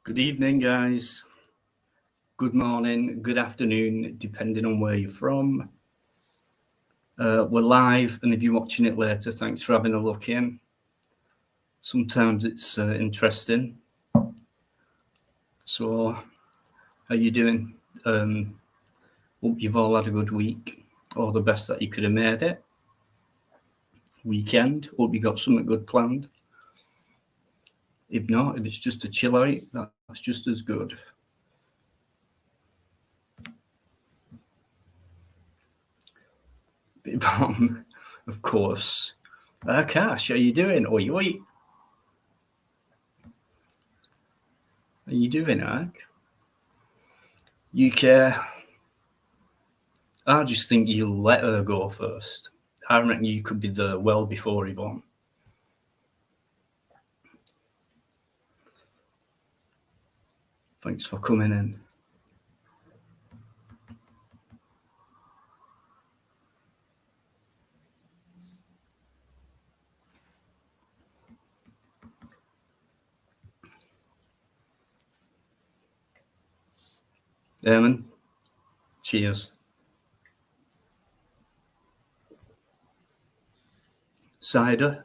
Good evening, guys. Good morning, good afternoon, depending on where you're from. We're live, and if you're watching it later, thanks for having a look in. Sometimes it's interesting. So, how you doing? Hope you've all had a good week, or the best that you could have made it. Weekend, hope you got something good planned. If not, if it's just a chill out, that's just as good. Of course. Cash, how you doing? Oi, oi. How you doing, Ark? UK. I just think you'll let her go first. I reckon you could be there well before Yvonne. Thanks for coming in. Eamon, cheers. Cider,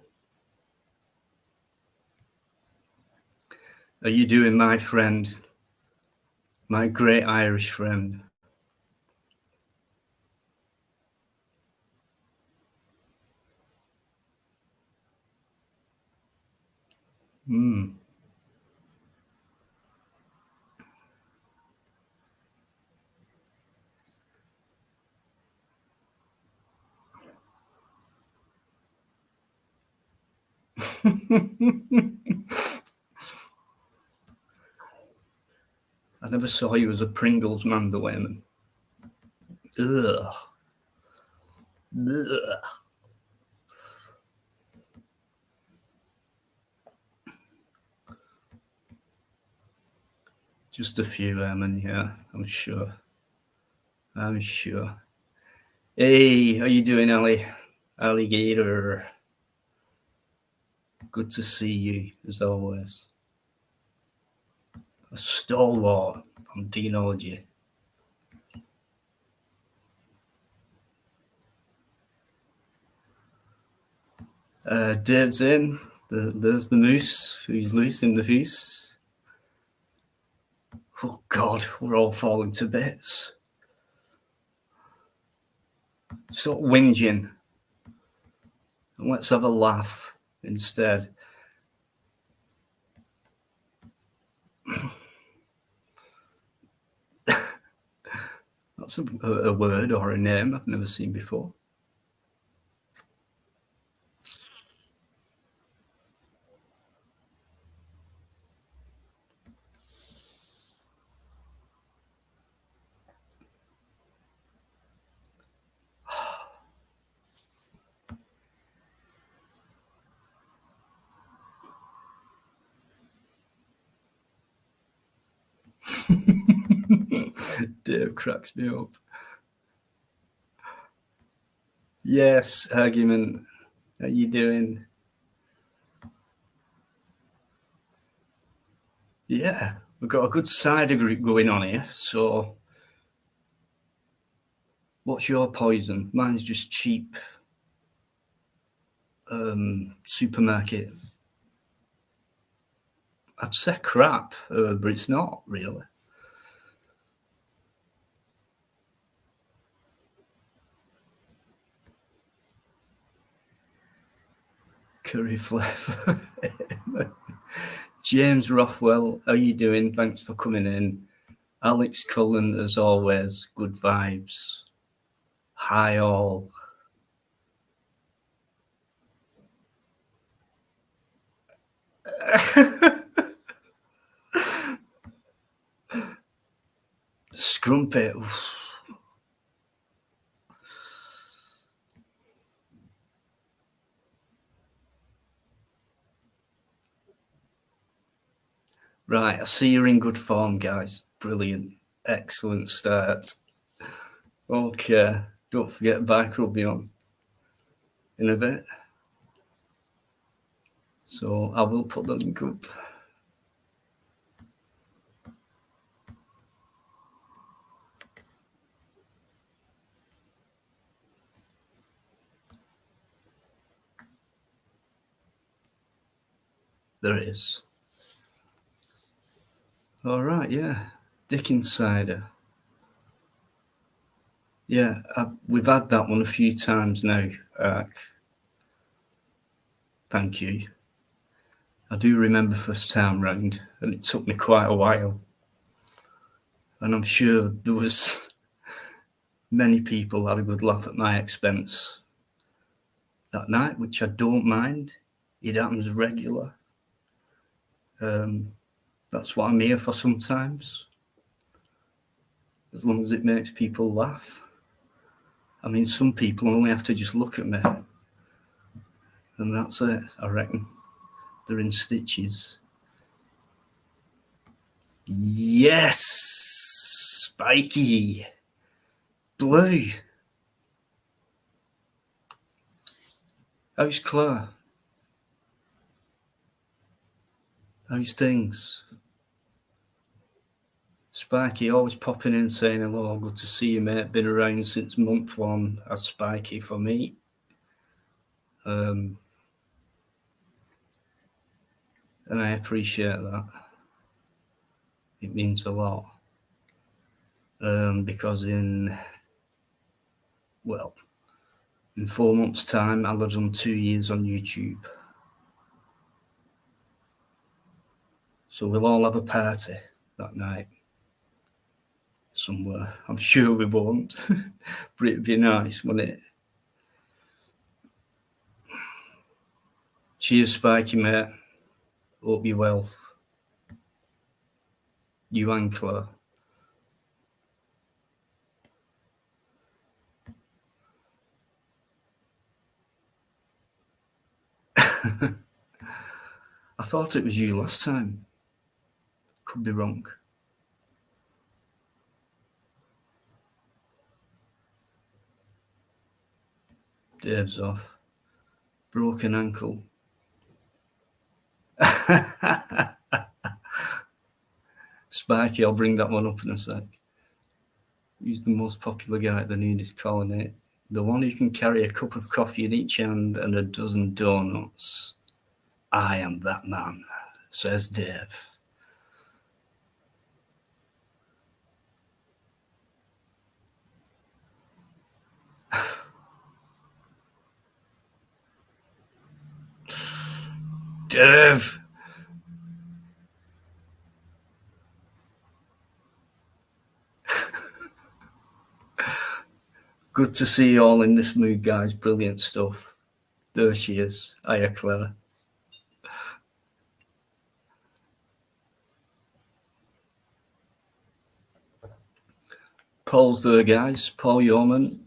how you doing, my friend? My great Irish friend. I never saw you as a Pringles man, though, Eamon. Ugh. Ugh. Just a few, Eamon, yeah, I'm sure. Hey, how you doing, Ali? Alligator. Good to see you, as always. A stalwart from Deanology. Dave's in. There's the moose. Who's loose in the hoose? Oh, God, we're all falling to bits. Stop whinging. And let's have a laugh instead. That's a word or a name I've never seen before. Dave cracks me up. Yes, argument. How you doing? Yeah, we've got a good cider group going on here. So, what's your poison? Mine's just cheap supermarket. I'd say crap, but it's not really. Curry flavour. James Rothwell, how you doing? Thanks for coming in. Alex Cullen, as always, good vibes. Hi all. Scrumpet. Right, I see you're in good form, guys. Brilliant. Excellent start. Okay, don't forget Bikereddie on in a bit. So I will put the link up. There is. All right, yeah. Dickens cider. Yeah, we've had that one a few times now. Thank you. I do remember first time round, and it took me quite a while. And I'm sure there was many people had a good laugh at my expense that night, which I don't mind. It happens regular. That's what I'm here for sometimes, as long as it makes people laugh. I mean, some people only have to just look at me, and that's it, I reckon. They're in stitches. Yes! Spiky! Blue! How's Claire? How's things? Spiky always popping in saying hello, good to see you, mate. Been around since month one as Spiky for me. And I appreciate that. It means a lot. Because in 4 months' time, I'll have done 2 years on YouTube. So we'll all have a party that night somewhere. I'm sure we won't, but it'd be nice, wouldn't it? Cheers, Spiky, mate. Hope you're well. You and Claire. I thought it was you last time. Could be wrong. Dave's off. Broken ankle. Spiky, I'll bring that one up in a sec. Who's the most popular guy at the Nudist colony? The one who can carry a cup of coffee in each hand and a dozen donuts. I am that man, says Dave. Dave! Good to see you all in this mood, guys. Brilliant stuff. There she is. Hiya, Claire. Paul's there, guys. Paul Yeoman.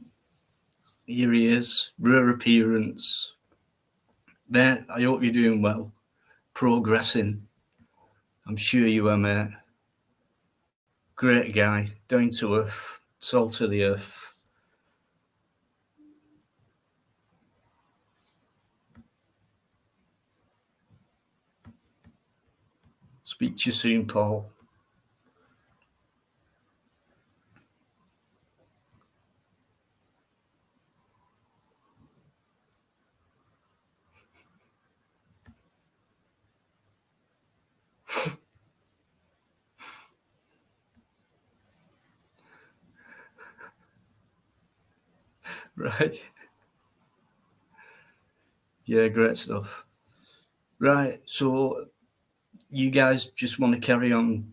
Here he is. Rare appearance. There. I hope you're doing well. Progressing. I'm sure you are, mate. Great guy. Down to earth. Salt of the earth. Speak to you soon, Paul. Right. Yeah, great stuff. Right, so you guys just want to carry on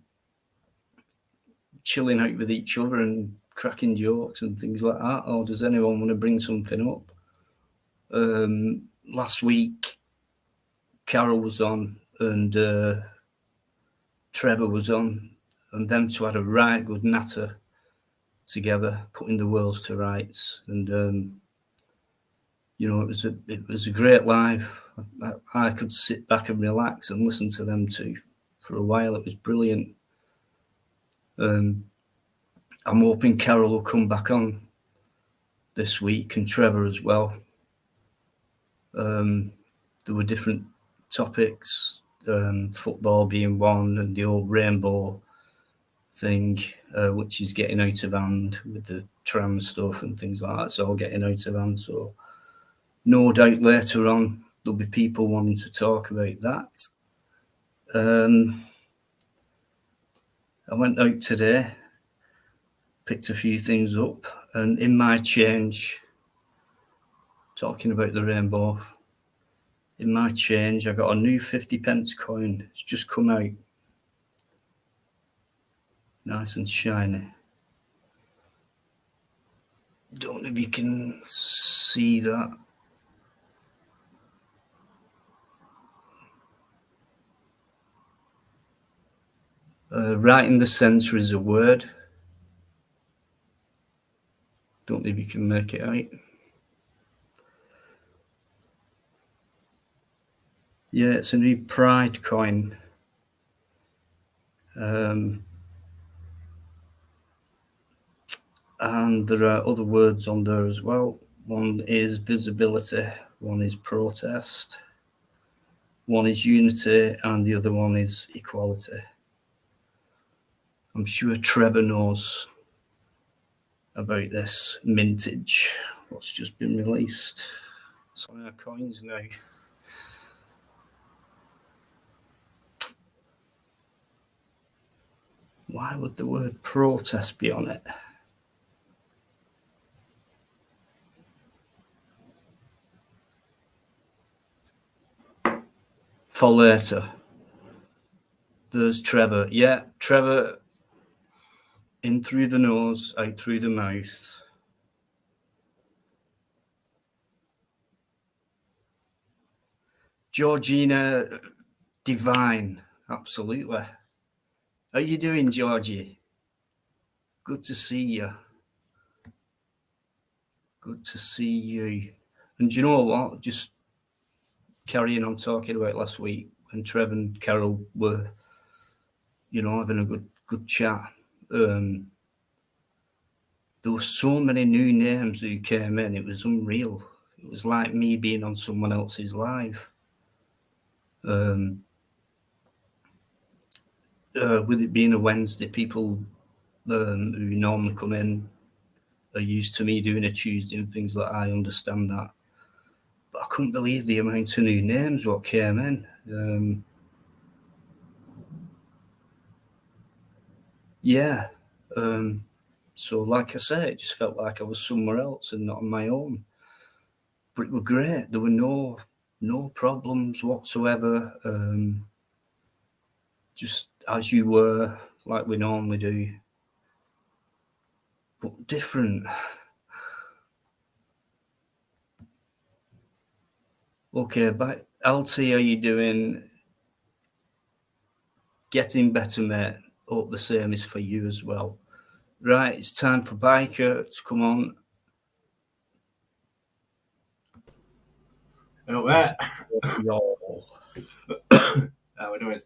chilling out with each other and cracking jokes and things like that, or does anyone want to bring something up? Last week, Carol was on and Trevor was on, and them two had a right good natter together, putting the worlds to rights. And it was a great live. I could sit back and relax and listen to them two for a while. It was brilliant. I'm hoping Carol will come back on this week, and Trevor as well. There were different topics, football being one, and the old rainbow thing, which is getting out of hand with the tram stuff and things like that. It's all getting out of hand. So no doubt later on there'll be people wanting to talk about that. I went out today, picked a few things up, and in my change, talking about the rainbow, in my change, I got a new 50p coin. It's just come out. Nice and shiny. Don't know if you can see that. Right in the centre is a word. Don't know if you can make it out. Yeah, it's a new pride coin. And there are other words on there as well. One is visibility, one is protest, one is unity, and the other one is equality. I'm sure Trevor knows about this mintage, what's just been released. It's on our coins now. Why would the word protest be on it? For later. There's Trevor. Yeah, Trevor in through the nose, out through the mouth. Georgina, divine, absolutely. How you doing, Georgie? Good to see you. Good to see you. And you know what? Just carrying on talking about last week when Trev and Carol were, having a good chat. There were so many new names who came in. It was unreal. It was like me being on someone else's live. With it being a Wednesday, people who normally come in are used to me doing a Tuesday and things like that. I understand that. But I couldn't believe the amount of new names what came in. Yeah. So like I said, it just felt like I was somewhere else and not on my own. But it was great. There were no problems whatsoever. Just as you were, like we normally do. But different. Okay, but LT, how you doing? Getting better, mate. Hope the same is for you as well. Right, it's time for Biker to come on. Hello, mate. How are we doing?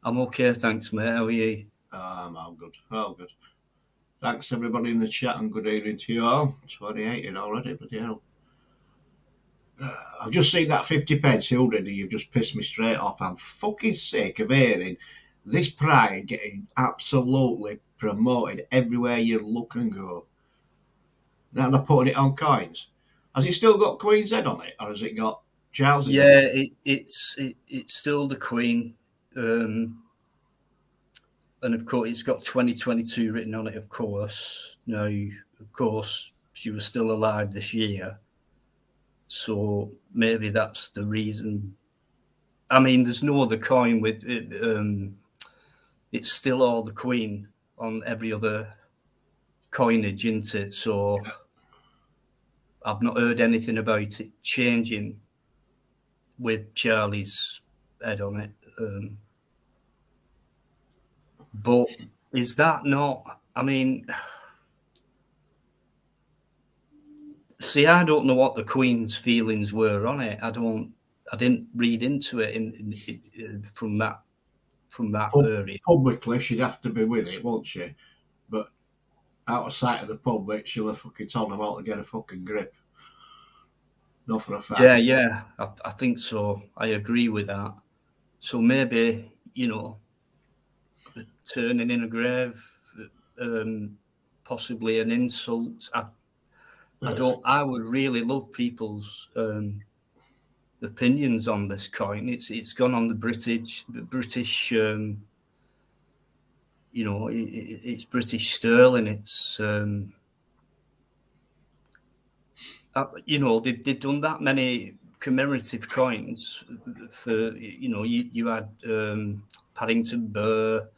I'm okay, thanks, mate. How are you? I'm good. All good. Thanks, everybody in the chat, and good evening to you all. 28 already, bloody hell. I've just seen that 50p already. You've just pissed me straight off. I'm fucking sick of hearing this pride getting absolutely promoted everywhere you look and go. Now they're putting it on coins. Has it still got Queen's head on it, or has it got Charles' Yeah, it's still the Queen. And of course, it's got 2022 written on it, of course. Now, of course, she was still alive this year. So maybe that's the reason. I mean, there's no other coin with it. It's still all the Queen on every other coinage, isn't it? So I've not heard anything about it changing with Charlie's head on it. But is that not? I mean, see, I don't know what the Queen's feelings were on it. I didn't read into it from that area. Publicly, she'd have to be with it, won't she? But out of sight of the public, she'll have fucking told them all to get a fucking grip. Not for a fact. Yeah, I think so. I agree with that. So maybe, turning in a grave, possibly an insult. I would really love people's opinions on this coin. It's gone on the British. It's British sterling. It's they've done that many commemorative coins for you had Paddington Bear.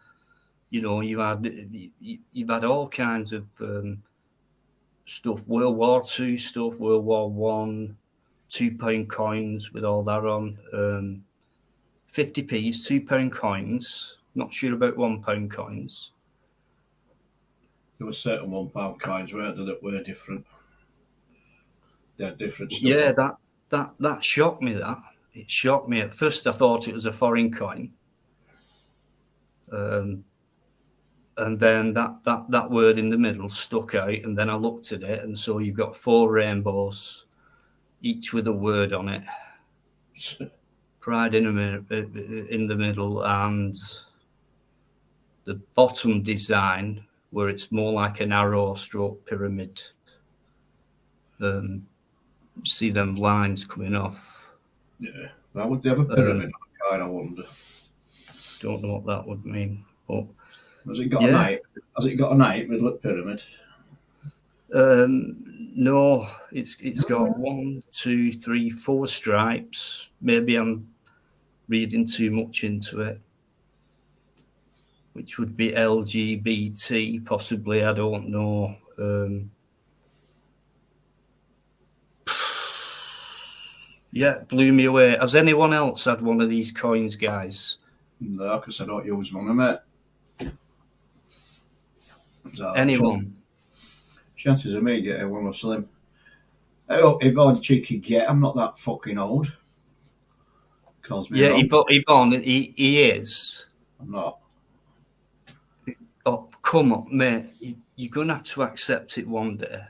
You've had all kinds of stuff. World War II stuff, World War One, £2 coins with all that on. 50p's, £2 coins. Not sure about £1 coins. There were certain £1 coins, weren't there, that were different. They had different stuff. Yeah, that shocked me. It shocked me. At first, I thought it was a foreign coin. And then that word in the middle stuck out, and then I looked at it, and so you've got 4 rainbows, each with a word on it. Pride in the middle, and the bottom design where it's more like an arrow stroke pyramid. See them lines coming off. Yeah, that would have a pyramid on a coin, I wonder. Don't know what that would mean, but has it got a knight? Has it got a knight with a pyramid? No, it's got 1, 2, 3, 4 stripes. Maybe I'm reading too much into it, which would be LGBT, possibly. I don't know. Yeah, blew me away. Has anyone else had one of these coins, guys? No, because I don't use money, mate. So Anyone? Chances of me getting one of Slim. If I'm cheeky get, I'm not that fucking old. Calls me wrong. Yvonne, he is. I'm not. Oh, come on, mate. You're going to have to accept it one day.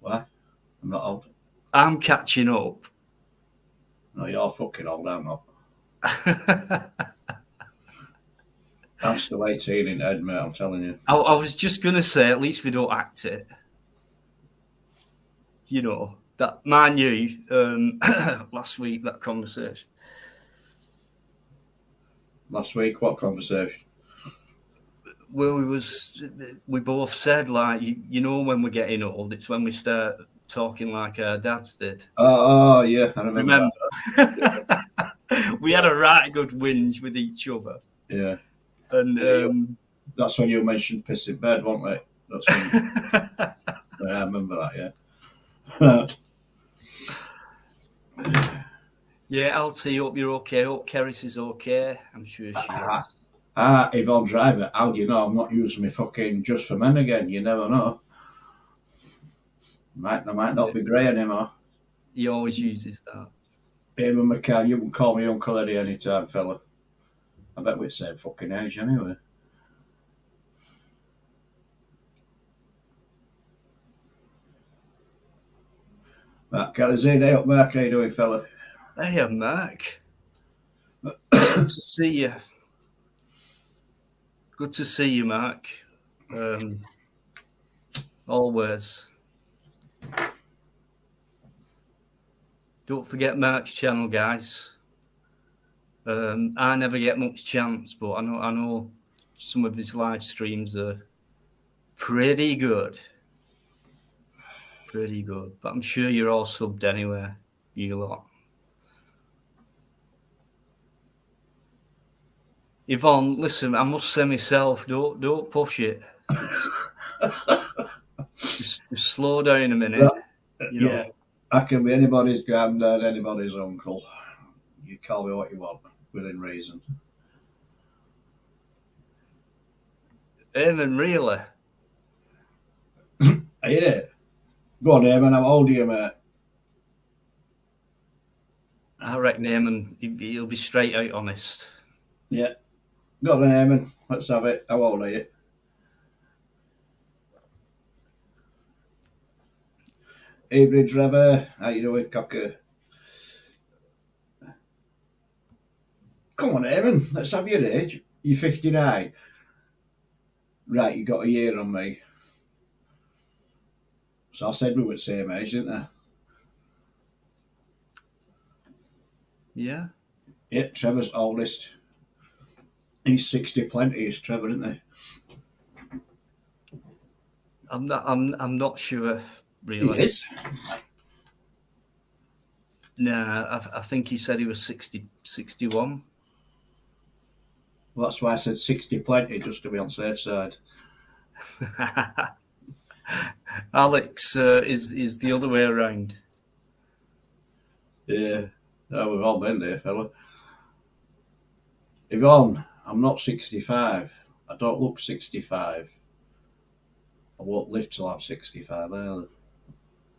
Why? I'm not old. I'm catching up. No, you're fucking old, I'm not. I'm still 18 in head, mate, I'm telling you. I was just going to say, at least we don't act it. You know, that man you last week, that conversation. Last week, what conversation? Well, we both said, like, you know, when we're getting old, it's when we start talking like our dads did. Oh yeah, I remember. We had a right good whinge with each other. Yeah. And that's when you mentioned piss in bed, wasn't it? That's when yeah, I remember that, yeah. Yeah, LT, hope you're okay. Hope Keris is okay. I'm sure she is. Yvonne Driver, how do you know I'm not using my fucking Just for Men again? You never know. I might not be grey anymore. He always uses that. Eamon McCann, you can call me Uncle Eddie anytime, fella. I bet we're the same fucking age anyway. Mark Kelly's in. Hey up, Mark. How you doing, fella? Hey, Mark. Good to see you. Good to see you, Mark. Always. Don't forget Mark's channel, guys. I never get much chance, but I know some of his live streams are pretty good. Pretty good. But I'm sure you're all subbed anyway, you lot. Yvonne, listen, I must say myself, don't push it. Just slow down a minute. Well, yeah, I can be anybody's granddad, anybody's uncle. You call me what you want, within reason. Eamon, really? Yeah. Go on, Eamon, how old are you, mate? I reckon Eamon, he'll be straight out honest. Yeah. Go on, Eamon, let's have it. How old are you? Evening, Trevor. How you doing, cocker? Come on, Eamon, let's have your age. You're 59. Right, you got a year on me. So I said we were the same age, didn't I? Yeah. Yeah, Trevor's oldest. He's 60 plenty, is Trevor, isn't he? I'm not sure, He really. is. Nah, I think he said he was 60, 61. Well, that's why I said 60 plenty, just to be on safe side. Alex is the other way around. Yeah. No, we've all been there, fella. Yvonne, I'm not 65. I don't look 65. I won't live till I'm 65 either.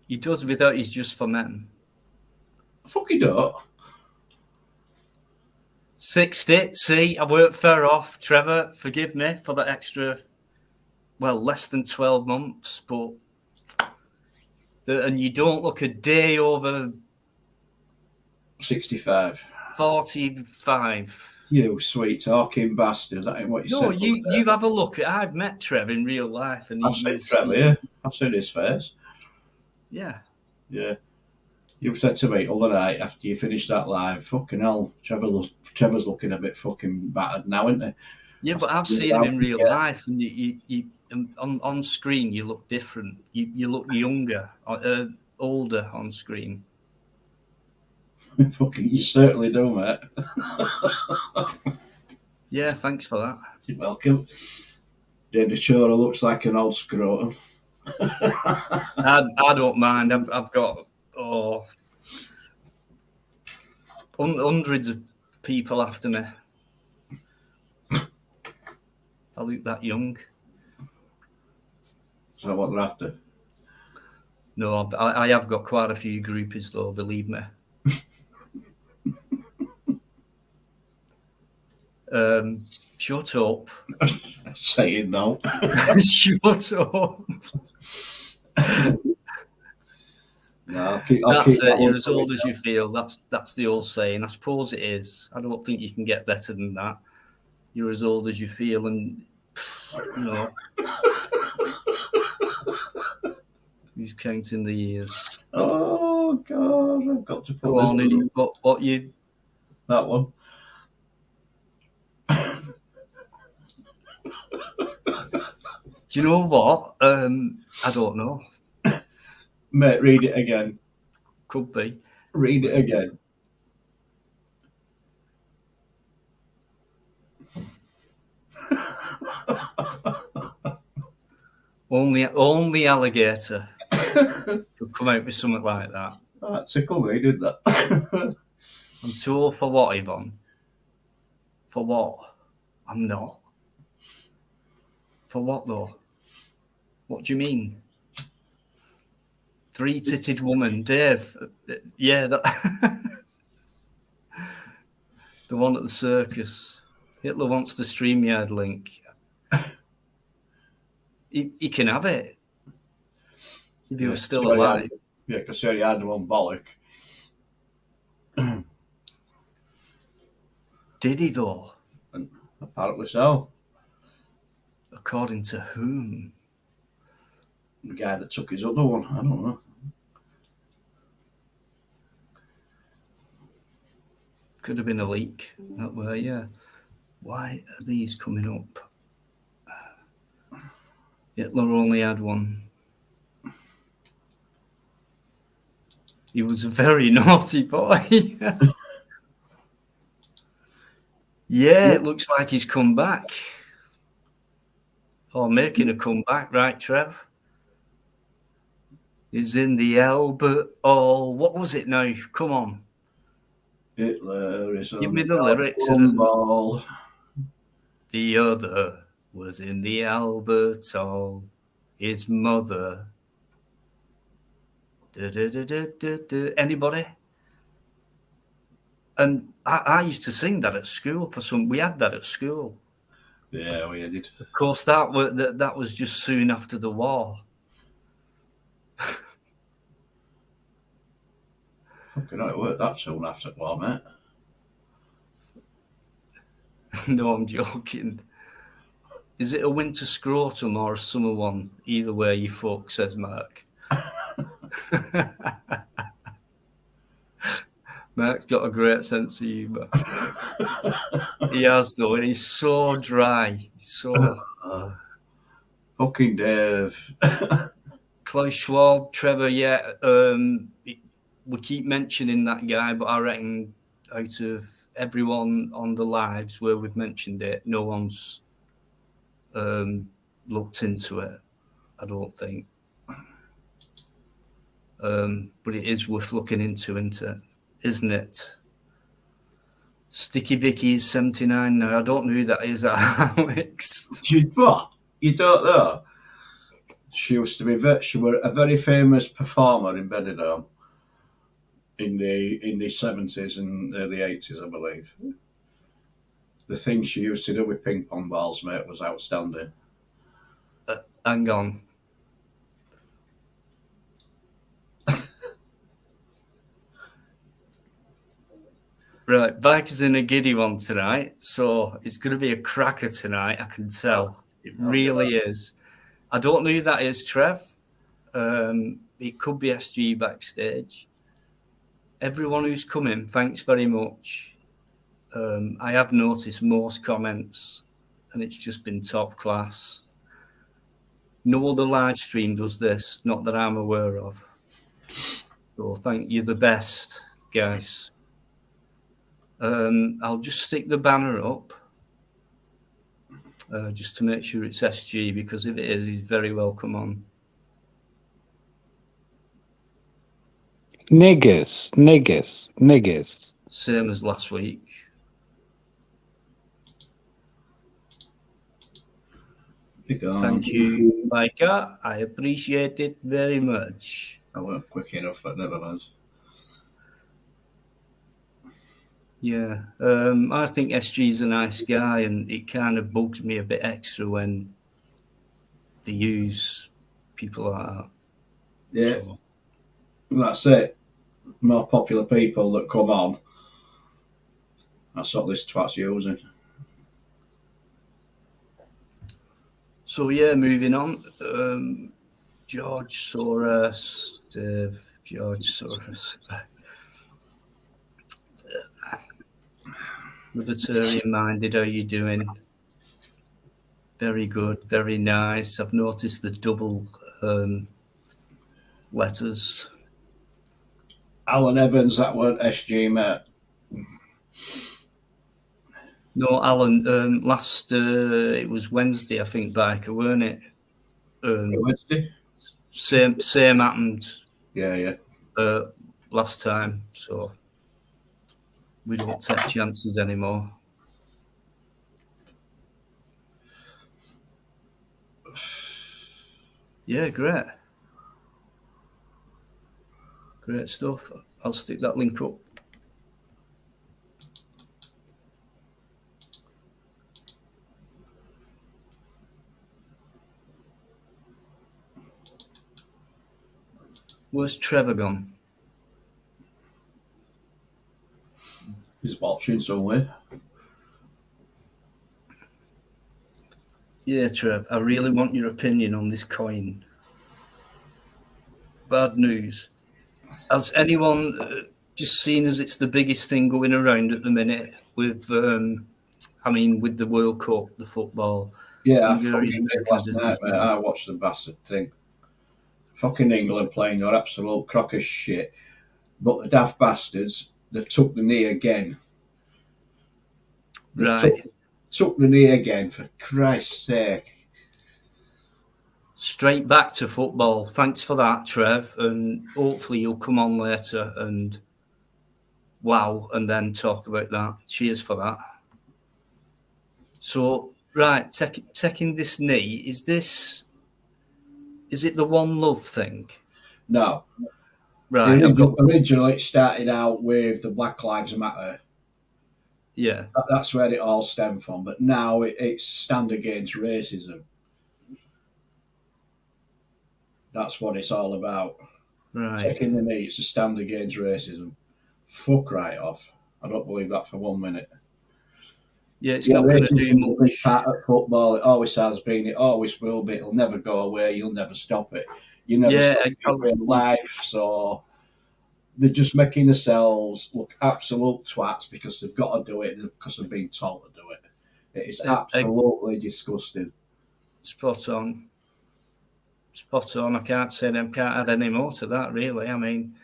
He does without his Just for Men. I fucking don't. 60. See, I weren't far off. Trevor, forgive me for that extra, well, less than 12 months, but and you don't look a day over 65. 45. You sweet talking bastard. That ain't what you No, said. you have a look. I've met Trev in real life, and I've seen Trevor, yeah. I've seen his face. Yeah. Yeah. You said to me other night after you finished that live, fucking hell, Trevor's looking a bit fucking battered now, isn't he? Yeah, but I've seen him in real life, and you on screen you look different. You look younger, older on screen. Fucking, you certainly do, mate. Yeah, thanks for that. You're welcome. David Chora looks like an old scrotum. I don't mind. I've got hundreds of people after me. I look that young. Is that what they're after? No, I have got quite a few groupies though, believe me. Shut up. Saying no. Shut up. No, I'll keep That's that it. You're one as to old as you myself. feel. That's the old saying. I suppose it is. I don't think you can get better than that. You're as old as you feel, and you know who's counting the years. Oh God, I've got to put Go this on. What you? that one. Do you know what? I don't know. Mate, read it again. Could be. Read it again. Only alligator could come out with something like that. That tickled me, didn't that? I'm too old for what, Yvonne? For what? I'm not. For what though? What do you mean? Three-titted woman, Dave. Yeah, that the one at the circus. Hitler wants the StreamYard link. He can have it if he was still alive. Yeah, because he had one bollock. Did he though? And apparently so. According to whom? The guy that took his other one, I don't know. Could have been a leak that way, yeah. Why are these coming up? Hitler only had one. He was a very naughty boy. Yeah, it looks like he's come back. Or making a comeback, right, Trev? He's in the Albert Hall. What was it now? Come on. Hitler is Give on me the lyrics. ball. The other was in the Albert Hall. His mother. Anybody? And I used to sing that at school we had that at school. Yeah, we did. Of course, that was just soon after the war. Fucking hell, it worked that soon after the war, mate. No, I'm joking. Is it a winter scrotum or a summer one? Either way, you fuck, says Mark. Mark's got a great sense of humour. He has, though, and he's so dry. So Fucking Dave. Klaus Schwab, Trevor, yeah. We keep mentioning that guy, but I reckon out of everyone on the lives where we've mentioned it, no one's looked into it, I don't think. But it is worth looking into, isn't it? Sticky Vicky is 79 now. I don't know who that is, Alex. She's what? You don't know? She used to be she was a very famous performer in Benidorm in the 70s and early 80s, I believe. The things she used to do with ping pong balls, mate, was outstanding. Hang on. Right, Bike's in a giddy one tonight, so it's going to be a cracker tonight, I can tell. It really is. I don't know who that is, Trev. It could be SG backstage. Everyone who's coming, thanks very much. I have noticed most comments, and it's just been top class. No other live stream does this, not that I'm aware of. So thank you, the best, guys. I'll just stick the banner up just to make sure it's SG, because if it is, he's very welcome on. Niggas. Same as last week. Thank you, Biker. I appreciate it very much. I weren't quick enough, but never mind. Yeah, I think SG's a nice guy, and it kind of bugs me a bit extra when they use people like that. Yeah, so that's it. More popular people that come on. That's what this twat's using. So yeah, moving on. George Soros, George Soros. Libertarian minded, how are you doing? Very good, very nice. I've noticed the double letters. Alan Evans, that weren't SG, mate. No, Alan, it was Wednesday, I think, Biker, weren't it? Wednesday? Same happened. Yeah. Last time, so we don't take chances anymore. Yeah, great. Great stuff. I'll stick that link up. Where's Trevor gone? He's watching somewhere. Yeah, Trev, I really want your opinion on this coin. Bad news. Has anyone just seen as it's the biggest thing going around at the minute with, with the World Cup, the football? Yeah, last night, mate, I watched the bastard thing. Fucking England playing an absolute crock of shit. But the daft bastards, they've took the knee again. Took the knee again, for Christ's sake. Straight back to football. Thanks for that, Trev. And hopefully you'll come on later and and then talk about that. Cheers for that. So, right, taking this knee, is it the One Love thing? No. Right. Originally, it started out with the Black Lives Matter. Yeah. That's where it all stemmed from. But now it's stand against racism. That's what it's all about. Right. Taking the knee, it's a stand against racism. Fuck right off. I don't believe that for 1 minute. Yeah, it's not going to do much. Part of football, it always has been, it always will be. It'll never go away. You'll never stop it. You never stop it in life. So they're just making themselves look absolute twats because they've got to do it because they've been told to do it. It is absolutely disgusting. Spot on. Spot on. I can't add any more to that, really. I mean,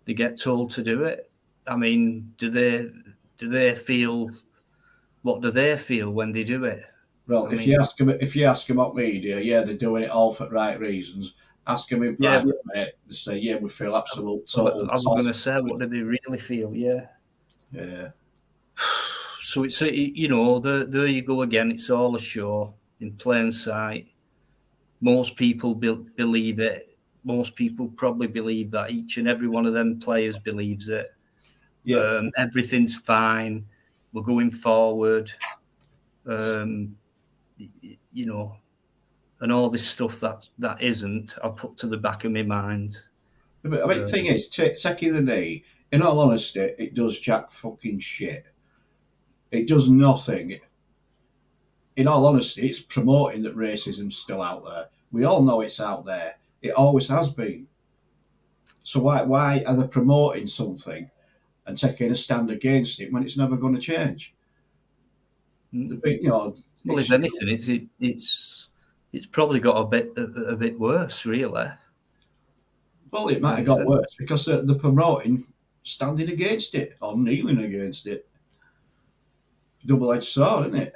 they get told to do it. I mean, do they feel? What do they feel when they do it? Well, I if mean, you ask them up media, yeah, they're doing it all for the right reasons. Ask them in yeah, private, mate. They say, yeah, we feel absolute I total was going to toss. say, what do they really feel? Yeah. Yeah, So it's there you go again. It's all a show in plain sight. Most people believe it. Most people probably believe that each and every one of them players believes it. yeah. Everything's fine. We're going forward. Um, you know, and all this stuff that isn't, I'll put to the back of my mind. I mean, the thing is, taking the knee. In all honesty, it does jack fucking shit. It does nothing. In all honesty, it's promoting that racism's still out there. We all know it's out there. It always has been. So why are they promoting something and taking a stand against it when it's never going to change? Mm. Well, It's if anything, it's probably got a bit worse, really. well, it might Like have I got said. worse because they're promoting standing against it or kneeling against it. Double-edged sword, isn't it?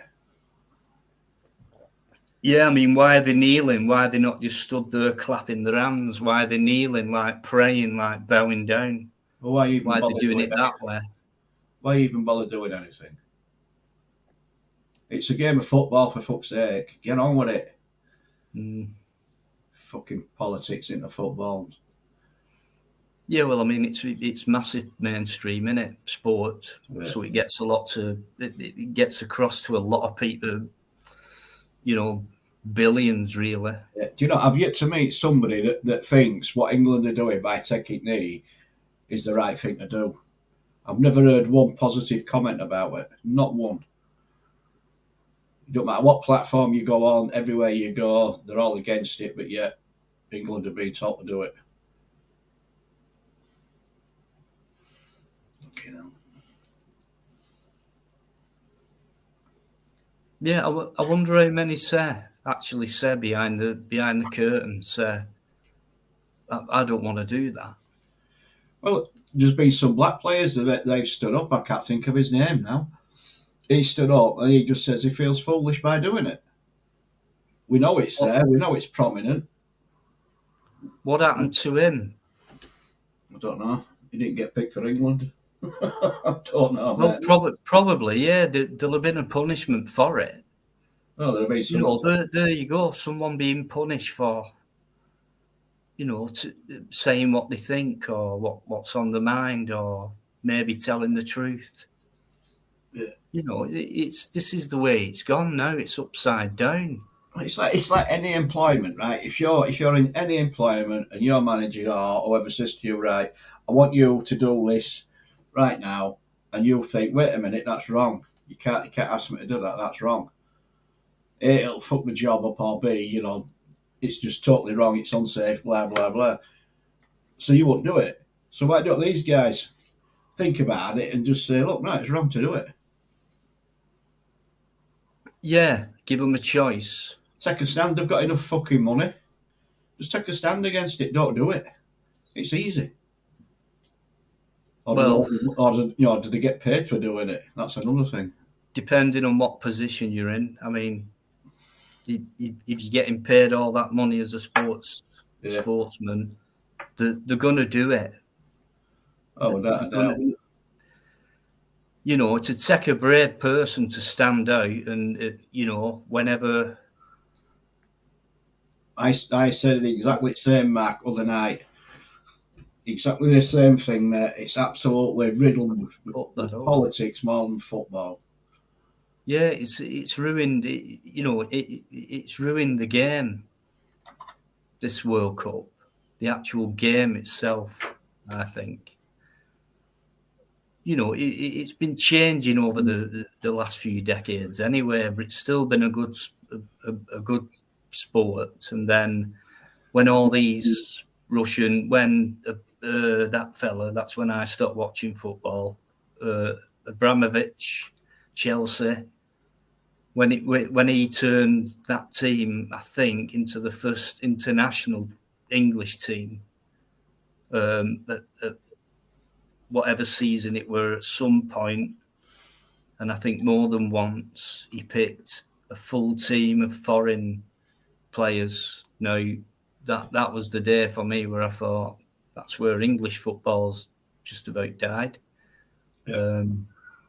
Yeah, I mean, why are they kneeling? Why are they not just stood there clapping their hands? Why are they kneeling, like praying, like bowing down? Well, why even Why are they bother doing doing it that anything? way? Why even bother doing anything? It's a game of football, for fuck's sake. Get on with it. Mm. Fucking politics into football. Yeah, well, I mean, it's massive mainstream, isn't it? Sport, Yeah. so it gets across to a lot of people. Billions, really. Yeah. Do you know, I've yet to meet somebody that thinks what England are doing by taking knee is the right thing to do. I've never heard one positive comment about it. Not one. It don't matter what platform you go on, everywhere you go, they're all against it, but yet England are being told to do it. You know. Yeah, I wonder how many actually say behind the curtain say, I don't want to do that. Well, there's been some black players that they've stood up. I can't think of his name now. He stood up and he just says he feels foolish by doing it. We know it's there. We know it's prominent. What happened to him? I don't know. He didn't get picked for England. I don't know, Well, mate. probably, yeah. There'll have been a punishment for it. Oh, there'll be some. There you go. Someone being punished for, saying what they think or what's on their mind or maybe telling the truth. Yeah. This is the way it's gone now. It's upside down. It's like any employment, right? If you're in any employment and your manager or whoever says to you, right, I want you to do this right now, and you think, wait a minute, that's wrong. You can't ask me to do that. That's wrong. A, it'll fuck the job up, or B, it's just totally wrong. It's unsafe. Blah blah blah. So you won't do it. So why don't these guys think about it and just say, look, no, it's wrong to do it. Yeah, give them a choice. Take a stand. They've got enough fucking money. Just take a stand against it. Don't do it. It's easy. Or do they get paid for doing it? That's another thing. Depending on what position you're in. I mean, if you're getting paid all that money as a sportsman, they're going to do it. Oh, without a doubt. To take a brave person to stand out and, whenever. I said exactly the same, Mark, other night. Exactly the same thing, mate. It's absolutely riddled with politics more than football. Yeah, it's ruined. It's ruined the game. This World Cup, the actual game itself, I think. It's been changing over the last few decades anyway, but it's still been a good sport. And then when all these when that fella, that's when I stopped watching football. Abramovich, Chelsea. When he turned that team, I think, into the first international English team, at whatever season it were, at some point, and I think more than once, he picked a full team of foreign players. Now, that was the day for me where I thought that's where English football's just about died. Yeah.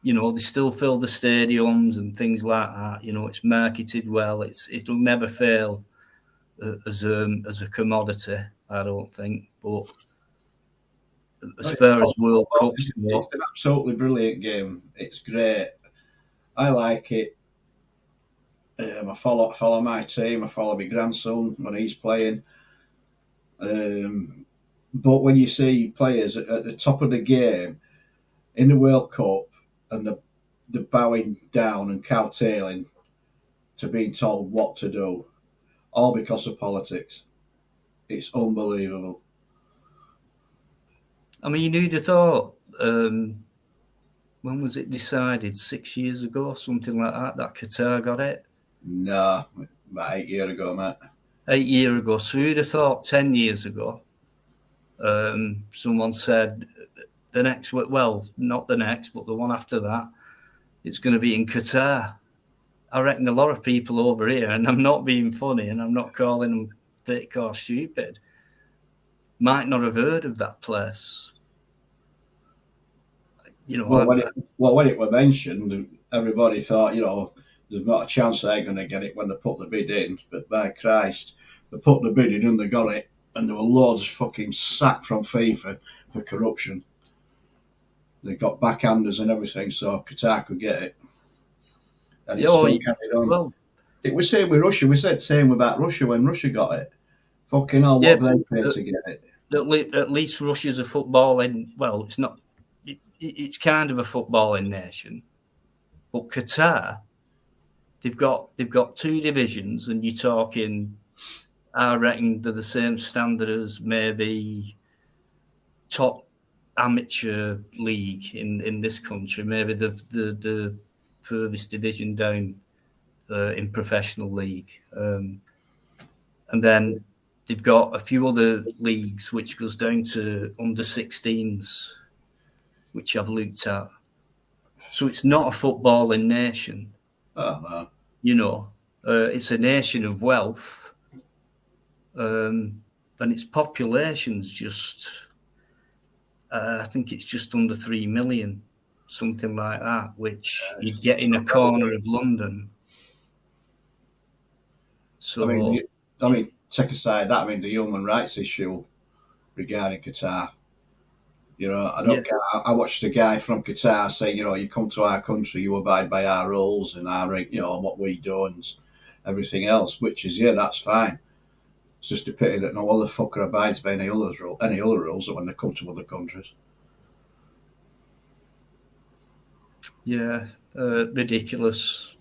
They still fill the stadiums and things like that. It's marketed well. It'll never fail as a commodity, I don't think. But as far as World Cups It's go, an absolutely brilliant game. It's great. I like it. I follow my team. I follow my grandson when he's playing. But when you see players at the top of the game in the World Cup and the bowing down and cowtailing to being told what to do, all because of politics, it's unbelievable. I mean, you'd have thought, when was it decided? 6 years ago, something like that Qatar got it? Nah, about 8 years ago, mate. 8 years ago. So you'd have thought 10 years ago, someone said the next, well, not the next, but the one after that, it's going to be in Qatar. I reckon a lot of people over here, and I'm not being funny and I'm not calling them thick or stupid, might not have heard of that place. Well, when it was mentioned, everybody thought, there's not a chance they're going to get it when they put the bid in. But by Christ, they put the bid in and they got it, and there were loads fucking sacked from FIFA for corruption. They got backhanders and everything, so Qatar could get it, and it still carried on. Well, it was same with Russia. We said same about Russia when Russia got it. Fucking hell, what they paid to get it? At least Russia's a footballing. Well, it's not. It's kind of a footballing nation, but Qatar, they've got two divisions, and you're talking. I reckon they're the same standard as maybe top amateur league in this country. Maybe the furthest division down in professional league, and then they've got a few other leagues which goes down to under 16s, which I've looked at. So it's not a footballing nation. Oh, no. It's a nation of wealth, and its population's just, I think it's just under 3 million, something like that, which you get in a corner of London. So, I mean, take aside that. I mean, the human rights issue regarding Qatar. I don't care. I watched a guy from Qatar say, you come to our country, you abide by our rules and our, what we do and everything else. Which is, that's fine. It's just a pity that no other fucker abides by any other rules when they come to other countries. Yeah, ridiculous.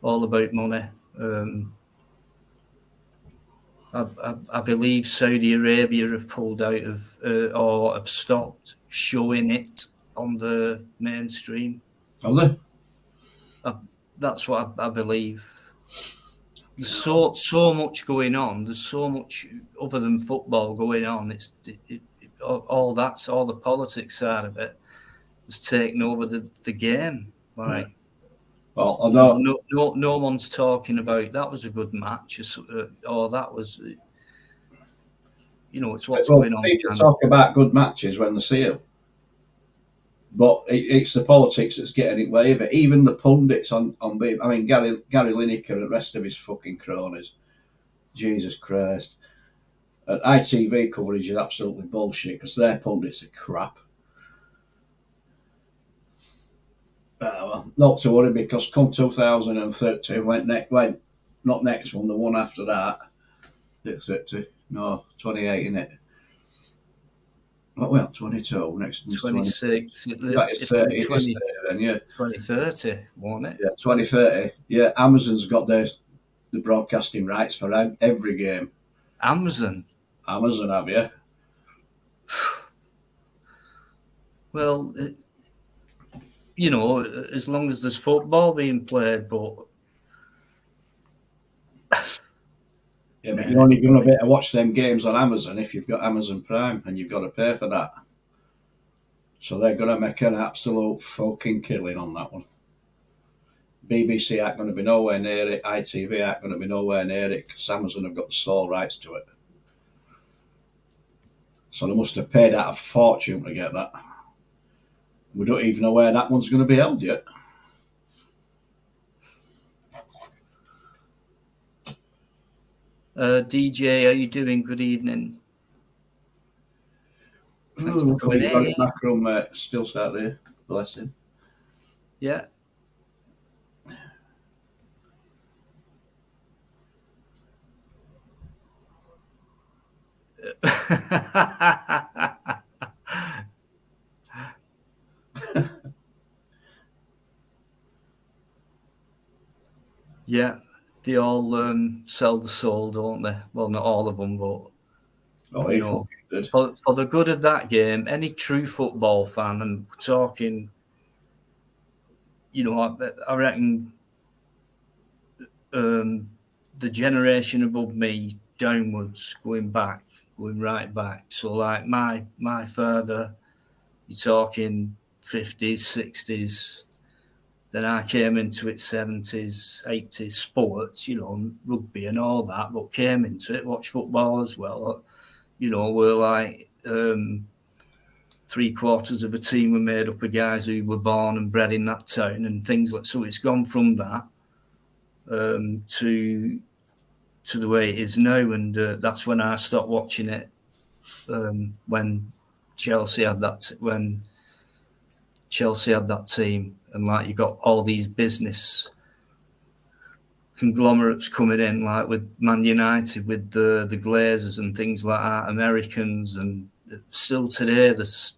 All about money. I believe Saudi Arabia have pulled out of or have stopped showing it on the mainstream. Have they? That's what I believe. There's so much going on. There's so much other than football going on. All the politics side of it has taken over the game. Like, well, I know no one's talking about that was a good match, or that was, it's what's going on. People talk about good matches when they see them, but it's the politics that's getting in the way of it. Even the pundits on I mean, Gary Lineker and the rest of his fucking cronies. Jesus Christ. ITV coverage is absolutely bullshit because their pundits are crap. Well, not to worry, because come 2013 went not next one, the one after that. 30, no, 28 in it. Well, 22. Next one's 26. That is 30. 20, then, yeah. 2030, won't it? Yeah, 2030. Yeah, Amazon's got the broadcasting rights for every game. Amazon Amazon have, yeah. Well, you know, as long as there's football being played, but Yeah, but you're only going to be able to watch them games on Amazon if you've got Amazon Prime, and you've got to pay for that. So they're going to make an absolute fucking killing on that one. BBC aren't going to be nowhere near it. ITV aren't going to be nowhere near it because Amazon have got the sole rights to it. So they must have paid out a fortune to get that. We don't even know where that one's going to be held yet. DJ, how you doing? Good evening. Thanks for coming in. Got it back from still sat there. Bless him. Yeah. Yeah, they all sell the soul, don't they? Well, not all of them, but you know, for the good of that game, any true football fan, and we're talking, you know, I reckon the generation above me downwards, going right back. So like my father, you're talking 50s, 60s. Then I came into it 70s, 80s, sports, you know, rugby and all that, but came into it, watched football as well. You know, we're like 3/4 of a team were made up of guys who were born and bred in that town and things like so. It's gone from that to the way it is now, and that's when I stopped watching it. When Chelsea had that team, and like you got all these business conglomerates coming in, like with Man United, with the Glazers and things like that, Americans, and still today there's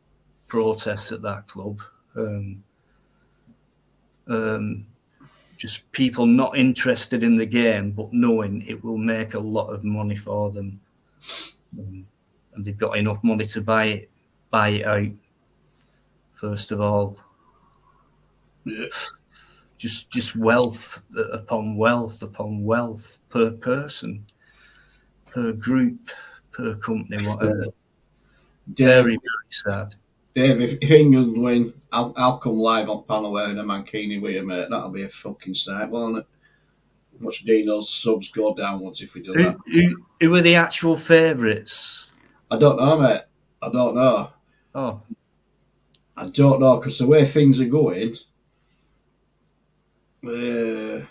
protests at that club. Just people not interested in the game, but knowing it will make a lot of money for them, and they've got enough money to buy it out. First of all, yeah. Just wealth upon wealth upon wealth per person, per group, per company, whatever. Yeah. Very, very sad. Dave, if England win, I'll come live on panel wearing a mankini with you, mate. That'll be a fucking sight, won't it? Watch Dino's subs go downwards if we do that. Who are the actual favourites? I don't know, mate. I don't know. Oh. I don't know, because the way things are going, I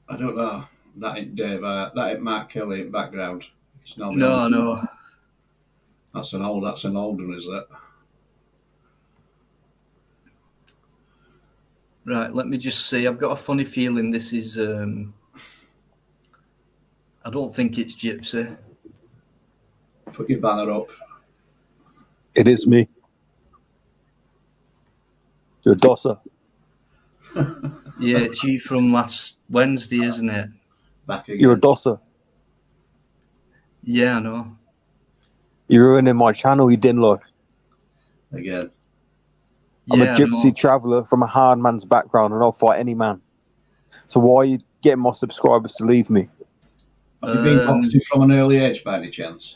don't know. That ain't Dave. That ain't Mark Kelly in background. It's not No. That's an old one, is that? Right, let me just see. I've got a funny feeling this is. I don't think it's Gypsy. Put your banner up. It is me. You're a dosser. Yeah, it's you from last Wednesday, isn't it? Back again. You're a dosser. Yeah, I know. You're ruining my channel, you dinlo. Again. I'm a gypsy traveller from a hard man's background, and I'll fight any man. So why are you getting my subscribers to leave me? Have you been boxing from an early age by any chance?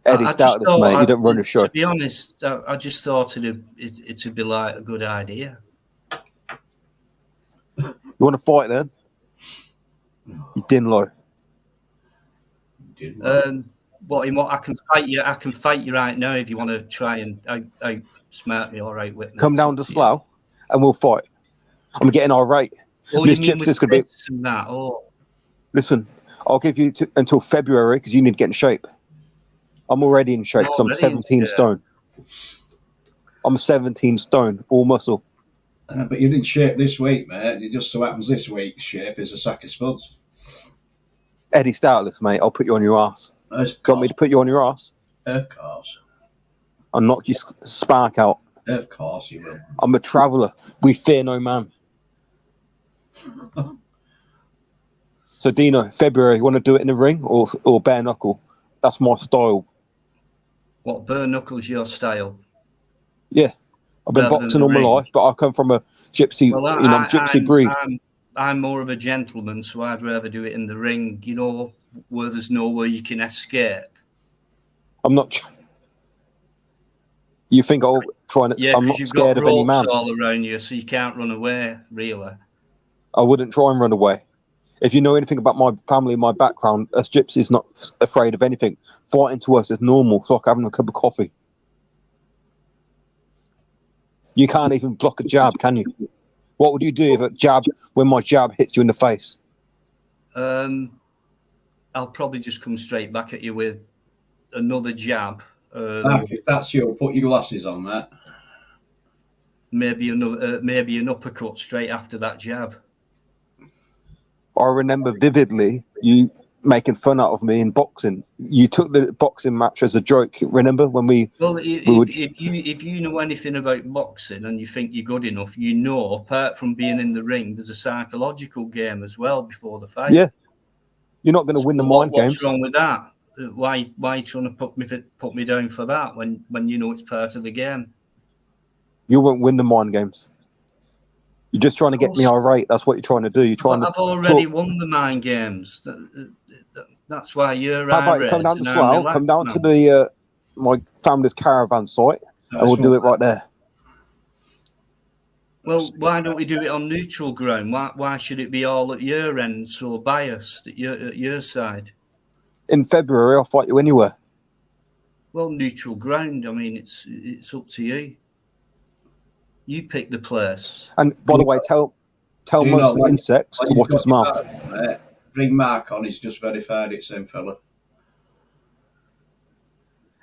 Eddie, start this, mate. You don't run a show. To be honest, I just thought it'd be like a good idea. You want to fight then? You dinlo. What I can fight you. I can fight you right now if you want to try and outsmart me. All right, with come down to Slough and we'll fight. I'm getting irate. Oh, Miss you mean Chips with be. And that? Oh, listen, I'll give you until February because you need to get in shape. I'm already in shape because I'm 17 stone. I'm 17 stone, all muscle. But you're in shape this week, mate. It just so happens this week's shape is a sack of spuds. Eddie Stoutless, mate. I'll put you on your ass. Got me to put you on your ass? Of course. I'll knock your spark out. Of course you will. I'm a traveller. We fear no man. So, Dino, February, you want to do it in the ring or bare knuckle? That's my style. What, bare knuckles your style? Yeah, I've been Rather than boxing the all my ring? life, but I come from a gypsy, Well, gypsy breed. I'm more of a gentleman, so I'd rather do it in the ring, you know, where there's nowhere you can escape. I'm not. You think I'll try and? Yeah, I'm because not you've scared got of any ropes man. all around you, so you can't run away, really. I wouldn't try and run away. If you know anything about my family, my background, us gypsies not afraid of anything. Fighting to us is normal. It's like having a cup of coffee. You can't even block a jab, can you? What would you do if when my jab hits you in the face? I'll probably just come straight back at you with another jab. Mark, if that's you, put your glasses on, mate. Maybe an uppercut straight after that jab. I remember vividly you making fun out of me in boxing. You took the boxing match as a joke. Remember when we? Well, if you know anything about boxing and you think you're good enough, you know, apart from being in the ring, there's a psychological game as well before the fight. Yeah, you're not going to win the mind games. What's wrong with that? Why are you trying to put me down for that when you know it's part of the game? You won't win the mind games. You're just trying to get me irate. That's what you're trying to do. You're trying to. I've already won the mind games. That's why you're. How about you come down to Slough? Come down to the my family's caravan site, and we'll do it right there. Well, why don't we do it on neutral ground? Why should it be all at your end, so biased at your side? In February, I'll fight you anywhere. Well, neutral ground. I mean, it's up to you. You pick the place. And by the way, tell most of the insects to watch his mouth. Bring Mark on. He's just verified it, same fella.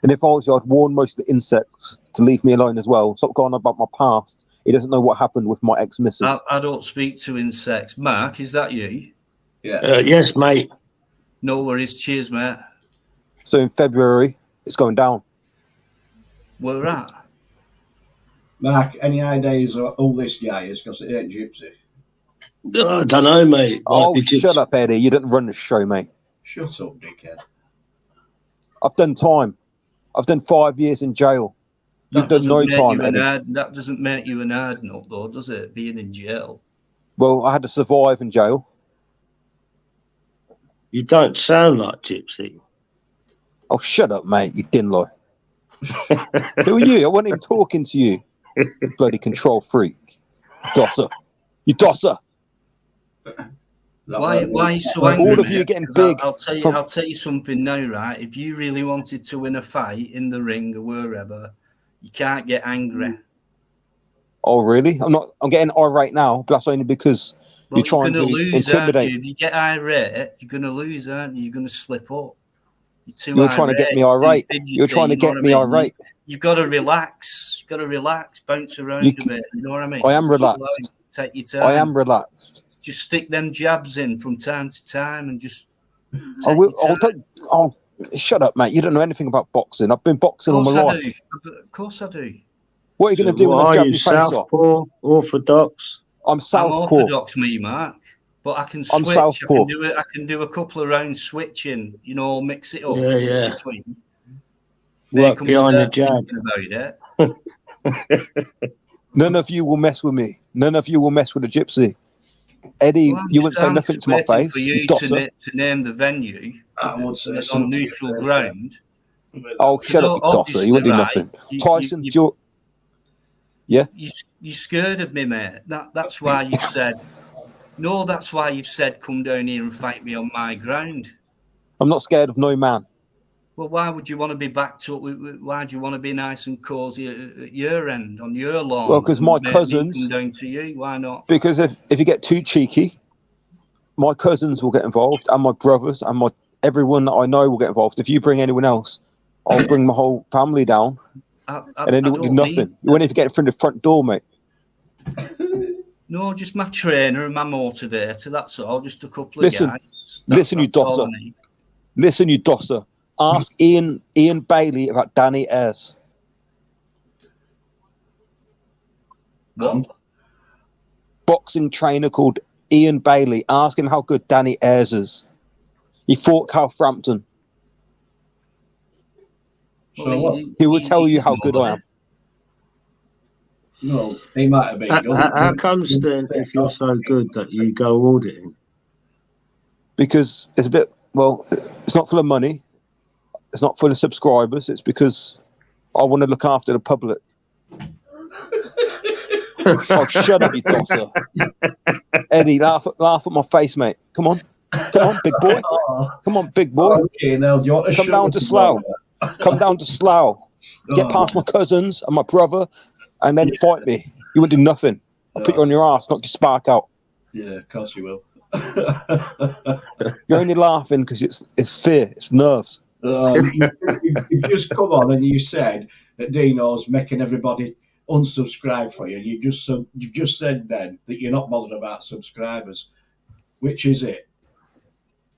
And if I was you, I'd warn most of the insects to leave me alone as well. Stop going on about my past. He doesn't know what happened with my ex-missus. I don't speak to insects. Mark, is that you? Yeah. Yes, mate. No worries. Cheers, mate. So in February, it's going down. Where we're at? Mark, any ideas of who this guy is? Because it ain't Gypsy. I don't know, mate. Oh, shut up, Eddie. You didn't run the show, mate. Shut up, dickhead. I've done time. I've done 5 years in jail. You've done no time, Eddie. That doesn't make you an hard nut, though, does it? Being in jail. Well, I had to survive in jail. You don't sound like Gypsy. Oh, shut up, mate. You dinlo. Who are you? I wasn't even talking to you. Bloody control freak. Dosser. You dosser. Why are you so angry? All of you are getting big. I'll tell you something now, right? If you really wanted to win a fight in the ring or wherever, you can't get angry. Oh, really? I'm getting irate now, but that's only because you're trying to intimidate. If you get irate, you're going to lose, aren't you? You're going to slip up. You're trying to get me irate. You're trying to get me irate. You've got to relax. You've got to relax, bounce around a bit. You know what I mean? I am relaxed. Take your time. I am relaxed. Just stick them jabs in from time to time and just. Shut up, mate. You don't know anything about boxing. I've been boxing all my life. Of course I do. What are you going to do when I jab your face off? Southpaw, orthodox? I'm southpaw. I'm orthodox, me, Mark. But I can switch. I'm southpaw. I can do a couple of rounds switching. You know, mix it up. Yeah. Between. Work behind the jab. About it. None of you will mess with me. None of you will mess with the Gypsy. Eddie, you wouldn't say nothing to my face. For you to name the venue. I would say on neutral ground. Oh, shut up, you dosser. You wouldn't do nothing. Tyson, yeah? You're scared of me, mate. That's why you said... No, that's why you've said come down here and fight me on my ground. I'm not scared of no man. Well, why would you want to be backed up? Why do you want to be nice and cosy at your end, on your lawn? Well, because my cousins... Come down to you. Why not? Because if you get too cheeky, my cousins will get involved, and my brothers, and everyone that I know will get involved. If you bring anyone else, I'll bring my whole family down, and then you won't do nothing. You won't even get from the front door, mate. No, just my trainer and my motivator, that's all. Just a couple of guys. Listen, you dosser. Listen, you dosser. Ask Ian Bailey about Danny Ayres. What? Boxing trainer called Ian Bailey. Ask him how good Danny Ayres is. He fought Carl Frampton. So what? He will tell you how good I am. No, he might have been good. How comes then, if you're so good, that you go auditing? Because it's a bit, well, it's not full of money. It's not full of subscribers. It's because I want to look after the public. Oh, shut up, you tosser. Eddie, laugh at my face, mate. Come on, big boy. Come on, big boy. Okay, now do you want to Come down to Slough. Come down to Slough. Get past my cousins and my brother, and then fight me. You won't do nothing. I'll put you on your ass, knock your spark out. Yeah, of course you will. You're only laughing because it's fear, it's nerves. You've just come on and you said that Dino's making everybody unsubscribe for you. You've just said then that you're not bothered about subscribers. Which is it?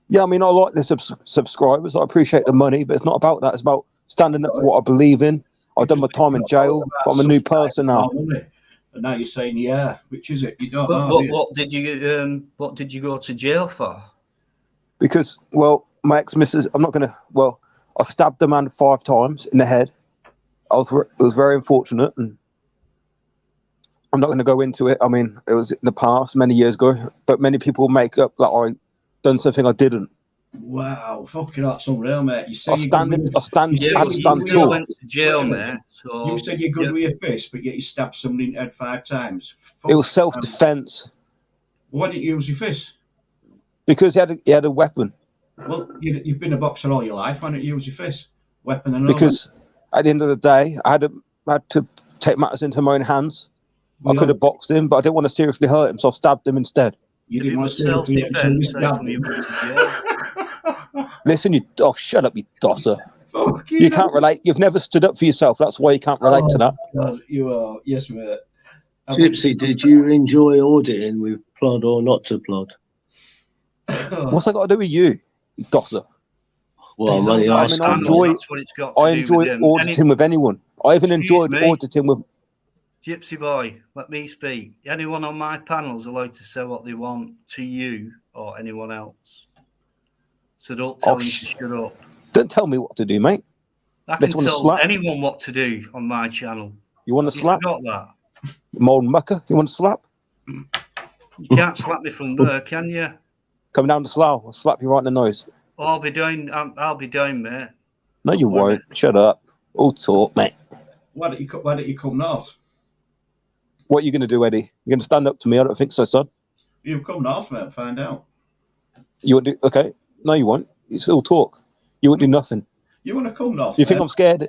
Yeah, I mean, I like the subscribers. I appreciate the money, but it's not about that. It's about standing up for what I believe in. I've done my time in jail, but I'm a new person now. And now you're saying, yeah, which is it? You don't know. What did you go to jail for? Because, well, my ex-missus, I stabbed the man 5 times in the head. It was very unfortunate, and I'm not going to go into it. I mean, it was in the past, many years ago, but many people make up that I done something I didn't. Wow, fucking that's unreal, mate. You say I stand tall. Went to jail, mate. So you said you're good with your fist, but yet you stabbed somebody in the head 5 times. It was self-defense. Why didn't you use your fist? Because he had a weapon. Well, you've been a boxer all your life. Why don't you use your fist? Weapon and all. Because at the end of the day, I had to take matters into my own hands. I could have boxed him, but I didn't want to seriously hurt him, so I stabbed him instead. You didn't want to self-defense. Listen, shut up, you tosser. Fucking you can't relate. You've never stood up for yourself. That's why you can't relate to that. God, you are. Yes, mate. Gypsy, did you enjoy auditing with plod or not to plod? What's that got to do with you tosser? Well, money I enjoy auditing with anyone. I even enjoyed auditing with. Gypsy boy, let me speak. Anyone on my panel is allowed to say what they want to you or anyone else. So don't tell them to shut up. Don't tell me what to do, mate. I can tell anyone what to do on my channel. You want to slap? Got that? Mold mucker, you want to slap? You can't slap me from there, can you? Come down to Slough. I'll slap you right in the nose. I'll be down, mate. No, you won't. Shut up. All talk, mate. Why don't you come north? What are you going to do, Eddie? You're going to stand up to me? I don't think so, son. You come north, mate, and find out. You won't do... Okay. No, you won't. You still talk. You won't do nothing. You want to come north? You think I'm scared?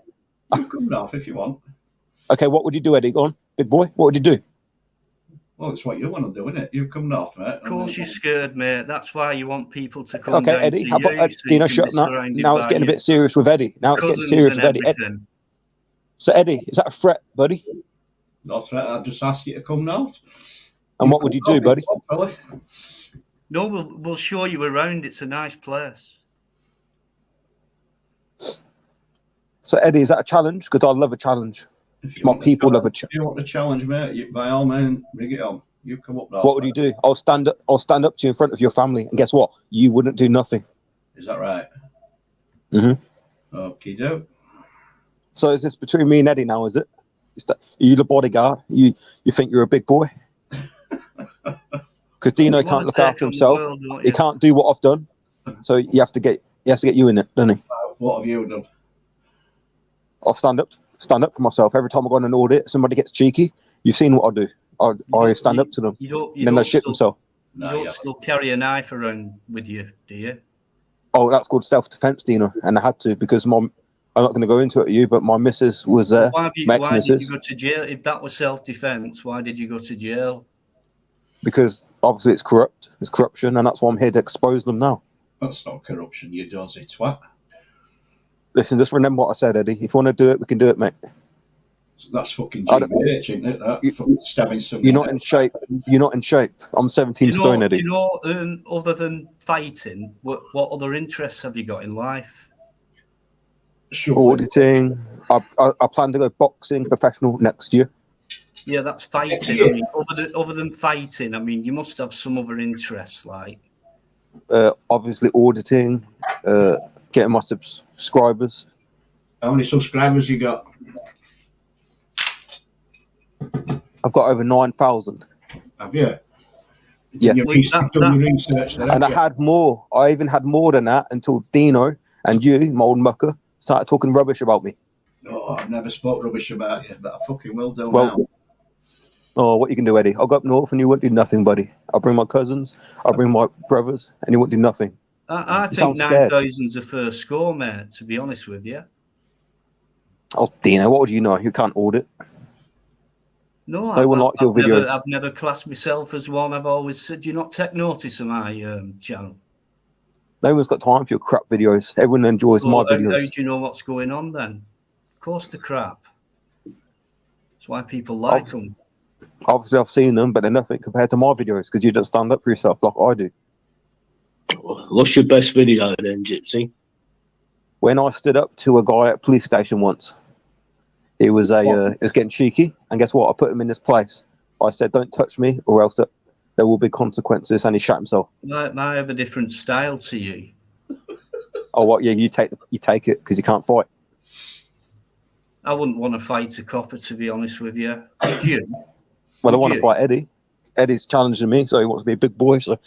You come north if you want. Okay, what would you do, Eddie? Go on, big boy. What would you do? Well, it's what you want to do, isn't it? You come north, mate. Of course you're scared, mate. That's why you want people to come okay, down Eddie, to how about you, Dino, shut up. Now it's getting a bit serious with Eddie. Now it's getting serious with Eddie. So, Eddie, is that a threat, buddy? Not a threat. I've just asked you to come north. And what would you do, buddy? No, we'll show you around. It's a nice place. So, Eddie, is that a challenge? Because I love a challenge. My people love a challenge. If you want a challenge, mate, by all means, bring it on. You come up north. What would you do? I'll stand up to you in front of your family, and guess what? You wouldn't do nothing. Is that right? Mm-hmm. Okay, do. So is this between me and Eddie now? Is it? Are you the bodyguard? You think you're a big boy? Because Dino can't look after himself. He can't do what I've done. So he has to get you in it, doesn't he? What have you done? I'll stand up for myself. Every time I go on an audit, somebody gets cheeky. You've seen what I do. I stand up to them. Then they shit themselves. You don't still carry a knife around with you, do you? Oh, that's called self-defense, Dino. And I had to because I'm not going to go into it with you, but my missus was there. Why did you go to jail? If that was self-defense, why did you go to jail? Because obviously it's corrupt. It's corruption, and that's why I'm here to expose them now. That's not corruption, you dozy twat. Listen, just remember what I said, Eddie. If you want to do it, we can do it, mate. That's fucking GBH, isn't it? That stabbing somebody. You're not in shape. You're not in shape. I'm 17 stone, Eddie. Do you know, other than fighting, what other interests have you got in life? Sure. Auditing. I plan to go boxing professional next year. Yeah, that's fighting. I mean, other than fighting, I mean, you must have some other interests, like. Obviously, auditing, getting my subscribers. How many subscribers you got? I've got over 9,000. Have you? Yeah. Done your research then, and I had more. I even had more than that until Dino and you, my old mucker, started talking rubbish about me. Oh, I've never spoke rubbish about you, but I fucking will do Well, now. Oh, what you can do, Eddie? I'll go up north and you won't do nothing, buddy. I'll bring my cousins, I'll bring my brothers, and you won't do nothing. I think 9,000's a first score, mate, to be honest with you. Oh, Dino, what would you know? You can't audit. No, no one likes your videos. I've never classed myself as one. I've always said, do you not take notice of my channel? No one's got time for your crap videos. Everyone enjoys my videos. How do you know what's going on then? Of course they're crap. That's why people like them. Obviously, I've seen them, but they're nothing compared to my videos because you don't stand up for yourself like I do. What's your best video then, Gypsy? When I stood up to a guy at a police station once, it was getting cheeky, and guess what? I put him in this place. I said, "Don't touch me, or else there will be consequences." And he shot himself. I have a different style to you. Oh, what? Yeah, you take it because you can't fight. I wouldn't want to fight a copper, to be honest with you. Would you? Well, I want to fight Eddie. Eddie's challenging me, so he wants to be a big boy. So,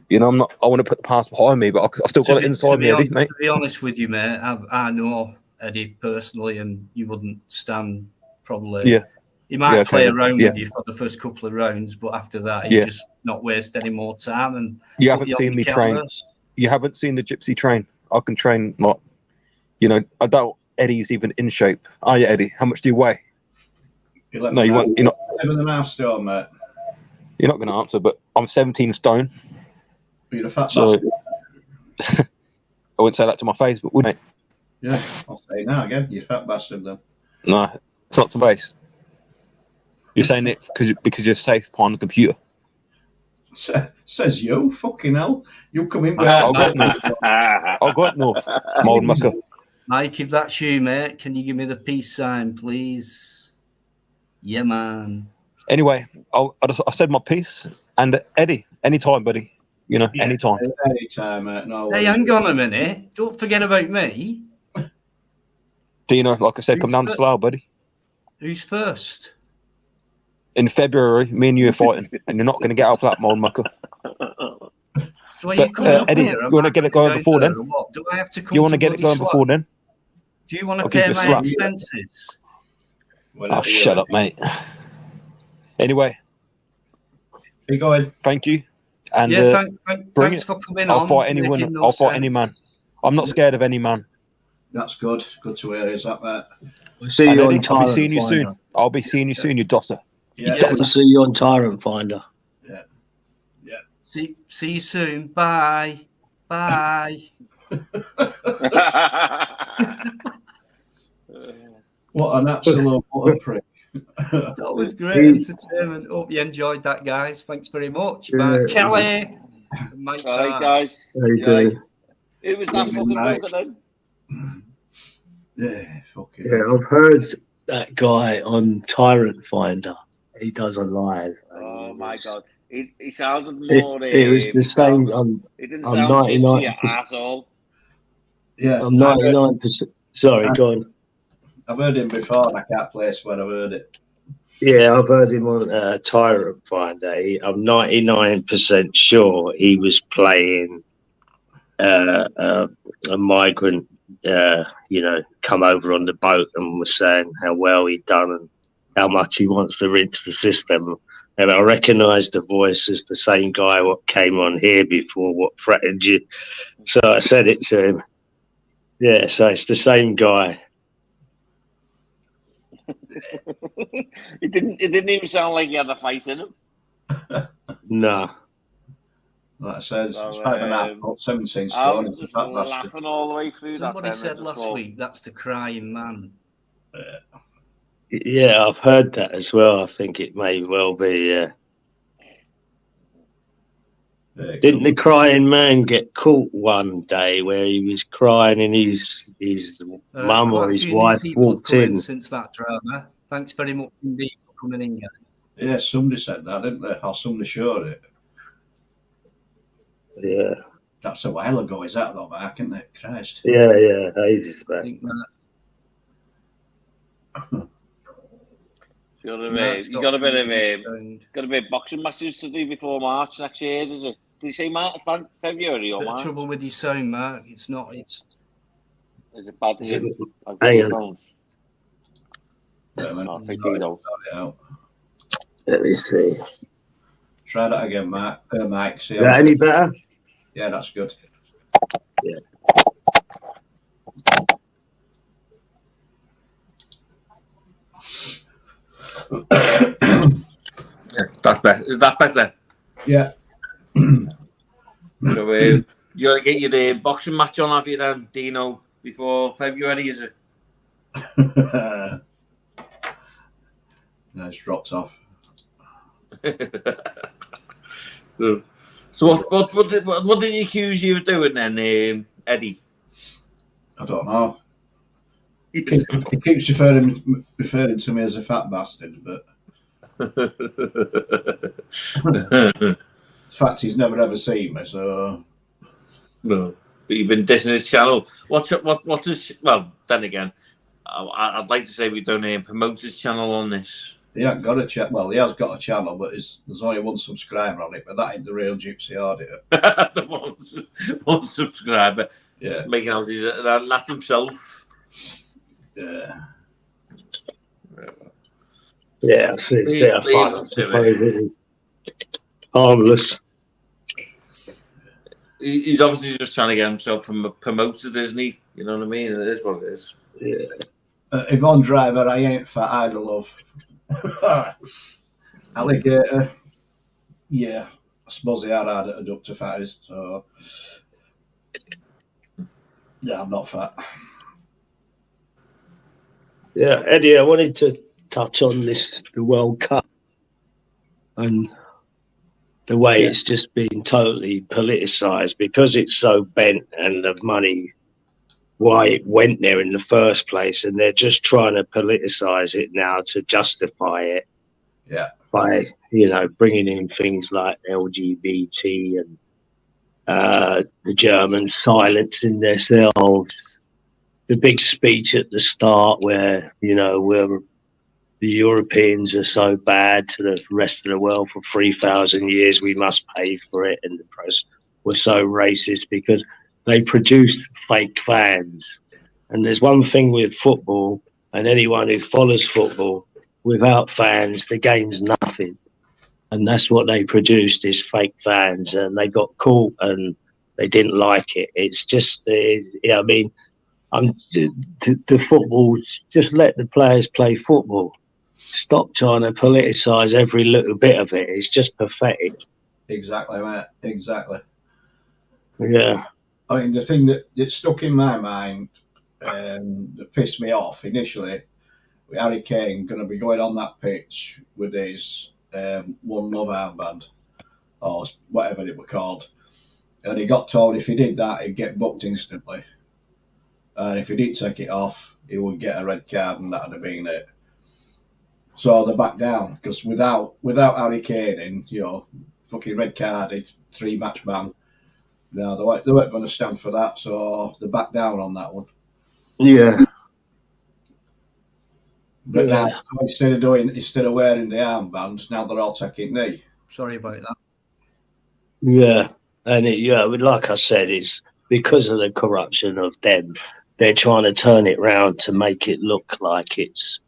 you know, I want to put the past behind me, but I still got it inside me, Eddie, mate. To be honest with you, mate, I know Eddie personally, and you wouldn't stand probably. Yeah. He might play around with you for the first couple of rounds, but after that, he'd just not waste any more time. And you haven't seen me train. You haven't seen the Gypsy train. I can train, like, you know, I doubt Eddie's even in shape. Are you, Eddie? How much do you weigh? No, you won't. You're not. 11.5 stone, mate. You're not going to answer, but I'm 17 stone. You're a fat bastard. I wouldn't say that to my face, but wouldn't I? Yeah, I'll say now again. You're a fat bastard then. No, it's not to face. You're saying it because you're safe behind the computer. Says you, fucking hell. You come in. I'll go north. I'll go north. My old mucker. Mike, if that's you, mate, can you give me the peace sign, please? Yeah, man. Anyway, I said my piece. And Eddie, anytime, buddy. You know, anytime. Anytime, mate. No hey, hang on a minute. Don't forget about me. Dino, like I said, come down to Slough, buddy. Who's first? In February, me and you are fighting, and you're not going to get out of that, my old mucker. So you Eddie, you want to get it going before then? Do I have to come? You want to get it going before then? Do you want to pay my expenses? Oh, shut up, mate. Anyway, you going? Thank you, and bring it. For coming I'll on, fight anyone. I'll fight any man. I'm not scared of any man. That's good. Good to hear. Is that, mate? We'll see you on Tyrant I'll be seeing you Finder. soon. I'll be seeing you soon, you dosser. Yeah. We'll see you on Tyrant Finder. Yeah. Yeah. See you soon. Bye. Bye. What an absolute what a prick. That was great entertainment. Hope you enjoyed that, guys. Thanks very much. Yeah, Kelly. Mike, sorry, guys. How you doing? Who was that fucking talking then? Yeah, fucking. Yeah, I've heard that guy on Tyrant Finder. He does a live. Oh my god, he sounded more. It was the same. He didn't I'm sound 99%. gypsy, you asshole. Yeah, I'm 99%. Sorry, go on. I've heard him before, and I can't place where I've heard it. Yeah, I've heard him on Tyrant Finder. I'm 99% sure he was playing a migrant, you know, come over on the boat and was saying how well he'd done and how much he wants to rinse the system. And I recognised the voice as the same guy what came on here before, what threatened you. So I said it to him. Yeah, so it's the same guy. It didn't even sound like he had a fight in him. No. Like I said, So, it's 5.5, 17 I stone. was just laughing all the way through Somebody that. said last week that's the crying man. Yeah, I've heard that as well. I think it may well be. Didn't the crying man get caught one day where he was crying and his mum or his wife walked in? Since that drama. Thanks very much indeed for coming in, guys. Yeah, somebody said that, didn't they? Or somebody showed it. Yeah. That's a while ago, is that though, Mark, isn't it? Christ. Yeah, ages back. I think You got a bit of boxing matches to do before March next year, is it? Did you say March, February or Bit of March? trouble with your sound, Mark. It's not. Is it bad? Is it- I'll hang on. I'll take these out. Let me see. Try that again, Mike. See Is that any better? Yeah, that's good. Yeah. Yeah, that's better. Is that better? Yeah. So you gotta get your boxing match on, have you then, Dino, before February, is it? No, it's dropped off. So what did he accuse you of doing then, Eddie? I don't know. He keeps referring to me as a fat bastard, but the fact he's never ever seen me, so No. But you've been dissing his channel. What's his? Well, then again, I'd like to say we don't promote his channel on this. he hasn't got a channel. Well, he has got a channel, but there's only one subscriber on it. But that ain't the real Gypsy Auditor. The one subscriber. Yeah, making out he's that himself. yeah. Yeah, it's a bit of fun, I suppose, isn't it? Harmless. He's obviously just trying to get himself promoted, isn't he? You know what I mean? It is what it is. Yeah. Yvonne Driver, I ain't fat, I love. Alligator, yeah. I suppose they are hard at Dr. Fatties, so yeah, I'm not fat. Yeah, Eddie, I wanted to touch on the World Cup and the way it's just been totally politicised because it's so bent and the money, why it went there in the first place, and they're just trying to politicise it now to justify it. Yeah. By, bringing in things like LGBT and the Germans silencing themselves. The big speech at the start where, where the Europeans are so bad to the rest of the world for 3,000 years, we must pay for it. And the press were so racist because they produced fake fans. And there's one thing with football, and anyone who follows football, without fans, the game's nothing. And that's what they produced is fake fans. And they got caught and they didn't like it. It's just, the football, just let the players play football. Stop trying to politicise every little bit of it. It's just pathetic. Exactly, mate. Exactly. Yeah. I mean, the thing that stuck in my mind that pissed me off initially, with Harry Kane going to be going on that pitch with his One Love armband, or whatever it were called. And he got told if he did that, he'd get booked instantly. And if he did take it off, he would get a red card, and that'd have been it. So they backed down because without Harry Kane in, fucking red carded, 3-match ban. No, they weren't going to stand for that, so they backed down on that one. Yeah. But now instead of wearing the armband, now they're all taking knee. Sorry about that. Yeah, and like I said, it's because of the corruption of them. They're trying to turn it round to make it look like it's,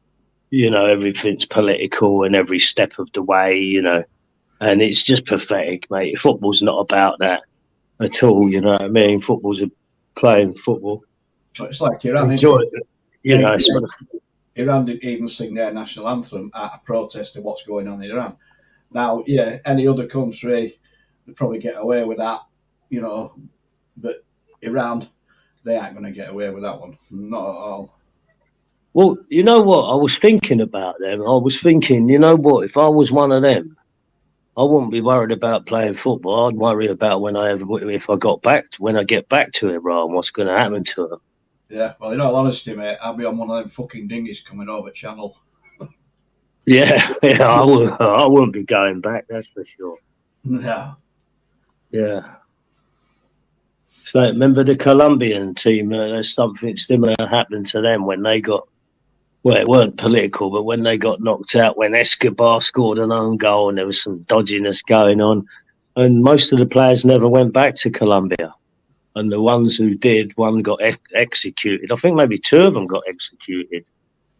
everything's political and every step of the way, and it's just pathetic, mate. Football's not about that at all, you know what I mean? Football's playing football. But it's like Iran, Iran didn't even sing their national anthem at a protest of what's going on in Iran. Now, yeah, any other country would probably get away with that, but Iran, they aren't going to get away with that one. Not at all. Well, you know what? I was thinking about them. I was thinking, you know what? If I was one of them, I wouldn't be worried about playing football. I'd worry about when I get back to Iran, what's going to happen to them. Yeah, well, in all honesty, mate, I'll be on one of them fucking dinghies coming over Channel. Yeah, I wouldn't be going back, that's for sure. No. Yeah. So remember the Colombian team? There's something similar happened to them when they got well, it weren't political, but when they got knocked out, when Escobar scored an own goal and there was some dodginess going on, and most of the players never went back to Colombia. And the ones who did, one got executed. I think maybe 2 of them got executed.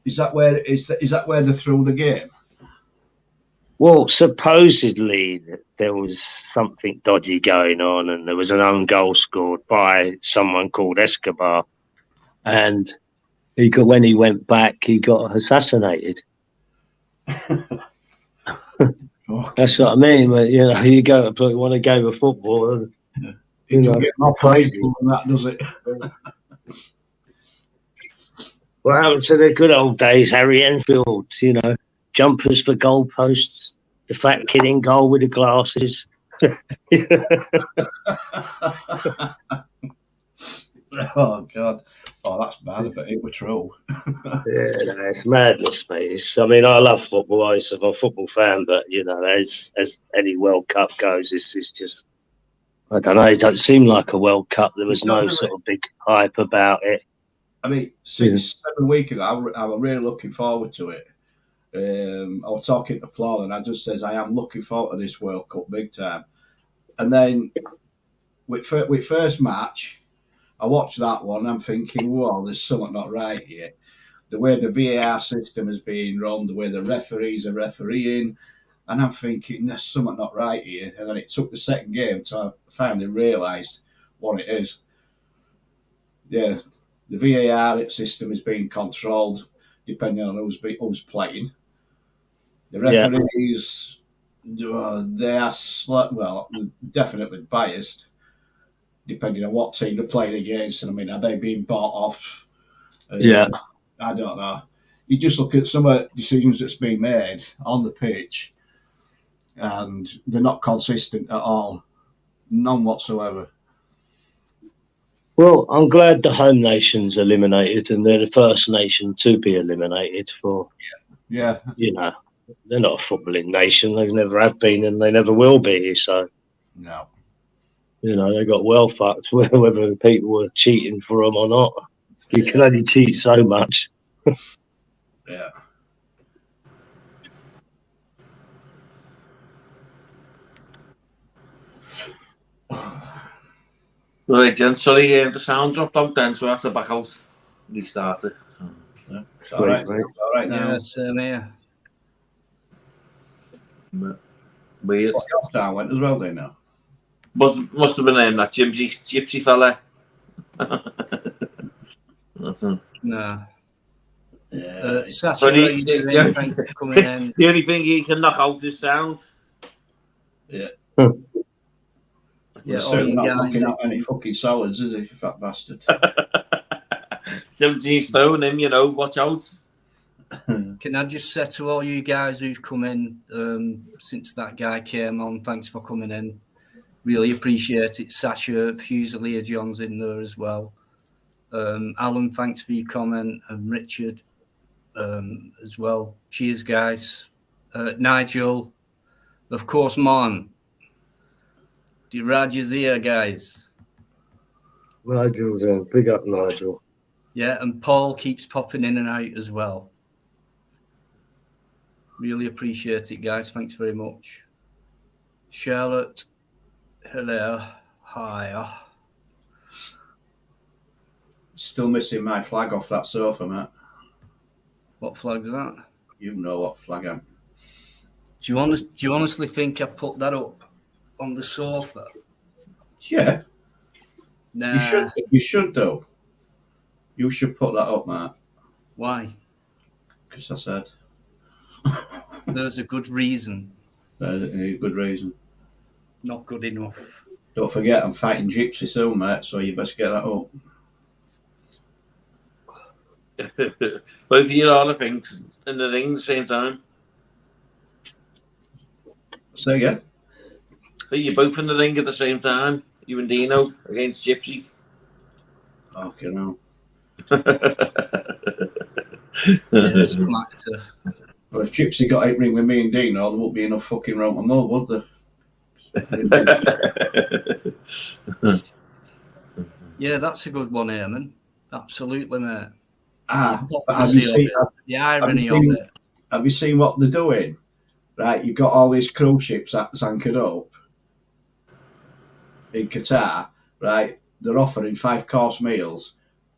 Is that where they threw the game? Well, supposedly there was something dodgy going on, and there was an own goal scored by someone called Escobar, and when he went back, he got assassinated. That's what I mean. But, you go to play one game of football, and it don't get more crazy than that, does it? What happened to the good old days, Harry Enfield? Jumpers for goalposts, the fat kid in goal with the glasses. Oh God! Oh, that's bad. If it were true. It's madness, mate. I love football. I'm a football fan, but as any World Cup goes, it's just, I don't know. It don't seem like a World Cup. There was no sort of big hype about it. I mean, 6-7 weeks ago, I was really looking forward to it. I was talking to Paul, and I just says I am looking forward to this World Cup big time. And then with first match, I watched that one. I'm thinking, whoa, there's something not right here. The way the VAR system is being run, the way the referees are refereeing, and I'm thinking there's something not right here. And then it took the second game till I finally realised what it is. Yeah, the VAR system is being controlled depending on who's playing. The referees, they are definitely biased, depending on what team they're playing against. And are they being bought off? I don't know. You just look at some of the decisions that's been made on the pitch, and they're not consistent at all. None whatsoever. Well, I'm glad the home nation's eliminated, and they're the first nation to be eliminated for. Yeah. They're not a footballing nation. They never have been, and they never will be. So, no. They got well fucked, whether people were cheating for them or not. You can only cheat so much. Yeah. Right, Jen, sorry, the sound dropped out then, so I have to back out. Restart it. Yeah. It's all right. It's all right now. Same here. Weird. Your sound went as well, then now. Must have been that gypsy fella. No. Yeah. Sassy, what are you doing? Thanks for coming in. The only thing he can knock out is sound. Yeah. Yeah, certainly not looking at any fucking solids, is he, fat bastard? 17 stone, him, watch out. Can I just say to all you guys who've come in since that guy came on, thanks for coming in. Really appreciate it. Sasha, Fusilier John's in there as well. Alan, thanks for your comment, and Richard as well. Cheers, guys. Nigel, of course, Mon. Raj is here, guys. Nigel's in. Big up, Nigel. Yeah, and Paul keeps popping in and out as well. Really appreciate it, guys. Thanks very much. Charlotte, hello. Hi. Still missing my flag off that sofa, mate. What flag's that? You know what flag I'm. Do you honestly think I put that up on the sofa? Yeah. Nah. You should though. You should put that up, mate. Why? Because I said. There's a good reason. There's a good reason. Not good enough. Don't forget, I'm fighting Gypsy soon, mate, so you best get that up. Both of you are, I think, in the ring at the same time. Say again? Are you both in the ring at the same time? You and Dino against Gypsy? Okay, no. Some actor. Well, if Gypsy got out ring with me and Dino, there won't be enough fucking room to move, would there? Yeah, that's a good one, Eamon. Absolutely, mate. but have you seen, the irony of it. Have you seen what they're doing? Right, you've got all these cruise ships that's anchored up in Qatar, right? They're offering 5-course meals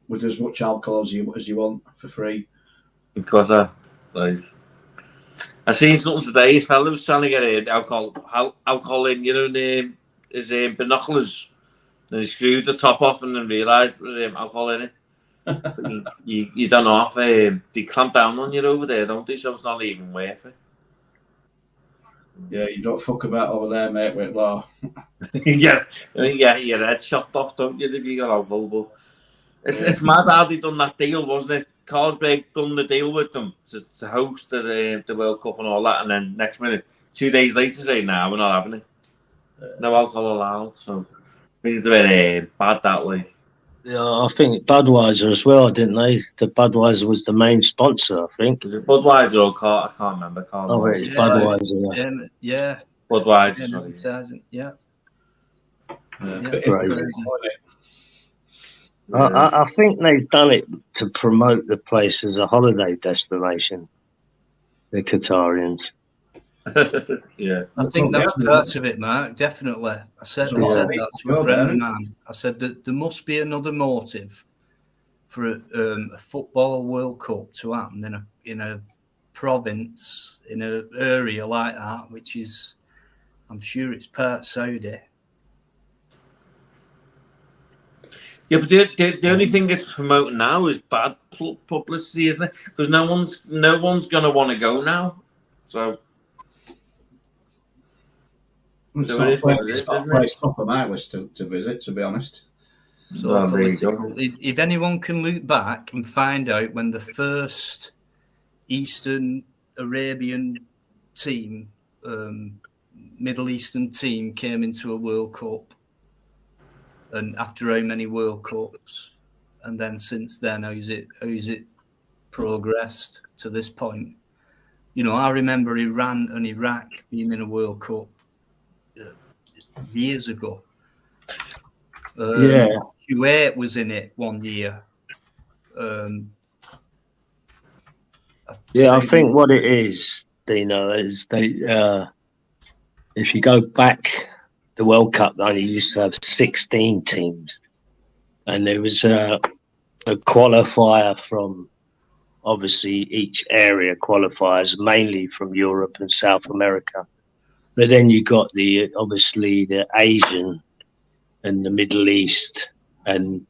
with as much alcohol as you want for free. In Qatar, nice. I seen something today. His fella was trying to get alcohol in, his binoculars. And he screwed the top off and then realised there was alcohol in it. But you don't know if they clamp down on you over there, don't they? So it's not even worth it. Yeah, you don't fuck about over there, mate, with law. yeah, your head chopped off, don't you, if you got alcohol? But it's mad how they done that deal, wasn't it? Carlsberg done the deal with them to host the World Cup and all that, and then next minute, 2 days later, say, "Nah, we're not having it. No alcohol allowed." So things are very bad that way. Yeah, I think Budweiser as well, didn't they? The Budweiser was the main sponsor, I think. Was it Budweiser or Carl? I can't remember. Oh, it's Budweiser. Yeah. Budweiser. Sorry. Yeah. Crazy. I think they've done it to promote the place as a holiday destination. The Qatarians. Yeah, I think that's part of it, Mark. Definitely. I said that to a friend of mine. I said that there must be another motive for a football World Cup to happen in a province, in an area like that, which is, I'm sure it's part Saudi. Yeah, but the only thing it's promoting now is bad publicity, isn't it? Because no one's gonna want to go now. So it's not a place top of my list to visit, to be honest. So political. If anyone can look back and find out when the first Eastern Arabian team, Middle Eastern team came into a World Cup, and after how many World Cups, and then since then, how's it progressed to this point? I remember Iran and Iraq being in a World Cup years ago. Kuwait was in it one year. I think what it is, Dino, is they. If you go back, the World Cup only used to have 16 teams, and there was a qualifier from obviously each area qualifiers, mainly from Europe and South America. But then you got the Asian and the Middle East and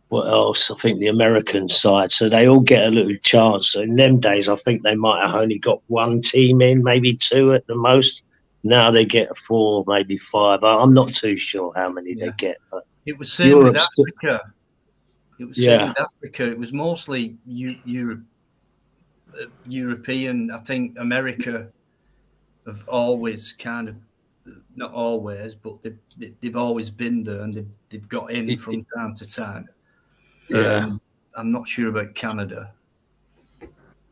what else? I think the American side. So they all get a little chance. So in them days, I think they might have only got one team in, maybe 2 at the most. Now they get 4, maybe 5. I'm not too sure how many they get. But it was same with Africa. It was mostly European. I think America have always kind of, not always, but they've always been there, and they've got in from time to time. I'm not sure about Canada.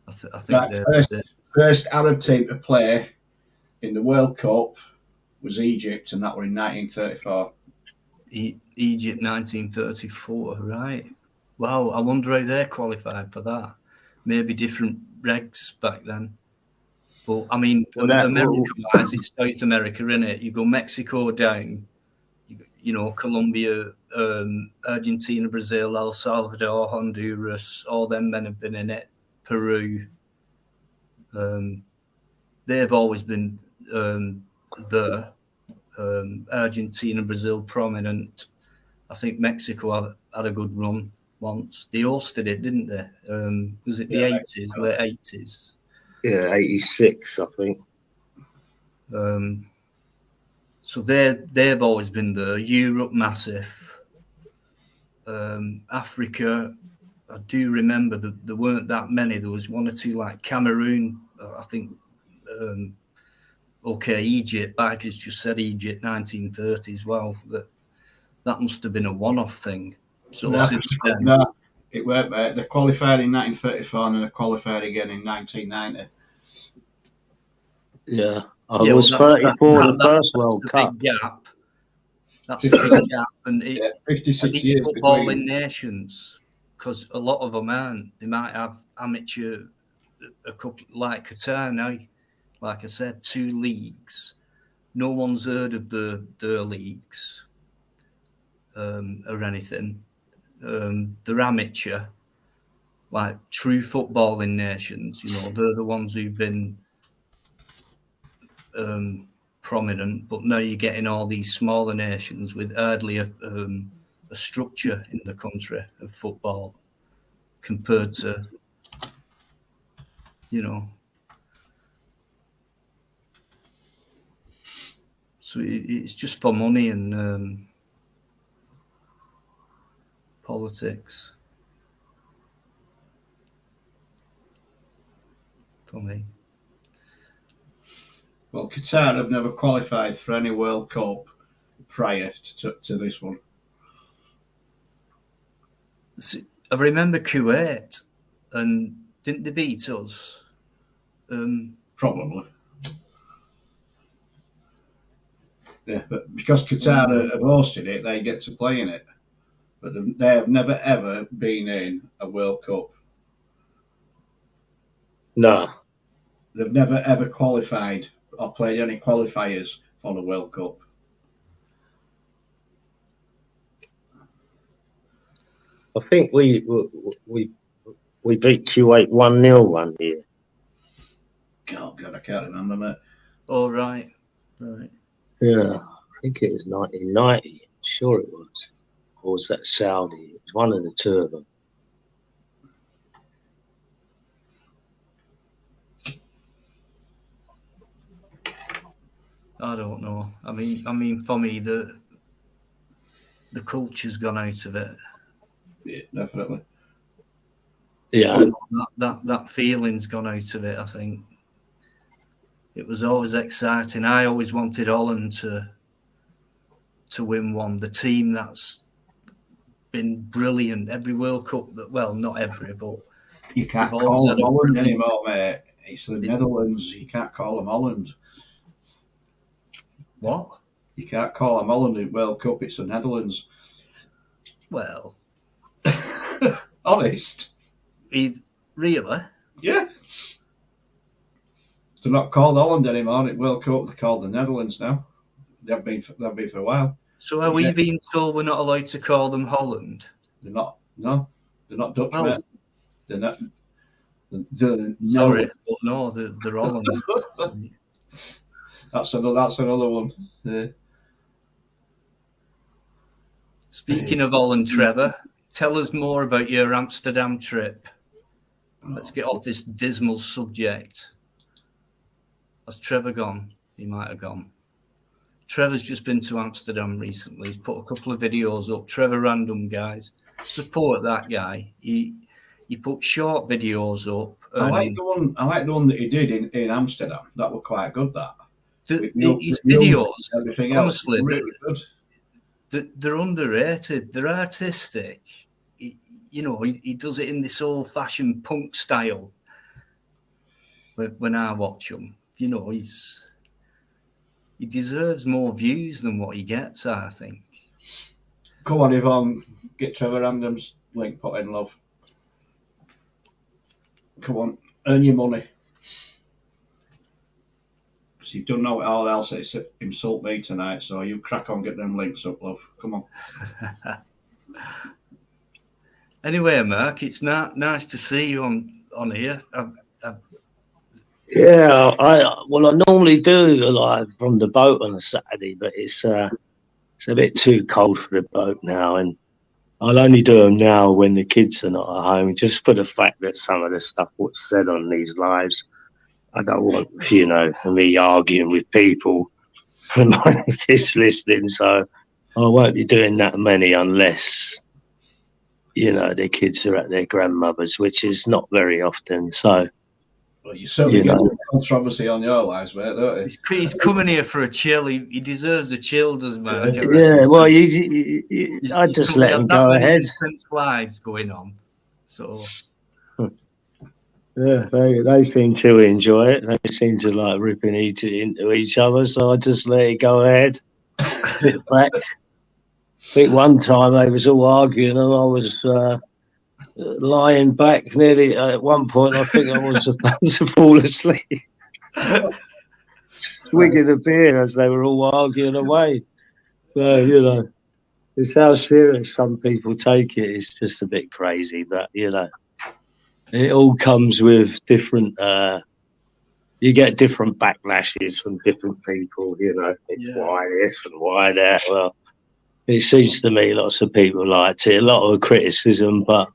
I think the first Arab team to play in the World Cup was Egypt, and that were in 1934. Egypt 1934, right? Wow, I wonder how they qualified for that. Maybe different regs back then. But I mean, America-wise, it's South America, isn't it? You go Mexico down, Colombia, Argentina, Brazil, El Salvador, Honduras, all them men have been in it. Peru. They've always been there. Argentina, Brazil, prominent. I think Mexico had a good run once. They hosted it, didn't they? Was it the 80s, late 80s? Yeah, 86, I think. So they've always been there. Europe, massive. Africa, I do remember that there weren't that many. There was 1 or 2, like Cameroon, I think. Egypt. Bikers just said Egypt, 1930s. Well, that must have been a one-off thing. So since then, no, it weren't, mate. They qualified in 1934 and they qualified again in 1990. Yeah, I was 34 in the first World Cup. That's a big gap. And 56 it's years football between. in nations. because a lot of them aren't. They might have amateur, a couple like Qatar now. Like I said, 2 leagues. No one's heard of their leagues or anything. They're amateur, like true footballing nations. You know, they're the ones who've been prominent. But now you're getting all these smaller nations with hardly a structure in the country of football compared to, you know. So it's just for money and politics for me. Well, Qatar have never qualified for any World Cup prior to this one. See, I remember Kuwait, and didn't they beat us? Probably. Yeah, but because Qatar have hosted it, they get to play in it. But they have never ever been in a World Cup. No. They've never ever qualified or played any qualifiers for the World Cup. I think we beat Kuwait 1-0 one year. Oh God, I can't remember, mate. Oh right. Yeah, I think it was 1990. Sure it was. Or was that Saudi? It was one of the two of them. I don't know. I mean, for me, the culture's gone out of it. Yeah, definitely. Yeah. That feeling's gone out of it. I think it was always exciting. I always wanted Holland to win one. The team that's been brilliant every World Cup. Well, not every, but you can't call them Holland anymore, mate. It's the Netherlands. You can't call them Holland. What? You can't call them Holland in World Cup. It's the Netherlands. Well, honest. Really? Yeah. They're not called Holland anymore in World Cup. They're called the Netherlands now. They've been for a while. So are we being told we're not allowed to call them Holland? They're not. No, they're not Dutch, well, mate. They're not. Sorry, but no, they're Holland. That's another one. Yeah. Speaking of Holland, Trevor, tell us more about your Amsterdam trip. Let's get off this dismal subject. Has Trevor gone? He might have gone. Trevor's just been to Amsterdam recently. He's put a couple of videos up. Trevor Random, guys. Support that guy. He put short videos up. I like the one that he did in Amsterdam. That was quite good, that. His videos, everything honestly, else, really good. They're underrated. They're artistic. He does it in this old-fashioned punk style. When I watch him, he deserves more views than what he gets, I think. Come on, Yvonne, get Trevor Random's link put in, love. Come on, earn your money. Because you've done no all else except insult me tonight, so you crack on, get them links up, love. Come on. Anyway, Mark, it's nice to see you on here. Yeah, I normally do live from the boat on a Saturday, but it's a bit too cold for the boat now, and I'll only do them now when the kids are not at home, just for the fact that some of the stuff what's said on these lives, I don't want, me arguing with people and my kids listening, so I won't be doing that many unless, their kids are at their grandmother's, which is not very often, so... Well, you certainly get controversy on your lives, mate, don't you? He's coming here for a chill. He deserves a chill, doesn't man? Yeah, well, I just let him go ahead. Lives going on, so yeah, they seem to enjoy it. They seem to like ripping into each other, so I just let it go ahead. Sit back. I think one time they was all arguing, and I was lying back nearly at one point. I think I was about to fall asleep, swigging a beer as they were all arguing away. So, you know, it's how serious some people take it. It's just a bit crazy, but, you know, it all comes with different, you get different backlashes from different people, you know, it's why this and why that. Well, it seems to me lots of people liked it, a lot of criticism, but,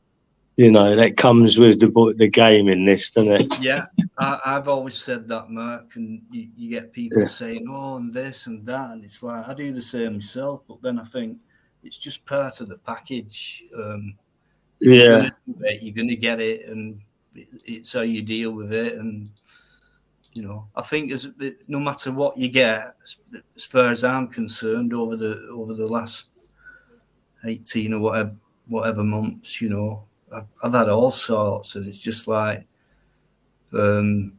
you know, that comes with the game in this, doesn't it? Yeah, I've always said that, Mark, and you get people saying, oh, and this and that, and it's like, I do the same myself, but then I think it's just part of the package. You're going to do it, you're going to get it, and it's how you deal with it. And, you know, I think no matter what you get, as far as I'm concerned, over the last 18 or whatever months, you know, I've had all sorts, and it's just like, I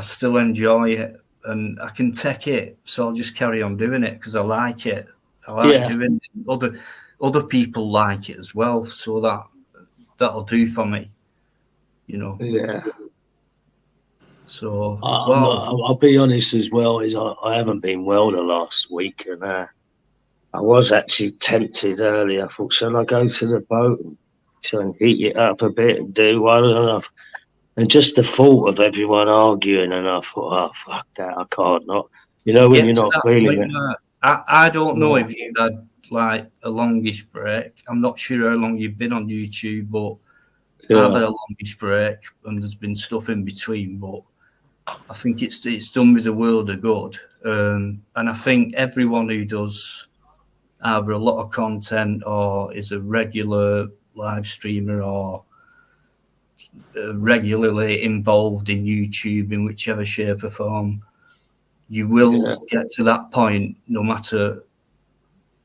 still enjoy it and I can take it, so I'll just carry on doing it because I like it. I like doing it. Other people like it as well, so that'll do for me, you know. Yeah. So I'll be honest as well, is I haven't been well the last week, and I was actually tempted earlier. I thought, shall I go to the boat and try and heat it up a bit and do one enough? And just the thought of everyone arguing, and I thought, oh, fuck that, I can't not. You know, when you're not feeling it. I don't know if you've had like a longish break. I'm not sure how long you've been on YouTube, but I've had a longish break and there's been stuff in between, but I think it's done me the world of good. And I think everyone who does either a lot of content or is a regular live streamer or regularly involved in YouTube in whichever shape or form, you will get to that point, no matter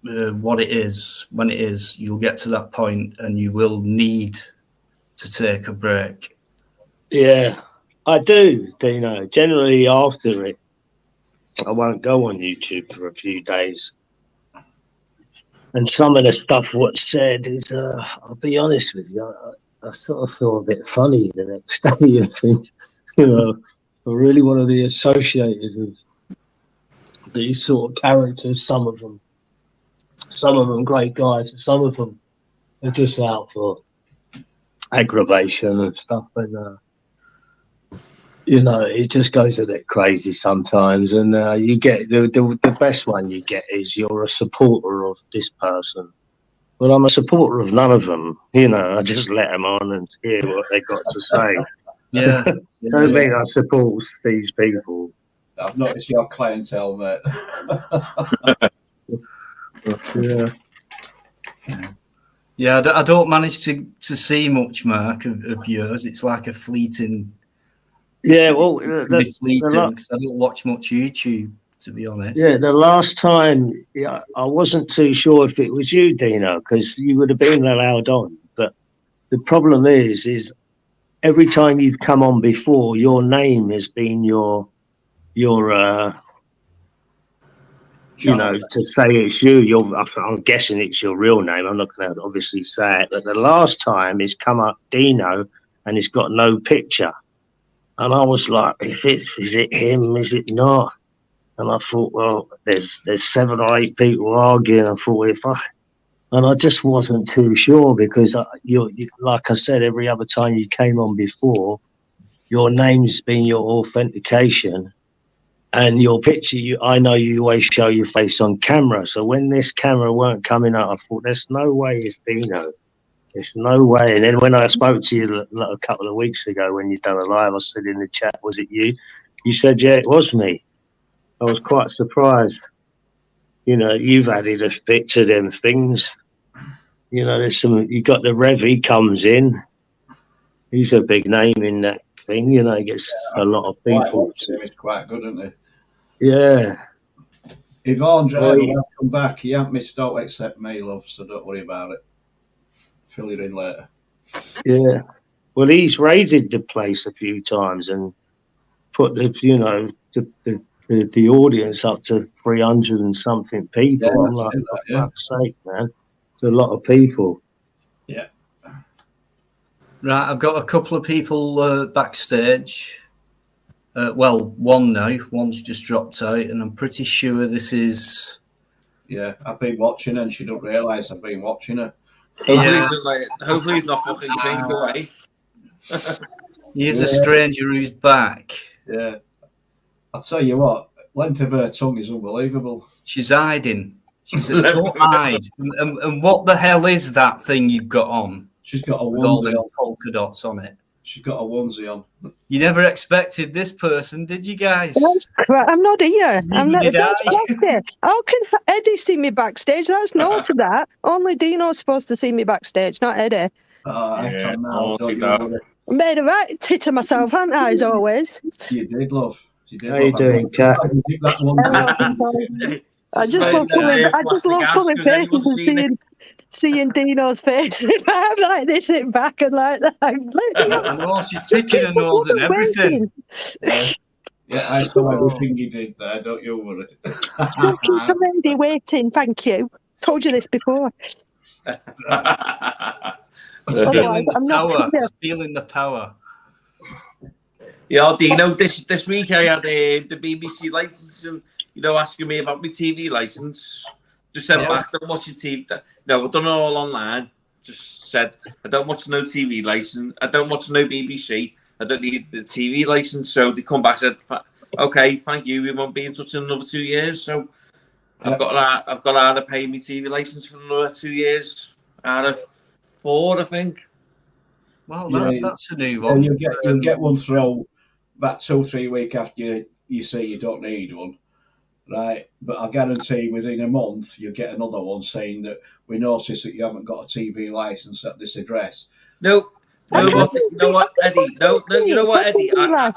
what it is, when it is, you'll get to that point and you will need to take a break. Yeah, I do, Dino. Generally after it, I won't go on YouTube for a few days. And some of the stuff what's said is, I'll be honest with you, I sort of feel a bit funny the next day. I think, you know, I really want to be associated with these sort of characters. Some of them great guys, and some of them are just out for aggravation and stuff. And you know, it just goes a bit crazy sometimes. And you get the best one you get is you're a supporter of this person. Well, I'm a supporter of none of them. You know, I just let them on and hear what they got to say. Don't mean I support these people. I've noticed your clientele, mate. Yeah, I don't manage to see much, Mark, of yours. It's like a fleeting. Yeah, well, fleeting because I don't watch much YouTube, to be honest. Yeah, the last time, I wasn't too sure if it was you, Dino, because you would have been allowed on. But the problem is every time you've come on before, your name has been your you know, to say it's you. I'm guessing it's your real name. I'm not going to obviously say it. But the last time it's come up Dino, and it's got no picture. And I was like, is it him? Is it not? And I thought, well, there's 7 or 8 people arguing. I thought, and I just wasn't too sure because you, like I said, every other time you came on before, your name's been your authentication, and your picture. I know you always show your face on camera. So when this camera weren't coming up, I thought, there's no way it's Dino. There's no way. And then when I spoke to you a couple of weeks ago when you done a live, I said in the chat, was it you? You said, yeah, it was me. I was quite surprised. You know, you've added a bit to them things. You know, you got the Rev, he comes in. He's a big name in that thing, you know, he gets a lot of people. He's quite good, isn't he? Yeah. Yvonne Driver will come back. He ain't missed out except me, love, so don't worry about it. Fill you in later. Yeah. Well, he's raided the place a few times and put the audience up to 300 and something people. Yeah, I'm like, for fuck's sake, man. It's a lot of people. Yeah. Right, I've got a couple of people backstage. Well, one now. One's just dropped out, and I'm pretty sure this is. Yeah, I've been watching her and she don't realise I've been watching her. Hopefully he's not fucking faint away. Here's a stranger who's back. Yeah. I'll tell you what, length of her tongue is unbelievable. She's hiding. Don't hide. And what the hell is that thing you've got on? She's got a with all onesie them on. polka dots on it. She's got a onesie on. You never expected this person, did you guys? That's crap. I'm not here. Neither did That's I. plastic. How can Eddie see me backstage? That's no to that. Only Dino's supposed to see me backstage, not Eddie. I can't now. honestly, Don't you no. worry. I made a right tit of myself, haven't I, as always? You did, love. You did. How you doing, Kat? That one. I just love pulling faces and seeing Dino's face. I'm like this in back and like that. I know, she's picking her nose and everything. Yeah, I saw everything you did there. Don't you worry. Just keep the lady waiting. Thank you. Told you this before. Feeling the power. Yeah, Dino, this week I had the BBC license and, asking me about my TV license. Just said back, don't watch your TV. No, I've done it all online. Just said, I don't watch no TV license. I don't watch no BBC. I don't need the TV license. So they come back and said, okay, thank you. We won't be in touch in another 2 years. So I've got to pay my TV license for another 2 years out of 4, I think. Well, that's a new one. And you'll get one through about 2 or 3 weeks after you say you don't need one, right? But I guarantee within a month you'll get another one saying that we noticed that you haven't got a TV license at this address. No. You know what, Eddie? No, you know what, Eddie? I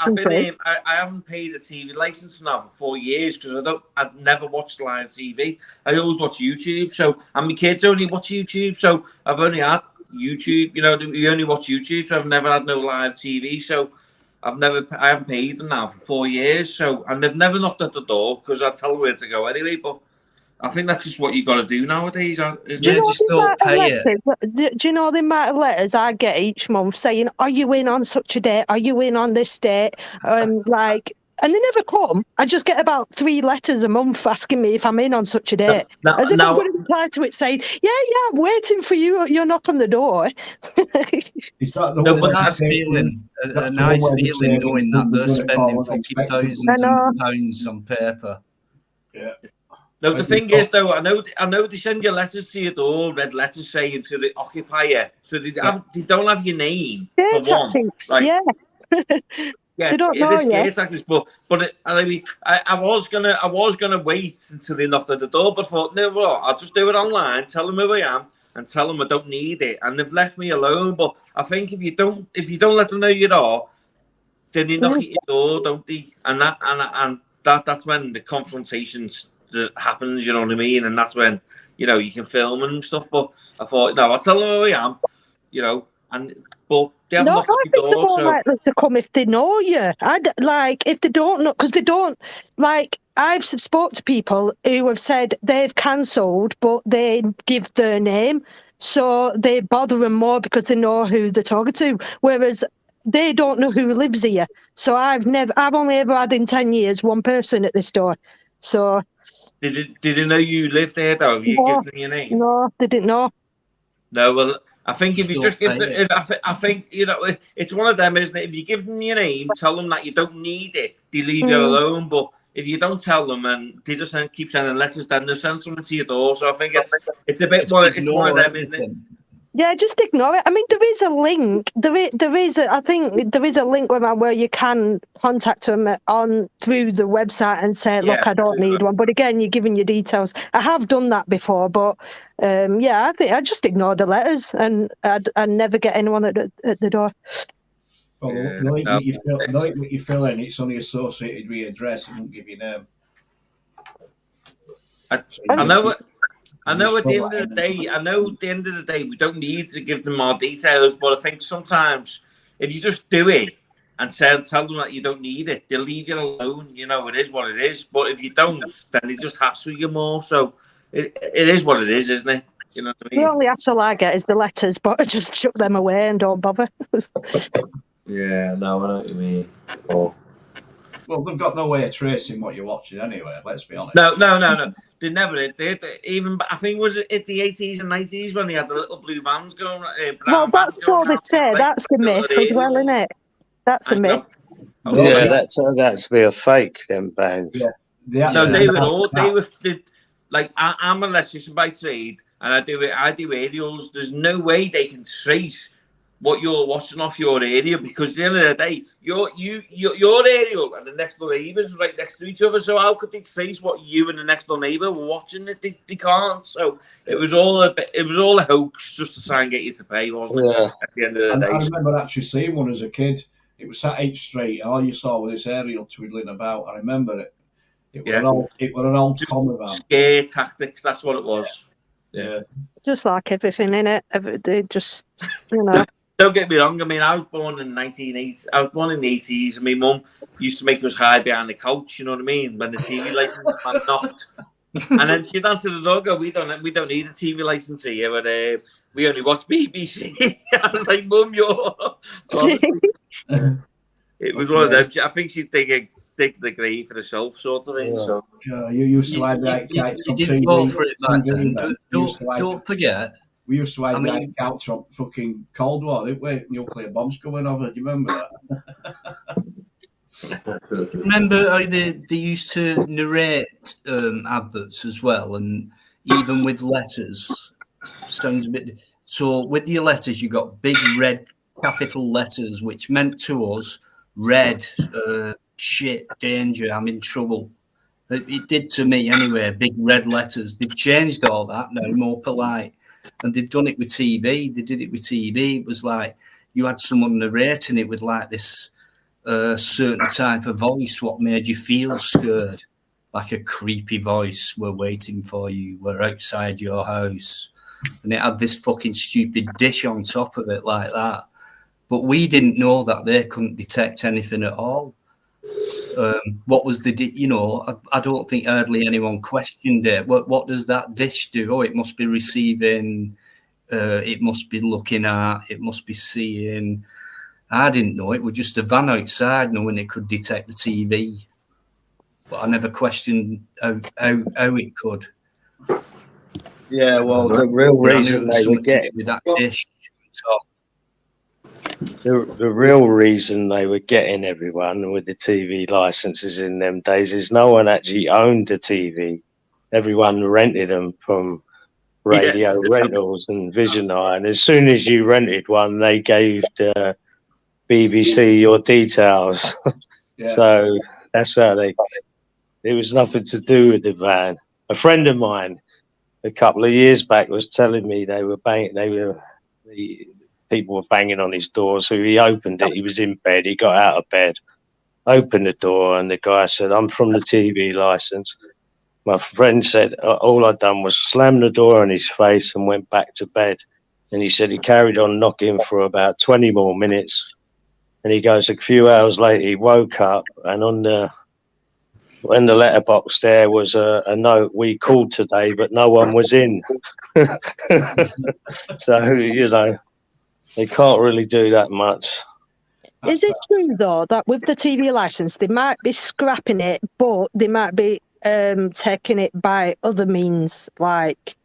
haven't paid a TV license now for 4 years because I've never watched live TV. I always watch YouTube. So, and my kids only watch YouTube. So I've only had YouTube. You only watch YouTube. So I've never had no live TV. So I haven't paid them now for 4 years. So, and they've never knocked at the door because I tell them where to go anyway. But I think that's just what you got to do nowadays, isn't it? Just don't pay it. Do you know the amount of letters I get each month saying, "Are you in on such a date? Are you in on this date?" And they never come. I just get about 3 letters a month asking me if I'm in on such a date. As if I'm going to reply to it saying, "Yeah, I'm waiting for you. You're knock on the door." It's not the nice feeling. A nice feeling knowing that they're spending fucking thousands of pounds on paper. Yeah. No, the thing is, though, I know they send your letters to your door, red letters saying to the occupier, so they don't have your name for tactics, one. Yeah, they don't know yet. I was gonna wait until they knocked at the door, but thought, no, I'll just do it online, tell them who I am, and tell them I don't need it, and they've left me alone. But I think if you don't let them know you are, then they knock at your door, don't they? And that's when the confrontations that happens, you know what I mean? And that's when, you can film and stuff. But I thought, no, I'll tell them who I am, but they haven't knocked at the door. They're more likely to come if they know you. If they don't know, because they don't, I've spoke to people who have said they've cancelled, but they give their name. So they bother them more because they know who they're talking to. Whereas they don't know who lives here. So I've only ever had in 10 years one person at this door. So did they know you lived there though? Have you given them your name? No, they didn't know. No, well, I think if you just give them, I think it's one of them, isn't it? If you give them your name, tell them that you don't need it, they leave you alone. But if you don't tell them and they just keep sending letters, then they'll send someone to your door. So I think it's a bit more. It's one of them, isn't it? Yeah, just ignore it. I mean, there is a link. I think there is a link where you can contact them through the website and say, "Look, I don't need one." But again, you're giving your details. I have done that before, but I think I just ignore the letters and I never get anyone at the door. Well, what you fill in, it's only associated with your address. It won't give you name. I know at the end of the day, we don't need to give them more details, but I think sometimes if you just do it and tell them that you don't need it, they'll leave you alone. It is what it is. But if you don't, then they just hassle you more. So it is what it is, isn't it? You know what I The mean? only hassle I get is the letters, but I just chuck them away and don't bother. Yeah, no, I know what you mean. Oh. Well, they've got no way of tracing what you're watching anyway. Let's be honest. No. They never did. Even, I think, was it the 80s and 90s when they had the little blue vans going, Well, brown vans that's going all they around, say. like, That's the little myth as well, aerials isn't it? That's a hanging myth. out. Yeah, that's be a fake. Them bands. Yeah. No, they were all. like, I'm an electrician by trade, and I do aerials. There's no way they can trace what you're watching off your area, because at the end of the day, your aerial and the next door neighbours right next to each other. So how could they trace what you and the next door neighbour were watching? They can't. So it was all a hoax just to try and get you to pay, wasn't it? Yeah. At the end of the day. I remember actually seeing one as a kid. It was at H Street, and all you saw was this aerial twiddling about. I remember it. It was an old common van. Scare tactics. That's what it was. Yeah. Just like everything, innit? They just, you know. Don't get me wrong. I mean, I was born in 1980. I was born in the 80s, and my mum used to make us hide behind the couch. You know what I mean? When the TV license man knocked, and then she'd answer the door. Go, we don't need a TV license here, but we only watch BBC. I was like, Mum, you're honestly. It was one of them. I think she'd dig the grave for herself, sort of thing. So you used to hide behind you did fall for it back then. Don't forget. We used to hide behind the couch on fucking Cold War, didn't we? Nuclear bombs going over. Do you remember that? Remember how they used to narrate adverts as well, and even with letters. Sounds a bit. So with your letters, you got big red capital letters, which meant to us red, shit, danger, I'm in trouble. It did to me anyway. Big red letters. They've changed all that now, more polite. And they've done it with TV. They did it with TV. It was like you had someone narrating it with like this certain type of voice, what made you feel scared, like a creepy voice. We're waiting for you. We're outside your house. And it had this fucking stupid dish on top of it like that. But we didn't know that they couldn't detect anything at all. What was I don't think hardly anyone questioned it. What does that dish do? Oh, it must be receiving, it must be looking at, it must be seeing. I didn't know. It was just a van outside knowing it could detect the TV. But I never questioned how it could. Yeah, well, the real reason they were getting with that dish. The real reason they were getting everyone with the TV licenses in them days is no one actually owned a TV. Everyone rented them from radio rentals and Vision Eye. And as soon as you rented one, they gave the BBC your details. So that's how it was nothing to do with the van. A friend of mine a couple of years back was telling me people were banging on his door, so he opened it. He was in bed. He got out of bed, opened the door, and the guy said, "I'm from the TV license." My friend said, all I'd done was slam the door on his face and went back to bed. And he said he carried on knocking for about 20 more minutes. And he goes, a few hours later, he woke up, and on the letterbox there was a note, "We called today, but no one was in." So, they can't really do that much. Is it true, though, that with the TV licence, they might be scrapping it, but they might be taking it by other means, like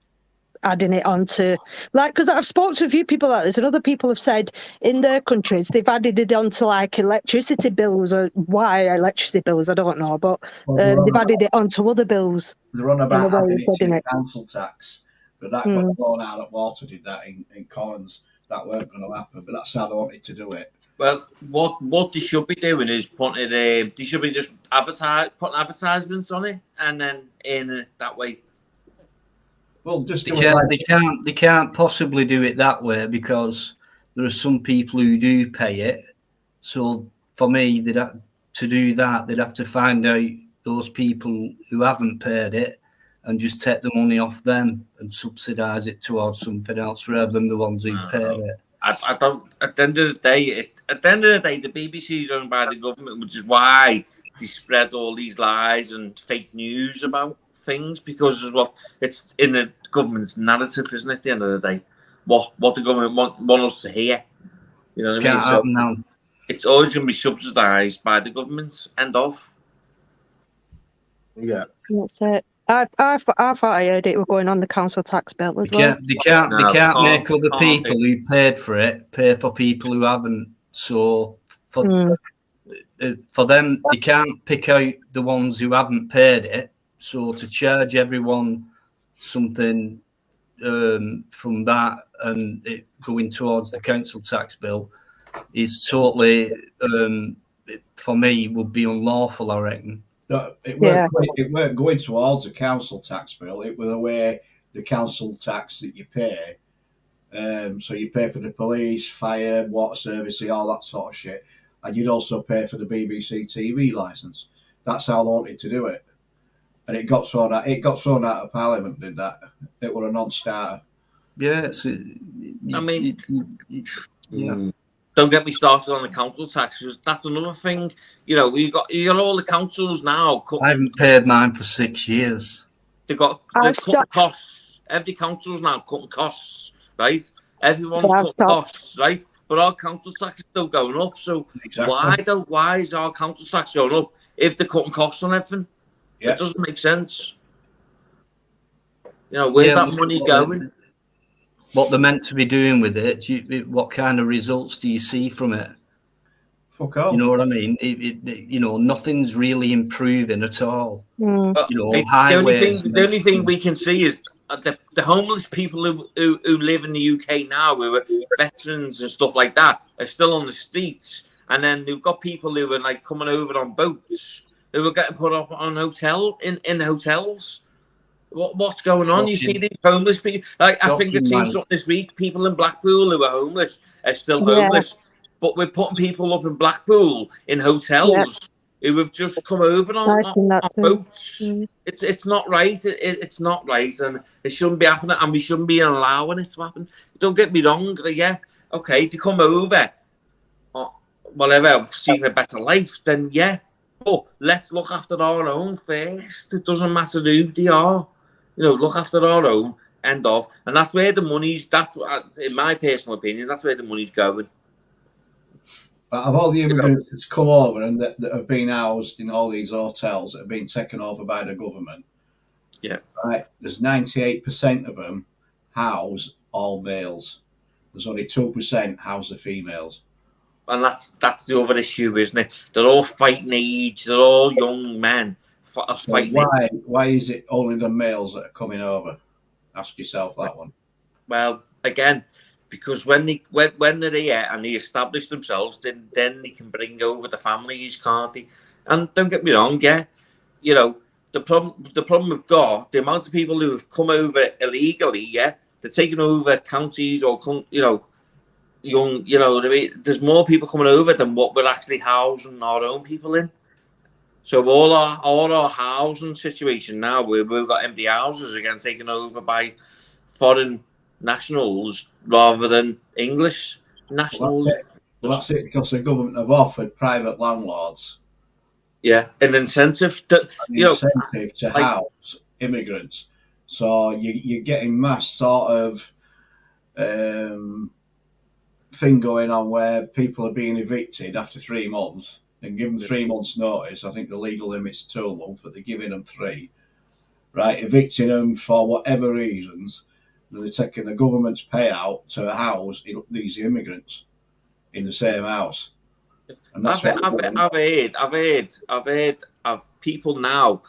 adding it onto, like, because I've spoken to a few people like this, and other people have said in their countries they've added it onto like electricity bills, or why electricity bills, I don't know, but they've added it onto other bills. They're on about adding it to council tax, but that got blown out at Water, did that in Collins. That weren't going to happen, but that's how they wanted to do it. Well, what they should be doing is putting it. They should be just putting advertisements on it, and then in it that way. Well, just they can't possibly do it that way, because there are some people who do pay it. So for me, they'd have to find out those people who haven't paid it and just take the money off them and subsidise it towards something else rather than the ones who paid it. I don't. At the end of the day, the BBC is owned by the government, which is why they spread all these lies and fake news about things, because it's in the government's narrative, isn't it? At the end of the day, what the government want us to hear. You know what I mean? Can't happen now. It's always going to be subsidised by the government. End of. Yeah. That's it. I thought I heard it were going on the council tax bill as well. They can't make other can't people who paid for it pay for people who haven't. So for them, they can't pick out the ones who haven't paid it. So to charge everyone something from that and it going towards the council tax bill is totally, for me, would be unlawful, I reckon. No, it weren't going towards a council tax bill. It was away the council tax that you pay. So you pay for the police, fire, water service, all that sort of shit, and you'd also pay for the BBC TV license. That's how they wanted to do it, and it got thrown out. It got thrown out of Parliament. Did that? It was a non-starter. Yeah, I mean, don't get me started on the council tax, because that's another thing. You know, you got all the councils now. I haven't paid mine for 6 years. They're cutting costs. Every council's now cutting costs, right? Everyone's cutting costs, right? But our council tax is still going up. So why is our council tax going up if they're cutting costs on everything? Yeah. It doesn't make sense. You know, where's that money going? What they're meant to be doing with it, what kind of results do you see from it? Fuck off. You know what I mean? Nothing's really improving at all. Highways. The only thing we can see is the homeless people who live in the UK now, who are veterans and stuff like that, are still on the streets. And then you've got people who are like coming over on boats, who are getting put up on in hotels. What's going on? You see these homeless people. Like, I think I've seen something this week. People in Blackpool who are homeless are still homeless, but we're putting people up in Blackpool in hotels who have just come over on boats. It's not right. It's not right, and it shouldn't be happening, and we shouldn't be allowing it to happen. Don't get me wrong. Okay, to come over, whatever, seeking a better life, then but let's look after our own first. It doesn't matter who they are. Look after our own, end of. And that's where the money's, in my personal opinion, that's where the money's going. Of all the immigrants that's come over and that have been housed in all these hotels that have been taken over by the government, right, there's 98% of them house all males. There's only 2% house the females. And that's the other issue, isn't it? They're all fighting age. They're all young men. So why is it only the males that are coming over? Ask yourself that one. Well, again, because when they're here and they establish themselves, then they can bring over the families, can't they? And don't get me wrong, the problem we've got, the amount of people who have come over illegally, they're taking over counties or young, what I mean? There's more people coming over than what we're actually housing our own people in. So all our housing situation now, we've got empty houses again taken over by foreign nationals rather than English nationals. Well, that's it, because the government have offered private landlords an incentive to house immigrants. So you're getting mass sort of thing going on where people are being evicted after 3 months and given 3 months notice. I think the legal limit's 2 months, but they're giving them 3, right? Evicting them for whatever reasons. They're taking the government's payout to house these immigrants in the same house. And that's I've heard of people now,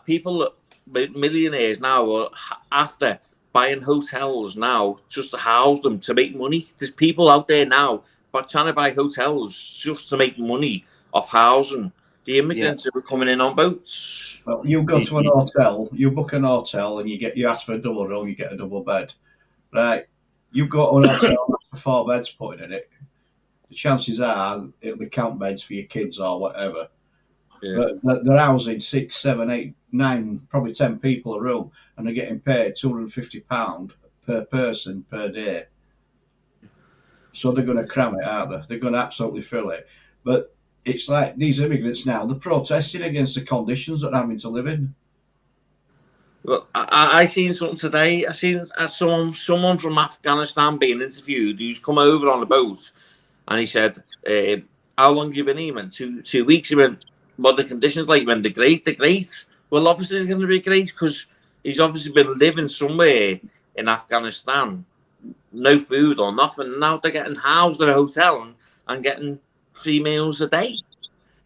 people, millionaires now, are after buying hotels now just to house them to make money. There's people out there now trying to buy hotels just to make money off housing the immigrants who are coming in on boats. Well, you go to an hotel, you book an hotel, and you ask for a double room, you get a double bed, right? You go to an hotel and ask for 4 beds put in it. The chances are it'll be camp beds for your kids or whatever. Yeah. But they're housing 6, 7, 8, 9, probably 10 people a room, and they're getting paid £250 per person per day. So they're going to cram it, aren't they? They're going to absolutely fill it. But it's like these immigrants now, they're protesting against the conditions that they're having to live in. Well, I seen something today. I seen someone from Afghanistan being interviewed who's come over on a boat, and he said, "How long have you been here?" Man, 2 weeks. He went, "What the conditions like?" When they're great, they're great. Well, obviously they're going to be great because he's obviously been living somewhere in Afghanistan, no food or nothing. Now they're getting housed in a hotel and getting 3 meals a day.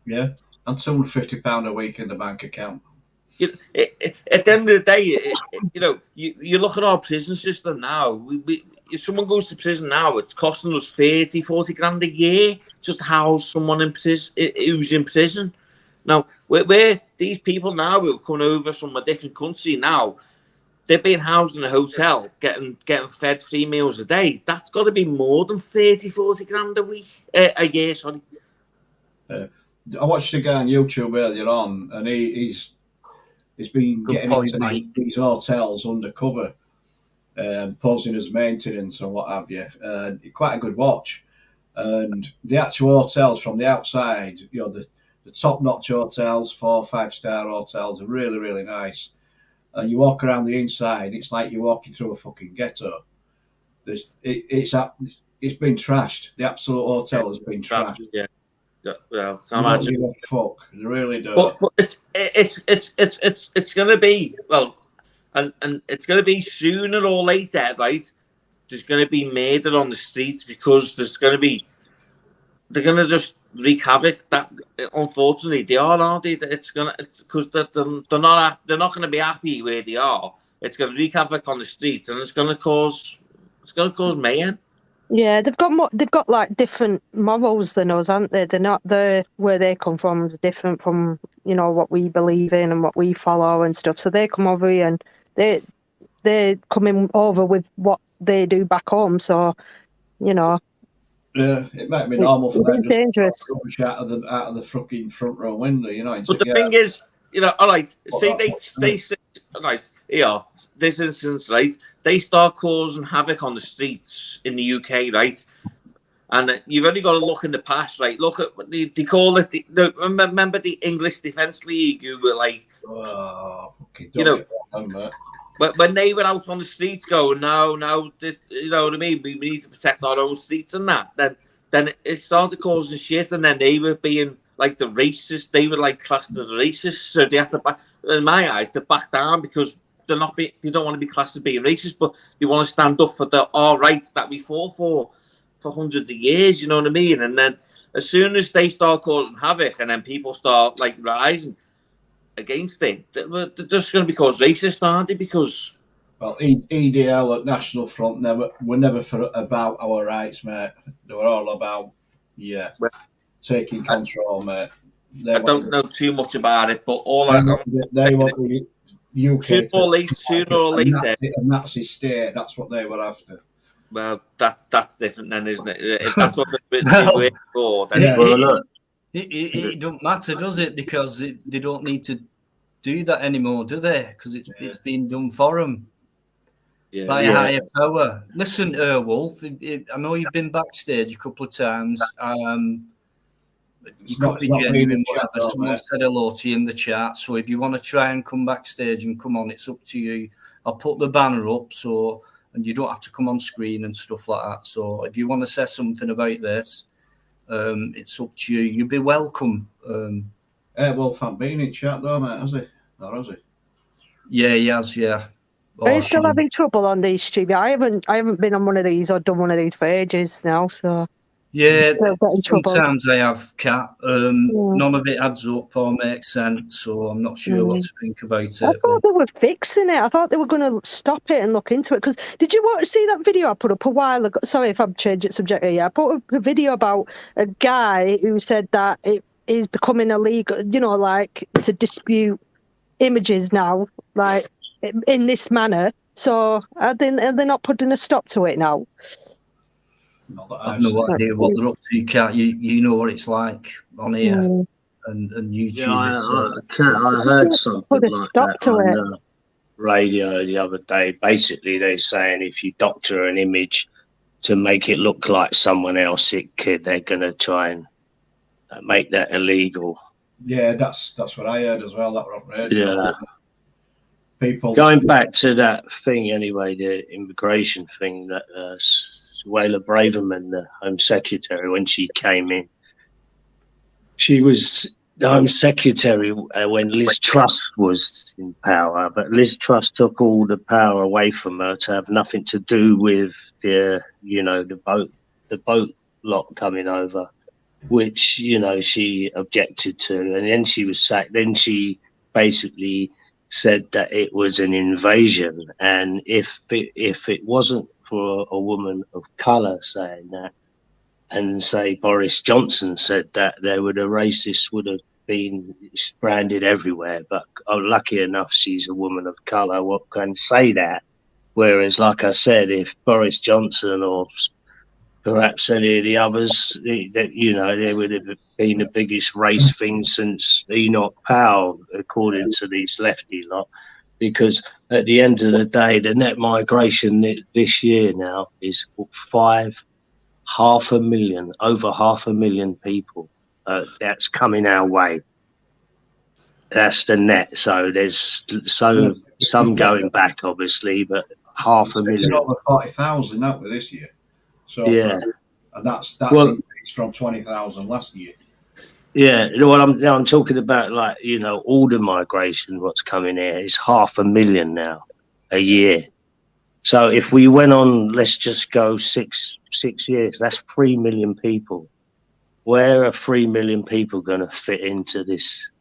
Yeah, and £250 a week in the bank account. At the end of the day, you look at our prison system now. If someone goes to prison now, it's costing us 40 grand a year just to house someone in prison who's in prison. Now, where these people now who have come over from a different country now, they're being housed in a hotel, getting fed 3 meals a day. That's got to be more than 40 grand a year. Sorry. I watched a guy on YouTube earlier on, and he's been getting into these hotels undercover, posing as maintenance and what have you. Quite a good watch. And the actual hotels from the outside, the top-notch hotels, 4-5-star hotels, are really, really nice. And you walk around the inside, it's like you're walking through a fucking ghetto. It's been trashed. The absolute hotel has been trashed. Yeah. Well, I don't give a fuck. They really do. But it's going to be, well, and it's going to be sooner or later, right? There's going to be murder on the streets because they're going to just wreak havoc. That unfortunately they are, aren't they? It's because they're not going to be happy where they are. It's going to wreak havoc on the streets, and it's going to cause mayhem. Yeah, they've got like different morals than us, aren't they? They're not where they come from is different from what we believe in and what we follow and stuff. So they come over here and they're coming over with what they do back home. So yeah, it might be normal for them. It's dangerous. Out of the fucking front row window, But the thing is, all right. They right here. This instance, right? They start causing havoc on the streets in the UK, right? And you've only got to look in the past, right? Look at what they call it. Remember the English Defence League, who were like, but when they were out on the streets going, no, this, you know what I mean? We need to protect our own streets and that. Then it started causing shit, and then they were being like the racists. They were like classed as racist, so they had to back. In my eyes, to back down because they don't want to be classed as being racist, but they want to stand up for our rights that we fought for hundreds of years. You know what I mean? And then as soon as they start causing havoc, and then people start like rising against it, they're just going to be caused racist, aren't they? Because EDL at National Front were never about our rights, mate. They were all about taking control, mate. I don't know too much about it, but they want the UK sooner or later, a Nazi state. That's what they were after. Well, that's different then, isn't it? If that's what they're waiting for, then it don't matter, does it? Because they don't need to do that anymore, do they? Because it's been done for them by a higher power. Listen, Wolf, I know you've been backstage a couple of times. You could be genuine, whatever. Someone said hello to you in the chat. So if you want to try and come backstage and come on, it's up to you. I'll put the banner up, and you don't have to come on screen and stuff like that. So if you want to say something about this, it's up to you. You'll be welcome. Wolf hasn't been in chat though, mate, has he? Or has he? Yeah, he has, yeah. Are you still having trouble on these streams? I haven't been on one of these or done one of these for ages now, so... Yeah, sometimes I have, Kat. None of it adds up or makes sense, so I'm not sure what to think about it. I thought they were fixing it. I thought they were going to stop it and look into it. Because did you see that video I put up a while ago? Sorry if I'm changing subject here. I put up a video about a guy who said that it is becoming illegal, like to dispute images now, like in this manner. So are they not putting a stop to it now? I've no idea what they're up to, Kat. You know what it's like on here and YouTube. Yeah, I heard something like that on the radio the other day. Basically, they're saying if you doctor an image to make it look like someone else, they're going to try and make that illegal. Yeah, that's what I heard as well. That were on radio. Yeah. people Going back to that thing anyway, the immigration thing, that Suella Braverman, the Home Secretary, when she came in, she was the Home Secretary when Liz Truss was in power, but Liz Truss took all the power away from her to have nothing to do with the boat lot coming over, which she objected to, and then she was sacked. Then she basically said that it was an invasion, and if it wasn't for a woman of colour saying that, and say Boris Johnson said that, the racists would have been branded everywhere. But lucky enough, she's a woman of colour. What can say that? Whereas, like I said, if Boris Johnson or perhaps any of the others, they would have been the biggest race thing since Enoch Powell, according to these lefty lot. Because at the end of the day, the net migration this year now is over 500,000 people. That's coming our way. That's the net. So there's some going back, obviously, but 500,000. Over 40,000 out with this year. So yeah, and that's increased from 20,000 last year. Yeah, well, I'm talking about, like, all the migration. What's coming here is 500,000 now a year. So if we went on, let's just go six years, that's 3 million people. Where are 3 million people going to fit into this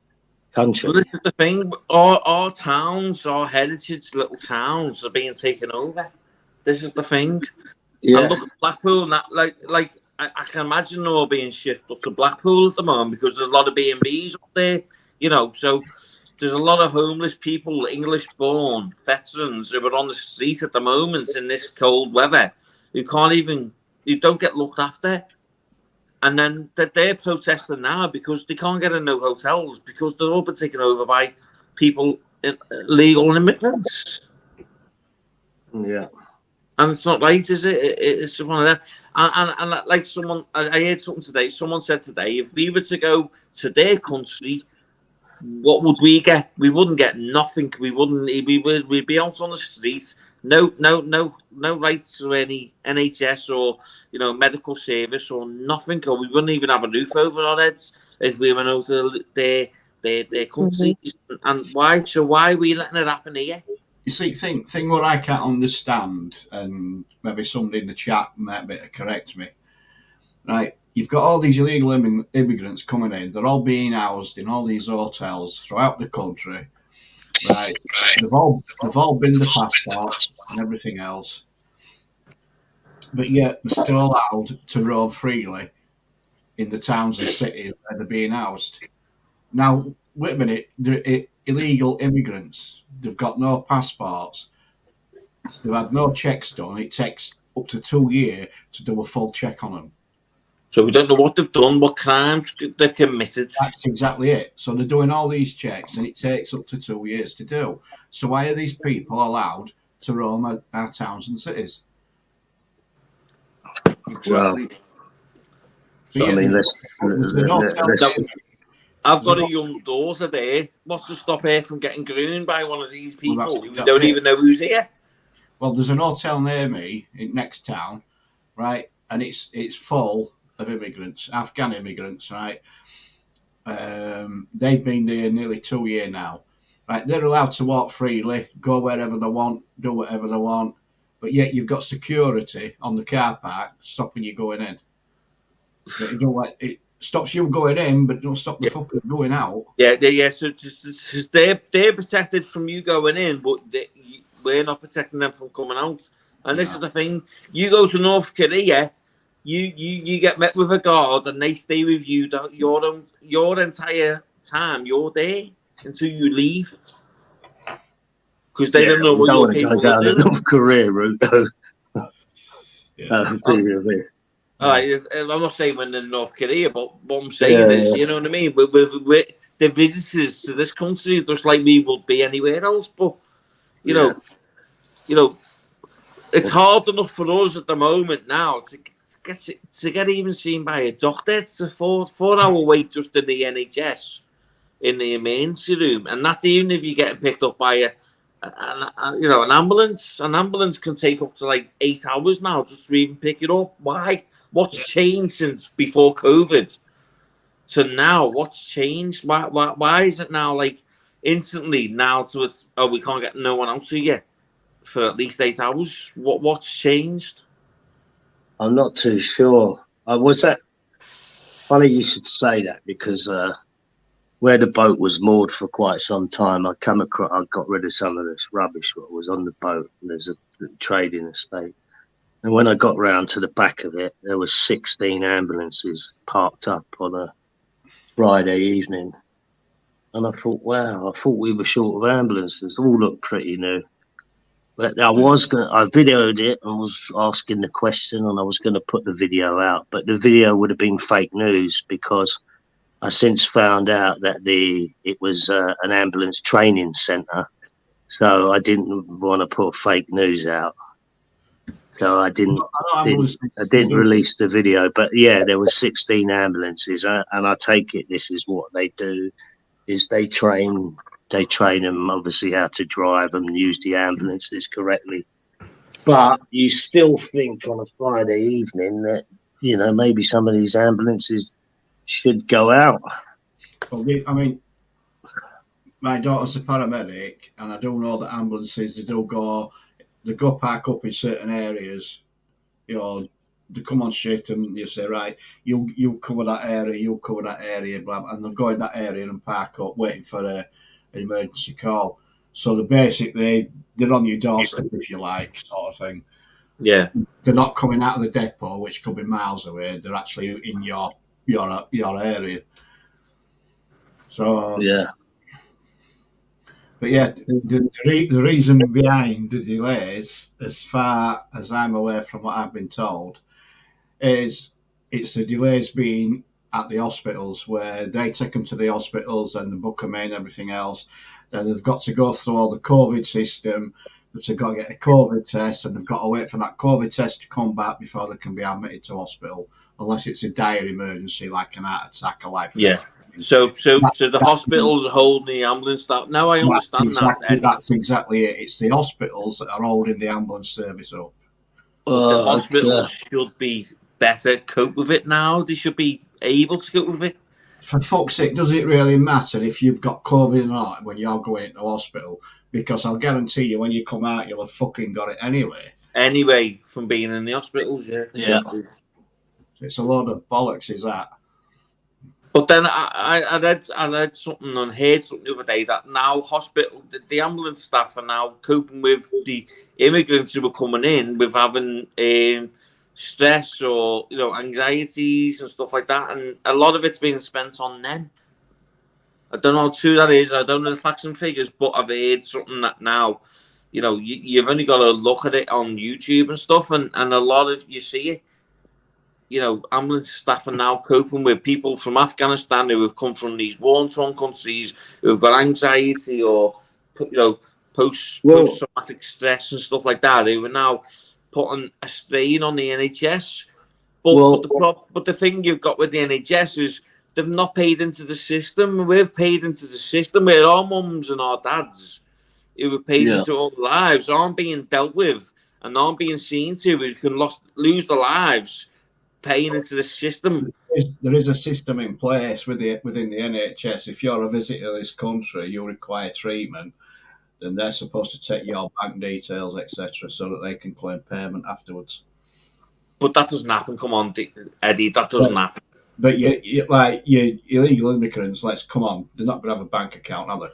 country? Well, this is the thing. Our towns, our heritage little towns are being taken over. This is the thing. Yeah. And look at Blackpool, and that, like I can imagine them all being shifted up to Blackpool at the moment because there's a lot of B&Bs up there, so there's a lot of homeless people, English-born veterans who are on the street at the moment in this cold weather who don't get looked after. And then they're protesting now because they can't get in no hotels because they're all been taken over by people, legal immigrants. Yeah. And it's not right, is it? It's one of them. And like someone, I heard something today. Someone said today, if we were to go to their country, what would we get? We wouldn't get nothing. We'd be out on the street. No rights to any NHS or medical service or nothing. Or we wouldn't even have a roof over our heads if we went over to their country. Mm-hmm. And why? So why are we letting it happen here? You see, thing what I can't understand, and maybe somebody in the chat might be to correct me. Right, you've got all these illegal immigrants coming in. They're all being housed in all these hotels throughout the country. Right, they've all been the passport and everything else, but yet they're still allowed to roam freely in the towns and cities where they're being housed. Now, wait a minute, they're illegal immigrants. They've got no passports. They've had no checks done. It takes up to 2 years to do a full check on them. So we don't know what they've done, what crimes they've committed. That's exactly it. So they're doing all these checks, and it takes up to 2 years to do. So why are these people allowed to roam our towns and cities? Exactly. So, I mean, I've got a young daughter there. What's to stop her from getting groomed by one of these people who don't even know who's here? Well, there's an hotel near me in next town, right? And it's full of immigrants, Afghan immigrants, right? They've been there nearly 2 years now, right? They're allowed to walk freely, go wherever they want, do whatever they want, but yet you've got security on the car park stopping you going in. It stops you going in, but don't stop the fuckers going out. Yeah. So they're protected from you going in, but we're not protecting them from coming out. And this is the thing: you go to North Korea, you get met with a guard, and they stay with you your entire time. You're there until you leave, because they don't know what you're capable down of doing. The North Korea route. All right, I'm not saying when in North Korea, but what I'm saying is, you know what I mean? We're the visitors to this country, just like we would be anywhere else. But you know, it's hard enough for us at the moment now to get even seen by a doctor. It's a 4-hour wait just in the NHS in the emergency room, and that's even if you get picked up by you know, an ambulance can take up to like 8 hours now just to even pick it up. Why? What's changed since before COVID to now? What's changed? Why is it now like instantly now to it's, oh, we can't get no one out to you for at least 8 hours? What's changed? I'm not too sure. Was that funny you should say that, because where the boat was moored for quite some time, I got rid of some of this rubbish that was on the boat, and there's a trading estate. And when I got round to the back of it, there was 16 ambulances parked up on a Friday evening. And I thought, wow, I thought we were short of ambulances. All looked pretty new. But I videoed it and was asking the question, and I was going to put the video out, but the video would have been fake news, because I since found out that it was an ambulance training centre, so I didn't want to put fake news out. So I didn't release the video. But yeah, there were 16 ambulances, and I take it this is what they do: is they train them obviously how to drive and use the ambulances correctly. But you still think on a Friday evening that, you know, maybe some of these ambulances should go out. Well, I mean, my daughter's a paramedic, and I do know that ambulances, they go park up in certain areas. You know, they come on shift and you say, right, you cover that area, blah, blah, and they'll go in that area and park up waiting for an emergency call. So they're on your doorstep, if you like, sort of thing. Yeah. They're not coming out of the depot, which could be miles away. They're actually in your area. So yeah. But yeah, the reason behind the delays, as far as I'm aware from what I've been told, is it's the delays being at the hospitals, where they take them to the hospitals and they book them in, everything else. Then they've got to go through all the COVID system. They've got to get a COVID test, and they've got to wait for that COVID test to come back before they can be admitted to hospital, unless it's a dire emergency like an heart attack or life. Yeah. So the hospitals are holding the ambulance staff. Now I understand that's exactly it. It's the hospitals that are holding the ambulance service up. The hospitals should be better cope with it now. They should be able to cope with it. For fuck's sake, does it really matter if you've got COVID or not when you're going into hospital? Because I'll guarantee you, when you come out, you'll have fucking got it anyway. Anyway, from being in the hospitals, yeah. It's a load of bollocks, is that? But then I read something and heard something the other day that now the ambulance staff are now coping with the immigrants who are coming in with having stress or, you know, anxieties and stuff like that, and a lot of it's being spent on them. I don't know how true that is. I don't know the facts and figures, but I've heard something that now, you know, you've only got to look at it on YouTube and stuff, and a lot of you see it. You know, ambulance staff are now coping with people from Afghanistan who have come from these war-torn countries, who have got anxiety or, you know, post-traumatic stress and stuff like that, who are now putting a strain on the NHS. But the thing you've got with the NHS is they've not paid into the system. We've paid into the system, where our mums and our dads, who have paid into all the lives, aren't being dealt with and aren't being seen to, who can lose their lives paying into the system. There is a system in place within the NHS. If you're a visitor to this country, you require treatment, then they're supposed to take your bank details, etc., so that they can claim payment afterwards. But that doesn't happen. Come on, Eddie, that doesn't happen. But you illegal immigrants, come on, they're not going to have a bank account, are they?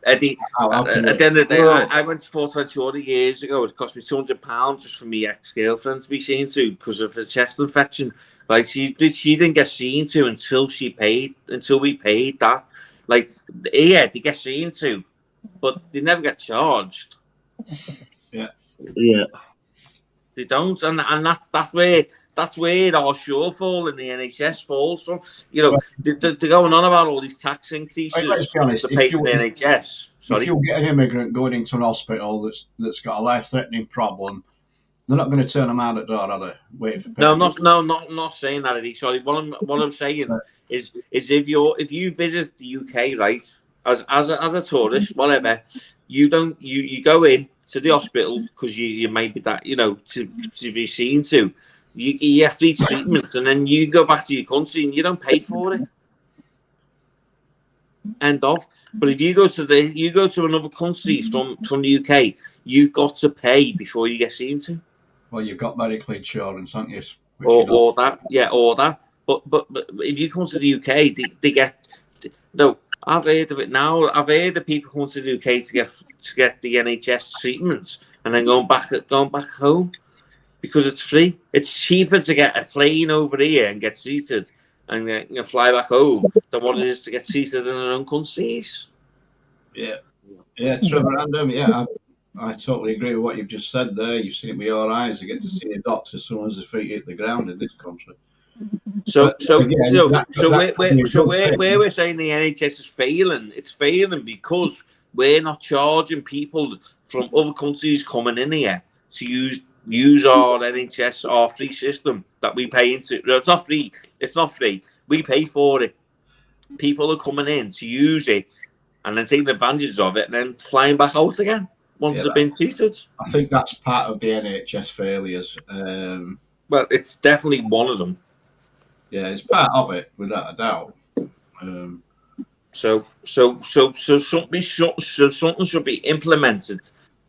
Eddie, at the end of the day, I went to Port Ventura years ago. It cost me £200 just for my ex-girlfriend to be seen to because of a chest infection. Like she didn't get seen to until we paid that. Like, yeah, they get seen to, but they never get charged. Yeah. They don't, and that's where our shortfall in the NHS falls from. You know, they're going on about all these tax increases. Let's be honest, to pay for the NHS. Sorry. If you get an immigrant going into an hospital that's got a life-threatening problem, they're not going to turn them out at the door, are they? Waiting for payment. Not saying that, Eddie. Sorry, what I'm saying is if you visit the UK, right, as a tourist, whatever, you don't you go in to the hospital because you might be that to be seen to. You have free treatment, and then you go back to your country and you don't pay for it. End of. But if you go to another country from the UK, you've got to pay before you get seen to. Well, you've got medical insurance, haven't you? Or that. But if you come to the UK, they get no. I've heard of it now. I've heard of people coming to the UK to get the NHS treatment and then going back home because it's free. It's cheaper to get a plane over here and get seated and fly back home than what it is to get seated in their own countries. Yeah, Trevor Random. Yeah, I totally agree with what you've just said there. You've seen it with your eyes. You get to see a doctor as soon as their feet hit the ground in this country. So where we're saying the NHS is failing, it's failing because we're not charging people from other countries coming in here to use our NHS, our free system that we pay into. No, it's not free. It's not free. We pay for it. People are coming in to use it and then taking advantage of it and then flying back out again once they've been treated. I think that's part of the NHS failures. Well, it's definitely one of them. Yeah, it's part of it, without a doubt. So something should be implemented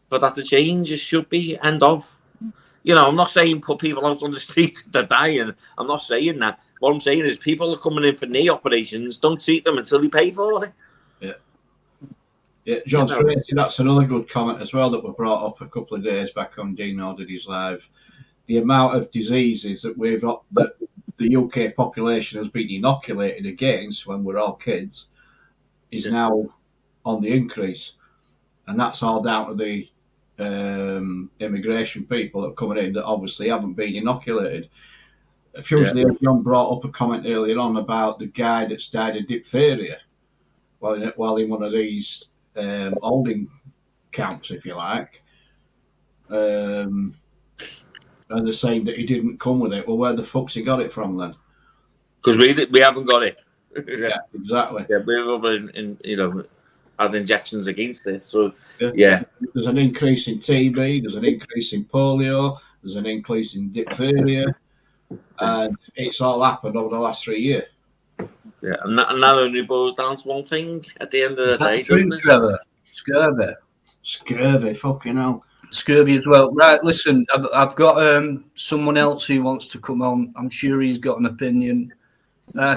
for that to change. It should be end of. I'm not saying put people out on the street to die, and I'm not saying that. What I'm saying is people are coming in for knee operations. Don't treat them until you pay for it. Yeah, John Tracy, that's another good comment as well that were brought up a couple of days back on Dean Oddity's live. The amount of diseases that the UK population has been inoculated against when we're all kids is now on the increase. And that's all down to the immigration people that are coming in that obviously haven't been inoculated. Fugely, John brought up a comment earlier on about the guy that's died of diphtheria while in one of these holding camps, if you like. And they're saying that he didn't come with it. Well, where the fuck's he got it from then? Because we haven't got it. Yeah, exactly. Yeah, we're over had injections against it. So there's an increase in TB. There's an increase in polio. There's an increase in diphtheria, and it's all happened over the last 3 years. Yeah, and that only boils down to one thing at the end of the day. True, Trevor. Scurvy, fucking hell. Scurvy as well. Right, listen, I've got someone else who wants to come on. I'm sure he's got an opinion.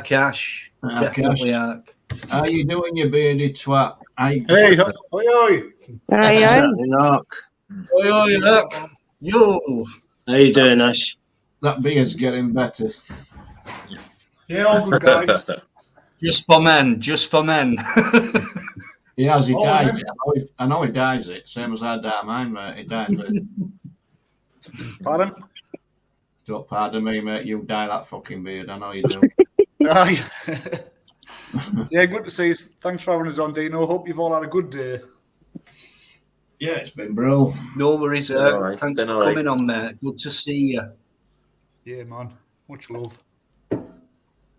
Cash. Definitely Ark. How you doing, you bearded twat? Hey, oi. Ark. Oi, Ark. Yo. How you doing, Ash? That beard's getting better. Yeah, all good, guys. Just for men. He has, he dyes it. I know he dyes it, same as I dye mine, mate. He dyes it. Pardon? Don't pardon me, mate. You dye that fucking beard. I know you do. Yeah, good to see you. Thanks for having us on, Dino. Hope you've all had a good day. Yeah, it's been brilliant. No worries, Right. Thanks for coming on, mate. Good to see you. Yeah, man. Much love.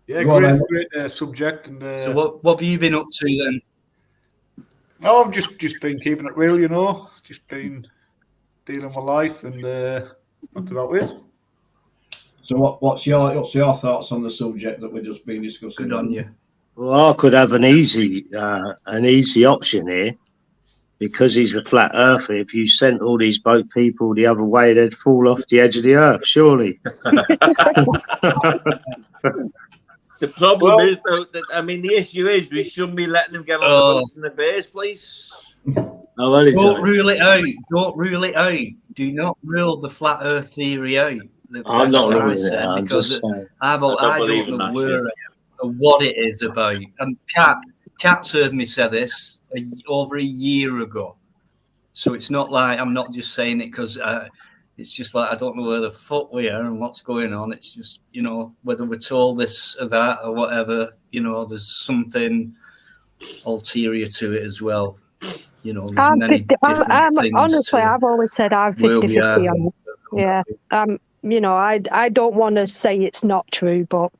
Yeah, great subject. And so what have you been up to then? Oh, I've just been keeping it real, Just been dealing with life, and that's about it. So what's your thoughts on the subject that we've just been discussing? Good on you. Well, I could have an easy option here, because he's a flat earther. If you sent all these boat people the other way, they'd fall off the edge of the earth, surely. The problem is, though, the issue is we shouldn't be letting them get on the boat in the first place. Don't rule it out. Do not rule the flat earth theory out. I'm not ruling it out. I'm just saying. I don't know what it is about. And Kat's heard me say this over a year ago. So it's not like I'm not just saying it because it's just like I don't know where the fuck we are and what's going on. It's just, whether we're told this or that or whatever, there's something ulterior to it as well. There's many different things. Honestly, I've always said I'm 50-50 on it. Yeah. I don't want to say it's not true, but,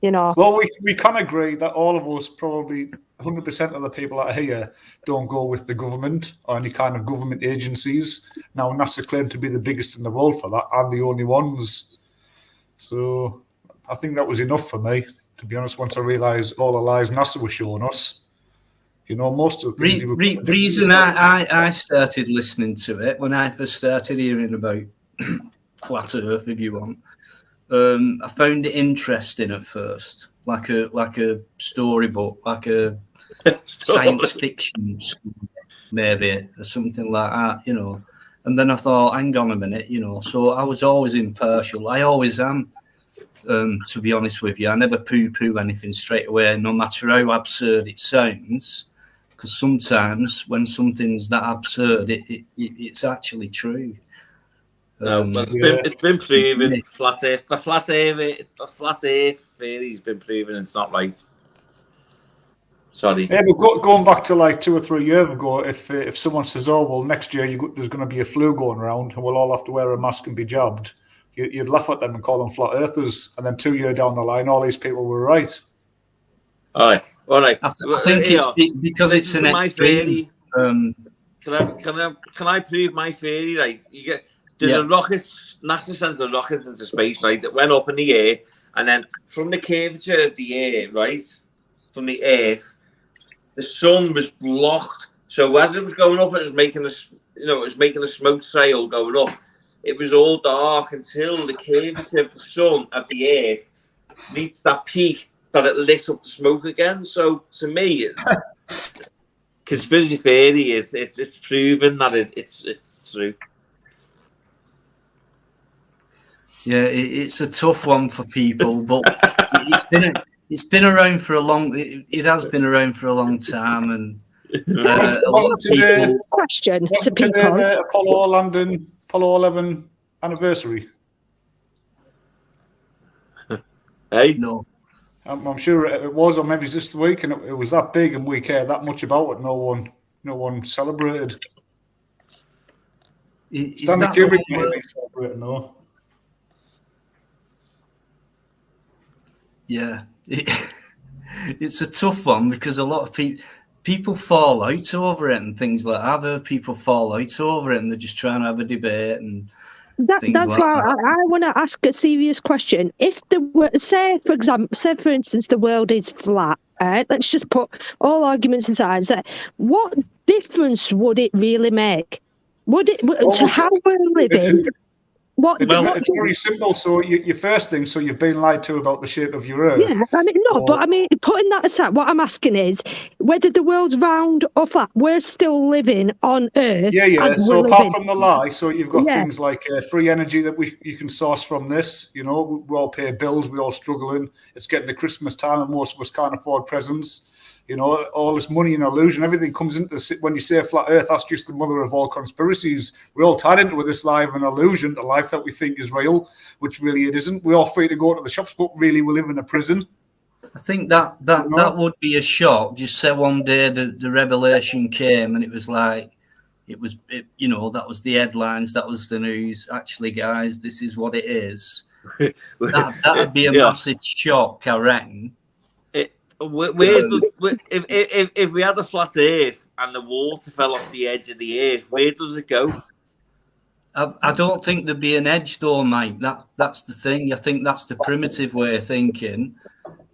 Well, we can agree that all of us probably 100% of the people that are here don't go with the government or any kind of government agencies. Now, NASA claim to be the biggest in the world for that and the only ones. So I think that was enough for me, to be honest, once I realised all the lies NASA was showing us. Most of the things reason I started listening to it when I first started hearing about flat Earth, if you want, I found it interesting at first, like a storybook, like a science fiction, maybe, or something like that, And then I thought, hang on a minute, So I was always impartial. I always am. To be honest with you, I never poo-poo anything straight away, no matter how absurd it sounds. Because sometimes when something's that absurd, it's actually true. No, but it's been proven. The flat Earth theory's been proven it's not right. Sorry. Yeah, but going back to like 2 or 3 years ago, if someone says, "Oh, well, next year there's going to be a flu going around, and we'll all have to wear a mask and be jabbed," you'd laugh at them and call them flat earthers. And then 2 years down the line, all these people were right. All right. I think it's because it's an extreme. Can I prove my theory? Right, there's a rocket. NASA sends a rocket into space, right? It went up in the air, and then from the curvature of the air, right, from the Earth, the sun was blocked. So as it was going up, it was making a smoke trail going up. It was all dark until the curvature of the sun of the Earth reached that peak that it lit up the smoke again. So to me, conspiracy theory, it's proven that it's true. Yeah, it's a tough one for people, but it's been around for a long. It has been around for a long time, and a lot of people. Question to people: the Apollo 11 anniversary. Hey, no. I'm sure it was, or maybe it's this week, and it was that big, and we care that much about it. No one celebrated. Stanley Kubrick may have been celebrating, though. Yeah, it's a tough one because a lot of people fall out over it and things like that. I've heard people fall out over it and they're just trying to have a debate and that's like why that. I want to ask a serious question. If say for instance, the world is flat, let's just put all arguments aside. What difference would it really make? Would it to how we're living? It's very simple. So your first thing, so you've been lied to about the shape of your Earth. Yeah, but putting that aside, what I'm asking is whether the world's round or flat, we're still living on Earth. Yeah. So apart from the lie, so you've got things like free energy that you can source from this. We all pay bills, we all struggling. It's getting to Christmas time, and most of us can't afford presents. All this money and illusion, everything comes into when you say flat Earth, that's just the mother of all conspiracies. We're all tied into this life of an illusion, a life that we think is real, which really it isn't. We're all free to go to the shops, but really we live in a prison. I think that would be a shock. Just say one day the revelation came and it was like, that was the headlines, that was the news. Actually, guys, this is what it is. That'd be a massive shock, I reckon. If we had a flat Earth and the water fell off the edge of the Earth, where does it go? I don't think there'd be an edge, though, mate. That's the thing. I think that's the primitive way of thinking.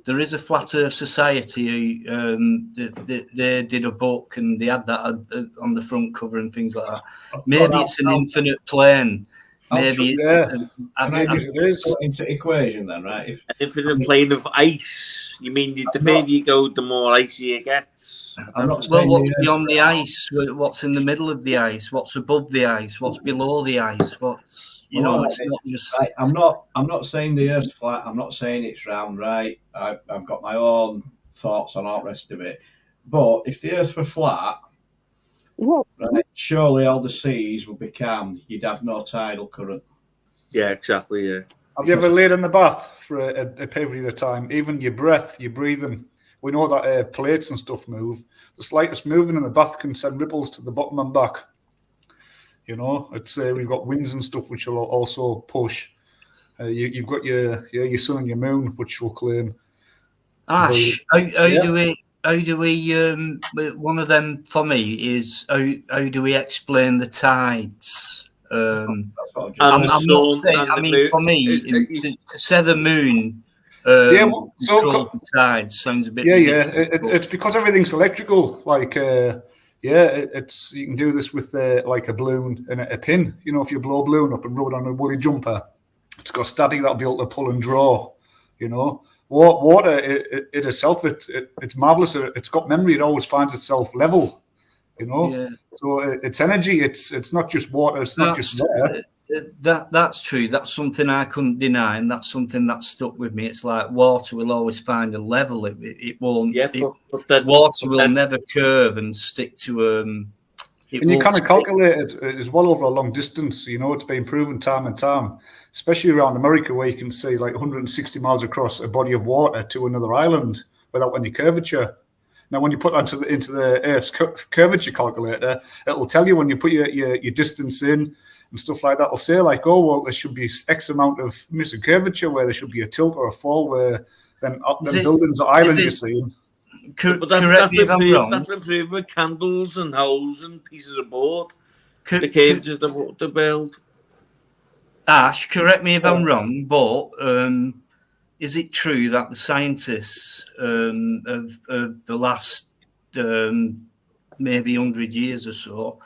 There is a flat Earth society who they did a book and they had that on the front cover and things like that. Maybe it's an infinite plane. Maybe it is into equation then, right? An infinite plane of ice. You mean the further you go, the more icy it gets? What's beyond the ice? What's in the middle of the ice? What's above the ice? What's below the ice? It's not just. Right, I'm not saying the Earth's flat. I'm not saying it's round. Right? I've got my own thoughts on all the rest of it. But if the Earth were flat, right, surely all the seas would be calm. You'd have no tidal current. Yeah, exactly. Yeah. Have you ever laid in the bath for a period of time? Even your breath, your breathing. We know that plates and stuff move. The slightest movement in the bath can send ripples to the bottom and back. It's we've got winds and stuff which will also push. You've got your sun and your moon, which will claim. Ash, how do we do we? One of them for me is how do we explain the tides? And I'm the not sun saying. and I the mean, moon. for me, to say the moon Yeah, well, so controls the tides sounds a bit yeah, ridiculous. it's because everything's electrical. Like, it's you can do this with like a balloon and a pin. You know, if you blow a balloon up and rub it on a woolly jumper, it's got static that'll be able to pull and draw. You know, water it itself, it's marvelous. It's got memory. It always finds itself level. You know, Yeah. so it's energy. It's not just water. It's not just there. That's true. That's something I couldn't deny, and that's something that stuck with me. It's like water will always find a level. It won't. Yeah, water will never curve and stick to And you kind of calculate it as well over a long distance. You know, it's been proven time and time, especially around America, where you can see like 160 miles across a body of water to another island without any curvature. Now, when you put that into the Earth's curvature calculator, it'll tell you when you put your distance in and stuff like that. It'll say like, oh, well, there should be X amount of missing curvature where there should be a tilt or a fall where then buildings or islands you're seeing. But that's improved with candles and holes and pieces of board. The curvature to build. Ash, correct me if I'm wrong, but is it true that the scientists of the last maybe 100 years or so,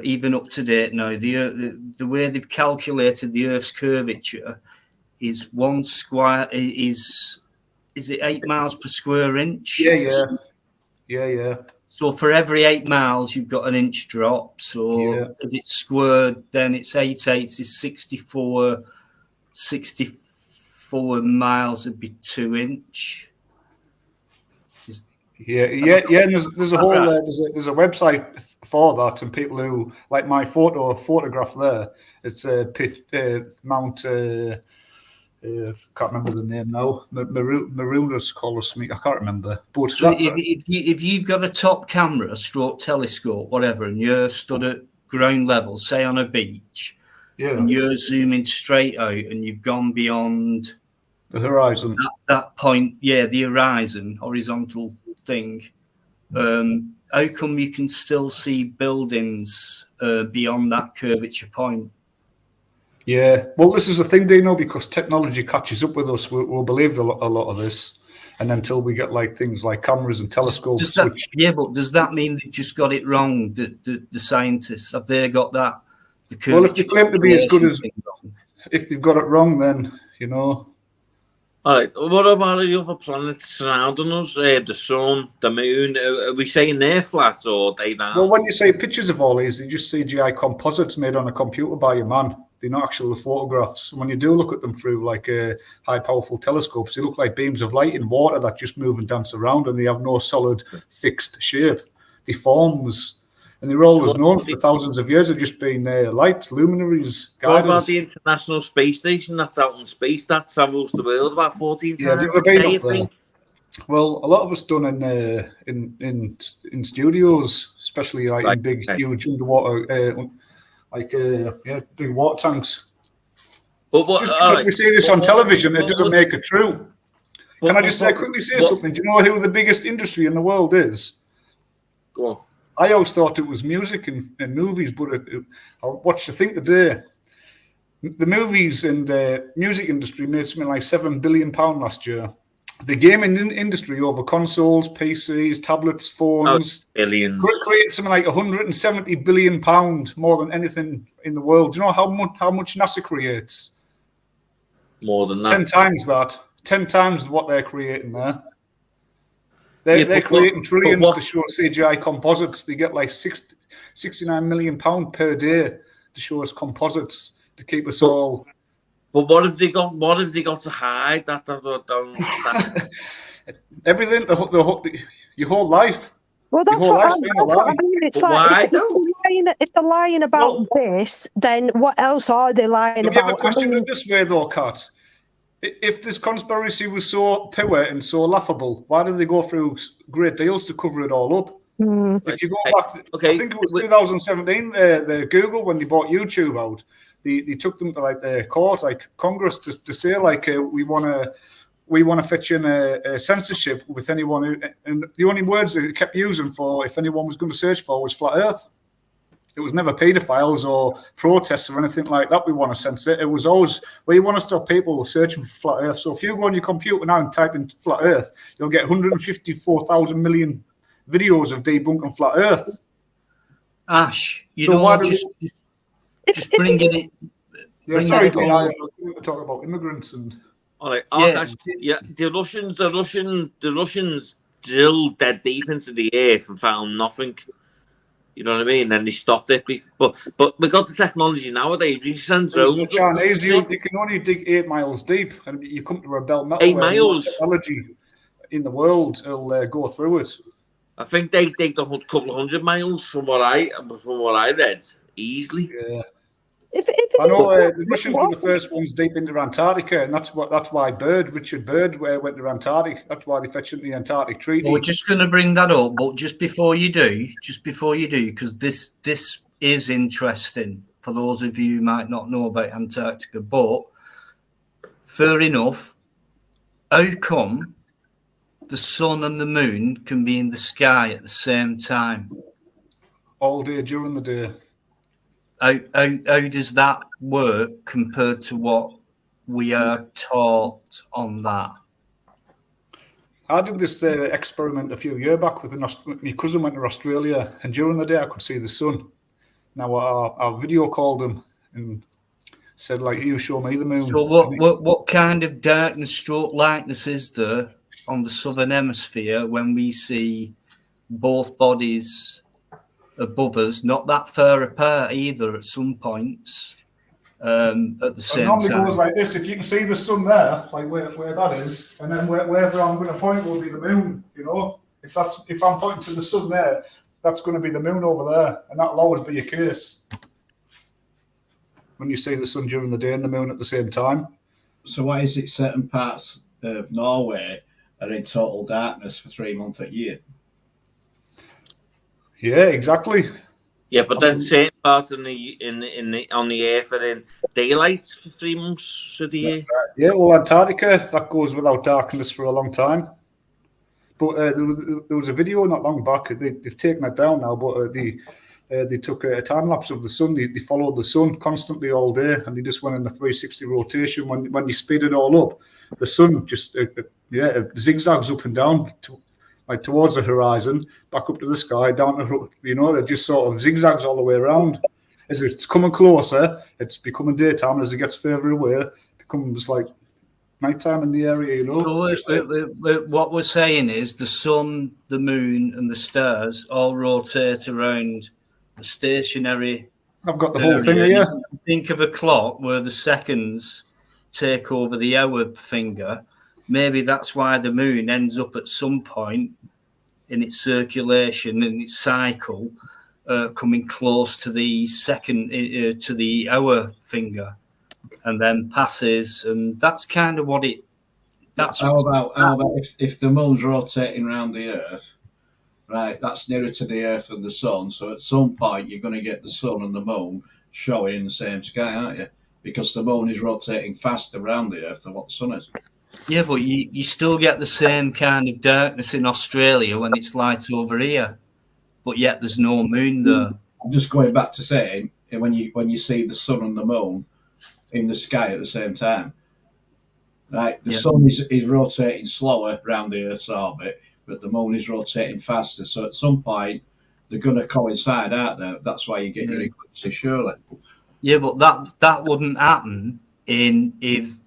even up to date now, the way they've calculated the Earth's curvature is one square is it 8 miles per square inch? Yeah. So for every 8 miles, you've got an inch drop. So if it's squared, then it's 8 eighths is 64 miles would be 2 inch. And there's a whole there's a website for that, and people who like my photograph there. It's Mount. Can't remember the name now. Marooners call us me. I can't remember. But so if you've got a top camera, stroke telescope, whatever, and you're stood at ground level, say on a beach, and you're zooming straight out, and you've gone beyond the horizon. That point, the horizon, horizontal thing. How come you can still see buildings beyond that curvature point? Yeah, well, this is the thing, Dino, because technology catches up with us. We'll believe a lot of this, and until we get like things like cameras and telescopes. But does that mean they've just got it wrong? The scientists, have they got that? Well, if they claim to be as good as, if they've got it wrong, then you know. All right. What about the other planets surrounding us? The sun, the moon. Are we saying they're flat or they not? Well, when you say pictures of all these, they just CGI composites made on a computer by a man. They're not actual photographs. When you do look at them through like high powerful telescopes, they look like beams of light in water that just move and dance around, and they have no solid fixed shape. They forms. And they were always known for thousands of years of just being lights, luminaries, guiders. What about the International Space Station that's out in space that travels the world about 14 times a day, I think? Well, a lot of it's done in studios, especially like in big, huge underwater, doing water tanks. But just because we see this on television, it doesn't make it true. Can I just quickly say something? Do you know who the biggest industry in the world is? Go on. I always thought it was music and movies, but I watched the thing today. The movies and music industry made something like £7 billion last year. The gaming industry over consoles, PCs, tablets, phones, created something like £170 billion more than anything in the world. Do you know how much NASA creates? More than that. 10 times that. 10 times what they're creating there. They're creating trillions to show CGI composites. They get like £69 million per day to show us composites to keep us all. But what have they got to hide? That everything. Your whole life. Well, that's what I mean. It's like if they're lying about this, then what else are they lying about? Have you ever questioned it this way, though, Kat? If this conspiracy was so pure and so laughable, why did they go through great deals to cover it all up? If you go back, I think it was 2017, the Google, when they bought YouTube out, they took them to like the court, like Congress, to say like we want to we want to fetch in a censorship with anyone who, and the only words they kept using for if anyone was going to search for was flat earth. It was never paedophiles or protests or anything like that we want to censor. It was always, we want to stop people searching for flat earth. So if you go on your computer now and type in flat earth, you'll get 154,000 million videos of debunking flat earth. Ash, you So know, why do just bring it. Yeah, sorry, Dean, I want to talk about immigrants and. All right, Yeah. the Russians drilled dead deep into the earth and found nothing. You know what I mean? Then they stopped it. But we got the technology nowadays. You send drones. The Chinese, you can only dig 8 miles deep, and you come to a belt metal. 8 miles. Technology in the world will go through it. I think they dig a couple of 100 miles from what I read easily. Yeah. I know the Russians were the first ones deep into Antarctica, and that's why Richard Byrd went to Antarctic. That's why they fetched in the Antarctic Treaty. Well, we're just going to bring that up, but just before you do, because this is interesting for those of you who might not know about Antarctica. But fair enough, how come the sun and the moon can be in the sky at the same time? All day during the day. How does that work compared to what we are taught on that? I did this experiment a few years back with my cousin went to Australia, and during the day I could see the sun. Now I video called him and said, like, you show me the moon. So what kind of darkness stroke lightness is there on the southern hemisphere when we see both bodies above us, not that far apart either at some points, at the same time? It normally goes like this. If you can see the sun there, like where that is, and then wherever I'm going to point will be the moon, you know? If I'm pointing to the sun there, that's going to be the moon over there, and that'll always be your case. When you see the sun during the day and the moon at the same time. So why is it certain parts of Norway are in total darkness for 3 months a year? Yeah, exactly. Yeah, but then certain parts on the earth are in daylight for 3 months of the year. Yeah, well, Antarctica, that goes without darkness for a long time. But there was a video not long back. They've taken it down now, but they took a time lapse of the sun. They followed the sun constantly all day, and they just went in a 360 rotation. When you speed it all up, the sun just zigzags up and down towards the horizon, back up to the sky, down to, it just sort of zigzags all the way around. As it's coming closer, it's becoming daytime. As it gets further away, it becomes like nighttime in the area, So what we're saying is the sun, the moon, and the stars all rotate around a stationary. I've got the whole thing here. Think of a clock where the seconds take over the hour finger. Maybe that's why the moon ends up at some point in its circulation and its cycle coming close to the second to the hour finger, and then passes, and that's kind of what it. That's how about if the moon's rotating around the Earth, right? That's nearer to the Earth than the sun. So at some point you're going to get the sun and the moon showing in the same sky, aren't you? Because the moon is rotating faster around the Earth than what the sun is. Yeah, but you still get the same kind of darkness in Australia when it's light over here, but yet there's no moon there. I'm just going back to saying, when you see the sun and the moon in the sky at the same time, right? The sun is rotating slower around the Earth's orbit, but the moon is rotating faster. So at some point, they're going to coincide, aren't they? That's why you get your eclipses, surely. Yeah, but that wouldn't happen if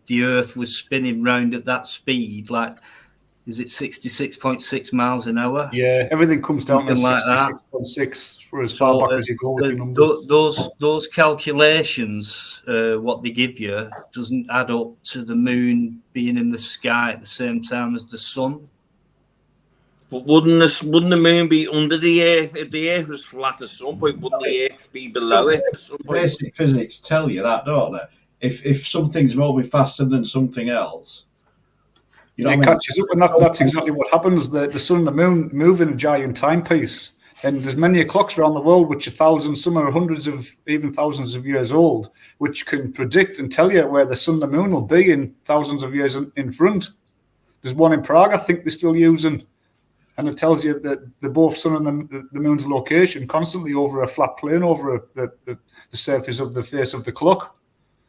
the Earth was spinning round at that speed, like, is it 66.6 miles an hour? Yeah, everything comes down to 66.6 for as far back as you go with your numbers. Those calculations, what they give you, doesn't add up to the moon being in the sky at the same time as the sun. But wouldn't the moon be under the Earth? If the Earth was flat at some point, wouldn't the Earth be below it at some point? Basic physics tell you that, don't they? If something's moving faster than something else, it catches up, and that's exactly what happens. The sun and the moon move in a giant timepiece, And there's many clocks around the world which are thousands, some are hundreds of, even thousands of years old, which can predict and tell you where the sun and the moon will be in thousands of years in front. There's one in Prague, I think they're still using, and it tells you that the both sun and the moon's location constantly over a flat plane over the surface of the face of the clock.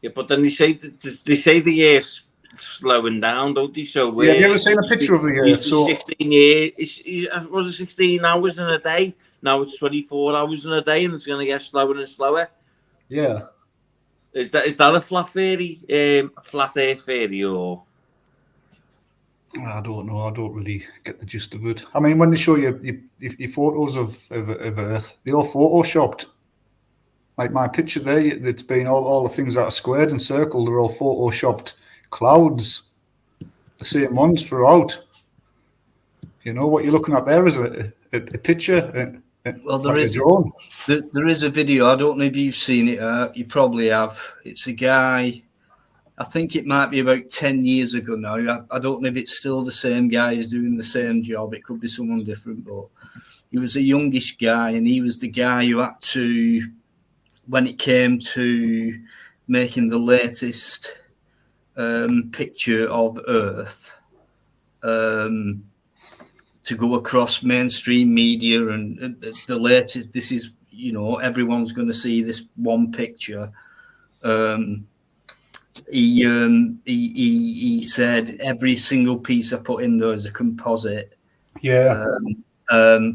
Yeah, but then they say the Earth's slowing down, don't they? So yeah, have you ever seen a picture of the Earth? So 16 years, was it 16 hours in a day? Now it's 24 hours in a day, and it's going to get slower and slower. Yeah. Is that a flat theory, flat Earth theory, or? I don't know. I don't really get the gist of it. I mean, when they show you photos of Earth, they're all photoshopped. Like my picture there, it's been all the things that are squared and circled, they're all photoshopped clouds, the same ones throughout. You know, what you're looking at there is a picture. Well, there is a video. I don't know if you've seen it. You probably have. It's a guy, I think it might be about 10 years ago now. I don't know if it's still the same guy who's doing the same job. It could be someone different, but he was a youngish guy, and he was the guy who had to, when it came to making the latest picture of Earth, to go across mainstream media and the latest, this is, you know, everyone's going to see this one picture. He said every single piece I put in there is a composite. Yeah.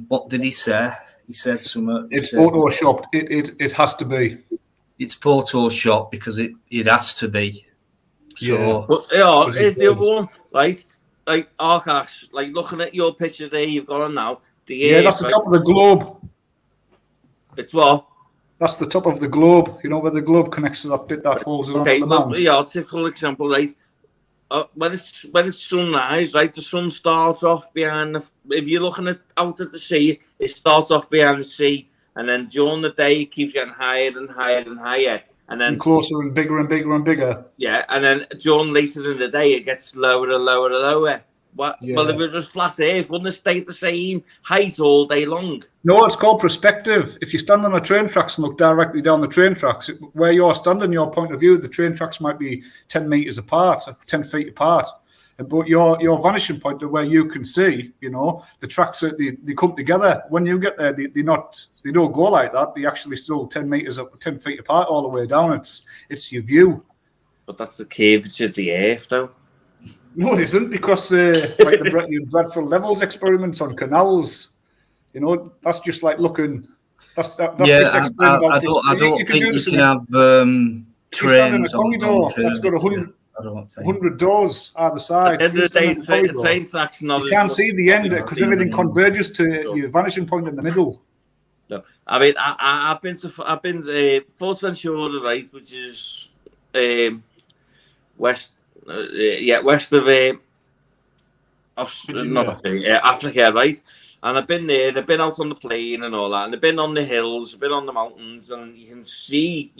What did he say? He said something. It's photoshopped. It has to be. It's photoshopped because it has to be. So, yeah. But yeah, here's the other one, right? Like Arkash, like looking at your picture there you've got on now. Yeah, that's the top of the globe. It's what? That's the top of the globe. You know where the globe connects to that bit that holds it on the mound. Yeah, typical example, right? When it's sunrise, right, the sun starts off behind if you're looking out at the sea, it starts off behind the sea, and then during the day it keeps getting higher and higher and higher. And then closer and bigger and bigger and bigger. Yeah, and then during later in the day it gets lower and lower and lower. Well, if it was flat Earth, wouldn't it stay at the same height all day long? No, it's called perspective. If you stand on the train tracks and look directly down the train tracks, where you're standing, your point of view, the train tracks might be 10 meters apart, 10 feet apart. But your vanishing point of where you can see, you know, the tracks, they come together. When you get there, they don't go like that. They actually still 10 meters up, 10 feet apart all the way down. It's your view. But that's the curvature of the Earth, though. No, it isn't, because like the dreadful levels experiments on canals, you know, that's just like looking. That's yeah, just I don't think you can have trains on that's got 100 doors either side. At the end of the day, the train tracks not. You can't see the end because everything converges to your vanishing point in the middle. No, I mean, I've been to Fuerteventura, right, which is west of Africa, right? And I've been there. They've been out on the plain and all that, and they've been on the hills, been on the mountains, and you can see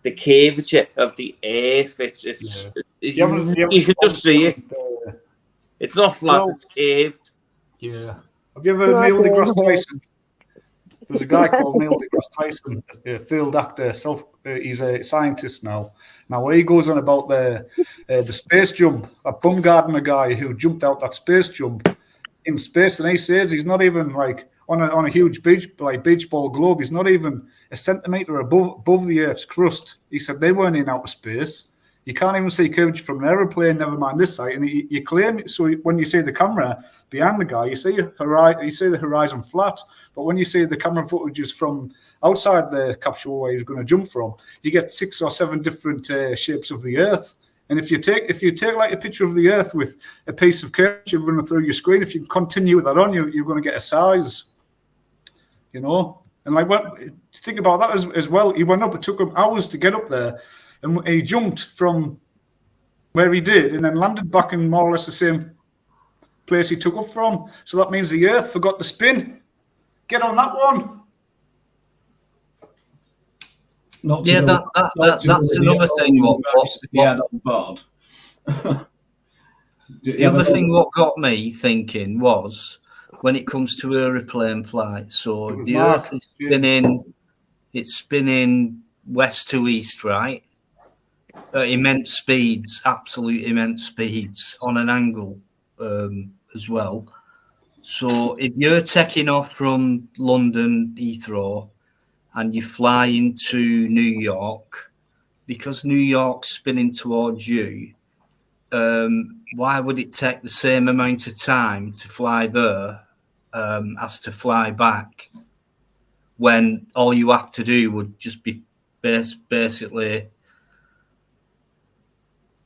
the curvature of the Earth. You can just see it. It's not flat; it's curved. Yeah. Have you ever Neil deGrasse Tyson? There's a guy called Neil deGrasse Tyson, a field actor. He's a scientist now. Now, where he goes on about the space jump, that Baumgartner guy who jumped out that space jump in space, and he says he's not even like on a huge beach ball globe. He's not even a centimeter above the Earth's crust. He said they weren't in outer space. You can't even see curvature from an aeroplane, never mind this site. And you claim, so when you see the camera behind the guy, you see the horizon flat. But when you see the camera footages from outside the capsule where he's going to jump from, you get 6 or 7 different shapes of the Earth. And if you take like a picture of the Earth with a piece of curvature running through your screen, if you continue with that on, you're going to get a size. You know, and think about that as well. He went up. It took him hours to get up there. And he jumped from where he did and then landed back in more or less the same place he took up from. So that means the Earth forgot to spin. Get on that one. That's another thing. The other thing what got me thinking was when it comes to aeroplane flights. So the Mark, Earth is spinning west to east, right? At immense speeds, absolute immense speeds on an angle as well. So if you're taking off from London Heathrow and you fly into New York, because New York's spinning towards you, why would it take the same amount of time to fly there as to fly back, when all you have to do would just be basically,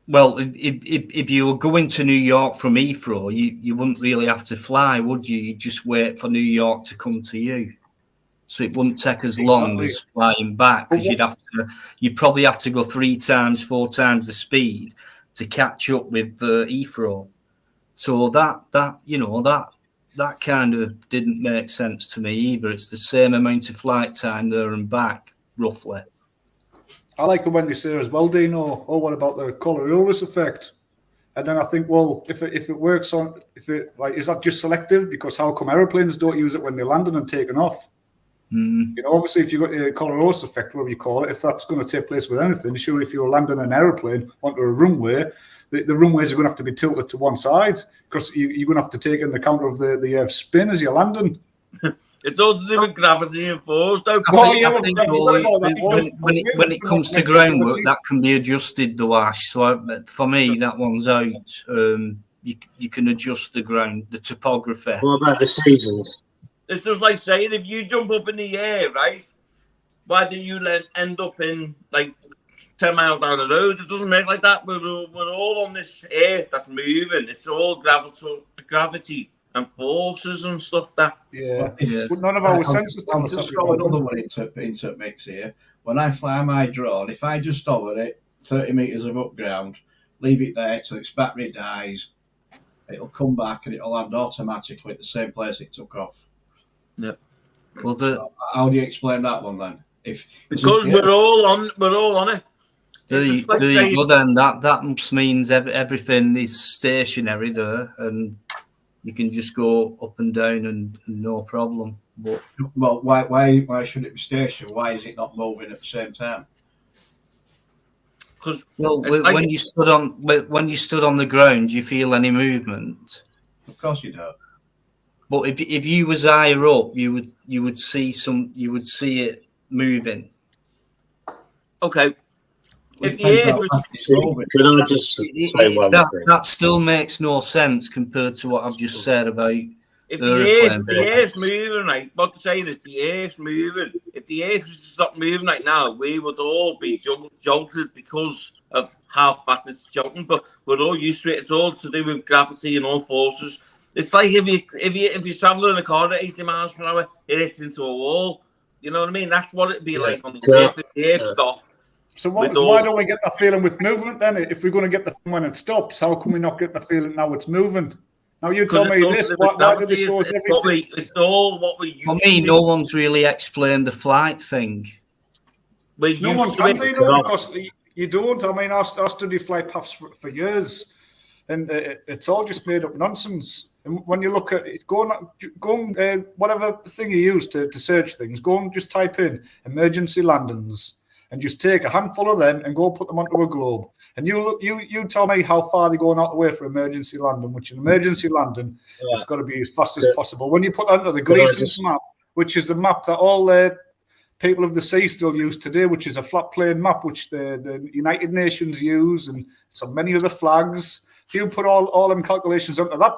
well, if you were going to New York from Heathrow, you wouldn't really have to fly, would you? You'd just wait for New York to come to you. So it wouldn't take as long as flying back, because you'd probably have to go 3 times, 4 times the speed to catch up with Heathrow. So that kind of didn't make sense to me either. It's the same amount of flight time there and back, roughly. I like it when they say as well, Dino, what about the Coriolis effect? And then I think, well, if it works on, is that just selective? Because how come aeroplanes don't use it when they're landing and taking off? Obviously, if you've got the Coriolis effect, whatever you call it, if that's going to take place with anything, sure, if you're landing an aeroplane onto a runway, the runways are going to have to be tilted to one side, because you're going to have to take in account of the spin as you're landing. It's also to do with gravity and force, though. When it comes to groundwork, that can be adjusted, though, Ash. So for me, that one's out. You can adjust the topography. What about the seasons? It's just like saying, if you jump up in the air, right? Why do you end up in like 10 miles down the road? It doesn't make like that. We're all on this earth that's moving. It's all gravity and forces and stuff that. Yeah. But none of our senses tell us. Just throw another one into mix here. When I fly my drone, if I just hover it 30 meters above ground, leave it there till its battery dies, it'll come back and it'll land automatically at the same place it took off. Yeah. Well, how do you explain that one then? Because we're all on it. Well, then that means everything is stationary there, and you can just go up and down and no problem. But well, why should it be stationary? Why is it not moving at the same time? Because when you stood on the ground, do you feel any movement? Of course you don't. But if you was higher up, you would see it moving. Okay. If the Earth was, could I just say one thing? That still makes no sense compared to what I've just said about if the Earth's moving, right? What to say is the Earth's moving. If the Earth was to stop moving right now, we would all be jolted because of how fast it's jolting. But we're all used to it. It's all to do with gravity and all forces. It's like if you're traveling in a car at 80 miles per hour, it hits into a wall. You know what I mean? That's what it'd be like on the Earth if the Earth stopped. So why don't we get that feeling with movement then? If we're going to get the feeling when it stops, how can we not get the feeling now it's moving? Now you tell me this. Why do they show us everything? It's all what we use. For me, no one's really explained the flight thing. No one can, because you don't. I mean, I studied flight paths for years, and it's all just made up nonsense. And when you look at it, go on whatever thing you use to search things, go and just type in emergency landings. And just take a handful of them and go put them onto a globe. And you tell me how far they're going out the way for emergency landing, which an emergency landing, it's got to be as fast as possible. When you put that into the Gleason's map, which is the map that all the people of the sea still use today, which is a flat plane map, which the United Nations use, and so many other flags. If you put all them calculations onto that,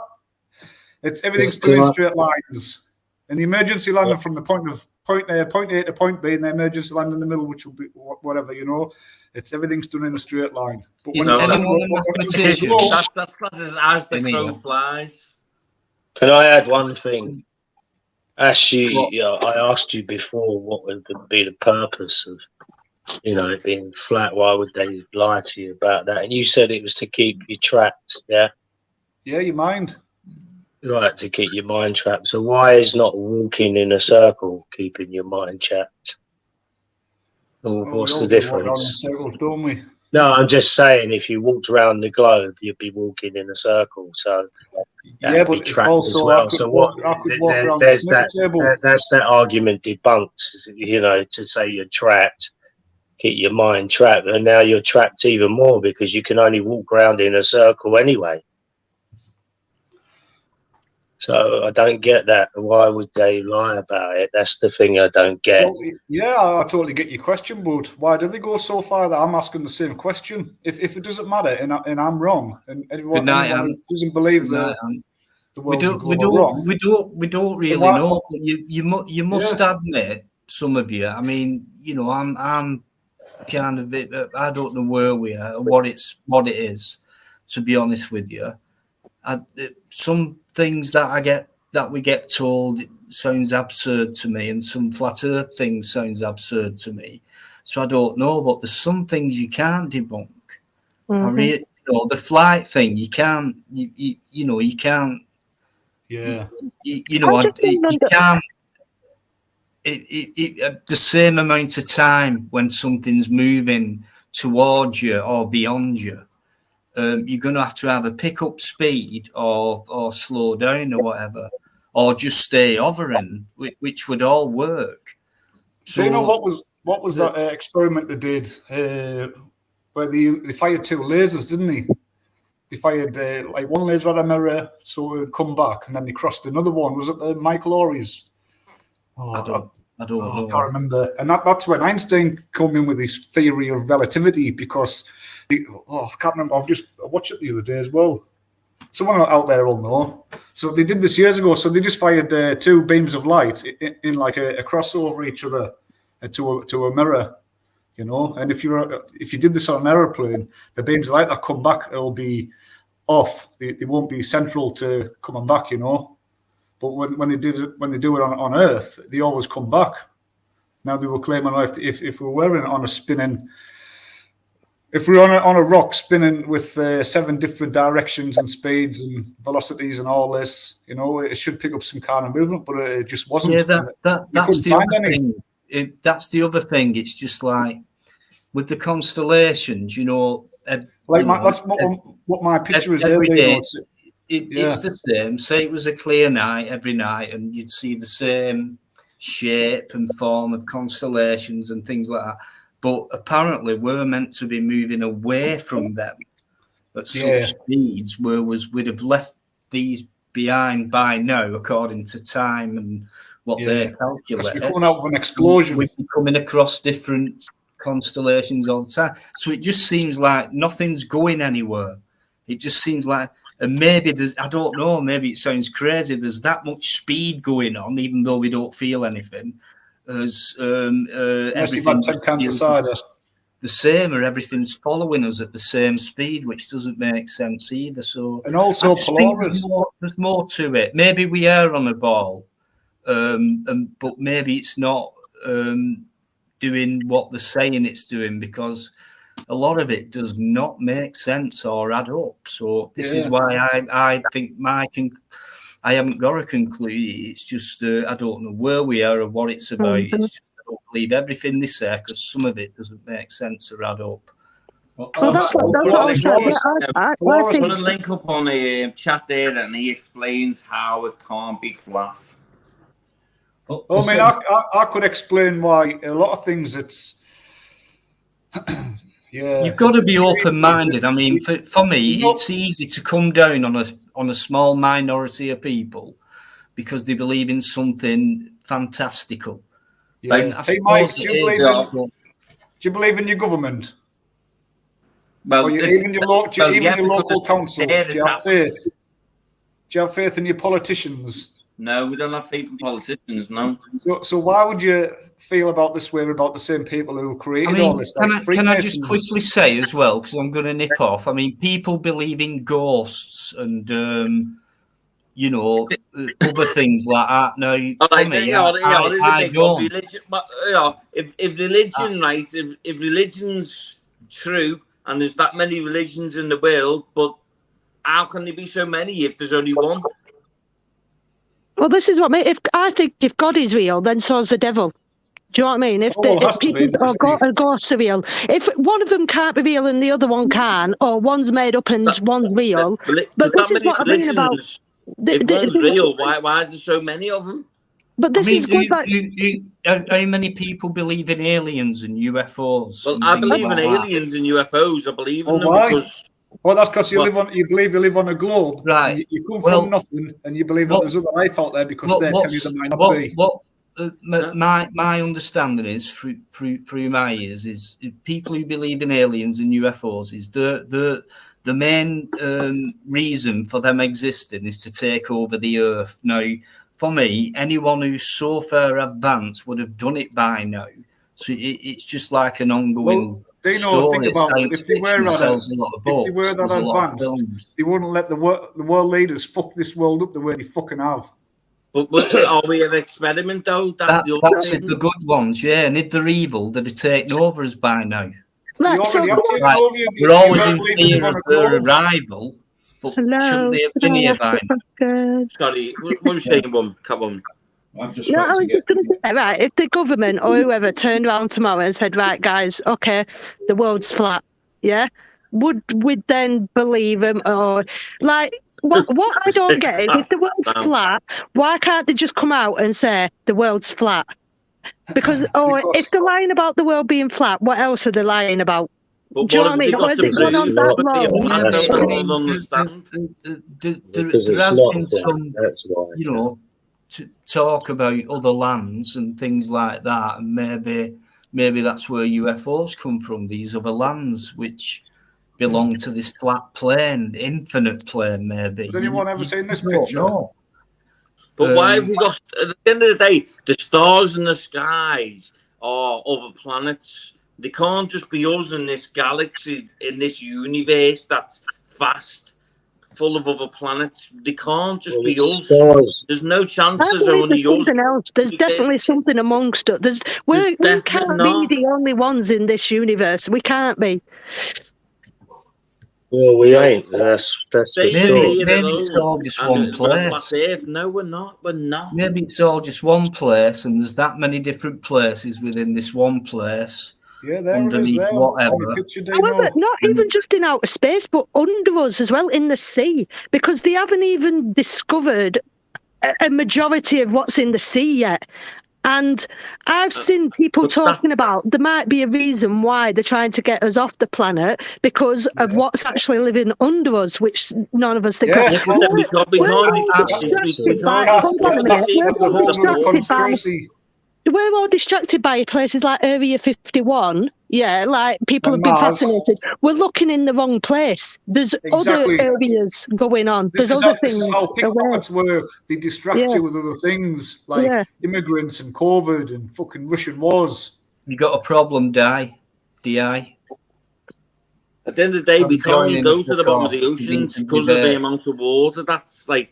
everything's done in straight lines. And the emergency landing from the point A to point B, and the emergency land in the middle, which will be whatever, everything's done in a straight line. But when that's as the crow flies. Can I add one thing? Actually, I asked you before what would be the purpose of, it being flat. Why would they lie to you about that? And you said it was to keep you trapped. Yeah. Yeah, your mind. Right, to keep your mind trapped. So why is not walking in a circle keeping your mind trapped? What's the difference? Circles, don't we? No, I'm just saying if you walked around the globe, you'd be walking in a circle. So That'd be but trapped also as well. I could So walk, what? I could walk around the There's snooker table. that's that argument debunked. To say you're trapped, keep your mind trapped, and now you're trapped even more because you can only walk around in a circle anyway. So I don't get that. Why would they lie about it? That's the thing I don't get. Well, yeah, I totally get your question, bud. Why do they go so far that I'm asking the same question? If it doesn't matter and I'm wrong, and anyone who doesn't believe the world's a globe are wrong, we don't really know. But you must admit, some of you. I mean, I'm kind of I don't know where we are, what it is. To be honest with you, some things that we get told sounds absurd to me, and some flat earth things sounds absurd to me. So I don't know, but there's some things you can't debunk. Mm-hmm. The flight thing, you can't. You can't. Yeah. You can't. The same amount of time when something's moving towards you or beyond you. You're going to have a pick up speed or slow down or whatever, or just stay hovering, which would all work. So, do you know what was that experiment they did where they fired 2 lasers, didn't they? They fired like one laser at a mirror, so it would come back, and then they crossed another one. Was it Michael Ory's? I don't know. I can't remember. And that's when Einstein came in with his theory of relativity, because I can't remember. I watched it the other day as well. Someone out there will know. So they did this years ago. So they just fired 2 beams of light in like a crossover each other to a mirror, And if you did this on an aeroplane, the beams of light that come back will be off. They won't be central to coming back, But when they do it on Earth, they always come back. Now they were claiming if we were on a spinning, if we're on a rock spinning with 7 different directions and speeds and velocities and all this, it should pick up some kind of movement, but it just wasn't. Yeah, that's the other thing. That's the other thing. It's just like with the constellations, that's what my picture is. Every day, it's the same. Say it was a clear night every night, and you'd see the same shape and form of constellations and things like that. But apparently, we're meant to be moving away from them at such speeds where we'd have left these behind by now, according to time and what they calculate. We're coming out of an explosion. We'd be coming across different constellations all the time. So it just seems like nothing's going anywhere. It just seems like, and maybe I don't know, maybe it sounds crazy, there's that much speed going on, even though we don't feel anything, as everything the same, or everything's following us at the same speed, which doesn't make sense either. So, and also there's more to it. Maybe we are on a ball, but maybe it's not doing what they're saying it's doing, because a lot of it does not make sense or add up. So this is why I think I haven't got a conclusion. It's just I don't know where we are or what it's about. Mm-hmm. It's just I don't believe everything they say, because some of it doesn't make sense or add up. That's what I put a link up on the chat there, and he explains how it can't be flat. I could explain why a lot of things it's. You've got to be open-minded. I mean, for me, it's easy to come down on a small minority of people because they believe in something fantastical. Yeah. Like, hey, Mike, do you believe in your government? Well, even your local council? Do you have faith? Do you have faith in your politicians? No, we don't have faith in politicians, no. So why would you feel about this way about the same people who created all this? Can I just quickly say as well, because I'm going to nip off, I mean, people believe in ghosts and, other things like that. Now, for me, I don't. Religion, but, if religion, right, if religion's true, and there's that many religions in the world, but how can there be so many if there's only one? Well, this is what I think if God is real, then so's the devil. Do you know what I mean? If ghosts are real, if one of them can't be real and the other one can, or one's made up and one's real, but this is what I mean about. If one's real, why is there so many of them? But this is good. How many people believe in aliens and UFOs? Well, and I things believe like in that? aliens and UFOs. I believe in them why? because. Well, that's because you believe you live on a globe. Right. And you come from nothing, and you believe that there's other life out there because they tell you there might not be. My understanding is through my ears is people who believe in aliens and UFOs is the main reason for them existing is to take over the earth. Now, for me, anyone who's so far advanced would have done it by now. So it's just like an ongoing story. Think about it. If they were that advanced, they wouldn't let the world leaders fuck this world up the way they fucking have. But are we an experiment though? That's the good ones, yeah. And if they're evil, they'd have taken over us by now. Right, we're always in fear of their arrival, but shouldn't they have been here by now? Sorry, what were you saying, Mum? Come on. I was just going to say, right, if the government or whoever turned around tomorrow and said, right, guys, okay, the world's flat, yeah, would we then believe them? Or, like, what I don't get is if the world's flat, why can't they just come out and say the world's flat? Because if they're lying about the world being flat, what else are they lying about? Do you know what I mean? Or has it gone on that long? There has been some, to talk about other lands and things like that, and maybe that's where UFOs come from. These other lands which belong to this flat plane, infinite plane, maybe. Has anyone ever seen this picture? No. But why have we got? At the end of the day, the stars in the skies are other planets. They can't just be us in this galaxy, in this universe that's vast, full of other planets. They can't just be us. Stars. There's no chance there's only us. Else. There's definitely something amongst us. We can't be the only ones in this universe. We can't be. Well, we ain't. That's for sure. Maybe it's all just one place. No, we're not. We're not. Maybe it's all just one place, and there's that many different places within this one place. Yeah, there underneath it is, whatever. However, not even just in outer space, but under us as well, in the sea, because they haven't even discovered a majority of what's in the sea yet. And I've seen people talking about there might be a reason why they're trying to get us off the planet because of what's actually living under us, which none of us think of. We're all distracted by places like Area 51. Yeah, like people have been fascinated. We're looking in the wrong place. There's other areas going on. There's other things. This is how pickpockets work. They distract you with other things like immigrants and COVID and fucking Russian wars. You got a problem, DI. At the end of the day, we can't go to the bottom of the oceans because of the amount of water that's like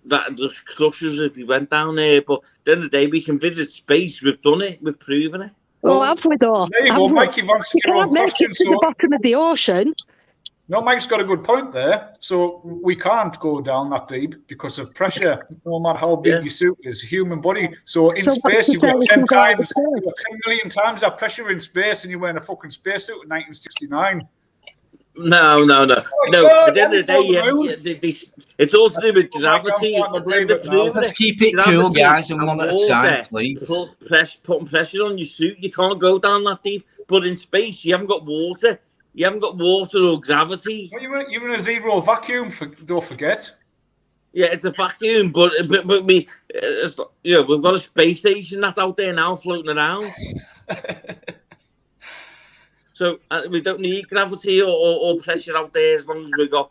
that just crushes if we went down there. But at the end of the day, we can visit space. We've done it. We've proven it. Well, have we though? There you go, Mike. You've answered your own question. To the bottom of the ocean. No, Mike's got a good point there. So we can't go down that deep because of pressure, no matter how big your suit is, human body. So in space, you've got 10 million times that pressure in space, and you're wearing a fucking spacesuit in 1969. No. At the end of the day, it's all to do with gravity. Let's keep it cool, guys, and one at a time, please. Putting pressure on your suit, you can't go down that deep. But in space, you haven't got water. You haven't got water or gravity. Well, you're in a zero vacuum. Don't forget. Yeah, it's a vacuum, but we've got a space station that's out there now floating around. So we don't need gravity or pressure out there as long as we got,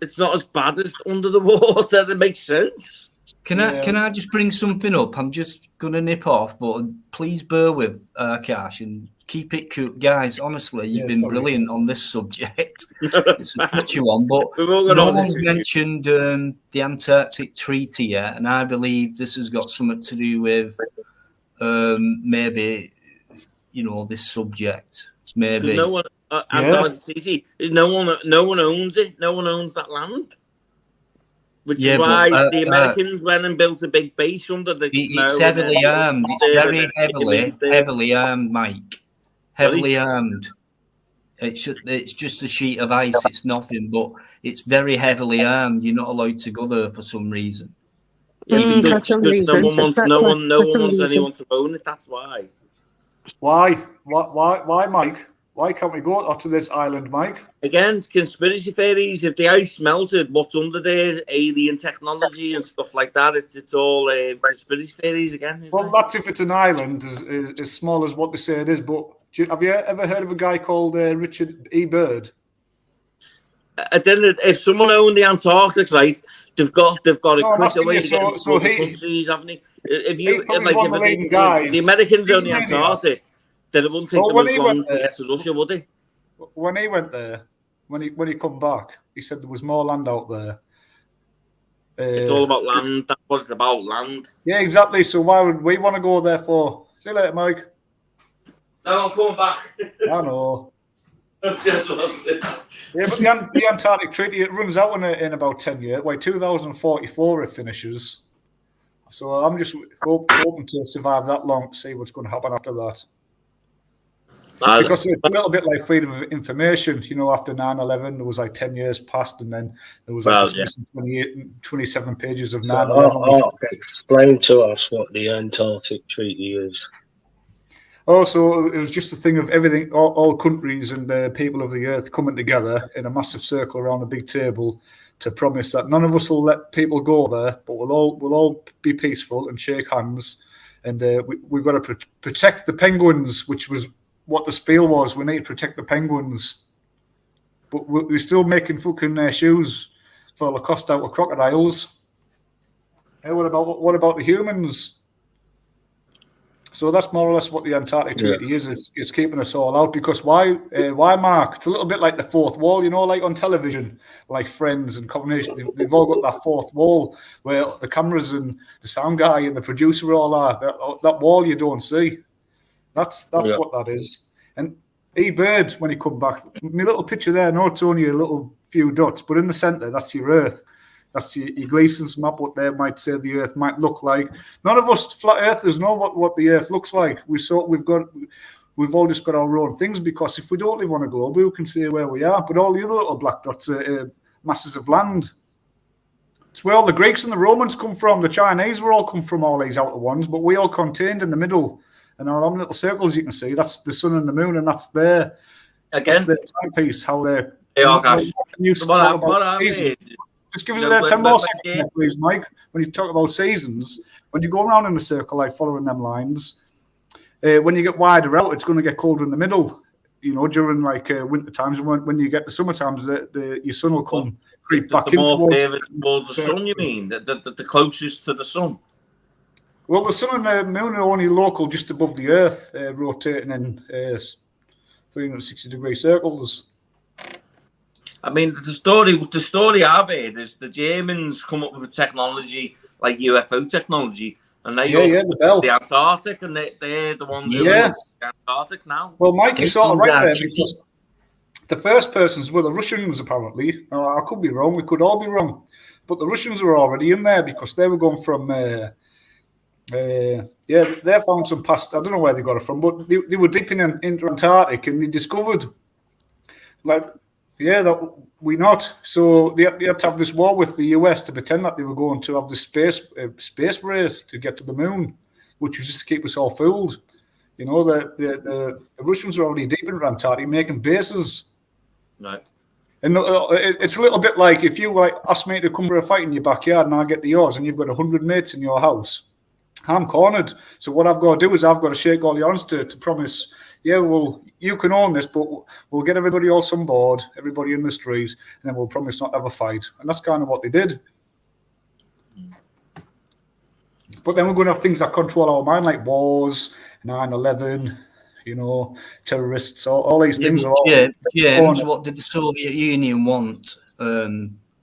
it's not as bad as under the water. That makes sense. Can I just bring something up? I'm just gonna nip off, but please bear with Cash and keep it cool, guys. Honestly, you've been brilliant on this subject. It's a touchy one, but no one's mentioned the Antarctic Treaty yet, and I believe this has got something to do with maybe. This subject, maybe. No one, no one owns it. No one owns that land. Which is why the Americans went and built a big base under the. It's heavily armed. It's very heavily armed, Mike. Heavily armed. It's just a sheet of ice. It's nothing, but it's very heavily armed. You're not allowed to go there for some reason. Even For Dutch, some No reason. one wants, Exactly. no one For some wants reason. anyone to own it. That's why. Why, Mike? Why can't we go out to this island, Mike? Again, conspiracy theories. If the ice melted, what's under there? Alien technology and stuff like that. It's all conspiracy theories again. Isn't Well, it? that's if it's an island as small as what they say it is. But have you ever heard of a guy called Richard E. Byrd? If someone owned the Antarctic, right, they've got a No, I'm quicker asking way you, to get into other he- countries, haven't they? If he's probably one of the leading if guys. the Americans He's own the a maniac. Antarctic, then it wouldn't take Well, them when as he long went to get to Russia, would they? When he went there, when he come back, he said there was more land out there. It's all about land. That's what it's about, land. Yeah, exactly. So why would we want to go there for? See you later, Mike. No, I'm coming back. I know. That's just what I said. Yeah, but the Antarctic Treaty, it runs out in about 10 years. Like 2044 it finishes. So I'm just hoping to survive that long to see what's going to happen after that. Because it's a little bit like freedom of information. You know, after 9/11, there was like 10 years passed, and then there was like 27 pages of 9/11. Explain to us what the Antarctic Treaty is. Also, it was just a thing of everything, all countries and people of the earth coming together in a massive circle around a big table to promise that none of us will let people go there, but we'll all be peaceful and shake hands, and we've got to protect the penguins, which was what the spiel was. We need to protect the penguins, but we're still making fucking shoes for the cost out of crocodiles. Hey, what about the humans? So that's more or less what the Antarctic Treaty is. It's keeping us all out. Because why, Mark? It's a little bit like the fourth wall, you know, like on television, like Friends and Coronation. They've all got that fourth wall where the cameras and the sound guy and the producer all are. That wall you don't see. That's what that is. And E. Bird, when he come back, my little picture there, no, it's only a little few dots, but in the centre, that's your Earth. That's your Gleason's map, what they might say the Earth might look like. None of us flat earthers know what the Earth looks like. We've all just got our own things, because if we don't live on a globe, we can see where we are. But all the other little black dots are masses of land. It's where all the Greeks and the Romans come from. The Chinese were all come from all these outer ones, but we all contained in the middle. And our own little circles, you can see, that's the sun and the moon, and that's their timepiece. How they're. Just give us 10 more seconds, please, Mike. When you talk about seasons, when you go around in a circle, like following them lines, when you get wider out, it's going to get colder in the middle. You know, during like winter times, when you get the summer times, your sun will come creep back in towards the sun. You mean the closest to the sun? Well, the sun and the moon are only local, just above the Earth, rotating in 360-degree circles. I mean, the story I've heard is the Germans come up with a technology like UFO technology, and they the Antarctic, and they're the ones who are the Antarctic now. Well, Mike, you're sort of right there, because the first persons were the Russians, apparently. I could be wrong. We could all be wrong. But the Russians were already in there, because they were going from... they found some past... I don't know where they got it from, but they were deep into Antarctic, and they discovered... that we not. So they had to have this war with the US to pretend that they were going to have this space race to get to the moon, which was just to keep us all fooled. You know, the Russians were already deep in Antarctica making bases. Right. And it's a little bit like if you ask me to come for a fight in your backyard and I get to yours, and you've got 100 mates in your house, I'm cornered. So what I've got to do is I've got to shake all your hands to promise, yeah, well, you can own this, but we'll get everybody else on board, everybody in the street, and then we'll promise not to have a fight. And that's kind of what they did. But then we're going to have things that control our mind, like wars, 9/11, you know, terrorists, all these things. James, what did the Soviet Union want,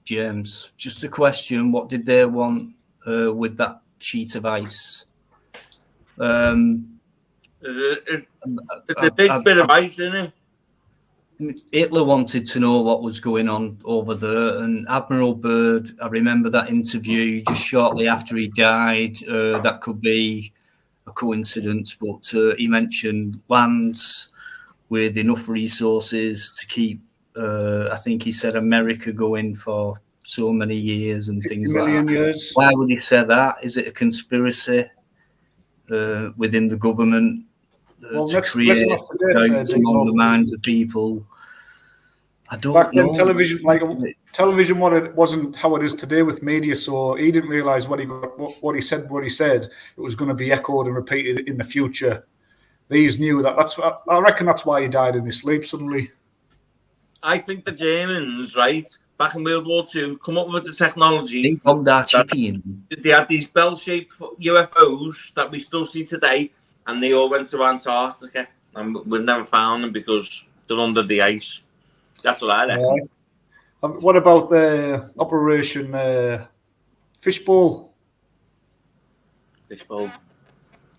James? Just a question. What did they want with that sheet of ice? It's a big bit of ice, isn't it? Hitler wanted to know what was going on over there, and Admiral Byrd, I remember that interview just shortly after he died. That could be a coincidence, but he mentioned lands with enough resources to keep, I think he said, America going for so many years and 50 things like million that. years. Why would he say that? Is it a conspiracy within the government Well, to let's create not forget, doubts among the minds of people? I don't back then, know. television wasn't how it is today with media. So he didn't realize what he said. It was going to be echoed and repeated in the future. These knew that. I reckon that's why he died in his sleep suddenly. I think the Germans, right, back in World War II, come up with the technology. They bombed our chicken. They had these bell-shaped UFOs that we still see today, and they all went to Antarctica, and we never found them because they're under the ice. That's what I reckon. What about the Operation Fishbowl? Fishbowl.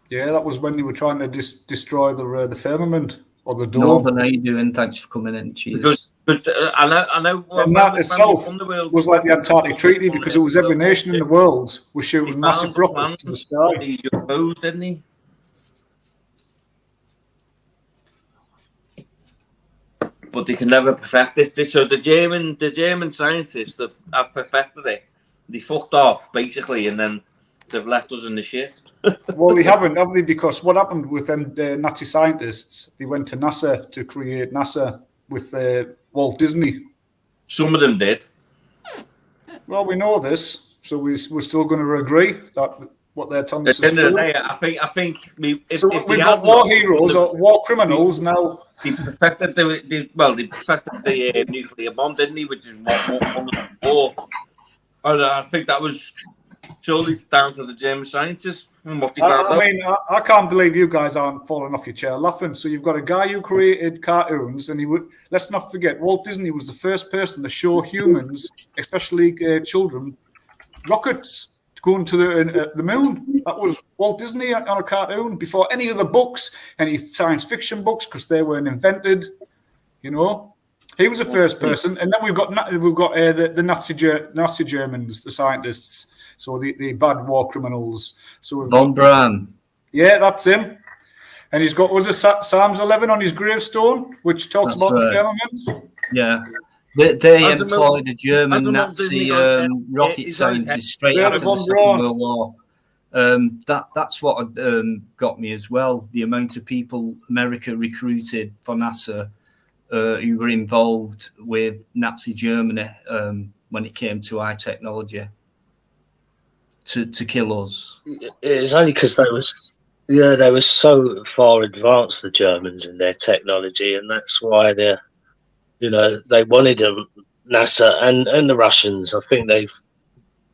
Yeah, that was when they were trying to destroy the firmament or the dome. Northern, how you doing? Thanks for coming in. Cheers. Because I know. And that itself was like the Antarctic Treaty because it was every nation in the world was shooting massive rockets to the sky. These UFOs, didn't he? But they can never perfect it. So the German scientists that have perfected it, they fucked off basically, and then they've left us in the shit. Well, they haven't, have they? Because what happened with them Nazi scientists? They went to NASA to create NASA with Walt Disney. Some of them did. Well, we know this, so we're still going to agree that what they're telling us is true. I think we've got war heroes or war criminals now. They perfected the nuclear bomb, didn't they? Which is one of the war. And I think that was surely down to the German scientists. I can't believe you guys aren't falling off your chair laughing. So you've got a guy who created cartoons, and let's not forget, Walt Disney was the first person to show humans, especially children, rockets going to the moon. That was Walt Disney on a cartoon before any other books, any science fiction books, because they weren't invented. You know, he was the first person, and then we've got the Nazi Germans, the scientists. So the bad war criminals. So Von Braun. Yeah, that's him. And he's got Psalms 11 on his gravestone, which talks about the firmament. Yeah. They employed a German Nazi rocket scientist straight after the Second World War. That's what got me as well. The amount of people America recruited for NASA who were involved with Nazi Germany when it came to high technology to kill us. It's only because they were so far advanced, the Germans, in their technology, and that's why they wanted them, NASA and the Russians. I think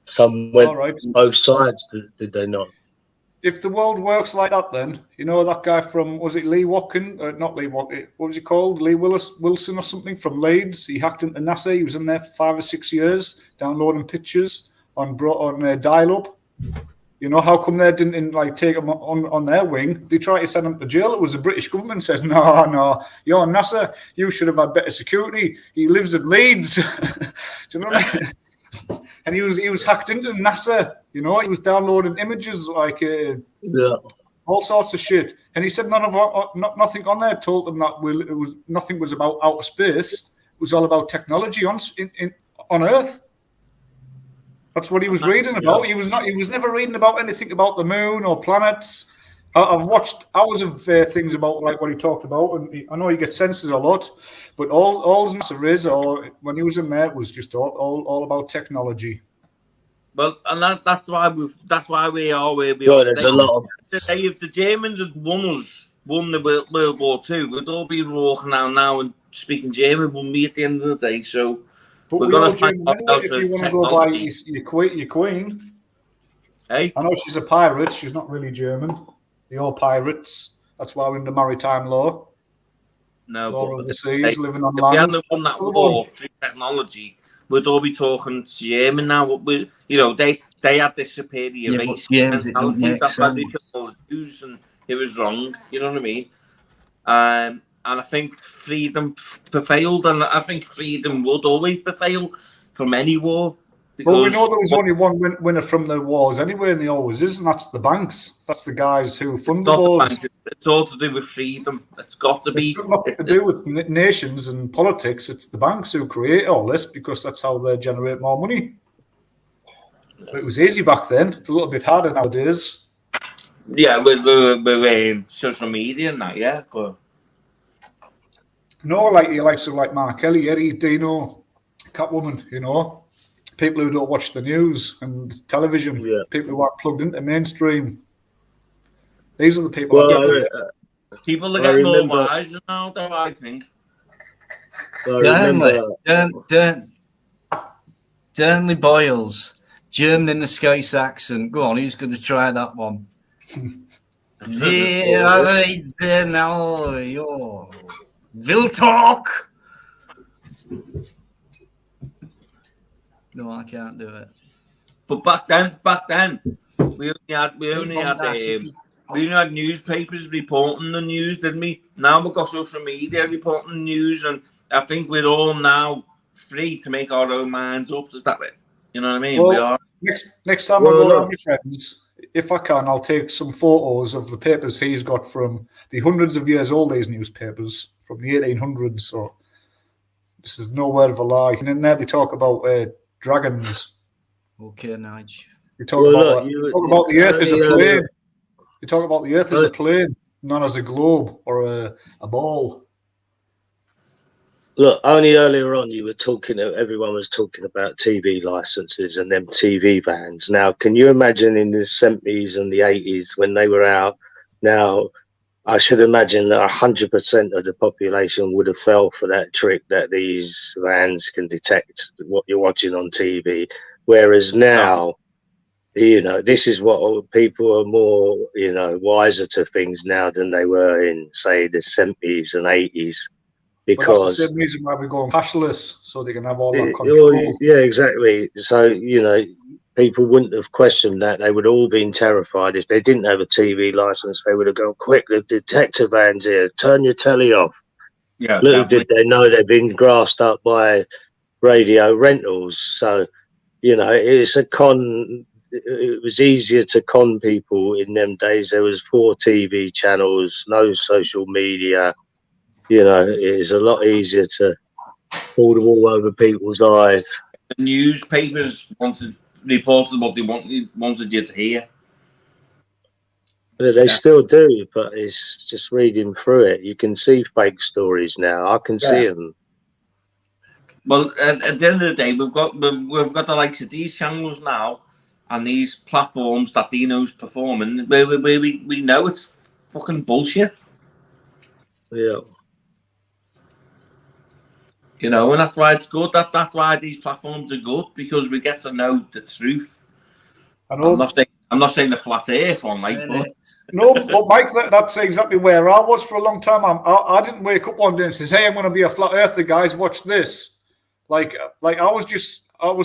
some went both sides, did they not? If the world works like that, then that guy from, was it Lee Watkins? Not Lee Watkins. What was he called? Lee Wilson or something from Leeds. He hacked into NASA. He was in there for 5 or 6 years, downloading pictures on dial-up. How come they didn't take him on their wing? They tried to send him to jail. It was the British government says, no, you're NASA. You should have had better security. He lives in Leeds. Do you know what I mean? And he was hacked into NASA. He was downloading images all sorts of shit. And he said nothing on there told him that nothing was about outer space. It was all about technology on Earth. That's what he was reading about. He was never reading about anything about the moon or planets. I've watched hours of things about what he talked about, and I know he gets censored a lot, but all his answer is, or when he was in there, it was just all about technology. Well, and that's why we are where we are. There's a lot of. If the Germans had won the World War II, we'd all be walking around now and speaking German, wouldn't we, at the end of the day? So. But we're going to find out if you want to go by your queen. Hey? I know she's a pirate. She's not really German. They're all pirates. That's why we're in the maritime law. No, law but of the seas, living on if land. we hadn't won that war through technology, we'd all be talking German now. They had this superior race mentality. That's why they killed all the Jews, and it was wrong. You know what I mean? And I think freedom prevailed, and I think freedom would always prevail from any war. Well, we know there was only one winner from the wars anyway, and there always is, and that's the banks. That's the guys who fund the wars. It's all to do with freedom. It's got to be. It's got nothing to do with nations and politics. It's the banks who create all this because that's how they generate more money. But it was easy back then. It's a little bit harder nowadays. Yeah, with social media and that, yeah. But no, like you like Mark Kelly, Eddie, Dino, Catwoman, you know, people who don't watch the news and television, people who aren't plugged into mainstream. These are the people. Well, people are getting more wise now, though, I think. Durnley Boyles, German in the Scouse accent. Go on, who's going to try that one? Will talk. No, I can't do it. But back then, we only had newspapers reporting the news, didn't we? Now we've got social media reporting the news, and I think we're all now free to make our own minds up. Is that it? You know what I mean? Well, we are. Next time I go around with friends, if I can, I'll take some photos of the papers he's got from the hundreds of years old, these newspapers from the 1800s. So this is no word of a lie. And in there they talk about dragons. Okay, Nige. They talk about the Earth as a plane. They talk about the Earth as a plane, not as a globe or a ball. Look, only earlier on everyone was talking about TV licenses and them TV vans. Now, can you imagine in the 70s and the 80s when they were out? Now, I should imagine that 100% of the population would have fell for that trick that these vans can detect what you're watching on TV. Whereas now, you know, this is what people are more, you know, wiser to things now than they were in, say, the 70s and 80s. Because that's the same reason why we're going cashless, so they can have all that control. Yeah, exactly. So, you know, people wouldn't have questioned that. They would all been terrified. If they didn't have a TV license, they would have gone, quick, the detector van's here, turn your telly off. Yeah, little did they know they'd been grasped up by radio rentals. So, you know, it's a con. It was easier to con people in them days. There was 4 TV channels, no social media. You know, it's a lot easier to pull the wool over people's eyes. The newspapers reported what they wanted you to hear. They still do, but it's just reading through it. You can see fake stories now. I can see them. Well, at the end of the day, we've got the likes of these channels now and these platforms that Dino's performing. We know it's fucking bullshit. Yeah. You know, and that's why it's good. That's why these platforms are good, because we get to know the truth. I know. I'm not saying the flat earth one, like, but no, but Mike, that's exactly where I was for a long time. I didn't wake up one day and say, "Hey, I'm going to be a flat earther, guys. Watch this." Like I was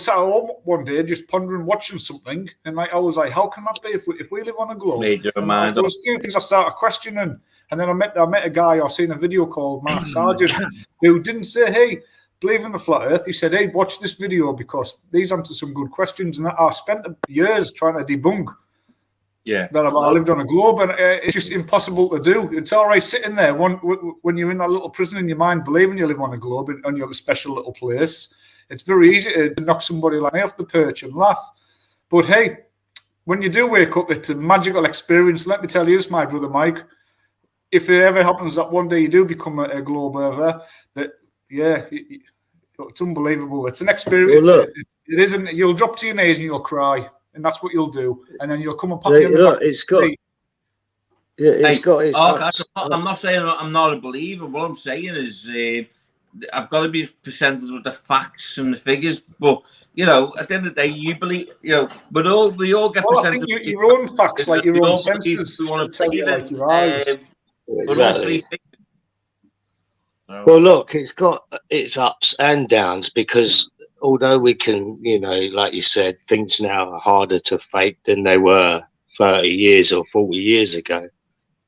sat at home one day just pondering, watching something, and like I was like, "How can that be if we live on a globe?" Made your mind there was a few things I started questioning. And then I met a guy, I seen a video called Mark Sargent, who didn't say, "Hey, believe in the flat earth." He said, "Hey, watch this video because these answer some good questions." And I spent years trying to debunk that I lived on a globe, and it's just impossible to do. It's all right sitting there when you're in that little prison in your mind, believing you live on a globe and you're a special little place. It's very easy to knock somebody like me off the perch and laugh. But hey, when you do wake up, it's a magical experience. Let me tell you this, my brother Mike. If it ever happens that one day you do become a globe earther, it's unbelievable. It's an experience. Well, look, it isn't. You'll drop to your knees and you'll cry, and that's what you'll do. And then you'll come and pop you on the back. It's got. Yeah, it's got. I'm not saying I'm not a believer. What I'm saying is, I've got to be presented with the facts and the figures. But you know, at the end of the day, you believe. You know, but we all get presented. I think your own facts, like your own senses, want to tell you like your eyes. Exactly. Well, look, it's got its ups and downs because although we can, you know, like you said, things now are harder to fake than they were 30 years or 40 years ago.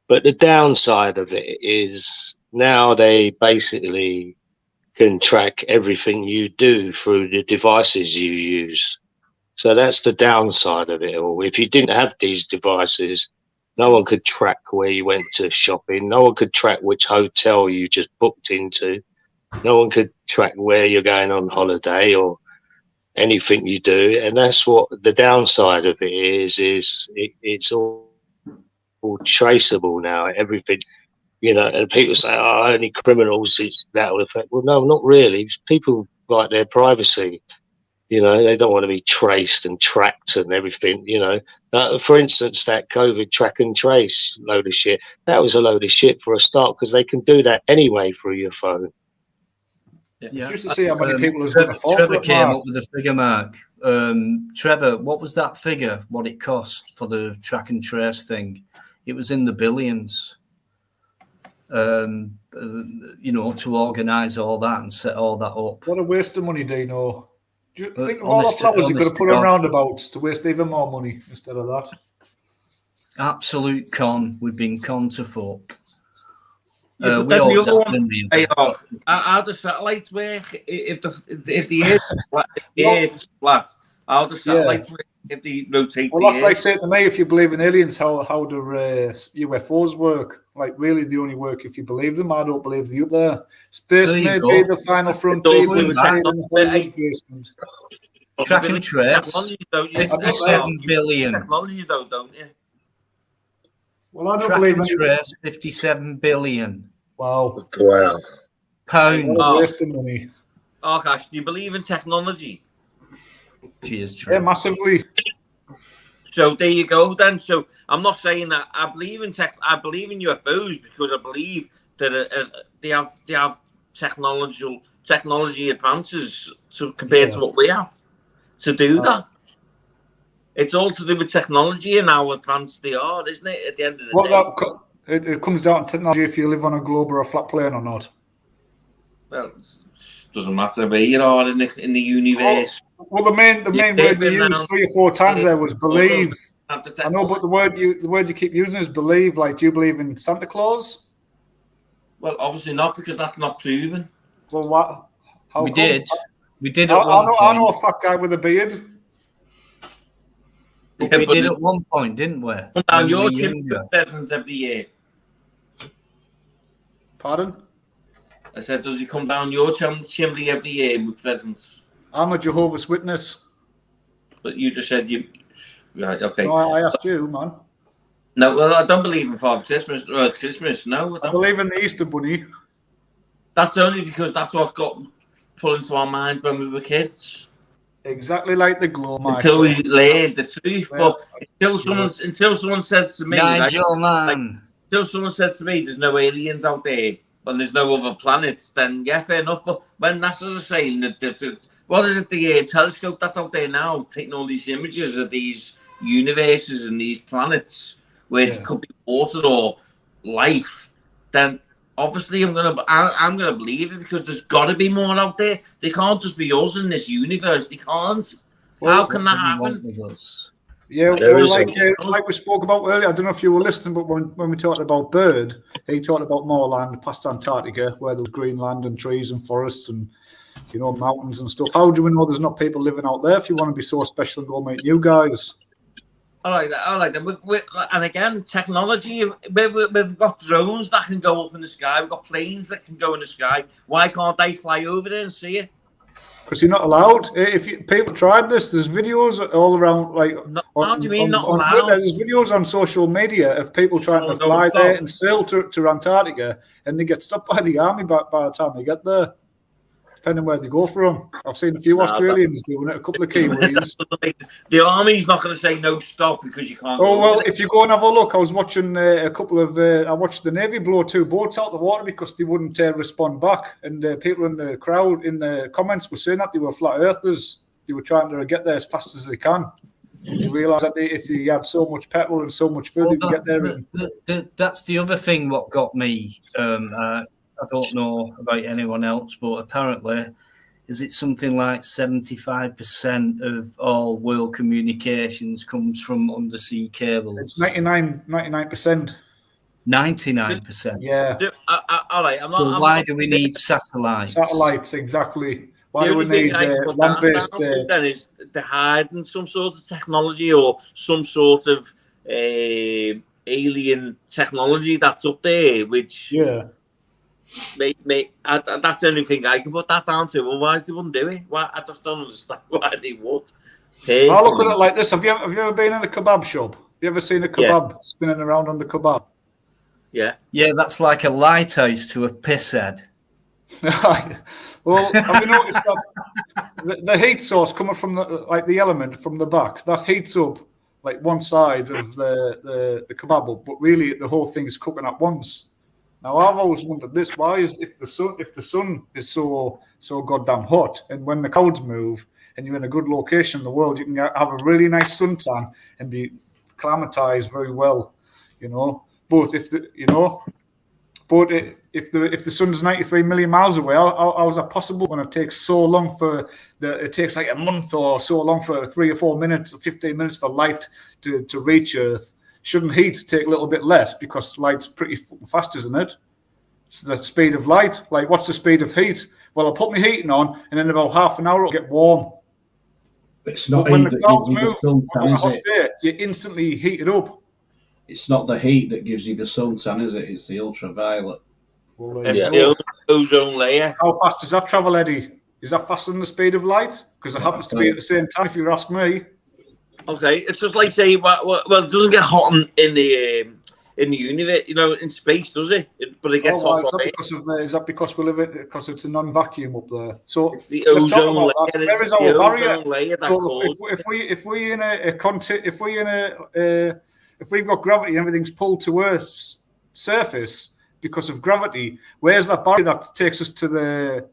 But the downside of it is now they basically can track everything you do through the devices you use. So that's the downside of it all. If you didn't have these devices, no one could track where you went to shopping. No one could track which hotel you just booked into. No one could track where you're going on holiday or anything you do. And that's what the downside of it is it's all traceable now. Everything, you know, and people say, oh, only criminals, that will affect. Well, no, not really. People like their privacy. You know, they don't want to be traced and tracked and everything, you know. For instance, that COVID track and trace load of shit, that was a load of shit for a start because they can do that anyway through your phone. Yeah. Just to see how many people is going to fall Trevor for it, came Mark. up with a figure, Mark. Trevor, what was that figure, what it cost for the track and trace thing? It was in the billions. You know, to organise all that and set all that up. What a waste of money, Dino. Do you think of all the Honest- flowers you could honest have to put on God. roundabouts to waste even more money instead of that? Absolute con. We've been con to fuck. Yeah, but We then always the other have one, been. hey, how do satellites work? If the Earth is flat, how do satellites work if they rotate Well, the that's like Earth? saying to me, if you believe in aliens, how do UFOs work? Like, really, they only work if you believe them. I don't believe they up there. Space There you may go. be the final frontier, all but it's back made on in the the Hollywood basement. Track and trace, Technology, don't you? 57 billion. Technology, don't you? Well, I don't Track believe and in. trace, 57 billion Wow. Wow. pounds. What a waste of money. Oh gosh, do you believe in technology? Cheers, Yeah, Trevor. massively. So there you go then. So I'm not saying that I believe in I believe in UFOs because I believe that they have technology advances compared to what we have to do that. It's all to do with technology and how advanced they are, isn't it? At the end of the day, It comes down to technology if you live on a globe or a flat plane or not. well, it doesn't matter where you are in the universe. Well, the main word you used 3 or 4 times there was believe. I know, but the word you keep using is believe. Like, do you believe in Santa Claus? Well, obviously not, because that's not proven. Well, what? How We come? did. We did I at one point. know a fat guy with a beard. But we did at one point, didn't we? Come down When your we were chimney younger. with presents every year. Pardon? I said, does he come down your chimney every year with presents? I'm a Jehovah's Witness. But you just said you. Right, okay. No, I asked you, man. No, well, I don't believe in Father Christmas. Christmas, no. I believe in the Easter Bunny. That's only because that's what got put into our mind when we were kids. Exactly like the glow, my Until we friend. learned the truth. Well, But until someone says to me, Nigel, like, man. until someone says to me, there's no aliens out there, and there's no other planets, then yeah, fair enough. But when NASA's saying that, what is it, the telescope that's out there now, taking all these images of these universes and these planets where there could be water or life, then obviously I'm gonna believe it, because there's got to be more out there. They can't just be us in this universe. They can't. How can that happen? Yeah, There is like we spoke about earlier, I don't know if you were listening, but when we talked about Bird, he talked about more land past Antarctica, where there's green land and trees and forests and, you know, mountains and stuff. How do we know there's not people living out there if you want to be so special and go meet you guys? I like that. And again, technology. We've got drones that can go up in the sky. We've got planes that can go in the sky. Why can't they fly over there and see it? Because you're not allowed. People tried this, there's videos all around. Like, what do you mean not allowed? There's videos on social media of people trying to fly there and sail to Antarctica, and they get stopped by the army by the time they get there, depending where they go from. I've seen a few Australians doing it, a couple of Kiwis. The army's not going to say no, stop, because you can't. Oh, well, if you go and have a look, I was watching I watched the Navy blow 2 boats out of the water because they wouldn't respond back. And people in the crowd, in the comments, were saying that they were flat earthers. They were trying to get there as fast as they can. They realised that if they had so much petrol and so much food, they could get there. That's the other thing what got me. I don't know about anyone else, but apparently, is it something like 75% of all world communications comes from undersea cables? It's 99%. 99%. Yeah. All right. So why do we need satellites? Satellites, exactly. Why the do we only thing need I can put down land-based? then is they're hiding some sort of technology or some sort of alien technology that's up there, which that's the only thing I can put that down to. Otherwise, they wouldn't do it. Why? I just don't understand why they would. I look at it like this. Have you ever been in a kebab shop? Have you ever seen a kebab spinning around on the kebab? Yeah. Yeah, that's like a lighthouse to a piss head. Well, have you noticed that the heat source coming from the element from the back that heats up like one side of the kebab, but really the whole thing is cooking at once. Now I've always wondered this: why is if the sun is so goddamn hot, and when the clouds move and you're in a good location in the world, you can have a really nice suntan and be acclimatized very well, you know. But if the sun's 93 million miles away, how is that possible when it takes so long it takes like a month or so long for 3 or 4 minutes or 15 minutes for light to reach Earth? Shouldn't heat take a little bit less because light's pretty fast, isn't it? It's the speed of light. Like, what's the speed of heat? Well, I'll put my heating on, and in about half an hour it'll get warm. It's not when the that clouds gives you move the suntan, on a is hot it? day, you instantly heat it up. It's not the heat that gives you the suntan, is it? It's the ultraviolet. Well, the ozone layer. How fast does that travel, Eddie? Is that faster than the speed of light? Because it happens to be at the same time, if you ask me. Okay, it's just like saying, well, it doesn't get hot in the universe, you know, in space, does it? But it gets hot. Is that because we live it? Because it's a non-vacuum up there. So it's the ozone layer. Where is our barrier? So if we've got gravity and everything's pulled to Earth's surface because of gravity, where's that barrier that takes us to the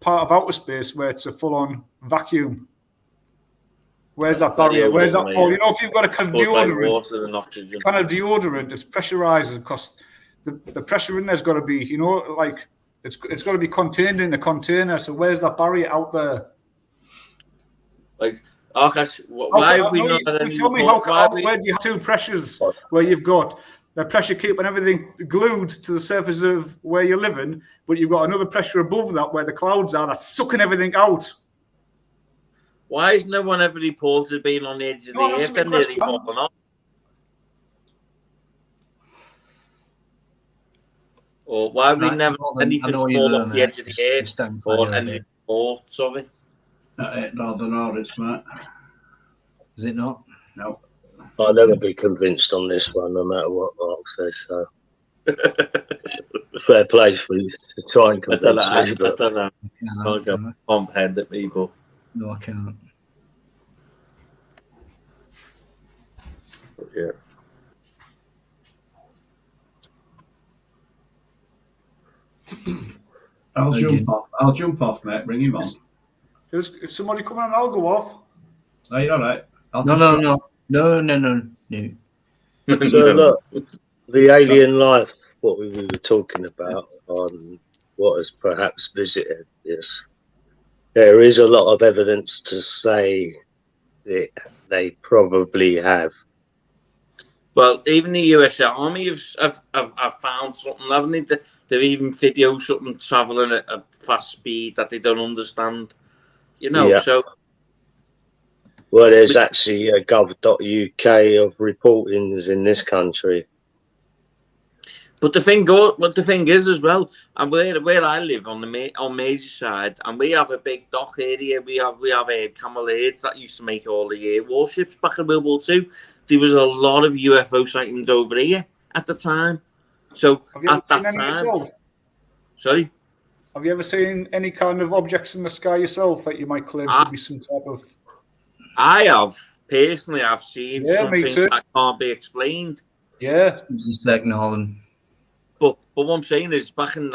part of outer space where it's a full-on vacuum? Where's that barrier? Where's that? Oh, you know, if you've got a kind of deodorant, it's pressurized because the pressure in there's got to be, you know, like it's got to be contained in a container. So where's that barrier out there? Like, Akash, why have we not had any? Tell me where do you have two pressures where you've got the pressure keeping everything glued to the surface of where you're living, but you've got another pressure above that where the clouds are that's sucking everything out. Why has no one ever reported being on the edge of the earth and nearly falling off? Or why have we never anything fall off the edge of the earth or any reports of it? Northern Audits, mate. Is it not? No. I'll never be convinced on this one, no matter what Mark says. So, fair play for you to try and convince me. I don't know. I can't comprehend it, people. No, I can't. Yeah. I'll jump off, mate. Bring him on. If somebody come on, I'll go off. Are you all right? No. So look, the alien life, what we were talking about on what has perhaps visited this, there is a lot of evidence to say that they probably have. Well, even the US Army have found something, haven't they? They've even videoed something travelling at a fast speed that they don't understand. You know, so... Well, there's actually a gov.uk of reportings in this country. But the thing is as well, and where I live on Merseyside, and we have a big dock area. We have Camel Aids that used to make all the air warships back in World War II. There was a lot of UFO sightings over here at the time. So at that time, sorry, have you ever seen any kind of objects in the sky yourself that you might claim could be some type of? I have personally. I've seen something me too. that can't be explained. Yeah, it's like Nolan. But what I'm saying is, back in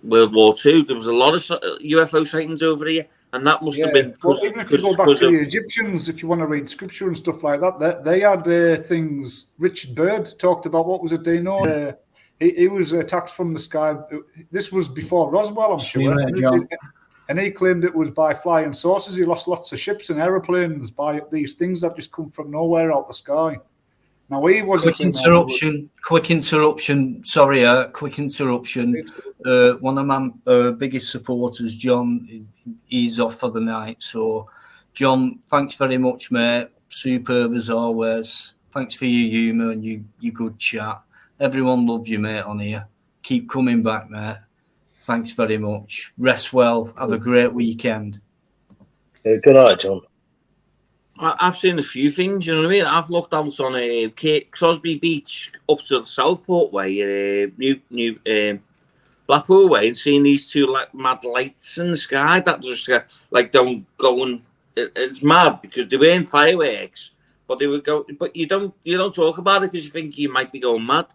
World War II, there was a lot of UFO sightings over here, and that must have been. Well, even if you go back to the Egyptians, if you want to read scripture and stuff like that, they had things. Richard Byrd talked about, what was it? Do you know? He was attacked from the sky. This was before Roswell, I'm sure. And he claimed it was by flying saucers. He lost lots of ships and aeroplanes by these things that just come from nowhere out the sky. Now he wasn't. Quick interruption. Sorry, quick interruption. One of my biggest supporters, John, he's off for the night. So, John, thanks very much, mate. Superb as always. Thanks for your humour and your good chat. Everyone loves you, mate, on here. Keep coming back, mate. Thanks very much. Rest well. Have a great weekend. Good night, John. I've seen a few things, you know what I mean? I've looked out on Crosby Beach up to the Southport way, New Blackpool way, and seen these two like mad lights in the sky that just like don't go and it's mad because they weren't fireworks, but they would go. But you don't talk about it because you think you might be going mad.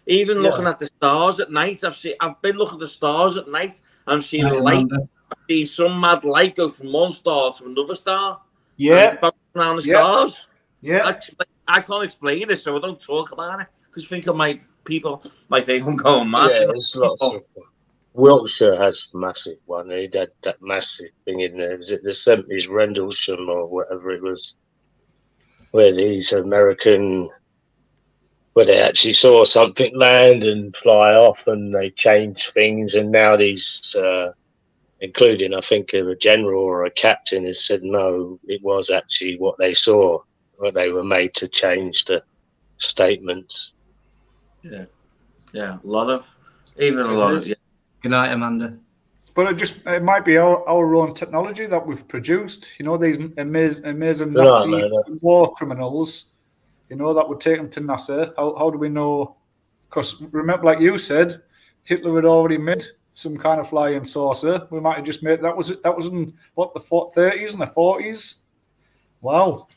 Even looking at the stars at night, I've been looking at the stars at night and I've seen a light. I see some mad light go from one star to another star. Yeah. Around the stars. Yeah. I can't explain it, so I don't talk about it because people might think I'm going mad. Yeah, there's lots of. Wiltshire has a massive one. He had that massive thing in there. Was it the 70s, Rendlesham or whatever it was, where these American, where they actually saw something land and fly off, and they changed things, and now these. Including, I think, a general or a captain has said no, it was actually what they saw, what they were made to change the statements. Yeah, a lot of. Yeah. Good night, Amanda. But it might be our own technology that we've produced. You know, these amazing Nazi war criminals. You know, that would take them to NASA. How do we know? Because remember, like you said, Hitler had already made some kind of flying saucer. We might have just made that was in what, the 30s and the 40s. Wow.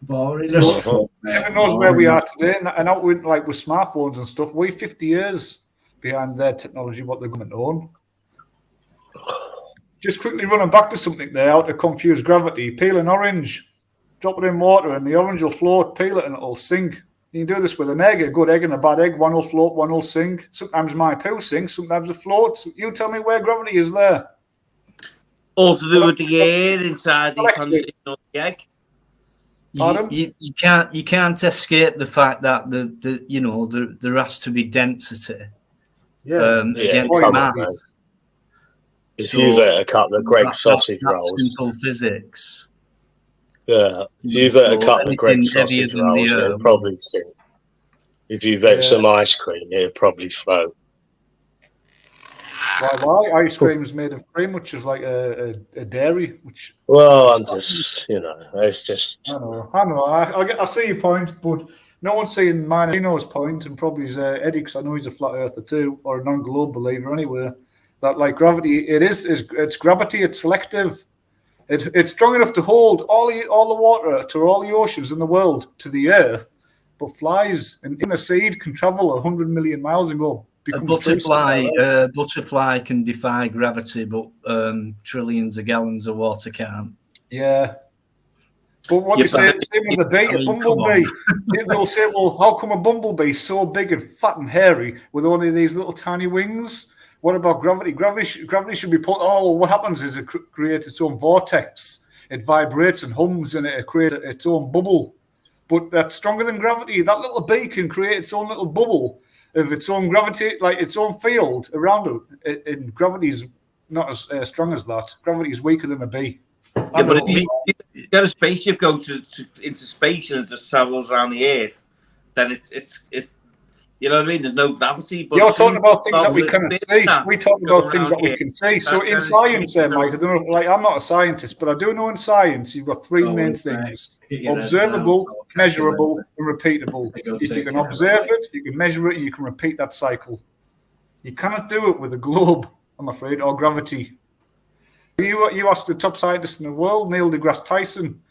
Boring. Everyone knows where we are today, and out with smartphones and stuff, we're 50 years behind their technology, what they're going to own. Just quickly running back to something there, how to confuse gravity. Peel an orange, drop it in water, and the orange will float. Peel it and it'll sink. You can do this with an egg, a good egg and a bad egg. One will float, one will sink. Sometimes my poo sinks, sometimes it floats. You tell me where gravity is there. All to do with the air inside the egg. You can't escape the fact that there has to be density. Against mass. If you've ate a couple of Gregg sausage rolls, simple physics. Yeah, if you've ate a couple of Gregg sausage rolls, it'll probably sink. If you've ate some ice cream, it'll probably float. Why? Ice cream is made of cream, which is like a dairy. I'm just, it's just. I know. I see your point, but no one's seeing mine. He knows point, and probably is Eddie, because I know he's a flat earther too, or a non-globe believer anyway. That like gravity, it's gravity. It's selective. It's strong enough to hold all the water to all the oceans in the world to the Earth, but flies and in a seed can travel 100 million miles and go. A butterfly can defy gravity, but trillions of gallons of water can't. Yeah. But what they say, same with the bee, a bumblebee. They'll say, well, how come a bumblebee so big and fat and hairy with only these little tiny wings? What about gravity? Gravity should be put. Oh, what happens is it creates its own vortex. It vibrates and hums, and it creates its own bubble. But that's stronger than gravity. That little bee can create its own little bubble of its own gravity, like its own field around it. And gravity is not as strong as that. Gravity is weaker than a bee. Yeah, but if you get a spaceship go into space and it just travels around the Earth, then it's you know what I mean? There's no gravity. But you're talking about things that we cannot see. We're talking about things that we can see. So in science, Mike, I don't know. Like, I'm not a scientist, but I do know in science you've got three main things: observable, measurable, and repeatable. If you can observe it, you can measure it, and you can repeat that cycle. You cannot do it with a globe, I'm afraid, or gravity. You asked the top scientist in the world, Neil deGrasse Tyson,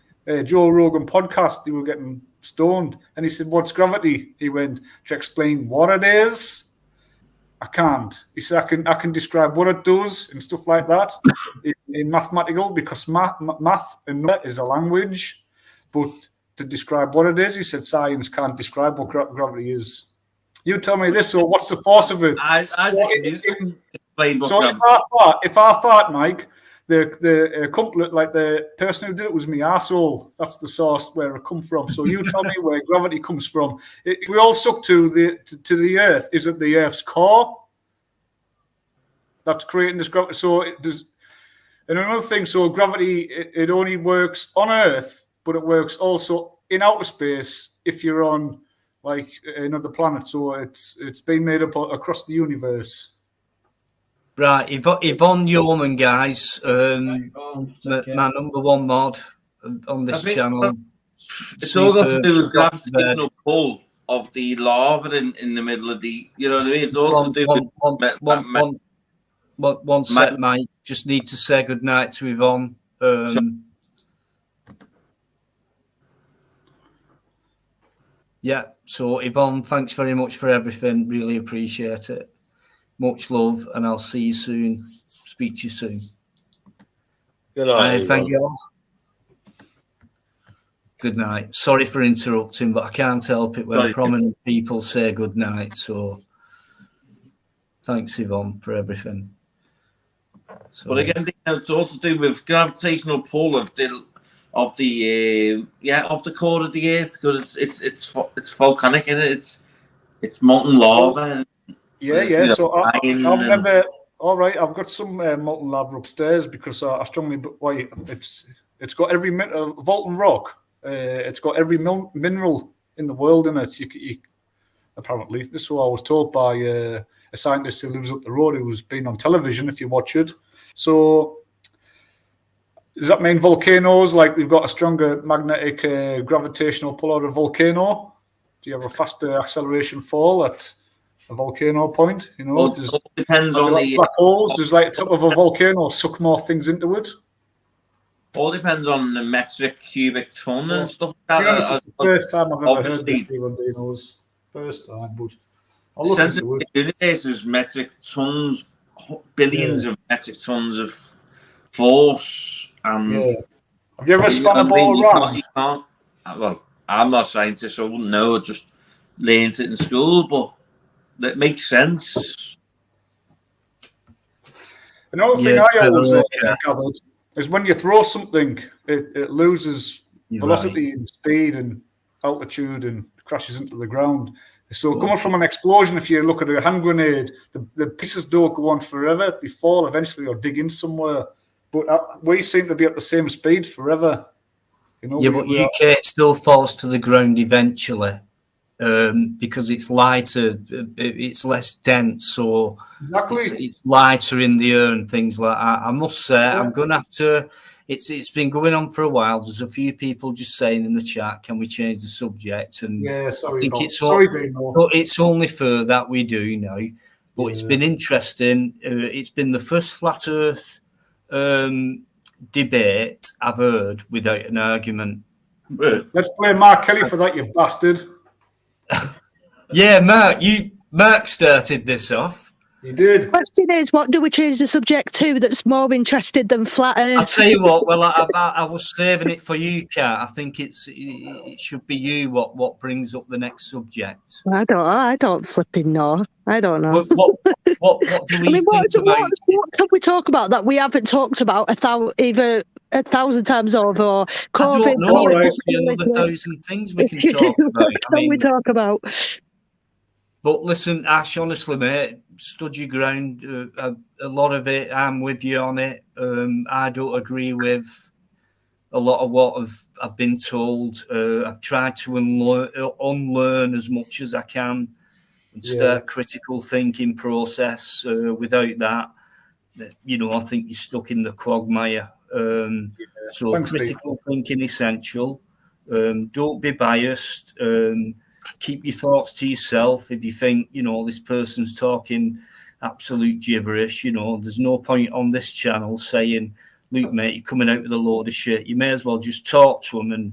Joe Rogan podcast. They were getting stoned, and he said, "What's gravity?" He went, "To explain what it is, I can't." He said, "I can describe what it does and stuff like that in mathematical, because math and is a language, but to describe what it is," he said, "science can't describe what gravity is." You tell me this, or what's the force of it? I explain what so gravity. if I fart, Mike, the person who did it was me arsehole. That's the source where it come from. So you tell me where gravity comes from. If we all suck to the Earth, is it the Earth's core that's creating this gravity? So it does. And another thing, so gravity, it only works on Earth, but it works also in outer space if you're on like another planet. So it's been made up across the universe. Right, Yvonne Yeoman, guys, my number one mod on this channel. It's all got to do with gravitational pull of the lava in the middle of the, you know what I mean? It's also to do with... One sec, mate. Just need to say goodnight to Yvonne. Yeah, so Yvonne, thanks very much for everything. Really appreciate it. Much love, and I'll see you soon. Speak to you soon. Good night. Thank you all. Good night. Sorry for interrupting, but I can't help it when prominent people say good night. So thanks, Yvonne, for everything. So, but again, it's also to do with gravitational pull of the core of the Earth, because it's volcanic, isn't it? It's molten lava. Yeah. So I remember. All right, I've got some molten lava upstairs because I strongly. Why it's got every molten rock. It's got every mineral in the world in it. You apparently, this is what I was told by a scientist who lives up the road, who's been on television. If you watch it, so does that mean volcanoes, like they've got a stronger magnetic gravitational pull out of a volcano? Do you have a faster acceleration fall at a volcano point? You know, well, it depends on the black holes. Does like the top of a volcano suck more things into it? All depends on the metric cubic ton and stuff like that. It's the first time I've ever heard this, Dinos. First time, but I'll look into it. The universe is metric tons, billions of metric tons of force. And have you ever spun a ball around? You can't. Well, I'm not a scientist, so I wouldn't know. I just learned it in school, but that makes sense. Another thing I always gathered is when you throw something, it loses velocity and speed and altitude and crashes into the ground. So coming from an explosion, if you look at a hand grenade, the pieces don't go on forever. They fall eventually or dig in somewhere. But we seem to be at the same speed forever. You know, but UK still falls to the ground eventually because it's lighter, it's less dense, so it's lighter in the air and things like that. I must say, I'm going to have to. It's been going on for a while. There's a few people just saying in the chat, "Can we change the subject?" And I think it's only fair that we do now. But it's been interesting. It's been the first flat Earth debate I've heard without an argument. Let's play Mark Kelly for that, you bastard. Yeah, Mark started this off. He did. The question is, what do we change the subject to that's more interested than flat Earth? I'll tell you what. Well, I was saving it for you, Kat. I think it should be you. What brings up the next subject? I don't flipping know. I don't know. What do we think about? What can we talk about that we haven't talked about either 1,000 times over? Or COVID, I don't know. There must be another 1,000 things we can talk about. What can we talk about? But listen, Ash, honestly, mate, stood your ground. A lot of it, I'm with you on it. I don't agree with a lot of what I've been told. I've tried to unlearn as much as I can and start critical thinking process. Without that, I think you're stuck in the quagmire. So critical thinking essential. Don't be biased. Keep your thoughts to yourself. If you think, this person's talking absolute gibberish, there's no point on this channel saying, "Luke, mate, you're coming out with a load of shit." You may as well just talk to them and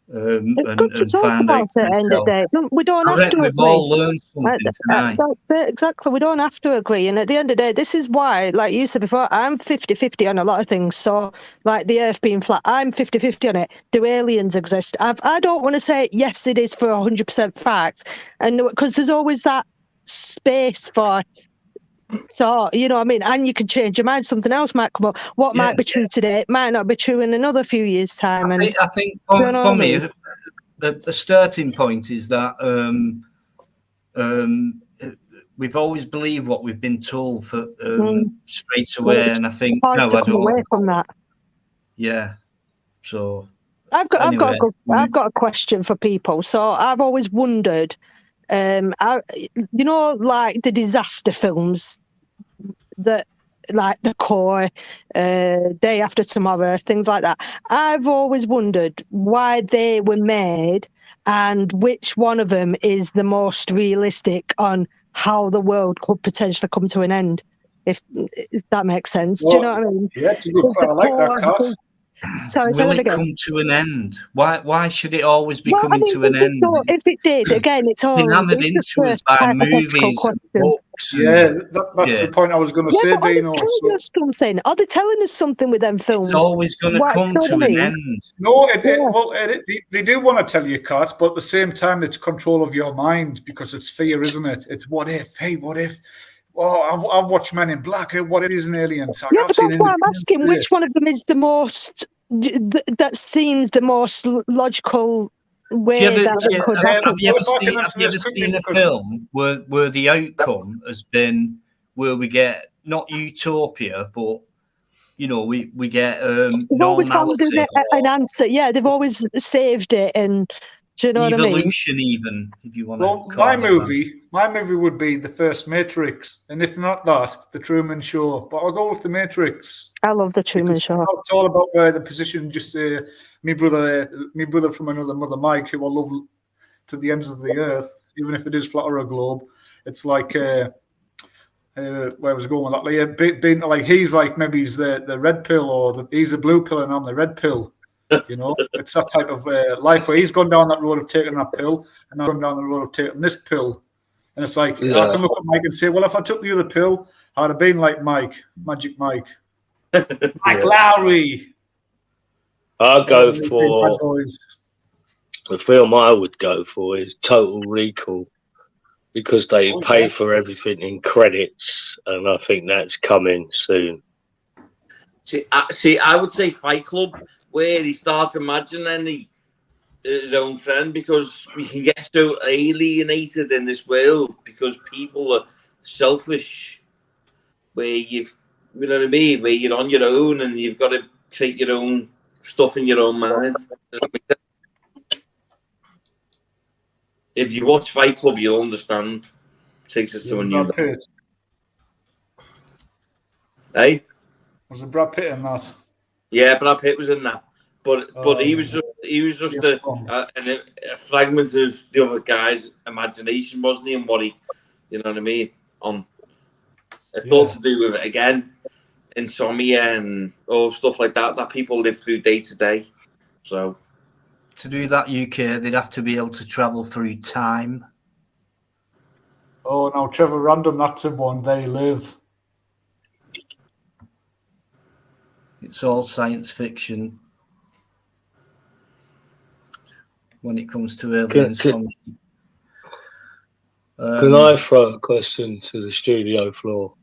it's good to talk about it at the end of the day. We don't have to agree. We've all learned something tonight. Exactly. We don't have to agree. And at the end of the day, this is why, like you said before, I'm 50-50 on a lot of things. So, like the Earth being flat, I'm 50-50 on it. Do aliens exist? I don't want to say, yes, it is for 100% fact. And because there's always that space for So, you know what I mean? And you can change your mind. Something else might come up. What might be true today might not be true in another few years' time. I think you know for what I me, mean? the starting point is that we've always believed what we've been told for straight away, and I think hard no, to I come away don't. from that. Yeah. So I've got a question for people. So I've always wondered, you know, like the disaster films that, like The Core, Day After Tomorrow, things like that. I've always wondered why they were made and which one of them is the most realistic on how the world could potentially come to an end, if that makes sense. Well, do you know what I mean? Yeah, it's a good point. I like that, Kat. Sorry, will it come to an end? Why should it always be coming to an end? If it did, again, it's all hammered just into us by hypothetical movies question. and books. Yeah, that's the point I was going to say, but are they Dino. telling us something? Are they telling us something with them films? It's always going to come to an end. No, they do want to tell you, Kat, but at the same time, it's control of your mind because it's fear, isn't it? It's what if? Hey, what if? Oh, I've watched Men in Black. Hey, what if it is an alien attack? Yeah, but that's why I'm asking which one of them is the most, that seems the most logical way that it could happen. Have you ever seen a film where the outcome has been where we get not utopia, but you know, we get they've always found an answer. Yeah, they've always saved it, and do you know what I mean? Evolution, even if you want to. Well, my movie would be the first Matrix, and if not that, the Truman Show. But I'll go with the Matrix. I love the Truman Show. It's all about where the position. Just me brother from another mother, Mike, who I love to the ends of the earth, even if it is flat or a globe. It's like where I was going with that. Like, being like he's like maybe he's the red pill, or he's the blue pill, and I'm the red pill. You know, it's that type of life where he's gone down that road of taking that pill, and I'm going down the road of taking this pill. And it's like, I can look at Mike and say, well, if I took the other pill, I'd have been like Mike, Magic Mike. Mike Lowry. I'll go for the film I would go for is Total Recall, because they pay for everything in credits, and I think that's coming soon. See, I would say Fight Club, where he starts imagining his own friend, because we can get so alienated in this world because people are selfish, where you know what I mean, where you're on your own and you've got to create your own stuff in your own mind. If you watch Fight Club, you'll understand. It takes us to a new level. Hey? Was it Brad Pitt in that? Yeah, Brad Pitt was in that. But he was just a fragment of the other guy's imagination, wasn't he? And what he, you know what I mean? It's all to do with it again, insomnia and all stuff like that people live through day to day. So to do that, UK, they'd have to be able to travel through time. Oh, now Trevor Random, that's in one. They live. It's all science fiction. When it comes to aliens Can I throw a question to the studio floor?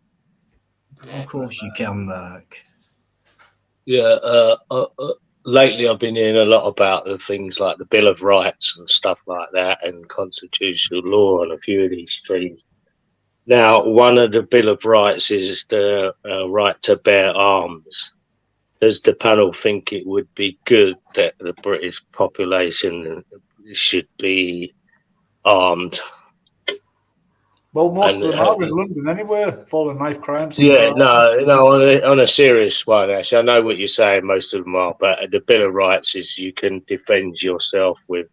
Of course you can, Mark. Yeah, lately I've been hearing a lot about the things like the Bill of Rights and stuff like that, and constitutional law on a few of these streams. Now, one of the Bill of Rights is the right to bear arms. Does the panel think it would be good that the British population should be armed? Well, most of them are in London anyway, following knife crimes. Yeah, on a serious one, actually. I know what you're saying, most of them are, but the Bill of Rights is you can defend yourself with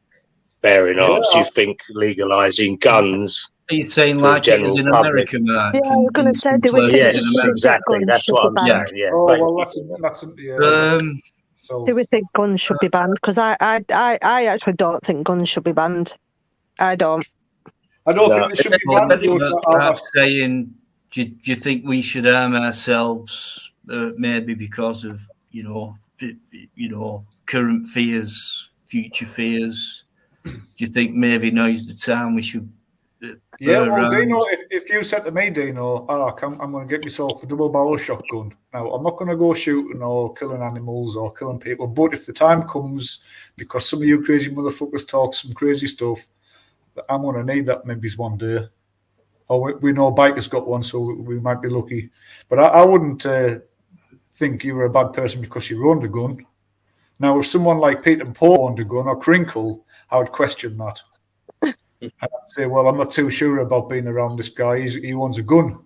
bearing arms. Do you think legalising guns? Are you saying like it is in America, Mark? Yeah, I was going to say, exactly. That's what I'm saying. Yeah. Oh, well, that's do we think guns should be banned? Because I actually don't think guns should be banned. I don't. I don't think they should be banned. Perhaps saying, do you think we should arm ourselves? Maybe because of current fears, future fears. Do you think maybe now's the time we should Yeah, well, Dino, if you said to me, Dino, I'm going to get myself a double barrel shotgun. Now, I'm not going to go shooting or killing animals or killing people, but if the time comes, because some of you crazy motherfuckers talk some crazy stuff, I'm going to need that maybe one day. Or we know Biker's got one, so we might be lucky. But I wouldn't think you were a bad person because you owned a gun. Now, if someone like Pete and Paul owned a gun, or Crinkle, I would question that. I'd say, well, I'm not too sure about being around this guy. He owns a gun.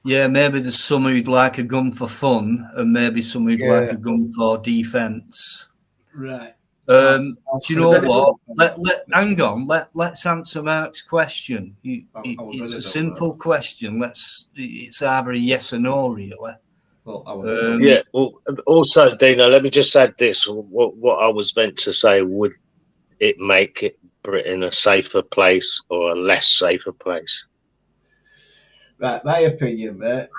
Yeah, maybe there's some who'd like a gun for fun, and maybe some who'd like a gun for defence. Right. Do you know what? Hang on. Let's answer Mark's question. It's a simple question. It's either a yes or no, really. Yeah. Well, also, Dino, let me just add this. What I was meant to say: would it make Britain a safer place or a less safer place? Right, my opinion, mate.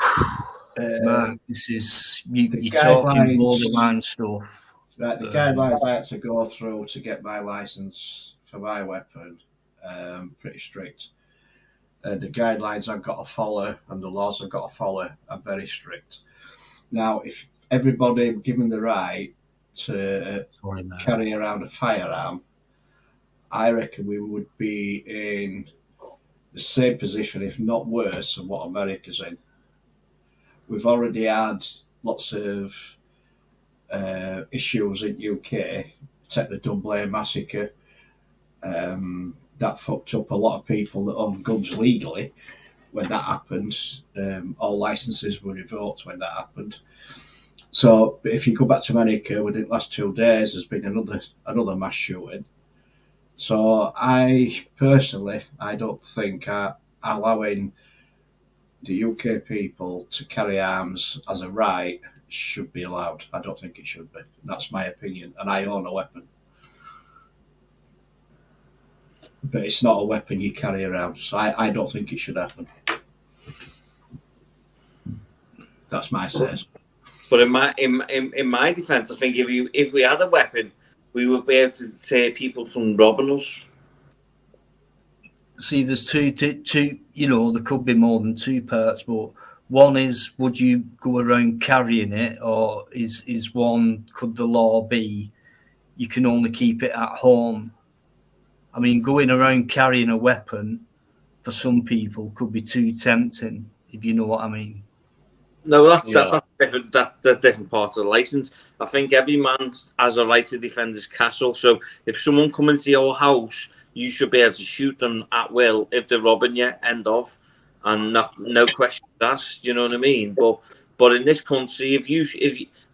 Mark, this is you're talking borderline stuff. Right, the guidelines I had to go through to get my license for my weapon, pretty strict. The guidelines I've got to follow and the laws I've got to follow are very strict. Now, if everybody given the right to carry around a firearm, I reckon we would be in the same position, if not worse, than what America's in. We've already had lots of issues in UK. Take the Dublin massacre. That fucked up a lot of people that own guns legally. When that happened, all licenses were revoked when that happened. So if you go back to America, within the last 2 days, there's been another mass shooting. So I don't think allowing the UK people to carry arms as a right should be allowed. I don't think it should be. That's my opinion, and I own a weapon. But it's not a weapon you carry around, so I don't think it should happen. That's my say. But in my defence, I think if we had a weapon, we would be able to deter people from robbing us. See, there's two. You know, there could be more than two parts, but one is, would you go around carrying it, or is one, could the law be you can only keep it at home? I mean, going around carrying a weapon for some people could be too tempting, if you know what I mean. No, that's different. That's a different part of the license. I think every man has a right to defend his castle. So if someone comes into your house, you should be able to shoot them at will if they're robbing you. End of, and no questions asked. You know what I mean? But in this country, if you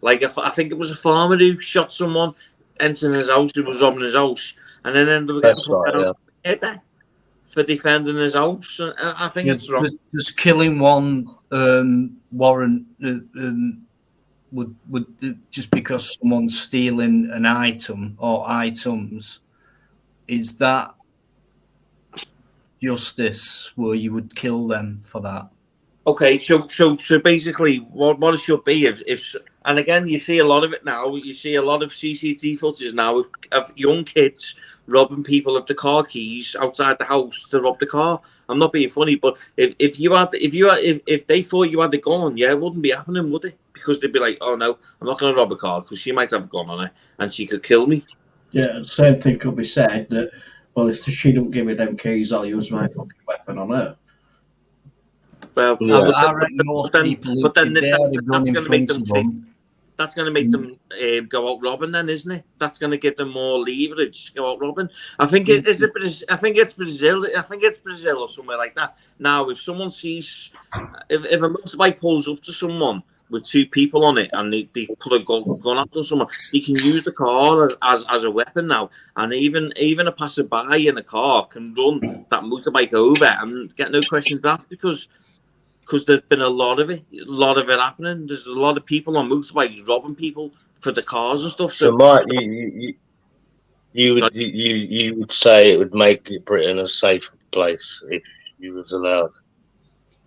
I think it was a farmer who shot someone entering his house who was robbing his house, and then ended up getting put down for defending his house. I think it's wrong. Does killing one warrant would just because someone's stealing an item or items? Is that justice where you would kill them for that? Okay, so basically, what it should be if and again, you see a lot of it now. You see a lot of CCTV footage now of young kids robbing people of the car keys outside the house to rob the car. I'm not being funny, but if they thought you had a gun, yeah, it wouldn't be happening, would it? Because they'd be like, oh no, I'm not going to rob a car because she might have a gun on her and she could kill me. Yeah, the same thing could be said that, well, if she don't give me them keys, I'll use my fucking weapon on her. Well, yeah. I reckon most people, but then that's going to make them that's going to make them go out robbing, then, isn't it? That's going to give them more leverage to go out robbing. I think it's Brazil. I think it's Brazil or somewhere like that. Now, if someone sees, if a motorbike pulls up to someone with two people on it and they put a gun up to someone, you can use the car as a weapon now. And even a passerby in a car can run that motorbike over and get no questions asked because there's been a lot of it happening. There's a lot of people on motorbikes robbing people for the cars and stuff. So Mike, you would say it would make Britain a safer place if you was allowed?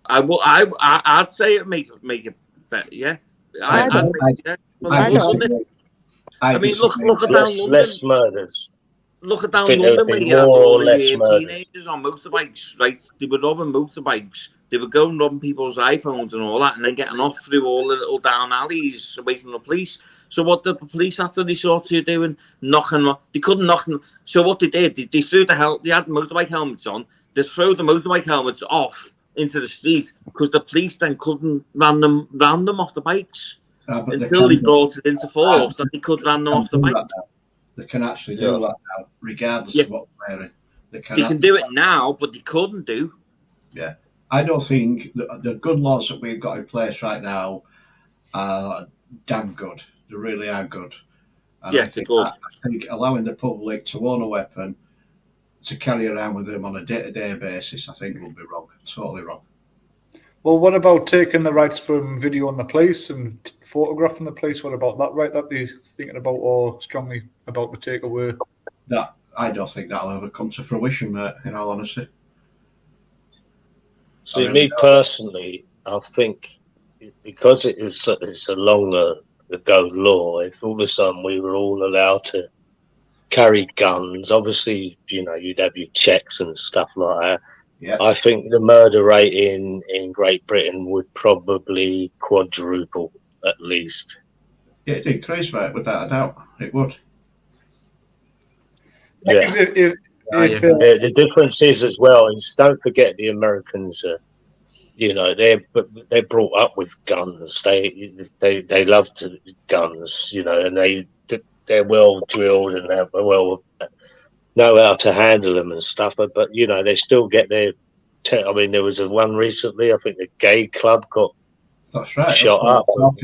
I'd say it make it better. Yeah, I mean, look at down London. Less murders. look at down think there London would where be you had more all or less the murders. teenagers on motorbikes, right? They were robbing motorbikes. They were going robbing people's iPhones and all that, and then getting off through all the little down alleys away from the police. So what the police had to resort to doing, knocking. They couldn't knock them. So what they did, they threw they had motorbike helmets on. They threw the motorbike helmets off into the street because the police then couldn't ran them off the bikes until they brought it into force that they could ran them off the bike. They can actually do that now, regardless of what they're wearing. They can do it now, but they couldn't do. Yeah. I don't think the good laws that we've got in place right now are damn good. They really are good. And they're good. I think allowing the public to own a weapon, to carry around with them on a day-to-day basis, I think will be wrong. Totally wrong. Well, what about taking the rights from video on the police and photographing the police? What about that right that they're thinking about or strongly about to take away? That I don't think that'll ever come to fruition, mate, in all honesty. See, me personally, I think because it's a longer ago law, if all of a sudden we were all allowed to carry guns, obviously, you'd have your checks and stuff like that. Yeah. I think the murder rate in Great Britain would probably quadruple at least. Yeah, it'd increase, mate, without a doubt. It would. Yeah. The difference is as well is don't forget the Americans. They're brought up with guns. They love guns. And they're well drilled and they well know how to handle them and stuff. But they still get their. I mean, there was one recently. I think the gay club got shot up. About,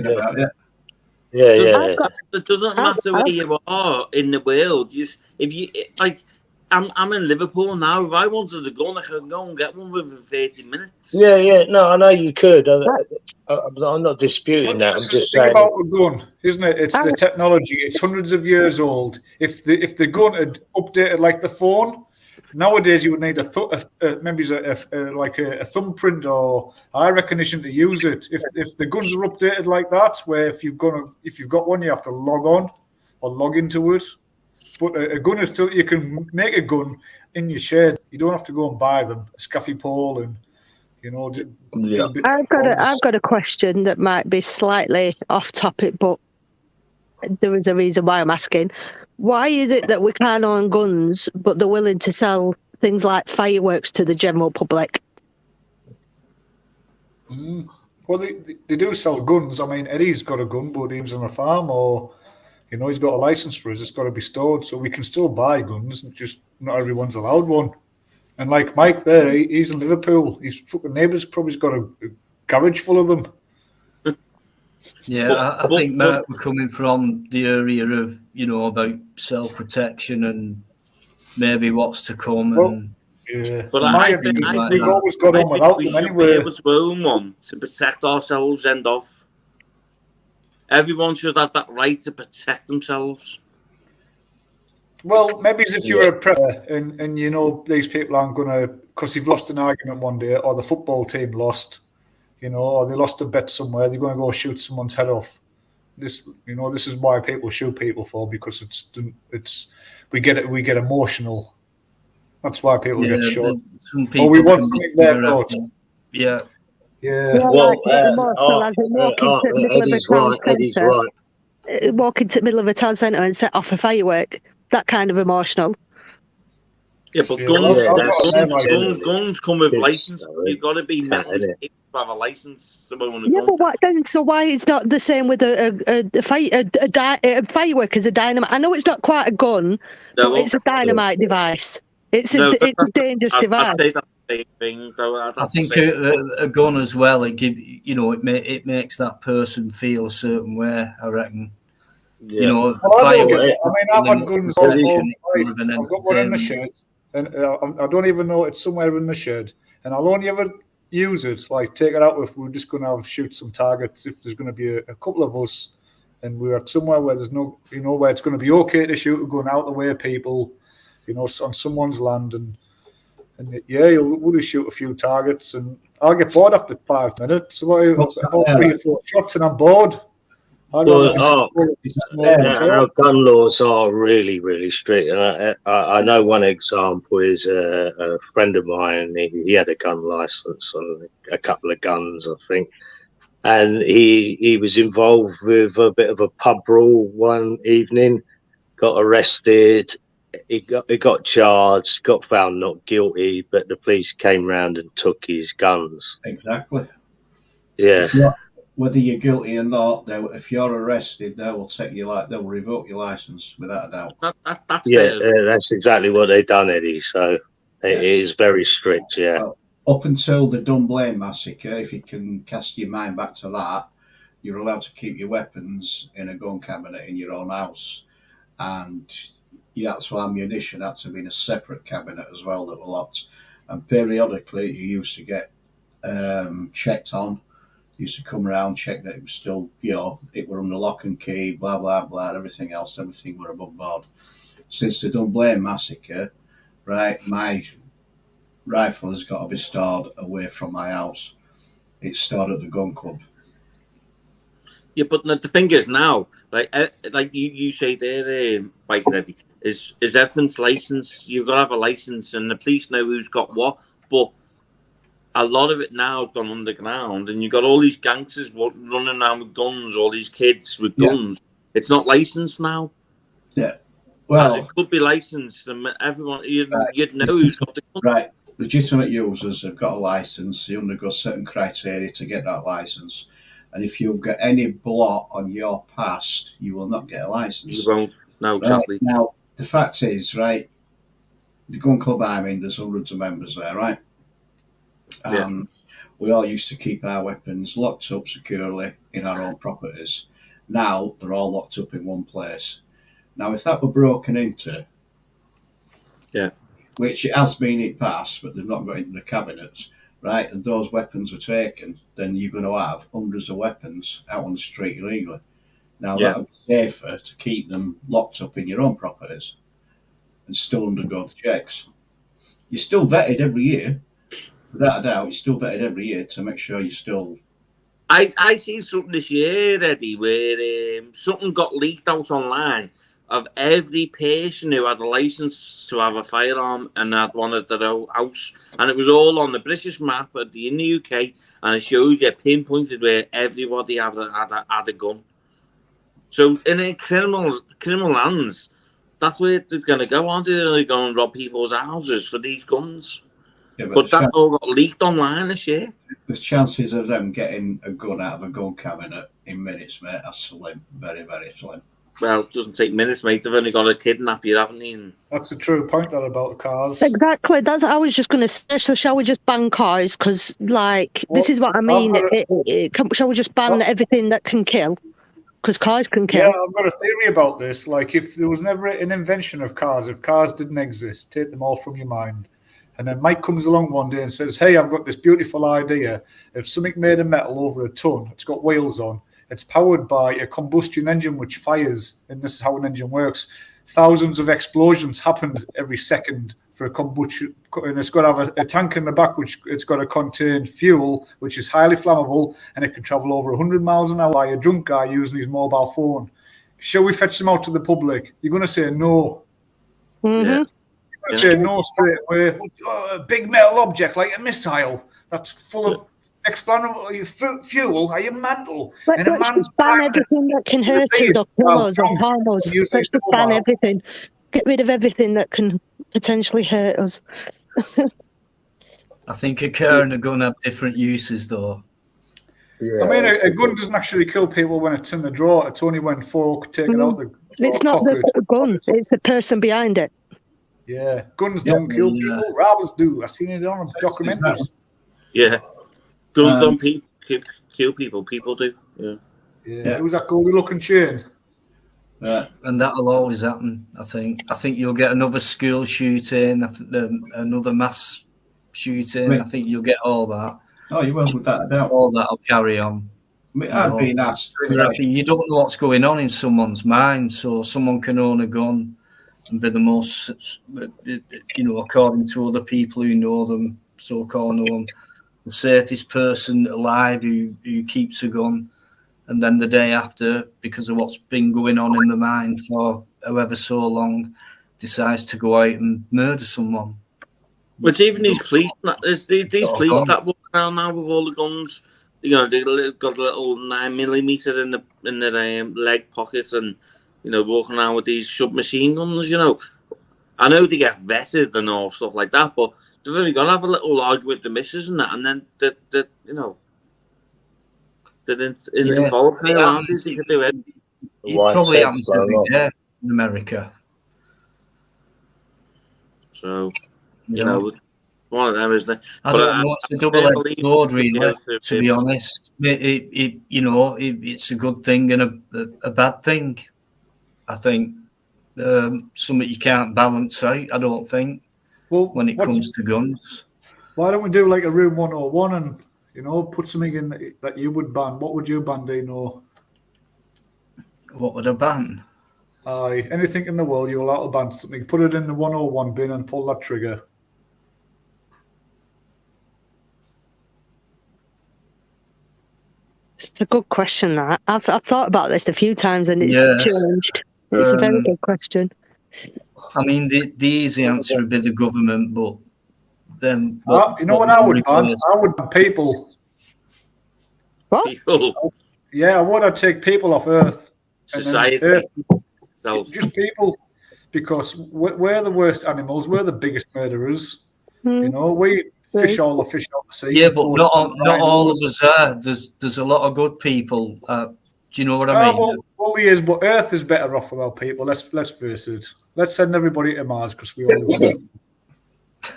It doesn't matter where you are in the world. If you like, I'm in Liverpool now. If I wanted a gun, I could go and get one within 30 minutes. Yeah. No, I know you could. I'm not disputing that. I'm just saying. About a gun, isn't it? It's the technology. It's hundreds of years old. If the gun had updated like the phone, nowadays you would need maybe a thumbprint or eye recognition to use it. If the guns are updated like that, where if you've got one, you have to log on or log into it. But a gun is still, you can make a gun in your shed. You don't have to go and buy them, a scaffy pole and, I've got a question that might be slightly off topic, but there is a reason why I'm asking. Why is it that we can't own guns, but they're willing to sell things like fireworks to the general public? Well, they do sell guns. I mean, Eddie's got a gun, but he's on a farm or... he's got a license for us. It's got to be stored, so we can still buy guns. Just not everyone's allowed one. And like Mike there, he's in Liverpool. His fucking neighbour's probably got a garage full of them. Yeah, I think, Matt, we're coming from the area of, about self-protection and maybe what's to come. But I think we've always got on without them anyway. We should be able to own one to protect ourselves, end of. Everyone should have that right to protect themselves. Well, maybe if you're a predator and these people aren't going to, because you've lost an argument one day, or the football team lost, or they lost a bet somewhere, they're going to go shoot someone's head off. This is why people shoot people for, because we get emotional. That's why people get shot. Or we want something there, coach. Yeah. Yeah. Eddie's right. Walk into the middle of a town centre and set off a firework. That kind of emotional. Yeah, but guns come with license. You've got to be mentally able to have a license to own a gun. But what then? So why it's not the same with a firework as a dynamite? I know it's not quite a gun, but it's a dynamite device. It's a dangerous device. I'd say that's the same thing, though. I think a gun as well. It makes that person feel a certain way, I reckon. Yeah. I've had guns all my life. I've got one in the shed, and I don't even know it's somewhere in the shed, and I'll only ever use it, like take it out if we're just going to shoot some targets. If there's going to be a couple of us, and we're at somewhere where there's no, where it's going to be okay to shoot, we're going out the way of people, on someone's land, and we'll just shoot a few targets, and I'll get bored after 5 minutes. So about 3 or 4 shots, and I'm bored. I'd Well, rather our gun laws are really, really strict. And I know one example is a friend of mine. He had a gun license on a couple of guns, I think, and he was involved with a bit of a pub brawl one evening. Got arrested. He got charged. Got found not guilty, but the police came round and took his guns. Exactly. Yeah. Whether you're guilty or not, if you're arrested, they will they'll revoke your license without a doubt. That's that's exactly what they've done, Eddie. So it is very strict. Yeah. Well, up until the Dunblane massacre, if you can cast your mind back to that, you're allowed to keep your weapons in a gun cabinet in your own house, and that's why ammunition had to be in a separate cabinet as well that were locked. And periodically, you used to get checked on. Used to come around, check that it was still, it were under lock and key, blah, blah, blah, everything else, everything were above board. Since the Dunblane massacre, right, my rifle has got to be stored away from my house. It's stored at the gun club. Yeah, but the thing is now, like you say there, Bikereddie, is everything's licensed. You've got to have a license, and the police know who's got what, but a lot of it now has gone underground, and you've got all these gangsters running around with guns, all these kids with guns. It's not licensed now. Yeah. Well, as it could be licensed, and everyone, you'd know who's got the gun. Right. Legitimate users have got a license. You undergo certain criteria to get that license. And if you've got any blot on your past, you will not get a license. You won't. No, exactly. Right. Now, the fact is, right, the gun club there's hundreds of members there, right? We all used to keep our weapons locked up securely in our own properties. Now they're all locked up in one place. Now, if that were broken into, which it has been in the past, but they've not got into the cabinets, right, and those weapons were taken, then you're going to have hundreds of weapons out on the street illegally. Now, that would be safer to keep them locked up in your own properties and still undergo the checks. You're still vetted every year. Without a doubt, you're still vetted every year to make sure you're still... I seen something this year, Eddie, where something got leaked out online of every person who had a license to have a firearm and had one at their own house. And it was all on the British map in the UK, and it shows you pinpointed where everybody had a gun. So in a criminal lands, that's where they're going to go, aren't they? They're going to rob people's houses for these guns. Yeah, but that all got leaked online this year. The chances of them getting a gun out of a gun cabinet in minutes, mate, are slim. Very, very slim. Well, it doesn't take minutes, mate. They've only got to kidnap you, haven't they? That's the true point there about the cars. Exactly. That's I was just going to say. So shall we just ban cars? Because, this is what I mean. Shall we just ban everything that can kill? Because cars can kill. Yeah, I've got a theory about this. Like, if there was never an invention of cars, if cars didn't exist, take them all from your mind. And then Mike comes along one day and says, hey, I've got this beautiful idea. If something made of metal over a ton, it's got wheels on, it's powered by a combustion engine which fires, and this is how an engine works. Thousands of explosions happen every second for a combustion, and it's got to have a tank in the back which it's got to contain fuel, which is highly flammable, and it can travel over 100 miles an hour by a drunk guy using his mobile phone. Shall we fetch them out to the public? You're going to say no. Mm-hmm. Yeah. I'd say no straight away. A big metal object like a missile that's full of explanatory fuel. Are you mental? Let's just ban everything that can hurt us or kill us or harm us. Let's just ban everything. Get rid of everything that can potentially hurt us. I think a car and a gun have different uses, though. Yeah, I mean, a gun doesn't actually kill people when it's in the drawer. It's only when folk take it out the drawer. It's not the gun. It's the person behind it. Yeah, guns don't kill people. Robbers do. I've seen it on documentaries. Yeah, guns don't kill people. People do. Yeah. It was that goldie-looking chain. And that'll always happen. I think you'll get another school shooting, another mass shooting. I think you'll get all that. Oh, you will, without a doubt. All that'll carry on. I mean, I've been asked. You don't know what's going on in someone's mind, so someone can own a gun and be the most, according to other people who know them, so-called know them, the safest person alive who keeps a gun. and then the day after, because of what's been going on in the mind for however so long, decides to go out and murder someone. But even these police, these police that walk around now with all the guns, you know, they got a little 9mm in their leg pockets, and you know, walking around with these submachine guns. You know, I know they get vetted and all stuff like that, but they're really gonna have a little argument with the missus and that, and then that you know, involved in around it. They can do it. It probably happens every day in America. So, you know, one of them, isn't it? I don't know. It's a double-edged sword, really. To be honest, it's a good thing and a bad thing. I think something you can't balance out. I don't think. Well, when it comes to guns, why don't we do like a Room 101 and put something in that you would ban? What would you ban, Dino? What would I ban? Anything in the world you're allowed to ban something. Put it in the 101 bin and pull that trigger. It's a good question, that. I've thought about this a few times and it's changed. It's a very good question. I mean, the easy answer would be the government, but then... you know what I would ban? I would ban people. What? People? Yeah, I would. I'd take people off Earth. Society. Just people, because we're the worst animals. We're the biggest murderers. You know, we fish all the fish out the sea. Yeah, but not all of us are. There's a lot of good people. Do you know what I mean? Well, he is, but Earth is better off without people. Let's face it. Let's send everybody to Mars because we all live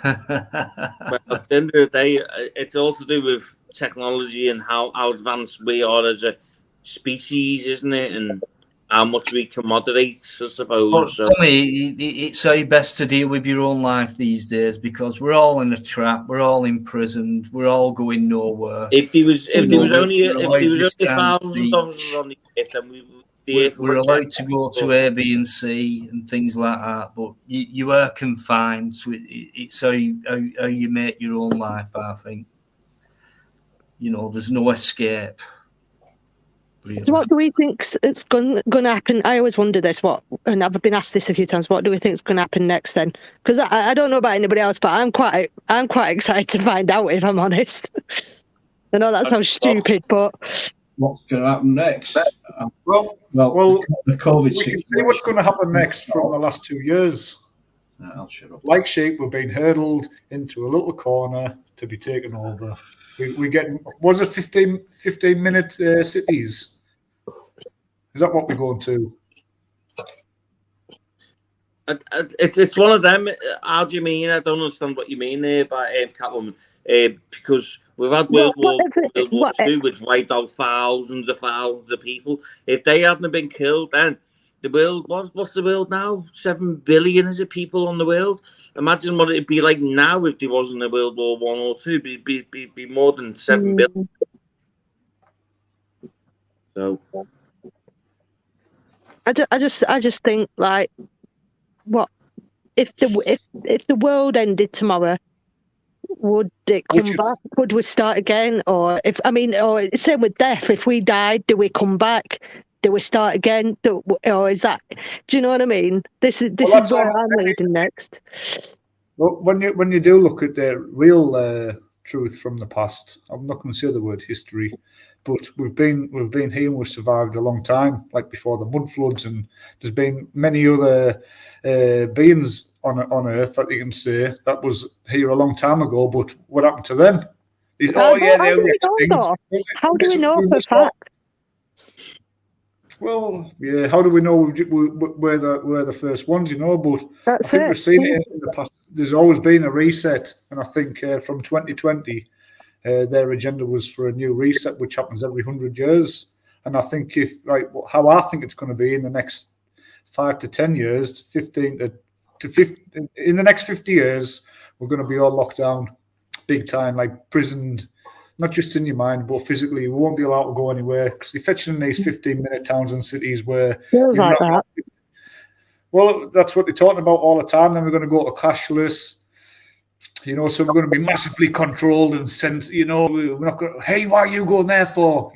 But at the end of the day, it's all to do with technology and how advanced we are as a species, isn't it? And how much we can moderate, I suppose. For me, it's how best to deal with your own life these days, because we're all in a trap, we're all imprisoned, we're all going nowhere. If there was only thousands of us on the earth, then we're allowed to go to A, B, and C and things like that, but you are confined. So it's how you make your own life. I think. You know, there's no escape. Really. So what do we think it's going to happen? I always wonder this, and I've been asked this a few times, what do we think is going to happen next then? Because I don't know about anybody else, but I'm quite excited to find out, if I'm honest. I know that sounds stupid, but... What's going to happen next? Well, the COVID we can see what's going to happen next from the last 2 years. I'll shut up. Like sheep, we're being hurdled into a little corner to be taken over. We get, was it 15-minute cities? Is that what we're going to? It's one of them. How do you mean? I don't understand what you mean there by Catwoman. Because we've had World War II, which wiped out thousands of people. If they hadn't been killed, then the world, what's the world now? 7 billion is it people on the world? Imagine what it'd be like now if there wasn't a World War I or II. Be more than 7 billion. So I just think, like, what if the world ended tomorrow? Would it come back? Would we start again? Or same with death. If we died, do we come back? Do we start again? Or is that? Do you know what I mean? This is where I'm leading next. Well, when you do look at the real truth from the past, I'm not going to say the word history, but we've been here and we've survived a long time, like before the mud floods, and there's been many other beings on Earth that you can say that was here a long time ago. But what happened to them? How do we know for a fact? Well, yeah. How do we know we're the first ones? You know, but I think we've seen it in the past. There's always been a reset, and I think from 2020, their agenda was for a new reset, which happens every 100 years. And I think how I think it's going to be in the next 5 to 10 years, 15 to 50, in the next 50 years, we're going to be all locked down, big time, like prisoned. Not just in your mind, but physically, we won't be allowed to go anywhere because they're fetching in these 15-minute towns and cities where... Feels like that. Well, that's what they're talking about all the time. Then we're going to go to cashless, so we're going to be massively controlled and we're not going to, hey, why are you going there for?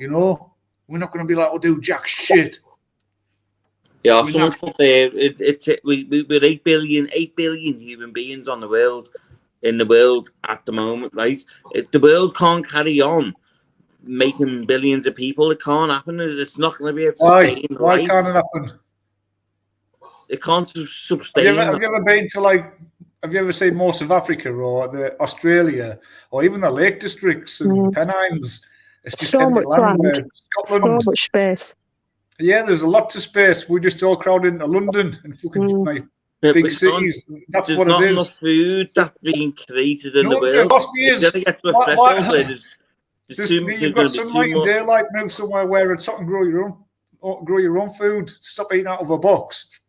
We're not going to be like, do jack shit. Yeah, We're someone not- put there. We're 8 billion human beings on the world, in the world at the moment, right? If the world can't carry on making billions of people, it can't happen. It's not going to be able to sustain Why life. can't it happen? It can't sustain. Have you ever been to have you ever seen most of Africa or the Australia or even the Lake Districts and the Pennines? It's just So empty much land. Scotland. So much space. Yeah, there's lots of space. We just all crowd into London and fucking big cities. That's what it is. There's not enough food that's being created in the world. Of course there is. It's going to get to a threshold where You've got sunlight and daylight. Move somewhere where it's hot and grow your own food. Stop eating out of a box.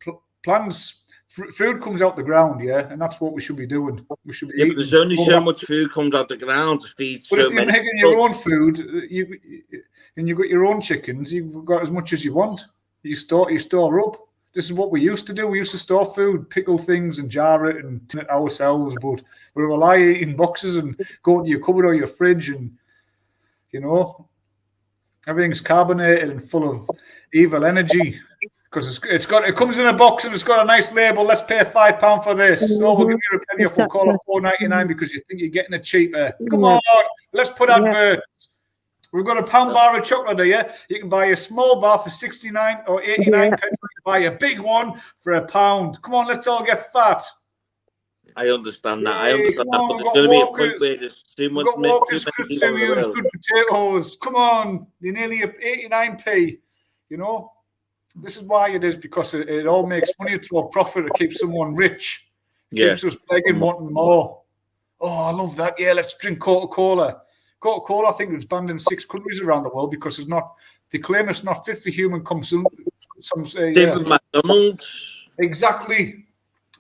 Plants, food comes out the ground, and that's what we should be doing. We should be eating. But there's only so much food comes out the ground to feed so many. But if you're making your own food, and you've got your own chickens, you've got as much as you want. You store up. This is what we used to do. We used to store food, pickle things and jar it and tin it ourselves. But we rely eating boxes and go to your cupboard or your fridge and, everything's carbonated and full of evil energy. Because it comes in a box and it's got a nice label. Let's pay £5 for this. Oh, we'll give you a penny off. We'll call it $4.99 because you think you're getting it cheaper. Come on, let's put adverts. We've got a pound bar of chocolate here. You can buy a small bar for 69 or 89 pence. You can buy a big one for £1. Come on, let's all get fat. I understand that. I understand that. But there's going to be a point where there's too much. We've got Walker's crisp cereals, good potatoes. Come on, you're nearly 89p. This is why it is, because it all makes money. It's all profit. It keeps someone rich. It keeps us begging, wanting more. Oh, I love that. Yeah, let's drink Coca-Cola. Coca-Cola, I think, it's banned in 6 countries around the world because they claim it's not fit for human consumption. Some say, McDonald's. Exactly.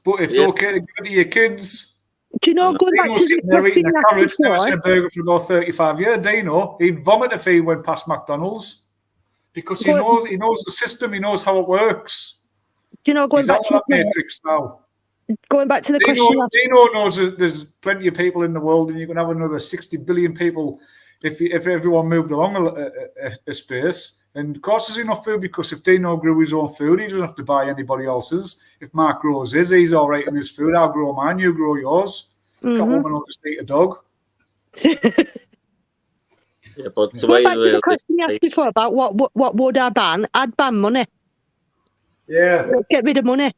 But it's okay to give it to your kids. Do you know, going back to the carrots, never seen a burger for about 35 years. Dino, he'd vomit if he went past McDonald's. Because he knows the system, he knows how it works. Do you know, going back to that matrix now. Going back to the question, Dino knows that there's plenty of people in the world, and you can have another 60 billion people if everyone moved along a space. And of course, there's enough food because if Dino grew his own food, he doesn't have to buy anybody else's. If Mark grows his, he's all right in his food. I'll grow mine, you grow yours. Can't woman will just eat a dog. Yeah, but go back to the question you asked before about what would I ban? I'd ban money. Yeah. Get rid of money.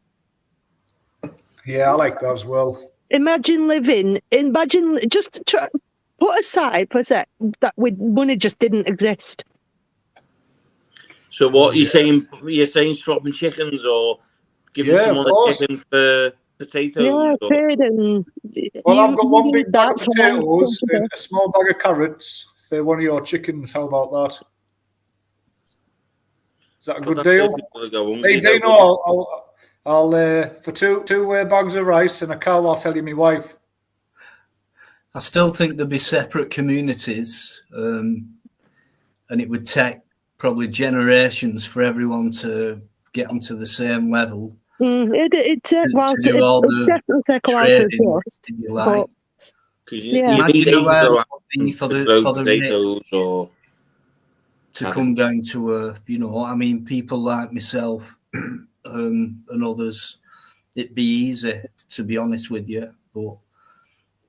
Yeah, I like that as well. Imagine just put aside for a sec that with money just didn't exist. So what you're saying? You're saying swapping chickens or giving someone a chicken for potatoes? Yeah, trade and. Well, I've got one big bag of potatoes and a small bag of carrots for one of your chickens. How about that? Is that a good deal? Hey, Dino, I'll for two bags of rice and a cow, I'll tell you my wife. I still think there'd be separate communities, and it would take probably generations for everyone to get onto the same level. It'd take a while to adjust. Because you need for the to come down to earth, I mean, people like myself and others, it'd be easy, to be honest with you. But,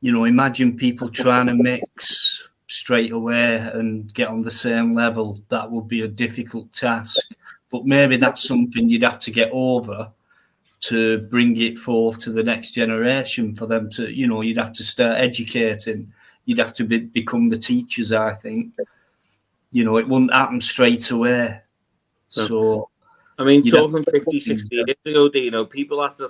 imagine people trying to mix straight away and get on the same level. That would be a difficult task. But maybe that's something you'd have to get over to bring it forth to the next generation for them to, you'd have to start educating. You'd have to become the teachers, I think. It wouldn't happen straight away. So, I mean, talking 50, 60 years ago, Dino, people had to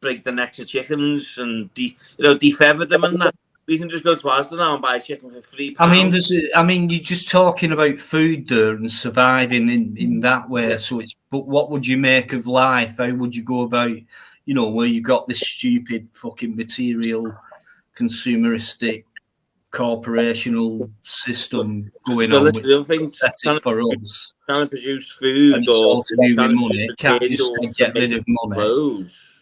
break the necks of chickens and defeather them and that. We can just go to Asda now and buy a chicken for £3. I mean, you're just talking about food there and surviving in that way. Yeah. So but what would you make of life? How would you go about, where you got this stupid fucking material, consumeristic, corporational system going on, which is pathetic for us. Trying to produce food, and it's all to do with money. Can't just get rid of money. Clothes.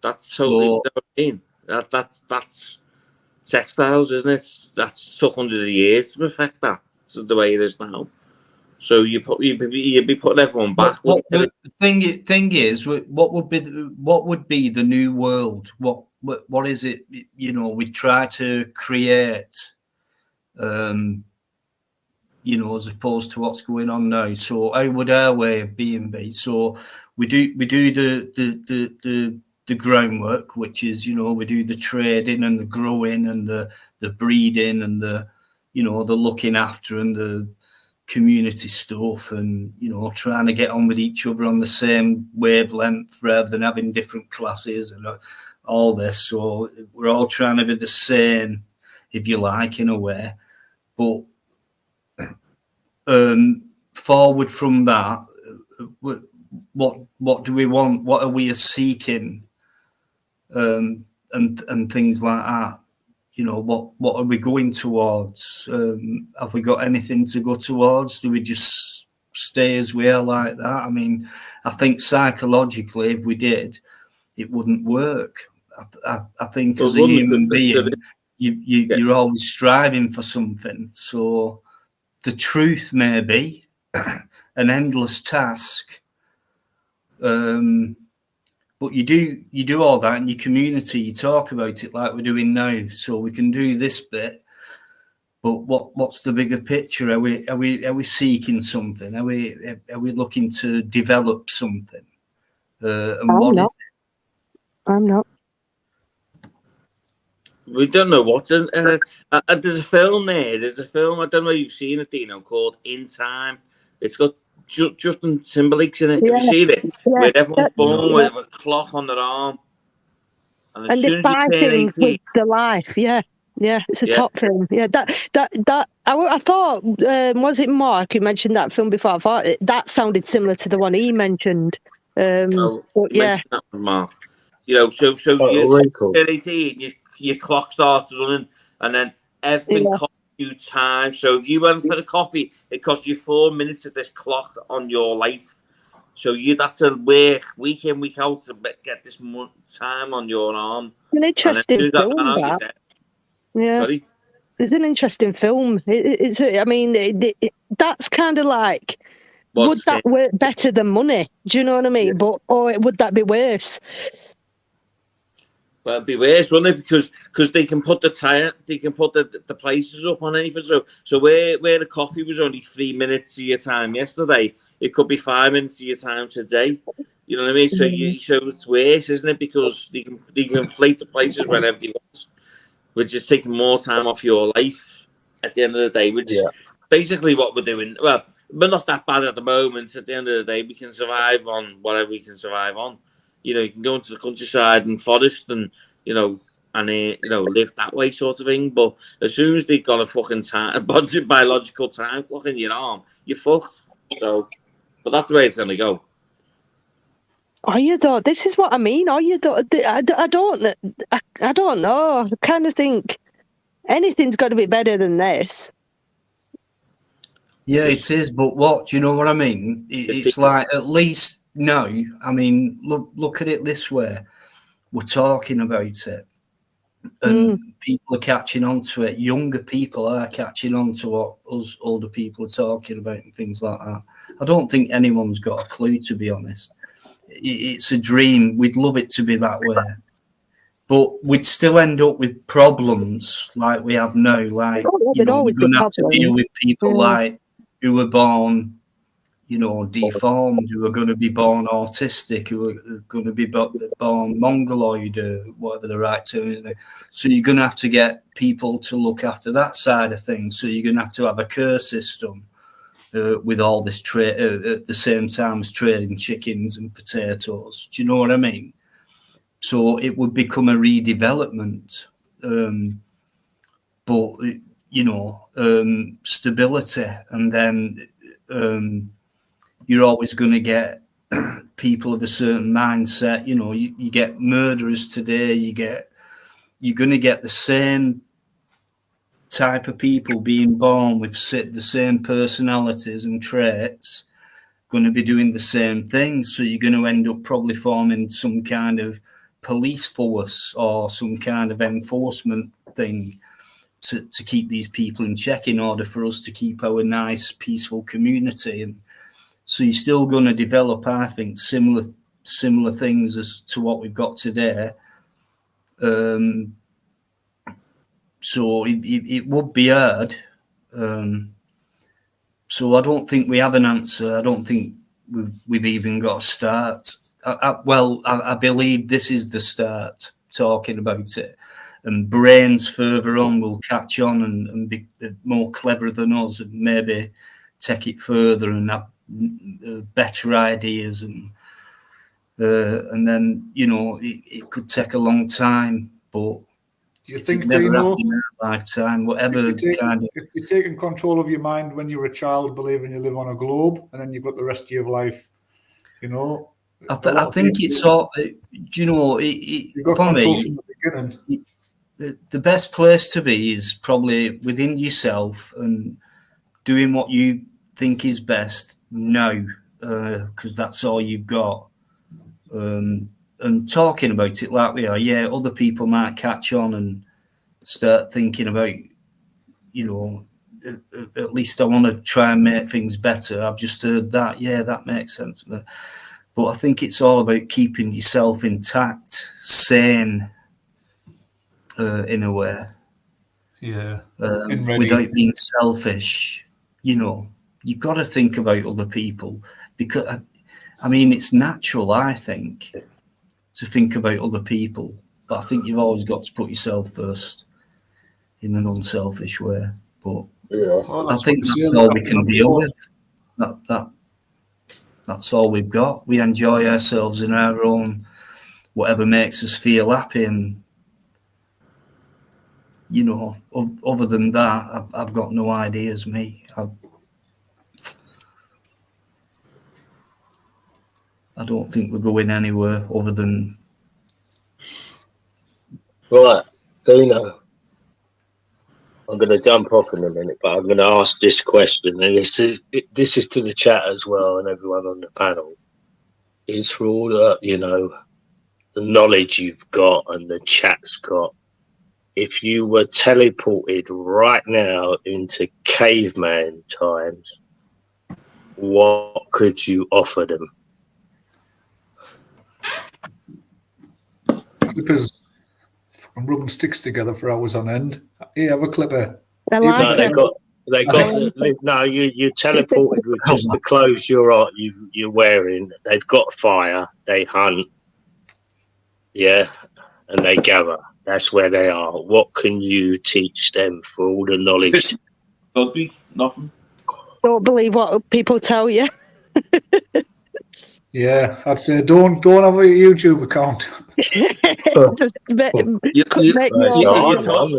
That's totally. That's textiles, isn't it? That's took hundreds of years to perfect that. to the way it is now. So you'd be putting everyone back. The thing is, what would be the new world? What is it? You know, we try to create, you know, as opposed to what's going on now. So how would our way of being be? So we do the groundwork, which is, you know, we do the trading and the growing and the breeding and the, you know, the looking after and the community stuff, and, you know, trying to get on with each other on the same wavelength rather than having different classes and all this. So we're all trying to be the same, if you like, in a way. But forward from that, what do we want? What are we seeking? And things like that. You know, what are we going towards? Have we got anything to go towards? Do we just stay as we are like that? I mean, I think psychologically, if we did, it wouldn't work. I think as a human being, you're always striving for something. So the truth may be an endless task. But you do all that in your community. You talk about it like we're doing now. So we can do this bit, but what's the bigger picture? Are we seeking something? Are we looking to develop something? And what is it? I'm not. We don't know what. There's a film there. There's a film, I don't know if you've seen it, Dino, called In Time. It's got Justin Timberlake's in it. Yeah. Have you seen it? Yeah. Where everyone's born with a clock on their arm. And as soon they're as you turn fighting 18, with the life. Yeah. It's a top film. Yeah, that I thought, was it Mark who mentioned that film before? I thought that sounded similar to the one he mentioned. But yeah, that one, Mark. You know, so you turn 18, your clock starts running, and then everything costs you time. So if you went for the coffee, it costs you 4 minutes of this clock on your life. So you'd have to work week in, week out to get this time on your arm. An interesting film. Yeah, sorry, it's an interesting film. I mean, that's kind of like, would that work better than money? Do you know what I mean? Yeah. Or would that be worse? Well, it'd be worse, wouldn't it? Because they can put the prices up on anything. So where the coffee was only 3 minutes of your time yesterday, it could be 5 minutes of your time today. You know what I mean? So it's worse, isn't it? Because they can inflate the prices whenever they want, which is taking more time off your life at the end of the day. Which is basically what we're doing. Well, we're not that bad at the moment. At the end of the day, we can survive on whatever we can survive on. You know, you can go into the countryside and forest and, live that way sort of thing. But as soon as they've got a fucking biological time clock in your arm, you're fucked. So, but that's the way it's going to go. This is what I mean. I don't know. I kind of think anything's got to be better than this. Yeah, it is. But do you know what I mean? It's like, at least now, I mean, look at it this way. We're talking about it, and people are catching on to it. Younger people are catching on to what us older people are talking about and things like that. I don't think anyone's got a clue, to be honest. It's a dream. We'd love it to be that way, but we'd still end up with problems like we have now. Like, we're going to have to deal with people like who were born, deformed, who are going to be born autistic, who are going to be born mongoloid, or whatever the right term is. So you're going to have to get people to look after that side of things. So you're going to have a care system with all this trade at the same time as trading chickens and potatoes. Do you know what I mean? So it would become a redevelopment. But, stability, and then you're always going to get people of a certain mindset. You get murderers today. You're going to get the same type of people being born with the same personalities and traits, going to be doing the same things. So you're going to end up probably forming some kind of police force or some kind of enforcement thing to keep these people in check in order for us to keep our nice, peaceful community. And so you're still going to develop, I think, similar things as to what we've got today. So it would be hard. So I don't think we have an answer. I don't think we've even got a start. I believe this is the start, talking about it. And brains further on will catch on and be more clever than us and maybe take it further and have better ideas. And then, you know, it could take a long time, but do you think, never Dino, happened in our lifetime, whatever if you're taking control of your mind when you're a child, believing you live on a globe, and then you've got the rest of your life, you know, I think it's all, do you know, for me, the best place to be is probably within yourself and doing what you think is best now, because that's all you've got. And talking about it like we are, yeah, other people might catch on and start thinking about, you know, at least I want to try and make things better. I've just heard that. Yeah, that makes sense. But I think it's all about keeping yourself intact, sane, in a way. Yeah. Without being selfish. You know, you've got to think about other people because, I mean, it's natural, I think, to think about other people. But I think you've always got to put yourself first in an unselfish way. But I think that's all we can deal with. That's all we've got. We enjoy ourselves in our own, whatever makes us feel happy. And, you know, other than that, I've got no ideas, me. I don't think we're going anywhere other than... Right, Dino. I'm going to jump off in a minute, but I'm going to ask this question, and this is to the chat as well and everyone on the panel. Is for all the, you know, the knowledge you've got and the chat's got, if you were teleported right now into caveman times, what could you offer them? Clippers. And rubbing sticks together for hours on end. Here, have a clipper. No, they got. No, you teleported with just the clothes you're wearing. They've got fire. They hunt. Yeah, and they gather. That's where they are. What can you teach them for all the knowledge? Nothing. Don't believe what people tell you. Yeah, I'd say don't have a YouTube account.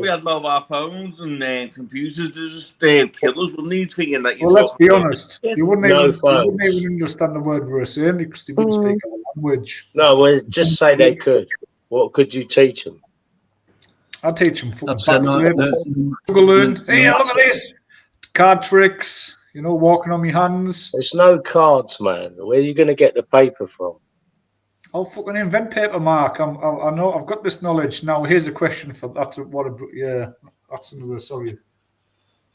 We had mobile phones and computers to just kill us, wouldn't you? Thinking that well, let's be honest. You wouldn't even understand the word we were saying because they wouldn't speak our language. No, well, just say they could. What could you teach them? I'd teach them backflip. Hey, look at this. Card tricks. You know, walking on my hands. There's no cards, man. Where are you going to get the paper from? I'll fucking invent paper, Mark. I know. I've got this knowledge. Now, here's a question for that's another. Sorry.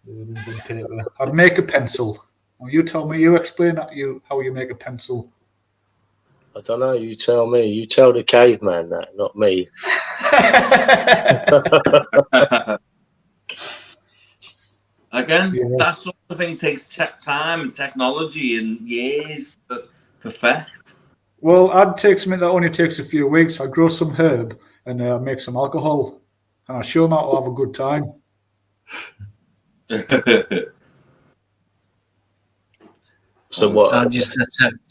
Invent paper. I'd make a pencil. Now, you tell me. You explain that how you make a pencil. I don't know. You tell me. You tell the caveman that, not me. Again, that sort of thing takes time and technology and years to perfect. Well, I'd take something that only takes a few weeks. I'd grow some herb and make some alcohol, and I'll show them how to have a good time. So what? I'd just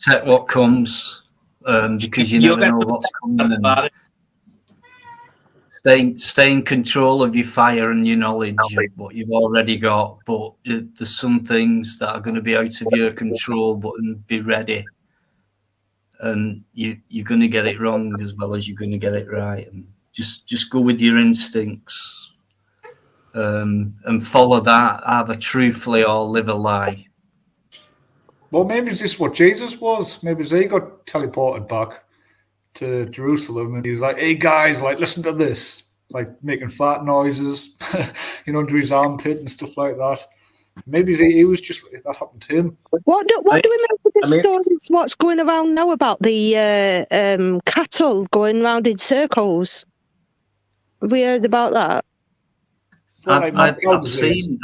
take what comes, because you never know what's coming. Stay in control of your fire and your knowledge of what you've already got, but there's some things that are going to be out of your control, but be ready. And you're going to get it wrong as well as you're going to get it right. And just go with your instincts, and follow that, either truthfully or live a lie. Well, maybe is this what Jesus was? Maybe he got teleported back to Jerusalem and he was like, hey guys, like, listen to this. like making fart noises, under his armpit and stuff like that. Maybe he was just that happened to him. What do we make of the stories? What's going around now about the cattle going round in circles? Have we heard about that? I've seen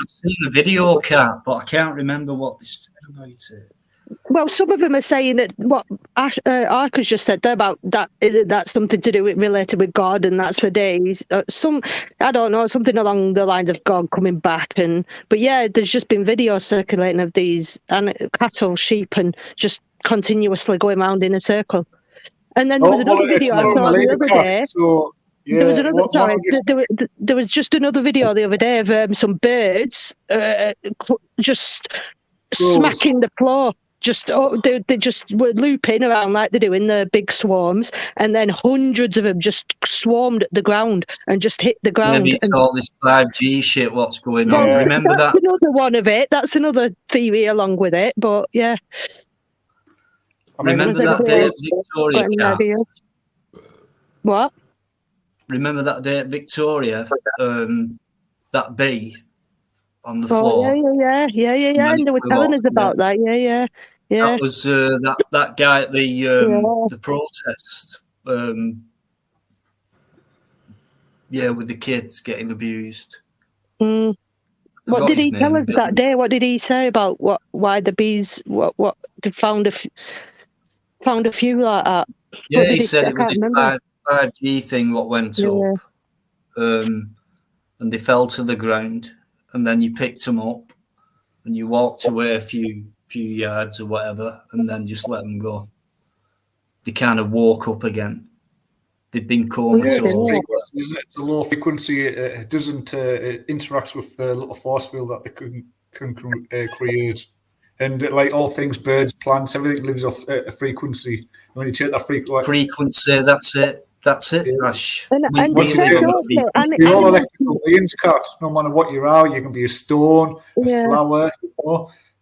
a video, Kat, but I can't remember what they said about it. Well, some of them are saying that what Arca's just said there about that's something to do with related with God, and that's the days. I don't know, something along the lines of God coming back, but yeah, there's just been videos circulating of these cattle, sheep, and just continuously going around in a circle. And then there was another video I saw the other day. So, yeah, there was another. There was just another video the other day of some birds just smacking the floor. They just were looping around like they do in the big swarms, and then hundreds of them just swarmed at the ground and just hit the ground. Maybe it's all this 5G shit. What's going on? Remember that's another one of it. That's another theory along with it. But yeah, remember that day at Victoria, Kat? What? Remember that day at Victoria? That bee on the floor. Yeah. And they were telling us about that. Yeah. That was that guy at the protest. With the kids getting abused. What did he tell us that day? What did he say about why the bees? What they found a few like that. Yeah, he said it was this 5G thing what went up, and they fell to the ground. And then you picked them up and you walked away a few yards or whatever, and then just let them go. They kind of woke up again. They've been comatose. It's a low frequency. It doesn't interact with the little force field that they can create. And like all things, birds, plants, everything lives off a frequency. And when you take that frequency, that's it. That's it, Rash. You're all electrical beings, Kat. No matter what you are, you can be a stone, a flower,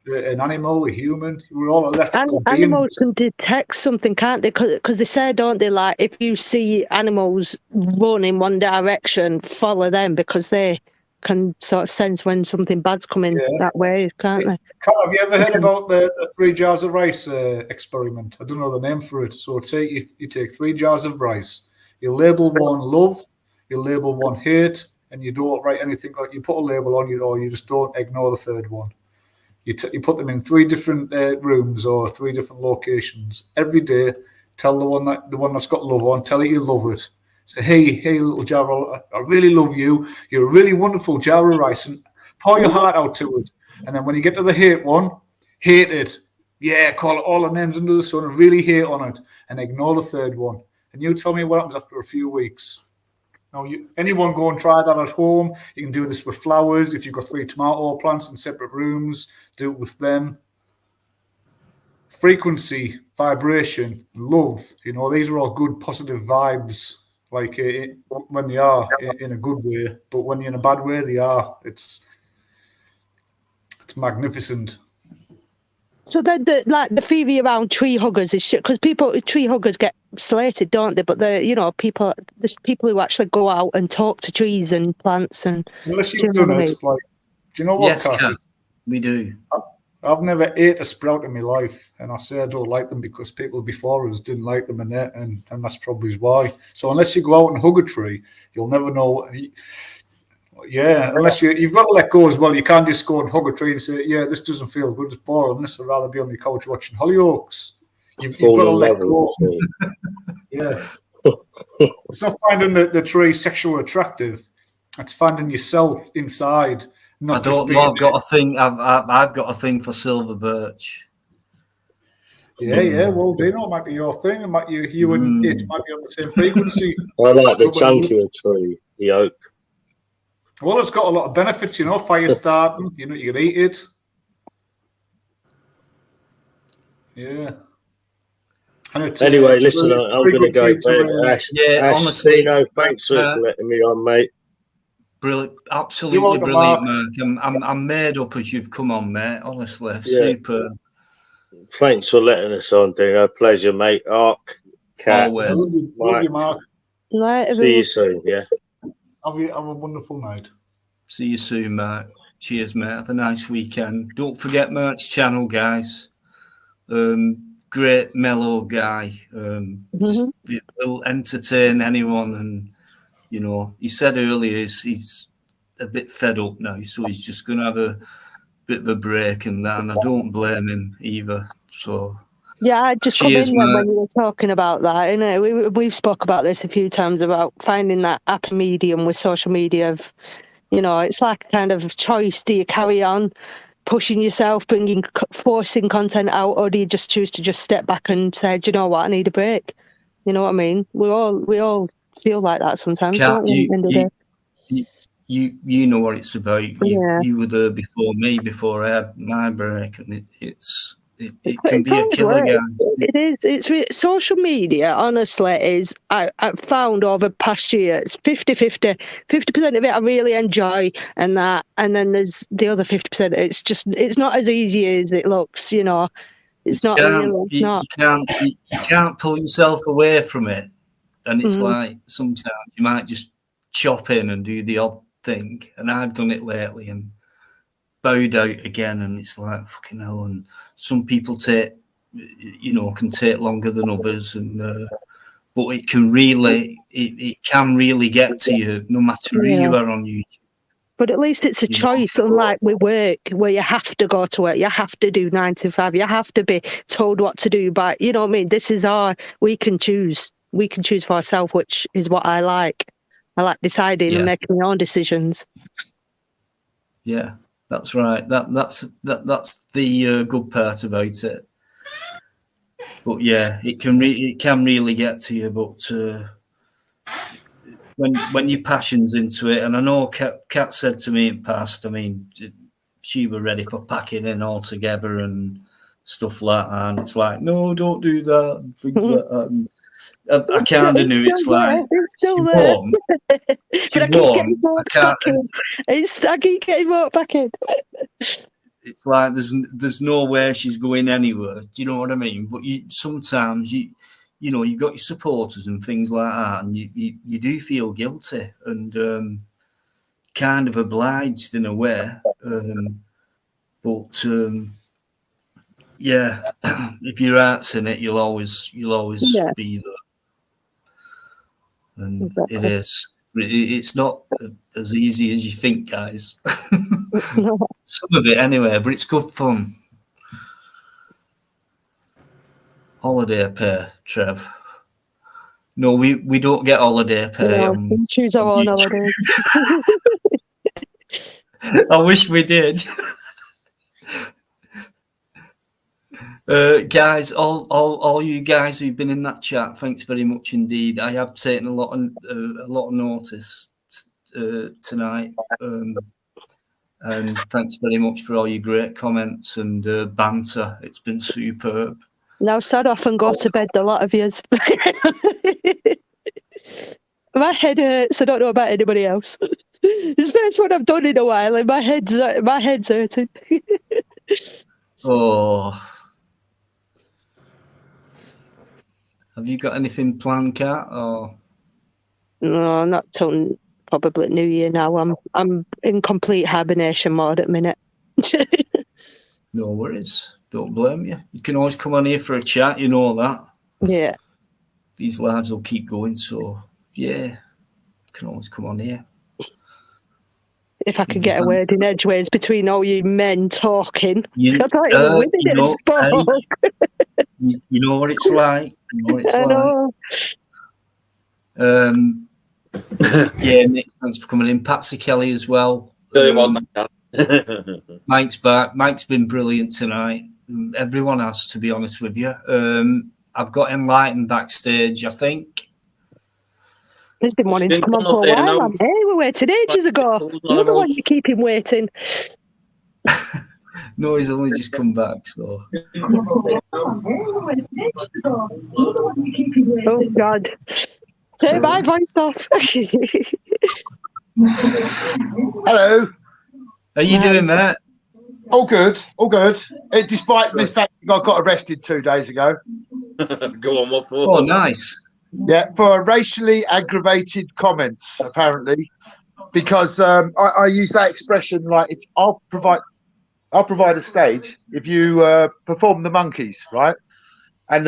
an animal, a human. We're all electrical beings. Animals can detect something, can't they? Because they say, don't they, like if you see animals run in one direction, follow them because they can sort of sense when something bad's coming that way, can't they? Kat, have you ever heard about the 3 jars of rice experiment? I don't know the name for it. So you take 3 jars of rice. You label one love, you label one hate, and you don't write anything. Like you put a label on it, or you just don't ignore the third one. You put them in 3 different rooms or 3 different locations every day. Tell the one that's got love on, tell it you love it. Say, hey, little jar, I really love you. You're a really wonderful jar of rice, and pour your heart out to it. And then when you get to the hate one, hate it. Yeah, call it all the names under the sun and really hate on it, and ignore the third one. And you tell me what happens after a few weeks. Now, anyone go and try that at home. You can do this with flowers. If you've got 3 tomato plants in separate rooms, do it with them. Frequency, vibration, love. These are all good, positive vibes. Like when they are in a good way, but when you're in a bad way, they are. It's magnificent. So then, the theory around tree huggers is because tree huggers get slated, don't they? But there's people who actually go out and talk to trees and plants and. Unless you've done it, do you know what? Yes, Kat, we do. I've never ate a sprout in my life, and I say I don't like them because people before us didn't like them, and that's probably why. So unless you go out and hug a tree, you'll never know. Yeah, unless you've got to let go as well. You can't just go and hug a tree and say, "Yeah, this doesn't feel good. It's boring. I'd rather be on the couch watching Hollyoaks." You've got to let go. Yeah, it's not finding the tree sexually attractive. It's finding yourself inside. I don't know. I've got a thing. I've got a thing for silver birch. Yeah. Well, do you know it might be your thing? It might you and it might be on the same frequency. I like the chunkier tree, the oak. Well, it's got a lot of benefits, fire starting, you can eat it. Yeah. Anyway, listen, I'm going to go to bed. Ash, honestly, thanks for letting me on, mate. Brilliant, absolutely brilliant, Mark. I'm made up as you've come on, mate. Honestly, super. Thanks for letting us on, Dino. Pleasure, mate. Ark, Kat, always. Love you, Mark. Right, see you soon. Yeah. Have a wonderful night. See you soon, mate. Cheers, mate. Have a nice weekend. Don't forget Merch's channel, guys. Great mellow guy. Will entertain anyone, and you know, he said earlier he's a bit fed up now, so he's just going to have a bit of a break and that, and I don't blame him either. So yeah, I just cheers, come in mate. when you were talking about that. You know, we've spoke about this a few times about finding that happy medium with social media. Of, you know, it's like a kind of choice. Do you carry on pushing yourself, forcing content out, or do you just choose to just step back and say, do you know what, I need a break? You know what I mean? We all feel like that sometimes, don't we? You know what it's about. You were there before me, before I had my break, and it can be a killer, guys. It is. It's social media, honestly, is I've found over past year, it's 50-50. 50% of it I really enjoy, and then there's the other 50%. It's not as easy as it looks, you know. It's not real. You can't pull yourself away from it, and it's like sometimes you might just chop in and do the odd thing, and I've done it lately and bowed out again, and it's like fucking hell. And some people can take longer than others, and but it can really get to you no matter who you are on YouTube. But at least it's a choice, unlike with work, where you have to go to work, you have to do 9 to 5, you have to be told what to do. But you know what I mean? This is we can choose for ourselves, which is what I like. I like deciding and making my own decisions. Yeah, that's right. That's the good part about it. But yeah, it can really get to you. But when your passion's into it, and I know Kat said to me in past, I mean, she were ready for packing in altogether and stuff like that. And it's like, no, don't do that, and things like that. And I kind of knew it's like it's still she there. won. But I keep getting walked back in. I keep getting walked back in. It's like there's no way she's going anywhere. Do you know what I mean? But sometimes you know, you've got your supporters and things like that, and you do feel guilty and kind of obliged in a way. But yeah, if your heart's in it, you'll always be there. And it is. It's not as easy as you think, guys. Some of it anyway, but it's good fun. Holiday pay, Trev. No, we don't get holiday pay. No, we choose our own holidays. I wish we did. Guys, all you guys who've been in that chat, thanks very much indeed. I have taken a lot of notice tonight, and thanks very much for all your great comments and banter. It's been superb. Now start off and go to bed, a lot of yous. My head hurts. I don't know about anybody else. It's the first one I've done in a while, and my head's hurting. Oh. Have you got anything planned, Kat? Or no, not till probably New Year now. I'm in complete hibernation mode at the minute. No worries. Don't blame you. You can always come on here for a chat. You know that. Yeah. These lives will keep going. So yeah, you can always come on here. If I could get a word in edgeways between all you men talking. You know what it's like. You know what it's like. Yeah, Nick, thanks for coming in. Patsy Kelly as well. Mike's back. Mike's been brilliant tonight. Everyone has, to be honest with you. I've got Enlightened backstage, I think. He's been wanting to come on for a while. Hey, we waited ages ago. You're the one you keep him waiting. No, he's only just come back, so. Oh, God. Say my voice off. Hello. How you doing, mate? All good, all good. Despite the fact that I got arrested 2 days ago. Go on, what for? Oh, nice. Yeah, for racially aggravated comments, apparently. because I use that expression like if I'll provide a stage if you perform the monkeys, right? And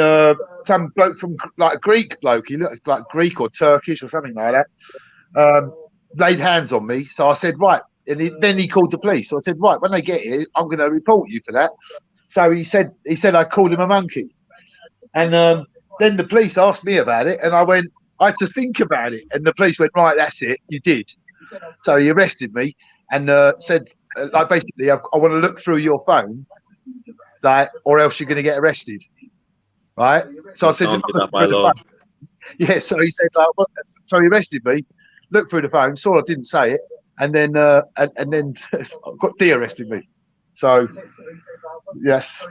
some bloke from like a Greek bloke, he looked like Greek or Turkish or something like that, laid hands on me. So I said, right. And then he called the police. So I said, right, when they get here, I'm going to report you for that. So he said I called him a monkey. And then the police asked me about it. And I had to think about it. And the police went, right, that's it. You did. So he arrested me and said, like, basically, I want to look through your phone, like, or else you're going to get arrested. Right, so I said, yeah. So he said, so he arrested me, looked through the phone, saw I didn't say it, and then got de-arrested me. So yes.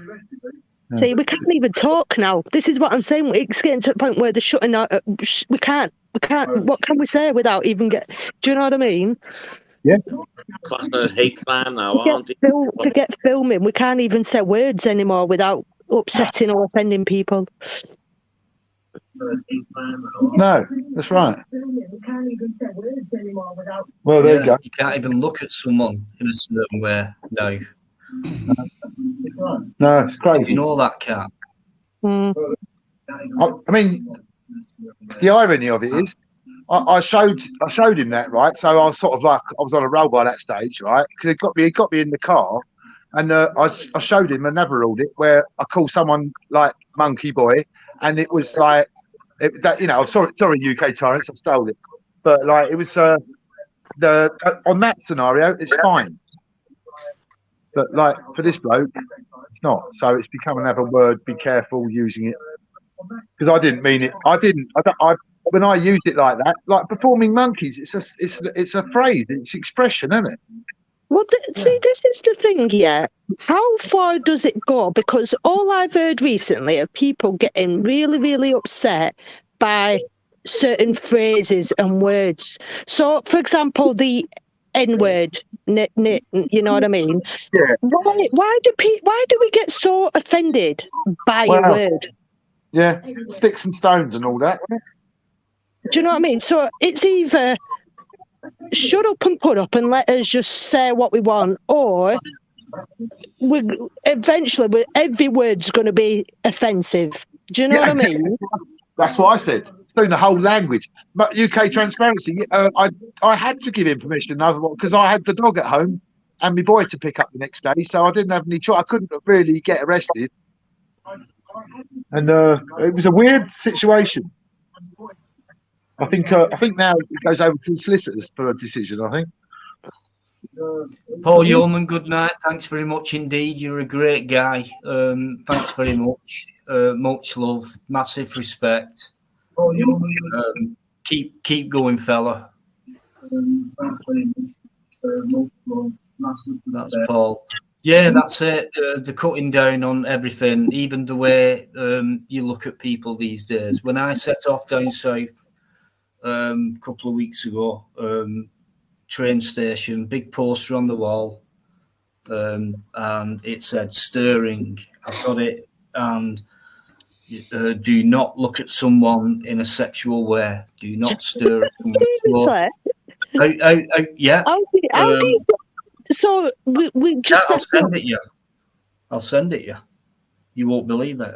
See, we can't even talk now. This is what I'm saying. It's getting to the point where they're shutting out. We can't. What can we say without even get? Do you know what I mean? Yeah. Class as hate crime now, aren't they? Forget filming. We can't even say words anymore without upsetting or offending people. No, that's right. Well, there you go. You can't even look at someone in a certain way. No. No, it's crazy. You know that, Cat. I mean, the irony of it is, I showed him that, right? So I was sort of like, I was on a roll by that stage, right? Because he got me in the car, and I showed him another audit where I called someone like Monkey Boy, and it was like, sorry, UK Tyrants, I stole it, but like it was on that scenario, it's fine, but like for this bloke, it's not. So it's become another word. Be careful using it, because I didn't mean it. When I used it like that, like performing monkeys, it's a phrase, it's expression, isn't it? Well, see, this is the thing, yeah. How far does it go? Because all I've heard recently of people getting really, really upset by certain phrases and words. So, for example, the N-word, you know what I mean? Yeah. Why do we get so offended by a word? Yeah, sticks and stones and all that. Do you know what I mean? So it's either shut up and put up and let us just say what we want, or eventually every word's going to be offensive. Do you know what I mean? That's what I said. So the whole language. But UK Transparency, I had to give him permission because I had the dog at home and my boy to pick up the next day, so I didn't have any choice. I couldn't really get arrested, and it was a weird situation. I think now it goes over to the solicitors for a decision, I think. Paul Yeoman, good night. Thanks very much indeed. You're a great guy. Thanks very much. Much love, massive respect. Keep going, fella. That's Paul. Yeah, that's it. The cutting down on everything, even the way you look at people these days. When I set off down south a couple of weeks ago, train station, big poster on the wall, and it said stirring. I've got it, and do not look at someone in a sexual way. Do not stir at someone. Yeah. How do you, so we just I'll send it you. You won't believe it.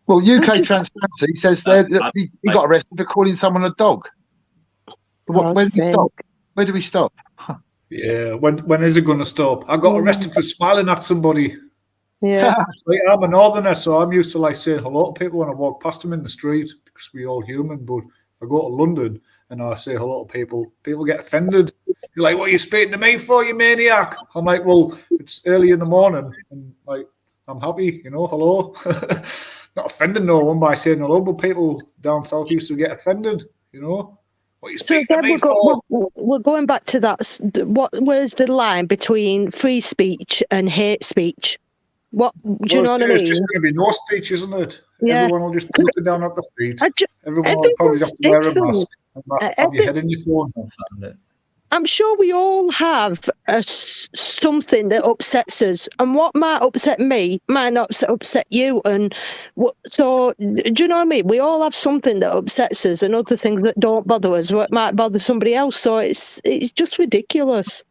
Well, UK Transparency says that he got arrested for calling someone a dog. Where did we stop? Where do we stop? Yeah, when is it going to stop? I got arrested for smiling at somebody. Yeah. I'm a northerner, so I'm used to like saying hello to people when I walk past them in the street because we're all human. But if I go to London and I say hello to people, people get offended. You're like, what are you speaking to me for, you maniac? I'm like, well, it's early in the morning, and like, I'm happy, hello. Not offending no one by saying hello, but people down south used to get offended, What are you speaking to me for? We're going back to that. Where's the line between free speech and hate speech? Do you know what I mean? It's just going to be no speech, isn't it? Yeah. Everyone will just be looking down at the feet. Everyone will probably have to wear a mask and have your head in your phone. I'm sure we all have something that upsets us, and what might upset me might not upset you. And so, do you know what I mean? We all have something that upsets us, and other things that don't bother us, what might bother somebody else. So it's just ridiculous.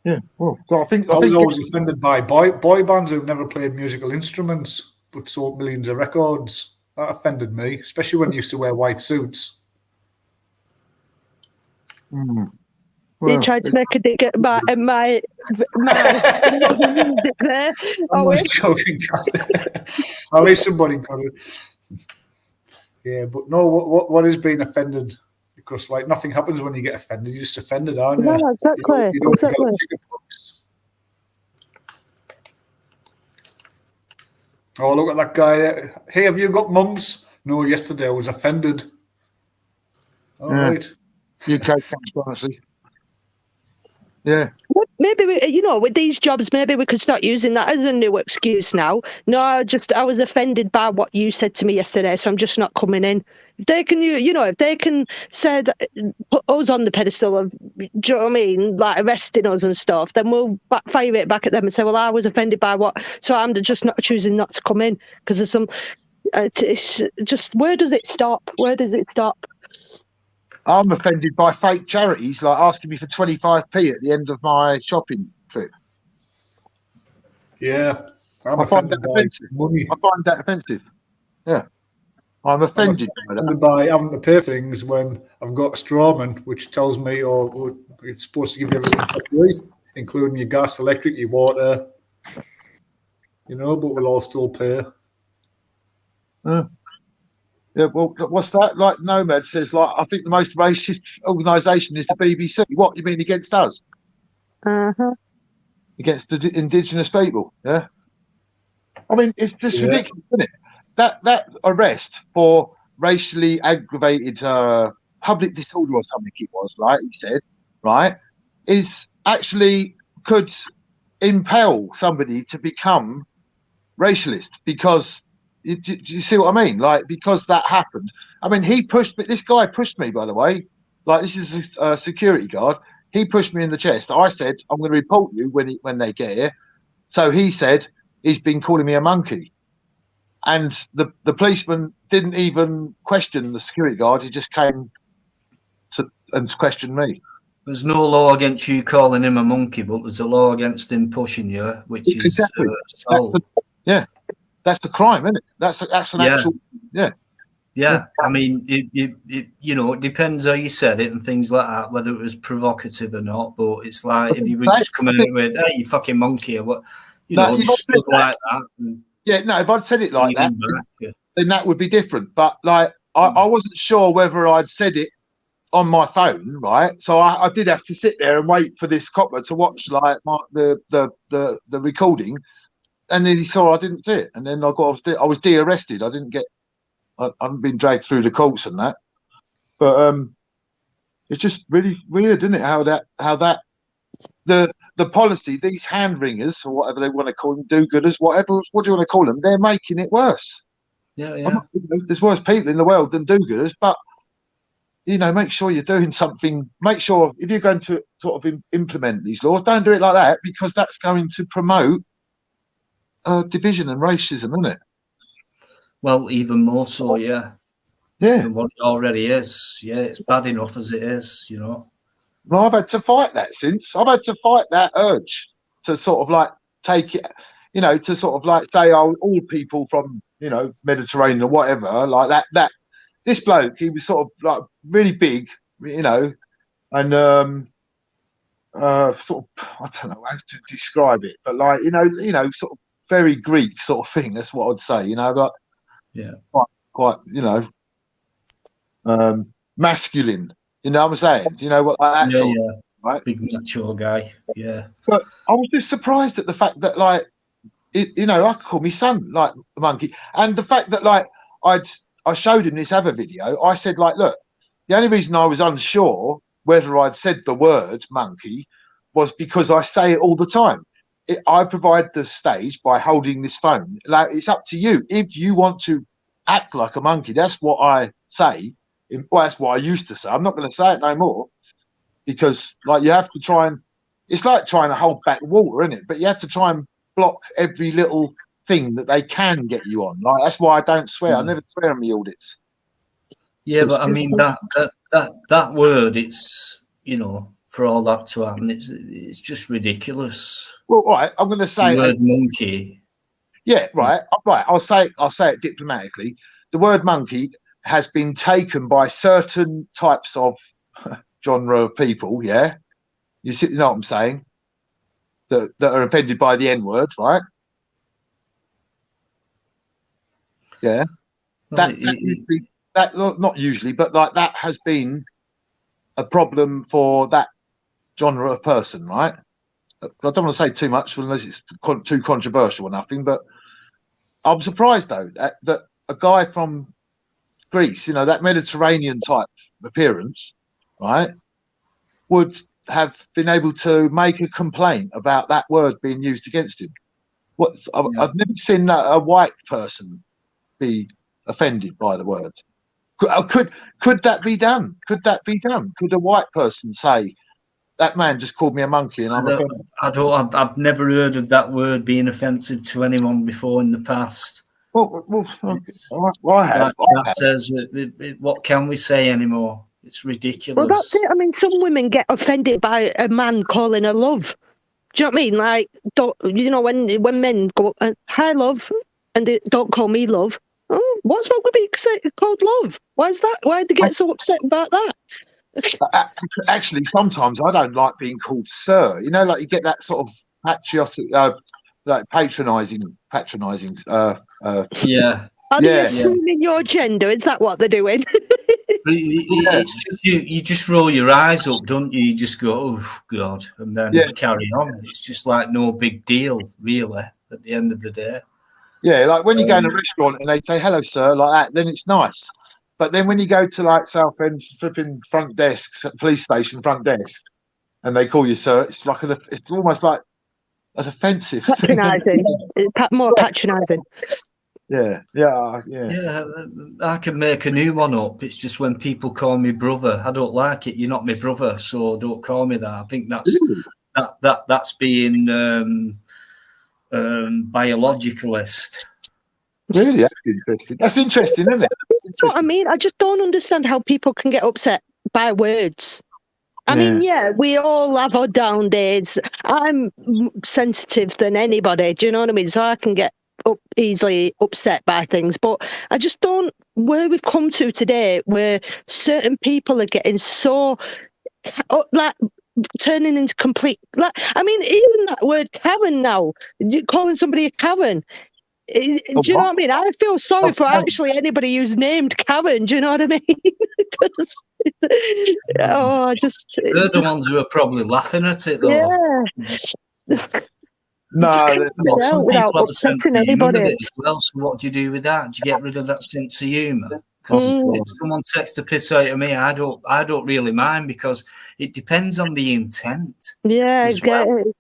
Yeah. Well, so I think was always offended by boy bands who never played musical instruments but sold millions of records. That offended me, especially when they used to wear white suits. Well, You tried to make a dig at my music there. I'm not joking. At least somebody got it. Yeah, but no, what is being offended? Because like nothing happens when you get offended. You're just offended, aren't you? No, exactly. You don't exactly. Oh, look at that guy there. Hey, have you got mums? No, yesterday I was offended. All right. UK honestly. Yeah. Maybe with these jobs, maybe we could start using that as a new excuse now. No, I was offended by what you said to me yesterday, so I'm just not coming in. If they can, if they can say that, put us on the pedestal of, do you know what I mean, like arresting us and stuff, then we'll fire it back at them and say, well, I was offended by what, so I'm just not choosing not to come in because of some. It's just, where does it stop? Where does it stop? I'm offended by fake charities like asking me for 25p at the end of my shopping trip. Yeah, I find that offensive. Money. I find that offensive. Yeah, I'm offended by that. By having to pay things when I've got a strawman, which tells me, or it's supposed to give you everything for free, including your gas, electric, your water. But we'll all still pay. Yeah, well, what's that? Like Nomad says, like, I think the most racist organisation is the BBC. What, you mean against us? Uh-huh. Against the indigenous people, yeah? I mean, it's just ridiculous, isn't it? That arrest for racially aggravated public disorder or something it was, like he said, right, is actually could impel somebody to become racialist because... Do you see what I mean? Like, because that happened. I mean, he pushed me. This guy pushed me, by the way. Like, this is a security guard. He pushed me in the chest. I said, I'm going to report you when they get here. So he said, he's been calling me a monkey. And the policeman didn't even question the security guard. He just came and questioned me. There's no law against you calling him a monkey, but there's a law against him pushing you, which is exactly. That's the crime, isn't it? That's an actual, Yeah, I mean, it depends how you said it and things like that, whether it was provocative or not. But it's like if you were just coming in with, "Hey, you fucking monkey," or what, just stuff like that. And, if I'd said it like that, then that would be different. But like, I wasn't sure whether I'd said it on my phone, right? So I did have to sit there and wait for this copper to watch like the recording. And then he saw I didn't see it, and then I was de-arrested. I haven't been dragged through the courts and that. But it's just really weird, isn't it? How that the policy, these hand wringers or whatever they want to call them, do-gooders, whatever. What do you want to call them? They're making it worse. Yeah. There's worse people in the world than do-gooders, but make sure you're doing something. Make sure if you're going to sort of implement these laws, don't do it like that because that's going to promote division and racism, isn't it? Well, even more so, yeah. Than what it already is. Yeah, it's bad enough as it is, Well, I've had to fight that I've had to fight that urge to sort of like take it, to sort of like say, all people from, Mediterranean or whatever, like that. This bloke, he was sort of like really big, and sort of, I don't know how to describe it, but like, sort of very Greek sort of thing. That's what I'd say, like, quite, masculine. You know what I'm saying? Do you know what like that sort of, right? Big macho guy. Yeah. But I was just surprised at the fact that like, I could call my son like a monkey, and the fact that like I showed him this other video. I said like, look, the only reason I was unsure whether I'd said the word monkey was because I say it all the time. I provide the stage by holding this phone. Like, it's up to you. If you want to act like a monkey, that's what I say. Well, that's what I used to say. I'm not going to say it no more because, like, you have to try and. It's like trying to hold back water, isn't it? But you have to try and block every little thing that they can get you on. Like that's why I don't swear. I never swear on the audits. Yeah, but I mean that word, it's for all that to happen, it's just ridiculous. Well, right, I'm going to say the word monkey. Yeah, right. I'll say it diplomatically. The word monkey has been taken by certain types of genre of people. Yeah, you know what I'm saying? That are offended by the N word, right? Yeah. Well, Not usually, but like that has been a problem for that genre of person, right? I don't want to say too much unless it's too controversial or nothing, but I'm surprised though that a guy from Greece, that Mediterranean type appearance, right, would have been able to make a complaint about that word being used against him. I've never seen a white person be offended by the word. Could that be done? Could that be done? Could a white person say, that man just called me a monkey and I'm offended? I've never heard of that word being offensive to anyone before in the past. I have. Says, what can we say anymore? It's ridiculous. Well, that's it. I mean, some women get offended by a man calling her love. Do you know what I mean? Like, when men go, hi, love, and they don't call me love. Oh, what's wrong with being called love? Why is that? Why do they get so upset about that? Actually, sometimes I don't like being called sir. Like you get that sort of patriotic, like patronising. Yeah. Are they assuming your gender? Is that what they're doing? It's just you just roll your eyes up, don't you? You just go, oh God, and then carry on. It's just like no big deal, really, at the end of the day. Yeah, like when you go in a restaurant and they say hello, sir, like that, then it's nice. But then when you go to like Southend flipping front desks at police station front desk, and they call you sir, it's almost like an offensive. Patronising, more patronising. Yeah. I can make a new one up. It's just when people call me brother, I don't like it. You're not my brother, so don't call me that. I think that's that's being biologicalist. Really, that's interesting. That's interesting, isn't it? That's what I mean. I just don't understand how people can get upset by words. I mean, we all have our down days. I'm sensitive than anybody. Do you know what I mean? So I can get easily upset by things, but I just don't. Where we've come to today, where certain people are getting so like turning into complete. Like, I mean, even that word Karen now, calling somebody a Karen. Do you know what I mean? I feel sorry for actually anybody who's named Karen. Do you know what I mean? Because they're the ones who are probably laughing at it, though. Yeah. No, some people have a sense of humour with it as well. So what do you do with that? Do you get rid of that sense of humour? Because if someone takes the piss out of me, I don't really mind, because it depends on the intent. Yeah,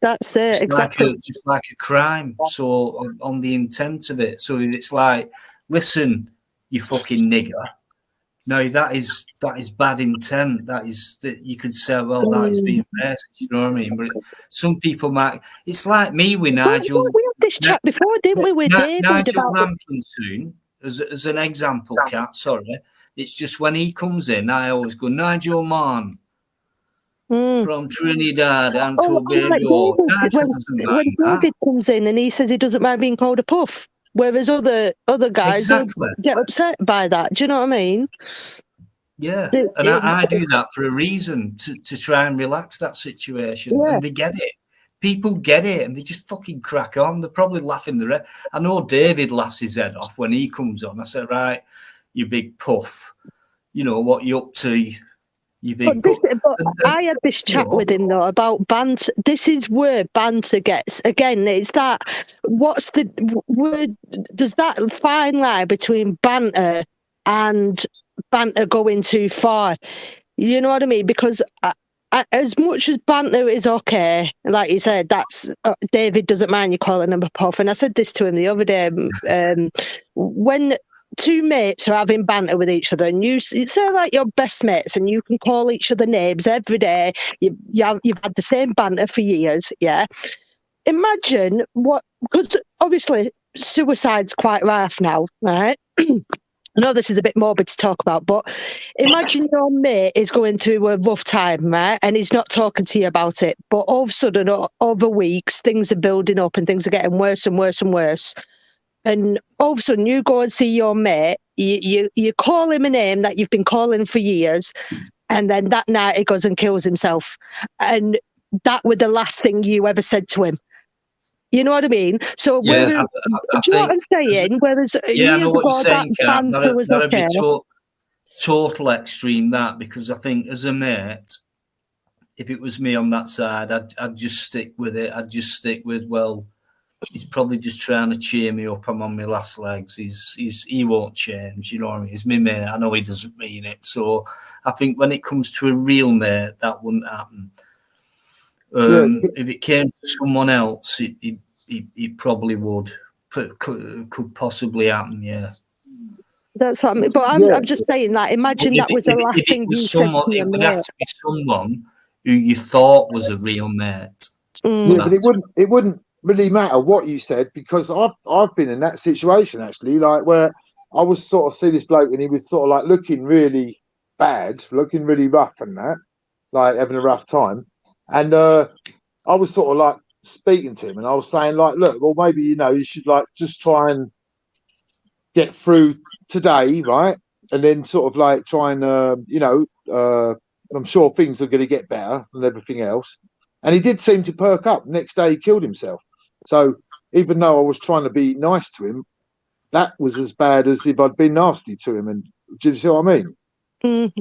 that's it. Exactly. Just like a crime. So on the intent of it. So it's like, listen, you fucking nigger. No, that is bad intent. That you could say, well, that is being racist. You know what I mean? But some people might. It's like me with Nigel. We had this chat before, didn't we? With David Nigel about Rampkinson, as an example, Kat. Sorry, it's just when he comes in, I always go, Nigel man from Trinidad and Tobago. When David comes in and he says he doesn't mind being called a puff. Whereas other guys get upset by that. Do you know what I mean? Yeah, and I do that for a reason, to try and relax that situation. Yeah. And they get it. People get it, and they just fucking crack on. They're probably laughing I know David laughs his head off when he comes on. I said, right, you big puff. You know, what you up to? I had this chat with him though about banter. This is where banter gets, again, it's that, what's the word, does that fine line between banter and banter going too far? You know what I mean? Because as much as banter is okay, like you said, that's David doesn't mind you calling him a puff, and I said this to him the other day, when two mates are having banter with each other, and it's like your best mates, and you can call each other names every day. You've had the same banter for years, yeah. Imagine because obviously suicide's quite rife now, right? I know this is a bit morbid to talk about, but imagine your mate is going through a rough time, right? And he's not talking to you about it. But all of a sudden, over weeks, things are building up and things are getting worse and worse and worse. And all of a sudden, you go and see your mate, you call him a name that you've been calling for years, and then that night he goes and kills himself. And that was the last thing you ever said to him. You know what I mean? So, Yeah, do you know what I'm saying? Whereas yeah, I know what you're saying, Kat. banter was okay. Total extreme that, because I think as a mate, if it was me on that side, I'd just stick with it. I'd just stick with, well, he's probably just trying to cheer me up. I'm on my last legs. He won't change. You know what I mean? He's my mate. I know he doesn't mean it. So I think when it comes to a real mate, that wouldn't happen. If it came to someone else, it probably would. Could possibly happen. Yeah. That's what I mean. But I'm just saying that. Imagine that was the last thing you said to your mate. It would have to be someone who you thought was a real mate. Yeah, but it wouldn't really matter what you said, because I've been in that situation actually, like where I was sort of see this bloke and he was sort of like looking really bad, looking really rough and that, like having a rough time. And I was sort of like speaking to him and I was saying like, look, well, maybe, you should like just try and get through today, right? And then sort of like try and, I'm sure things are going to get better and everything else. And he did seem to perk up. Next day he killed himself. So even though I was trying to be nice to him, that was as bad as if I'd been nasty to him. And do you see what I mean?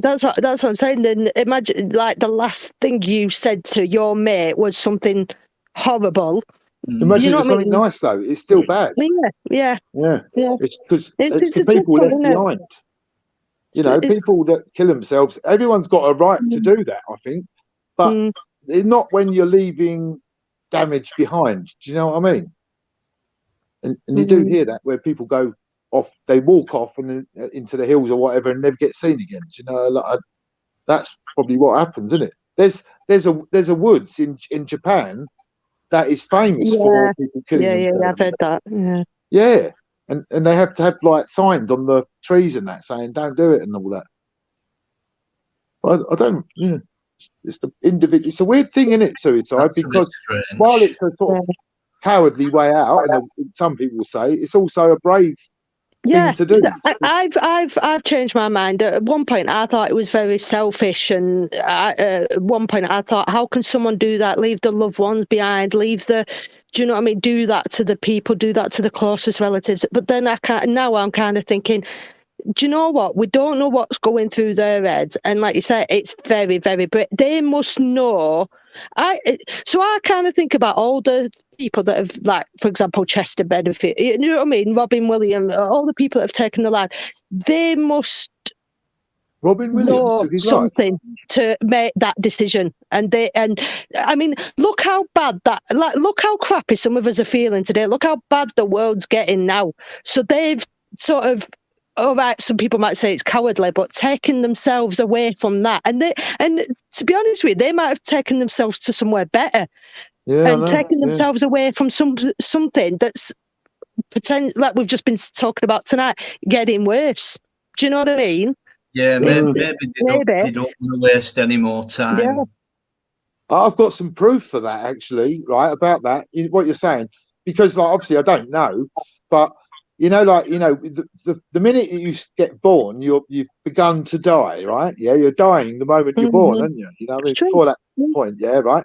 That's what I'm saying. And imagine like the last thing you said to your mate was something horrible. Imagine it was something nice though. It's still bad. Yeah. It's because it's the a people tough left one, behind. People that kill themselves. Everyone's got a right to do that, I think. But it's not when you're leaving damage behind. Do you know what I mean? And you do hear that where people go off, they walk off and into the hills or whatever and never get seen again. Do you know, like, that's probably what happens, isn't it? There's a woods in Japan that is famous for people killing themselves. Yeah, I've heard that. Yeah, and they have to have like signs on the trees and that saying don't do it and all that. I don't. Yeah, it's the individual. It's a weird thing, isn't it, suicide? Because while it's a sort of cowardly way out, and some people say it's also a brave thing to do. I've changed my mind. At one point, I thought it was very selfish, and at one point, I thought, how can someone do that? Leave the loved ones behind. Do you know what I mean? Do that to the people. Do that to the closest relatives. But then I'm kind of thinking, do you know what? We don't know what's going through their heads, and like you say, it's very, very. They must know. So I kind of think about all the people that have, like, for example, Chester Benefit. You know what I mean? Robin Williams. All the people that have taken their life. They must. Robin Williams took his something life to make that decision, and I mean, look how bad look how crappy some of us are feeling today. Look how bad the world's getting now. So they've sort of. All right, some people might say it's cowardly, but taking themselves away from that, and to be honest with you, they might have taken themselves to somewhere better, taking themselves away from something that's like we've just been talking about tonight, getting worse. Do you know what I mean? Yeah, maybe they don't want to waste any more time. Yeah. I've got some proof for that, actually, right, about that, what you're saying, because like obviously I don't know, but. The minute you get born, you've begun to die, right? Yeah, you're dying the moment you're born, aren't you? You know what I mean? Before that point, yeah, right?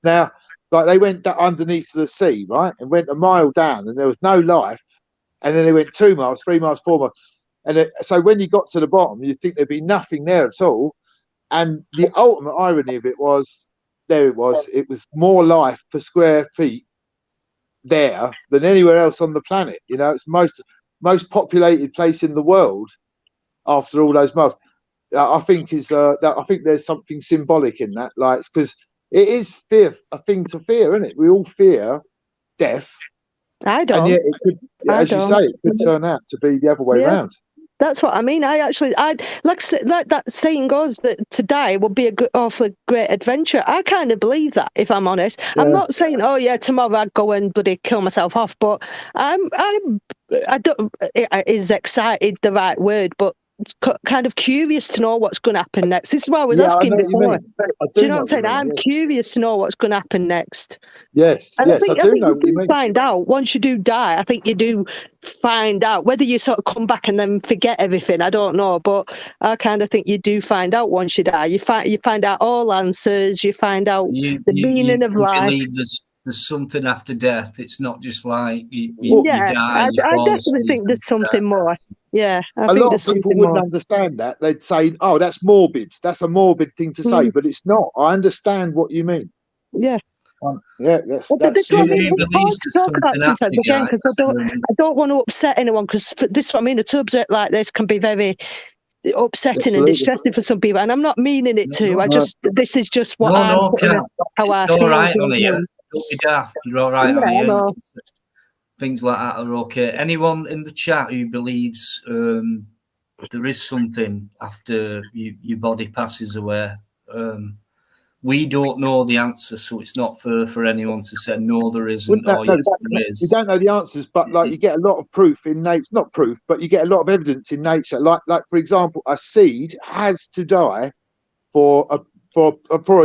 Now, like they went underneath the sea, right? And went a mile down and there was no life. And then they went 2 miles, 3 miles, 4 miles. And so when you got to the bottom, you think there'd be nothing there at all. And the ultimate irony of it was, it was more life per square feet there than anywhere else on the planet. It's most populated place in the world after all those miles. I think there's something symbolic in that, like, because it is a thing to fear, isn't it? We all fear death. I don't. And yet it could, as you say, it could turn out to be the other way around. That's what I mean. I like that saying goes that to die would be a awfully great adventure. I kind of believe that, if I'm honest. Yeah. I'm not saying, oh yeah, tomorrow I'd go and bloody kill myself off, but I don't. Is excited the right word? But kind of curious to know what's going to happen next. This is what I was asking before. Do you know what I'm saying? I'm curious to know what's going to happen next. Yes, and yes, I think know you what you mean. find out once you do die. I think you do find out whether you sort of come back and then forget everything. I don't know, but I kind of think you do find out once you die. You find out all answers. You find out the meaning of life. Believe there's something after death. It's not just like you die. I definitely think there's something more. Yeah, a lot of people wouldn't understand that. They'd say, "Oh, that's morbid. That's a morbid thing to say," but it's not. I understand what you mean. Yeah. Yeah, that's this is what I mean. It's hard to talk about sometimes again because I don't want to upset anyone because this is what I mean. A subject like this can be very upsetting and distressing for some people, and I'm not meaning it to. This is just what how I feel. All right on here. Don't be daft. You're all right on here. Things like that are okay. Anyone in the chat who believes there is something after your body passes away? We don't know the answer, so it's not fair for anyone to say no, there isn't, or yes, there is. We don't know the answers, but like you get a lot of proof in nature. Not proof, but you get a lot of evidence in nature. Like for example, a seed has to die for a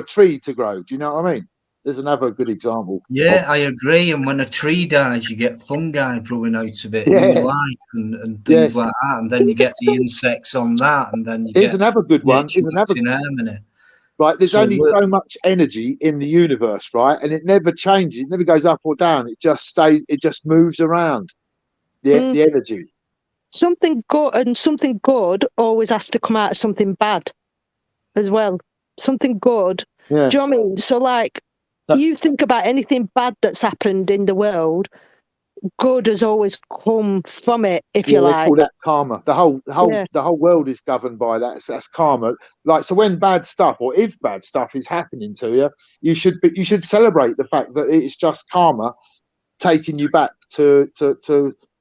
tree to grow. Do you know what I mean? There's another good example. Yeah, I agree. And when a tree dies, you get fungi growing out of it, new life and things like that. And then you get the insects on that, and then you get another good one. Here's another in harmony. Right, there's only so much energy in the universe, right? And it never changes. It never goes up or down. It just stays. It just moves around. The energy. Something good and something good always has to come out of something bad, as well. Something good. Yeah. Do you know what I mean? So, like, you think about anything bad that's happened in the world. Good has always come from it, if you like. They call that karma. The whole world is governed by that. So that's karma. Like, so when bad stuff, or if bad stuff is happening to you, you should celebrate the fact that it's just karma taking you back to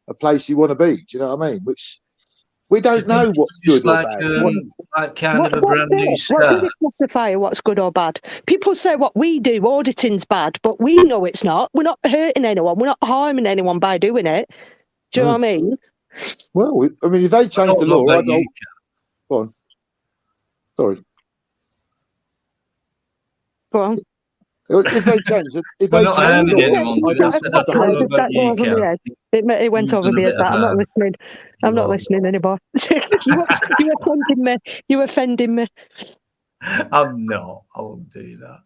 a place you want to be. Do you know what I mean? Which we don't know what's good or bad. Like kind of a brand new start. What do you classify what's good or bad? People say what we do, auditing's bad, but we know it's not. We're not hurting anyone. We're not harming anyone by doing it. Do you know what I mean? Well, I mean, if they change the law, I don't. Go on. Sorry. Go on. If they change it, if they not harming anyone, it went over me as that. I'm not listening. I'm not listening anymore. You're offending me. You're offending me. I'm not. I won't do that.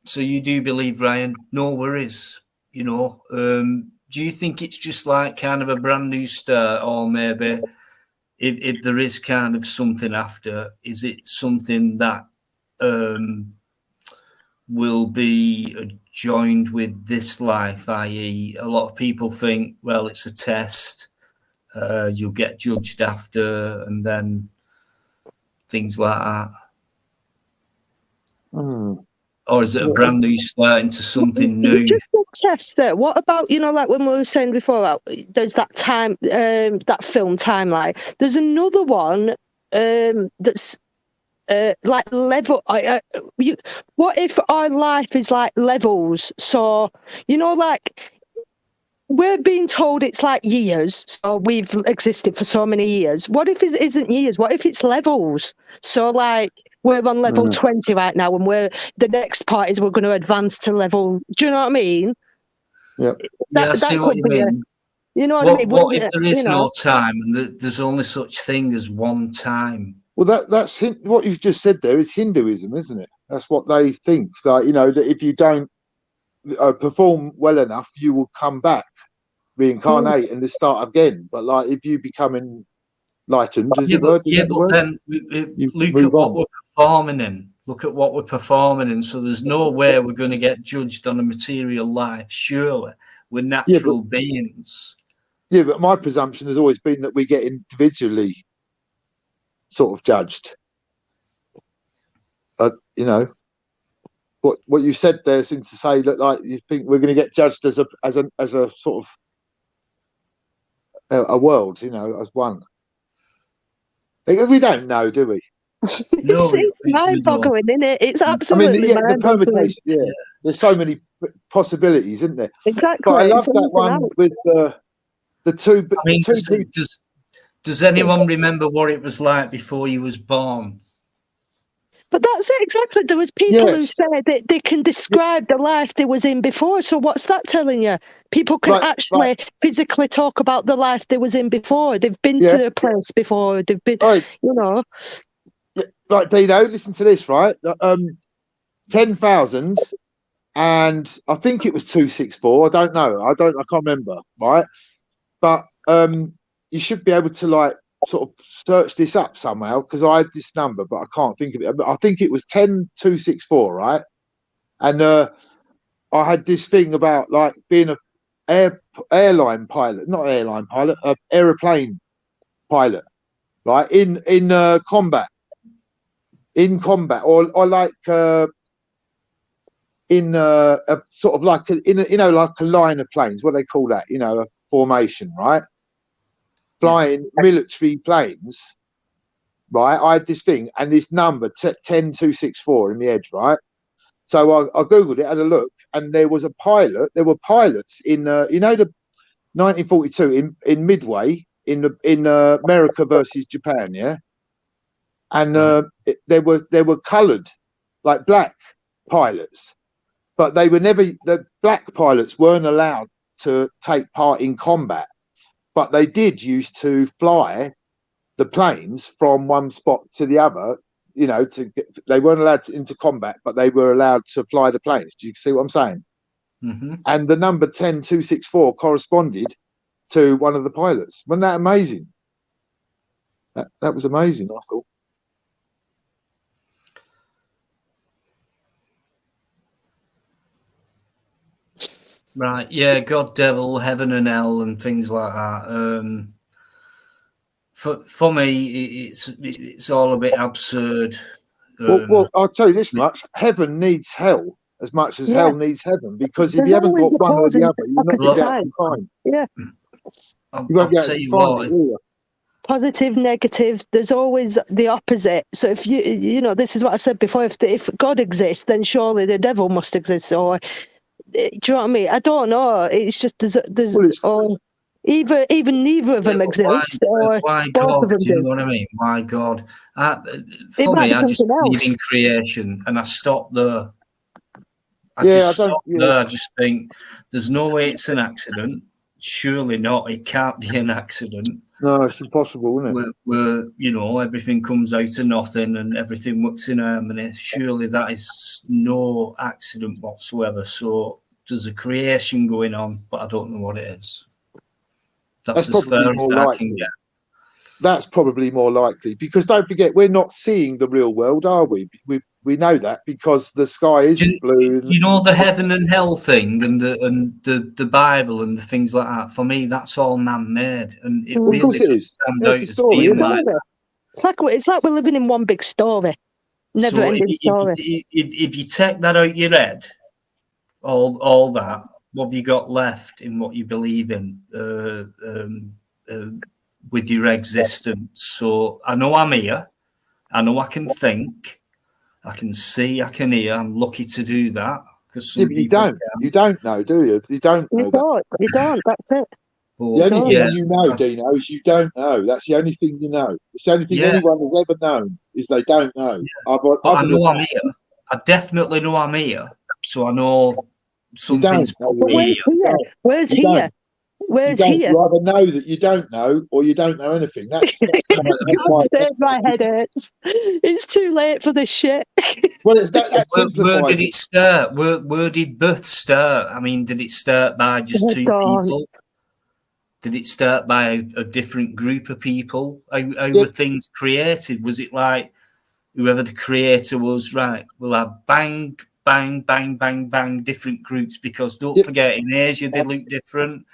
So you do believe, Ryan? No worries. You know. Do you think it's just like kind of a brand new start, or maybe if there is kind of something after, is it something that will be joined with this life, i.e. a lot of people think, well, it's a test, you'll get judged after, and then things like that. Or is it a brand new start into something new? You just test there. What about, like when we were saying before, there's that time, that film Timeline. There's another one that's like level. What if our life is like levels? So like we're being told it's like years. So we've existed for so many years. What if it isn't years? What if it's levels? So like we're on level 20 right now, and the next part is we're going to advance to level. Do you know what I see what you mean. You know what I mean? What if there is no time and there's only such thing as one time? Well, that's what you've just said there is Hinduism, isn't it? That's what they think. Like, that if you don't perform well enough, you will come back, reincarnate, and start again. But like, if you become enlightened, then look at what we're performing in. Look at what we're performing in. So there's no way we're going to get judged on a material life. Surely, we're natural beings. Yeah, but my presumption has always been that we get individually sort of judged. What you said there seems to say that like you think we're going to get judged as a sort of a world, as one. Because we don't know, do we? No, It's mind-boggling, isn't it? It's absolutely the mind-boggling. permutation. Yeah, there's so many possibilities, isn't there? Exactly. But I love it's that amazing one out. with the two. I mean, the two people. does anyone remember what it was like before you was born? But that's it, exactly. There was people who said that they can describe the life they was in before. So what's that telling you? People can actually physically talk about the life they was in before. They've been to a place before. They've been, Yeah, like Dino, listen to this, right? 10,000, and I think it was 264. I don't know. I can't remember, right? But you should be able to like sort of search this up somehow, because I had this number, but I can't think of it. I think it was 10,264, right? And I had this thing about like being a airline pilot, not airline pilot, aeroplane pilot, right? In combat. In combat, or like in a sort of like like a line of planes. What do they call that? A formation, right? Flying military planes, right? I had this thing and this number 10264 in the edge, right? So I googled it, had a look, and there was a pilot. There were pilots in the 1942 in Midway in America versus Japan, yeah. And there were coloured, like black pilots, but the black pilots weren't allowed to take part in combat, but they did used to fly the planes from one spot to the other. They weren't allowed into combat, but they were allowed to fly the planes. Do you see what I'm saying? Mm-hmm. And the number 10264 corresponded to one of the pilots. Wasn't that amazing? That was amazing, I thought. Right, yeah, God, devil, heaven and hell, and things like that. For me, it's all a bit absurd. Well, I'll tell you this much: heaven needs hell as much as hell needs heaven, because if you haven't got one or the other, you're not going to be able to find. Yeah, you won't be able to find it, will you? Positive, negative. There's always the opposite. So if this is what I said before. If God exists, then surely the devil must exist, or do you know what I mean? I don't know. It's just there's even neither of them exist. Why God? Do you know what I mean? Why God? For me, I just believe in creation, and I stop there. I just think there's no way it's an accident. Surely not. It can't be an accident. No, it's impossible, isn't it? Where everything comes out of nothing and everything works in harmony. Surely that is no accident whatsoever. So there's a creation going on, but I don't know what it is. That's as far as I can get. That's probably more likely, because don't forget, we're not seeing the real world, are we? We know that because the sky isn't blue. You know the heaven and hell thing, and the Bible and the things like that. For me, that's all man-made, and it really does stand out as being like that. It's like we're living in one big story, never-ending story. If you take that out your head, all that, what have you got left in what you believe in with your existence? So I know I'm here. I know I can think. I can see, I can hear. I'm lucky to do that. Because you don't know, do you? You don't know. You don't. That's it. The only thing you know, Dino, is you don't know. That's the only thing you know. It's the only thing anyone has ever known is they don't know. Yeah. I know I'm here. I definitely know I'm here. So I know something's here. Where's here? Where's here? You either know that you don't know, or you don't know anything. That's my head hurts. It's too late for this shit. Well, that's where did it start? Where did birth start? I mean, did it start by just two people? Did it start by a different group of people? How were things created? Was it like whoever the creator was, right? We'll have bang, bang, bang, bang, bang, different groups, because don't forget, in Asia they look different.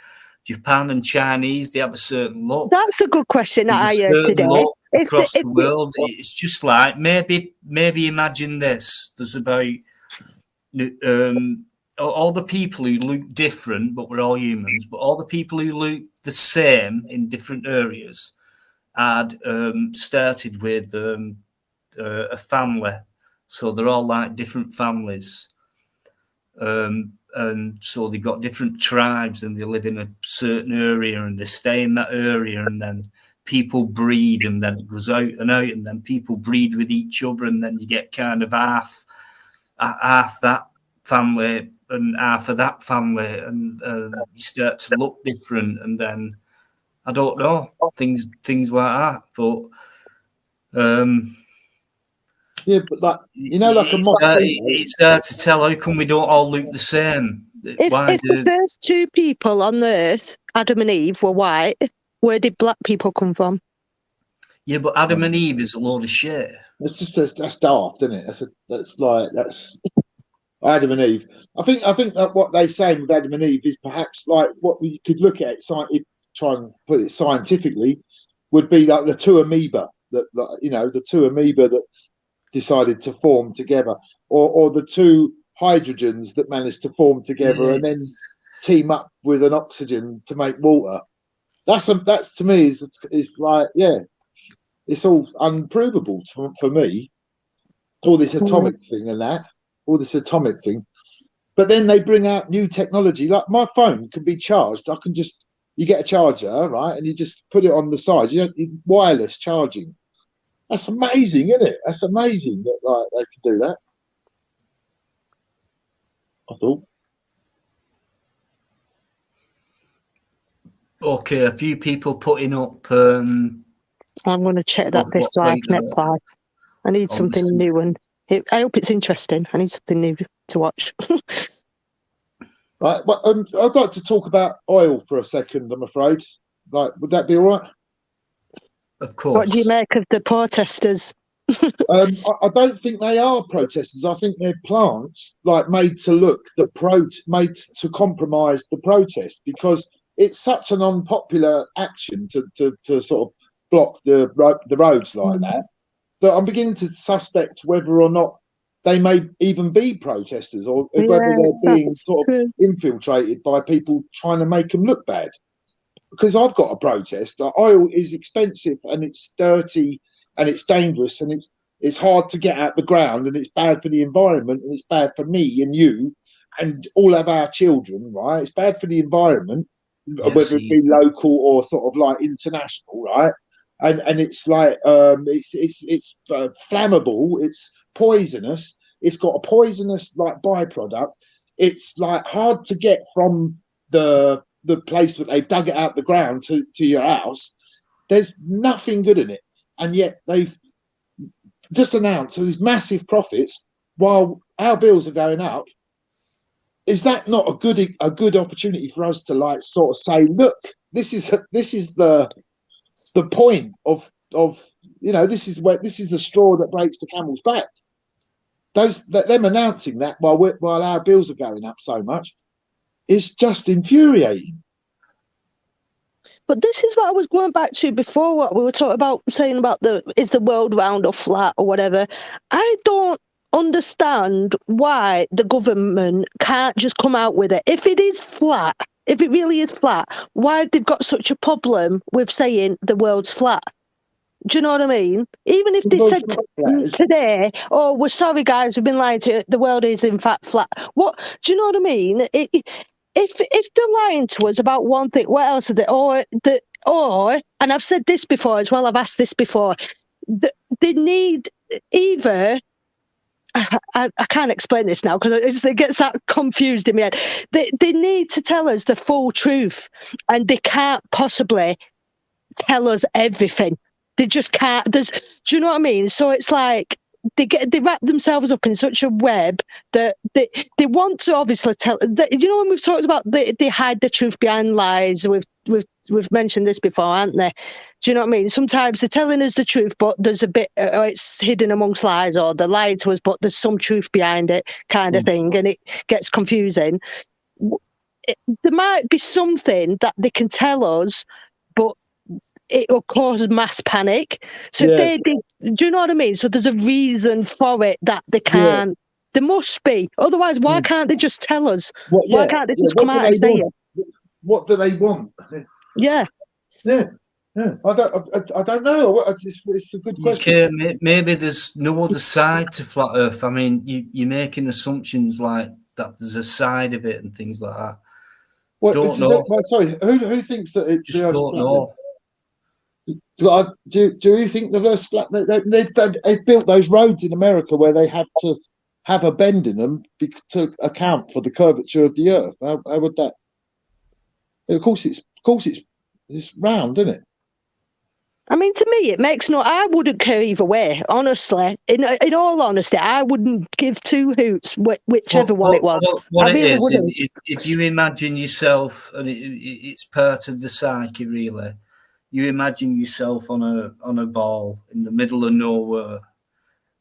Japan and Chinese, they have a certain look. That's a good question that I heard today. Across the world, it's just like maybe imagine this. There's about all the people who look different, but we're all humans, but all the people who look the same in different areas had started with a family. So they're all like different families. And so they got different tribes and they live in a certain area and they stay in that area, and then people breed, and then it goes out and out, and then people breed with each other, and then you get kind of half that family and half of that family, and you start to look different, and then I don't know, things like that. But yeah, but like like a moth. it's hard to tell. How come we don't all look the same? If the first two people on Earth, Adam and Eve, were white, where did black people come from? Yeah, but Adam and Eve is a load of shit. It's just that's daft, isn't it? That's Adam and Eve. I think that what they're saying with Adam and Eve is perhaps like what we could look at, try and put it scientifically, would be like the two amoeba the two amoeba that decided to form together, or the two hydrogens that managed to form together and then team up with an oxygen to make water. That's to me is like, yeah, it's all unprovable for me. All this atomic thing and that, all this atomic thing. But then they bring out new technology. Like my phone can be charged. You get a charger, right, and you just put it on the side. Wireless charging. That's amazing, isn't it? That's amazing that like they can do that. I thought. Okay, a few people putting up. I'm going to check that this live, next live. I need something new, and I hope it's interesting. I need something new to watch. Right, well, I'd like to talk about oil for a second. I'm afraid. Like, would that be all right? Of course. What do you make of the protesters? I don't think they are protesters. I think they're plants like made to compromise the protest, because it's such an unpopular action to sort of block the roads like that I'm beginning to suspect whether or not they may even be protesters, or whether they're being sort of infiltrated by people trying to make them look bad. Because I've got a protest. Oil is expensive and it's dirty and it's dangerous and it's hard to get out the ground, and it's bad for the environment, and it's bad for me and you and all of our children, right? It's bad for the environment, whether it be local or sort of like international, right? And it's like it's flammable, it's poisonous, it's got a poisonous like byproduct. It's like hard to get from the place that they dug it out the ground to your house. There's nothing good in it, and yet they've just announced these massive profits while our bills are going up. Is that not a good opportunity for us to like sort of say, look, this is the point of this is the straw that breaks the camel's back. Them announcing that while our bills are going up so much is just infuriating. But this is what I was going back to before, what we were talking about, saying about is the world round or flat or whatever. I don't understand why the government can't just come out with it. If it is flat, if it really is flat, why they've got such a problem with saying the world's flat? Do you know what I mean? Even if they said today, "Oh, we're sorry, guys, we've been lying to you. The world is in fact flat." What do you know what I mean? If they're lying to us about one thing, what else are they? Or, and I've said this before as well. I've asked this before. They need either. I can't explain this now because it gets that confused in my head. They need to tell us the full truth, and they can't possibly tell us everything. They just can't. Do you know what I mean? So it's like they wrap themselves up in such a web that they want to obviously tell. You know, when we've talked about they hide the truth behind lies. We've mentioned this before, haven't they? Do you know what I mean? Sometimes they're telling us the truth, but there's a bit it's hidden amongst lies, or they're lying to us, but there's some truth behind it, kind of thing, and it gets confusing. There might be something that they can tell us, but it will cause mass panic. So if they do you know what I mean? So there's a reason for it that they can't There must be. Otherwise, why can't they just tell us? What, yeah, Why can't they just what come do out and they say want? it? What do they want? Yeah. Yeah. I don't know. It's a good question. Maybe there's no other side to flat Earth. I mean, you're making assumptions like that there's a side of it and things like that. Don't know. Sorry, who thinks that it's Just don't know. Do you think the Earth's flat? They built those roads in America where they have to have a bend in them to account for the curvature of the Earth. How would that? Of course, it's round, isn't it? I mean, to me, it makes no. I wouldn't care either way. Honestly, in all honesty, I wouldn't give two hoots whichever one it was. What it is, if you imagine yourself, and it's part of the psyche, really. You imagine yourself on a ball in the middle of nowhere,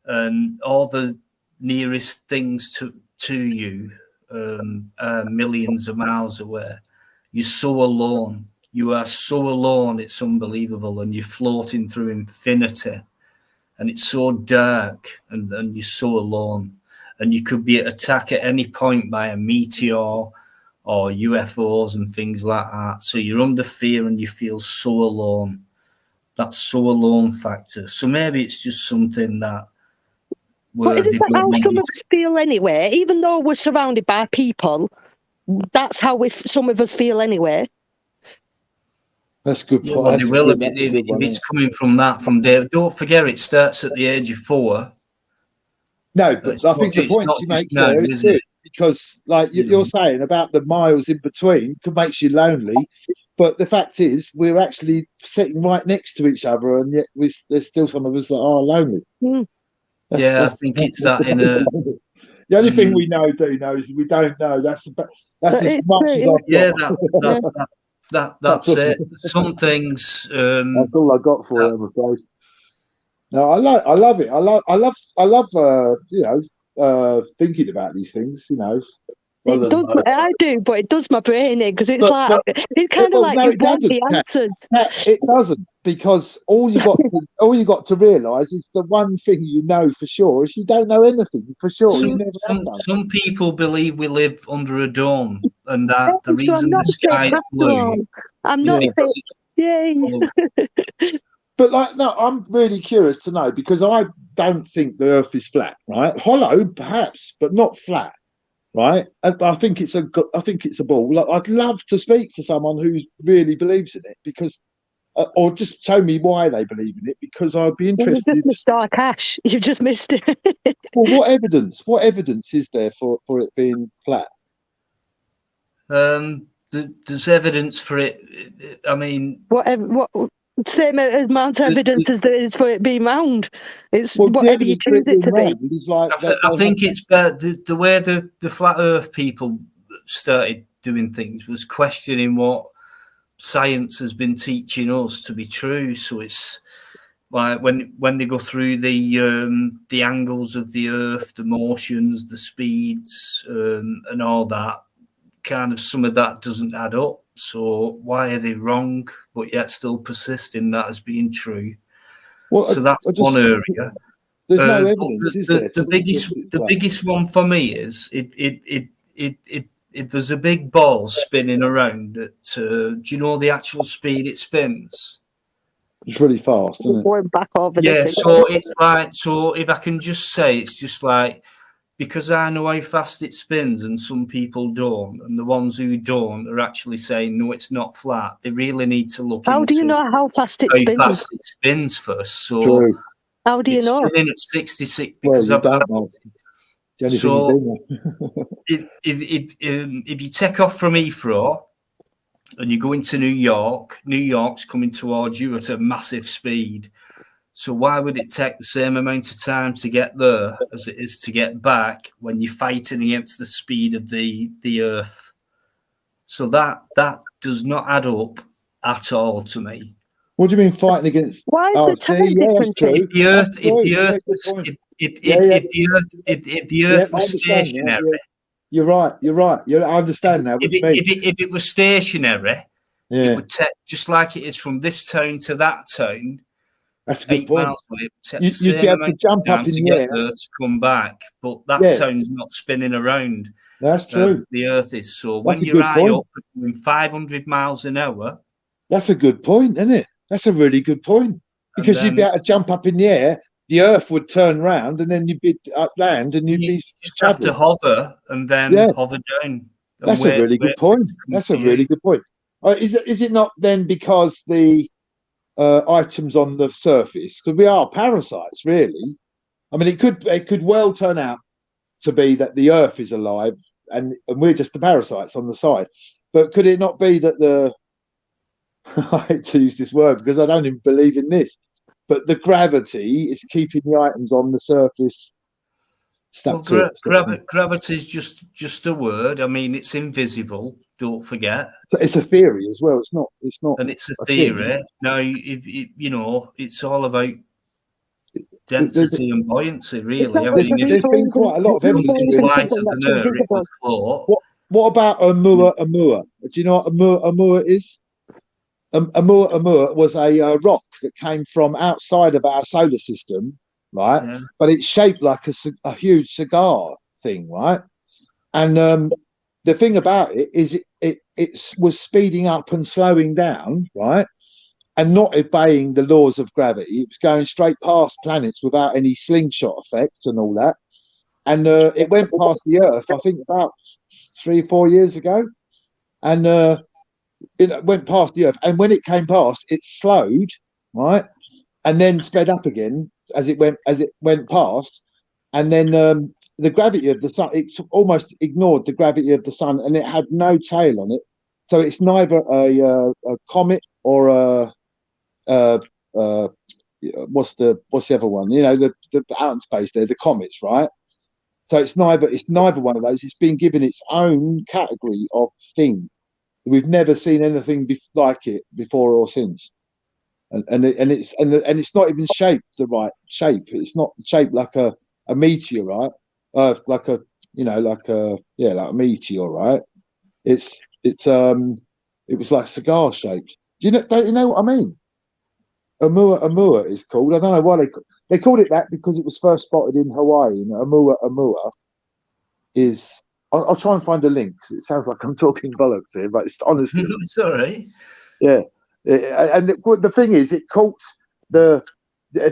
and all the nearest things to you are millions of miles away. You're so alone. You are so alone, it's unbelievable, and you're floating through infinity, and it's so dark, and you're so alone, and you could be attacked at any point by a meteor or UFOs and things like that. So you're under fear and you feel so alone. That so alone factor. So maybe it's just something that. But isn't that how some of us feel anyway? Even though we're surrounded by people, that's how some of us feel anyway. That's good. Yeah, well, they will if it's coming from day. Don't forget, it starts at the age of 4. No, but I think the point you make there is good, because, like you're saying about the miles in between, makes you lonely. But the fact is, we're actually sitting right next to each other, and yet there's still some of us that are lonely. I think it's that in a. The only thing we know is we don't know. That's as much as I've got. That's it. Some things. That's all I got for it, I'm afraid. No, I love it. I love thinking about these things. You know, I do, but it does my brain in, because it's it's kind of like you want the answers. It doesn't, because all you got to realise is the one thing you know for sure is you don't know anything for sure. Some people believe we live under a dome, and that the reason the sky is blue. I'm not. Yay. But I'm really curious to know, because I don't think the Earth is flat, right? Hollow, perhaps, but not flat. Right, I think it's a ball. I'd love to speak to someone who really believes in it, because, or just show me why they believe in it, because I'd be interested. You've just missed our cash. You've just missed it. Well, what evidence is there for it being flat? There's evidence for it. I mean, what same amount of evidence as there is for it being round. It's whatever you choose it to be. I think it's better the way the flat Earth people started doing things was questioning what science has been teaching us to be true. So it's like when they go through the angles of the Earth, the motions, the speeds, and all that, kind of some of that doesn't add up. So why are they wrong, but yet still persist in that as being true? Well, so that's one area. There's no evidence, is there? The biggest one for me is it there's a big ball spinning around at do you know the actual speed it spins? It's really fast, isn't it? Going back over so it's like, so if I can just say, it's just like, because I know how fast it spins and some people don't, and the ones who don't are actually saying, no, it's not flat. They really need to look into how do you know how fast it spins? How fast it spins first. So true. How do you know? It's spinning at 66 because I've had it. So if you take off from Heathrow and you go into New York, New York's coming towards you at a massive speed. So why would it take the same amount of time to get there as it is to get back when you're fighting against the speed of the Earth? So that does not add up at all to me. What do you mean fighting against? Why is the time difference? If the Earth was stationary. You're right. I understand now. If it was stationary, it would take, just like it is from this town to that town. That's a good 8 point. miles away. It takes You'd the same be able to amount of jump up time in to the get air. there to come back, but that Yeah. town's not spinning around. That's true. The Earth is. So That's when a you're good high point. up doing 500 miles an hour, That's a good point, isn't it? That's a really good point. Because you'd be able to jump up in the air, the Earth would turn round, and then you'd be up land, and you'd be just have to traveling. hover and then Yeah. hover down. And That's a really good point. That's a really good point. Is it not then because the items on the surface, because we are parasites, really? I mean, it could well turn out to be that the Earth is alive and we're just the parasites on the side. But could it not be that the I hate to use this word because I don't even believe in this, but the gravity is keeping the items on the surface stuck to it. Gravity is just a word. I mean, it's invisible. Don't forget. So it's a theory as well. It's not. And it's a theory. Now, you know, it's all about density and buoyancy, really. There's been quite a lot of evidence. What about Oumuamua? Do you know what Oumuamua is? Oumuamua was a rock that came from outside of our solar system, right? Yeah. But it's shaped like a huge cigar thing, right? And the thing about it is it was speeding up and slowing down, right? And not obeying the laws of gravity. It was going straight past planets without any slingshot effect and all that. And it went past the Earth, I think, about 3 or 4 years ago. And it went past the Earth. And when it came past, it slowed, right? And then sped up again as it went past. And then the gravity of the sun, it almost ignored the gravity of the sun, and it had no tail on it. So it's neither a comet or what's the other one? You know, the out in space there, the comets, right? So it's neither one of those. It's been given its own category of thing. We've never seen anything like it before or since, and it's not even shaped the right shape. It's not shaped like a meteorite, like a meteor, right? It was like cigar shaped. Don't you know what I mean? Oumuamua is called. I don't know why they called it that, because it was first spotted in Hawaii. And Oumuamua is. I'll try and find a link, because it sounds like I'm talking bollocks here, but it's honestly. It's all right. Yeah, and the thing is, it caught the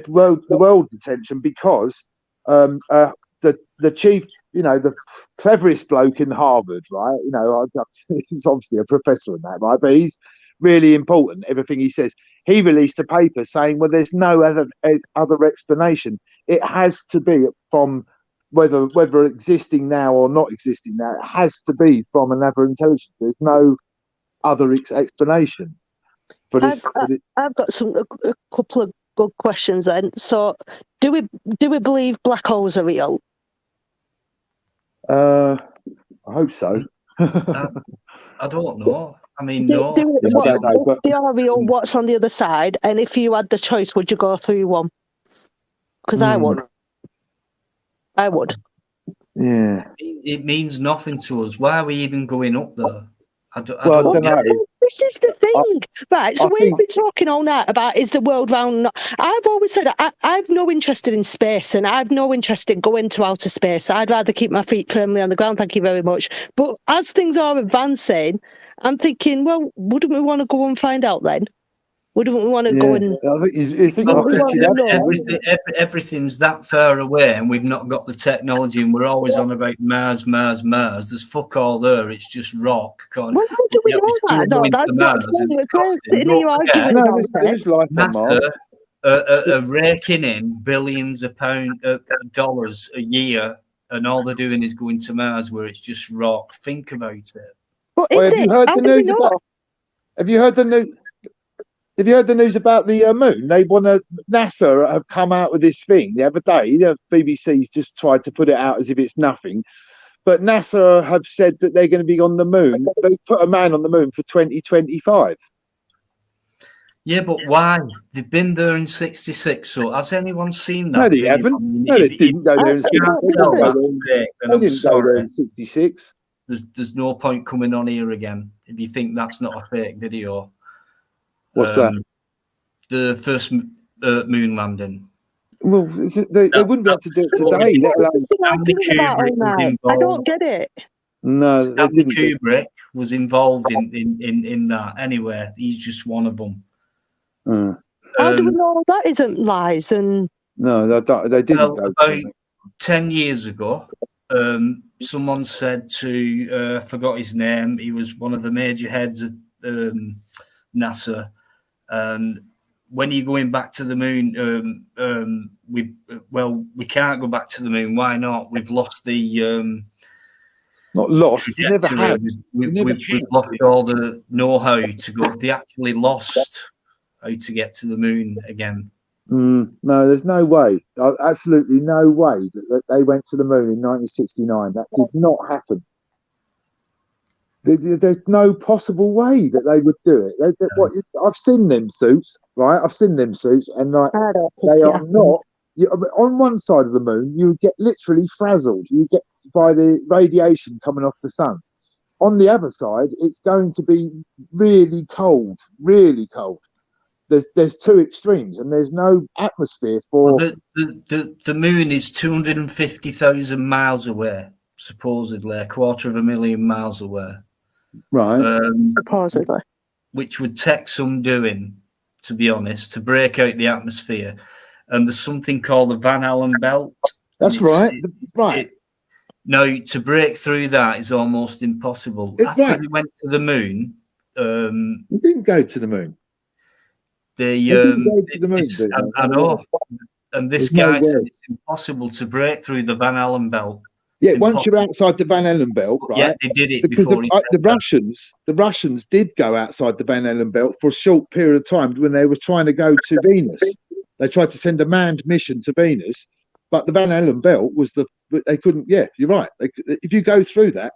world attention because the chief, you know, the cleverest bloke in Harvard, right? You know, he's obviously a professor in that, right? But he's really important. Everything he says. He released a paper saying, well, there's no other explanation. It has to be from whether existing now or not existing now. It has to be from another intelligence. There's no other explanation for this. I've got a couple of good questions then. So, do we believe black holes are real? I hope so. I don't know. I mean, no. If they are real, what's on the other side? And if you had the choice, would you go through one? Because I would. I would. Yeah. It means nothing to us. Why are we even going up there? I don't know. This is the thing, right? So we've been talking all night about, is the world round? I've always said I've no interest in space, and I've no interest in going to outer space. I'd rather keep my feet firmly on the ground. Thank you very much. But as things are advancing, I'm thinking, well, wouldn't we want to go and find out then? Wouldn't we want to go and? Everything's that far away, and we've not got the technology, and we're always on about Mars. There's fuck all there. It's just rock. Well, how do we know that? No, that's not you arguing about there's life on Mars. Are raking in billions of dollars a year, and all they're doing is going to Mars, where it's just rock. Think about it. But have you heard the news about? Have you heard the news? Have you heard the news about the moon? NASA have come out with this thing the other day. The BBC's just tried to put it out as if it's nothing, but NASA have said that they're going to be on the moon. They put a man on the moon for 2025. Yeah, but why? They've been there in '66. So has anyone seen that? No, they haven't. No, they didn't go there in '66. They didn't go there in '66. There's no point coming on here again if you think that's not a fake video. What's that? The first moon landing. Well, they wouldn't be able to do it today, let alone. What's been arguing about all night? I don't get it. No, they Stanley didn't. do Kubrick was involved in that. Anyway, he's just one of them. it. How do we know that isn't lies? And No, they didn't Well, go. about 10 years ago, someone said to, forgot his name, he was one of the major heads of NASA, and when you're going back to the moon, we can't go back to the moon. Why not? We've lost the Not lost. You never trajectory. had. We've lost all the know-how to go. They actually lost how to get to the moon again. No, there's no way. Absolutely no way that they went to the moon in 1969. That did not happen. There's no possible way that they would do it. I've seen them suits, right? I've seen them suits, and like they are not. On one side of the moon, you would get literally frazzled. You get by the radiation coming off the sun. On the other side, it's going to be really cold, really cold. There's two extremes, and there's no atmosphere for. Well, the moon is 250,000 miles away, supposedly, 250,000 miles away. Right. supposedly. Which would take some doing, to be honest, to break out the atmosphere. And there's something called the Van Allen belt. That's right. No, to break through that is almost impossible. After they went to the moon, they didn't go to the moon. They didn't go to the moon. I know. And this guy said it's impossible to break through the Van Allen belt. Yeah, once you're outside the Van Allen belt, right? Yeah, they did it because before the Russians did go outside the Van Allen belt for a short period of time when they were trying to go to Venus. They tried to send a manned mission to Venus, but the Van Allen belt was they couldn't. Yeah, you're right. If you go through that,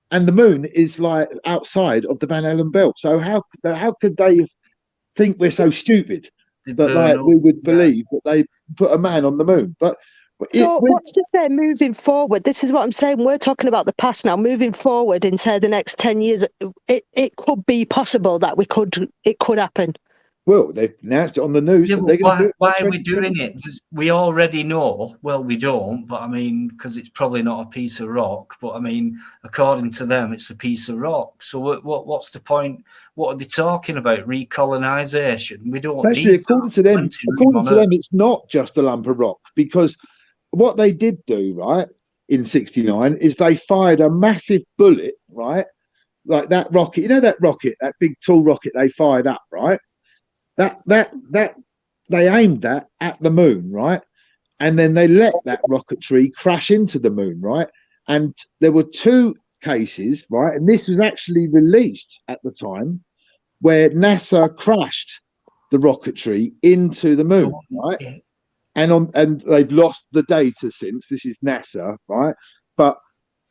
and the moon is like outside of the Van Allen belt, so how could they think we're so stupid that like we would believe that they put a man on the moon? But so what's to say moving forward? This is what I'm saying. We're talking about the past now. Moving forward in say the next 10 years, it could be possible that it could happen. Well, they've announced it on the news. Yeah, why are we doing it? We already know. Well, we don't, but I mean, because it's probably not a piece of rock. But I mean, according to them, it's a piece of rock. So what's the point? What are they talking about? Recolonisation? We don't. Actually, according to them, it's not just a lump of rock, because what they did do, right, in '69 is they fired a massive bullet, right, like that rocket. You know that rocket, that big tall rocket they fired up, right? That they aimed that at the moon, right? And then they let that rocketry crash into the moon, right? And there were two cases, right? And this was actually released at the time where NASA crashed the rocketry into the moon, right? And they've lost the data since. This is NASA, right? But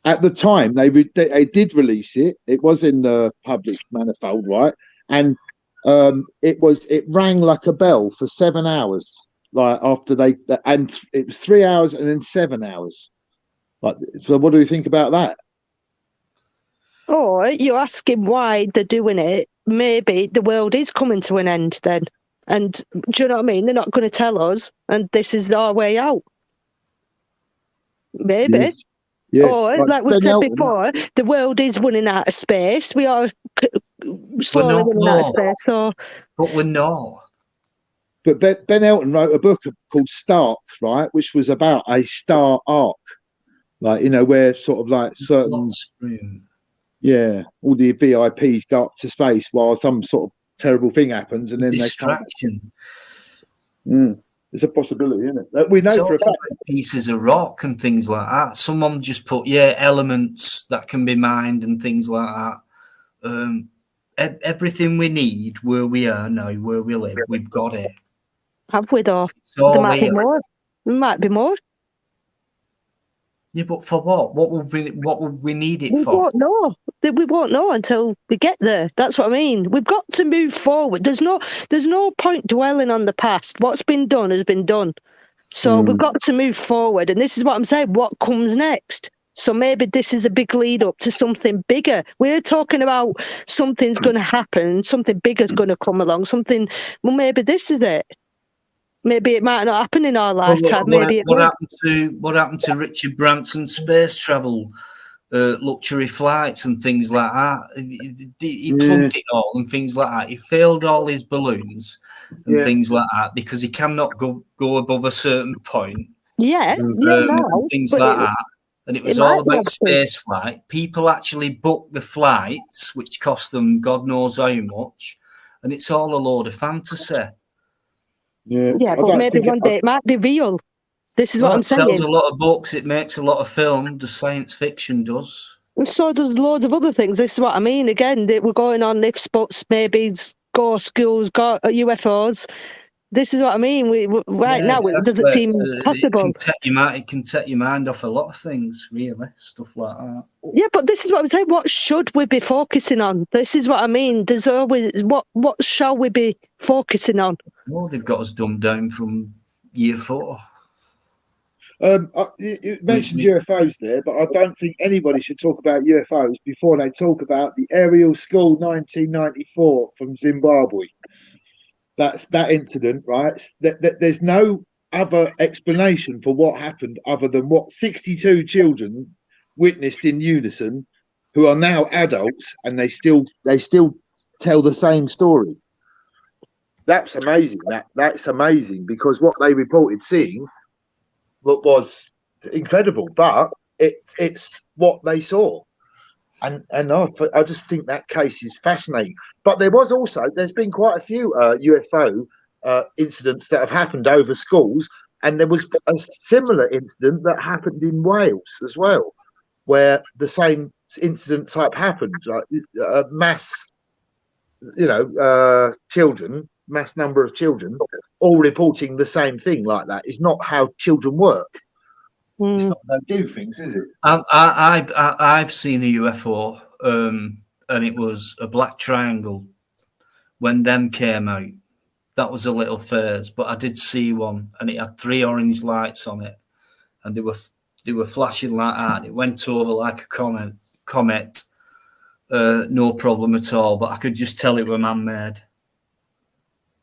at the time they did release it. It was in the public manifold, right? And it rang like a bell for 7 hours, like after and it was 3 hours and then 7 hours. Like, so what do you think about that? Oh, you're asking why they're doing it. Maybe the world is coming to an end then. And do you know what I mean? They're not going to tell us, and this is our way out. Maybe. Yes. Yeah. Or, like we've said before, the world is running out of space. We are slowly running out of space. But we're not. But Ben Elton wrote a book called Stark, right, which was about a star arc, like, you know, where sort of like certain, all the VIPs go up to space while some sort of terrible thing happens, and then distraction. It's a possibility, isn't it? We know for a fact pieces of rock and things like that. Someone just put elements that can be mined and things like that. Everything we need where we are now, where we live, we've got it. Have we though? There might be more. There might be more. Yeah, but for what? What would we need it for? We won't know. We won't know until we get there. That's what I mean. We've got to move forward. There's no point dwelling on the past. What's been done has been done. So we've got to move forward. And this is what I'm saying. What comes next? So maybe this is a big lead up to something bigger. We're talking about something's going to happen. Something bigger's going to come along. Well, maybe this is it. Maybe it might not happen in our lifetime. Maybe it what will. happened to Richard Branson's space travel, luxury flights and things like that? He plugged it all and things like that. He failed all his balloons and things like that because he cannot go above a certain point. Yeah, And things like that. And it was all about space flight. People actually book the flights, which cost them God knows how much, and it's all a load of fantasy. Yeah, but maybe one day it might be real. This is what I'm saying. It sells a lot of books. It makes a lot of film. The science fiction does. And so does loads of other things. This is what I mean. Again, we're going on lifts, boats, maybe ghost schools, UFOs. This is what I mean. Now it doesn't seem possible. It can take your mind off a lot of things, really, stuff like that. Yeah, but this is what I'm saying. What should we be focusing on? This is what I mean. There's always what shall we be focusing on? Well, they've got us dumbed down from year 4. You mentioned UFOs there, but I don't think anybody should talk about UFOs before they talk about the Aerial School 1994 from Zimbabwe. That's that incident, right? There's no other explanation for what happened other than what 62 children witnessed in unison, who are now adults, and they still tell the same story. That's amazing. That's amazing, because what they reported seeing was incredible, but it's what they saw. And I just think that case is fascinating. But there's been quite a few UFO incidents that have happened over schools, and there was a similar incident that happened in Wales as well, where the same incident type happened, like mass number of children all reporting the same thing like that. Is not how children work. It's not how they do things, is it? I've seen a UFO, and it was a black triangle. When them came out, that was a little phase, but I did see one, and it had 3 orange lights on it, and they were flashing like that. It went over like a comet, no problem at all. But I could just tell it were man-made.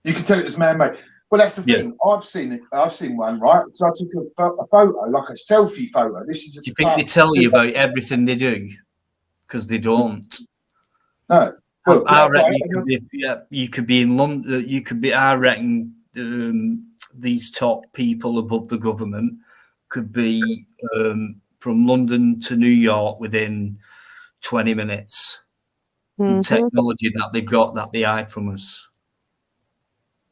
You can tell it was man-made. Well, that's the thing. I've seen it. I've seen one, right? So I took a photo, like a selfie photo. Do you think they tell you about everything they do? Because they don't. No. Well, I reckon you could be in London. You could be. I reckon these top people above the government could be from London to New York within 20 minutes. The technology that they've got that they hide from us.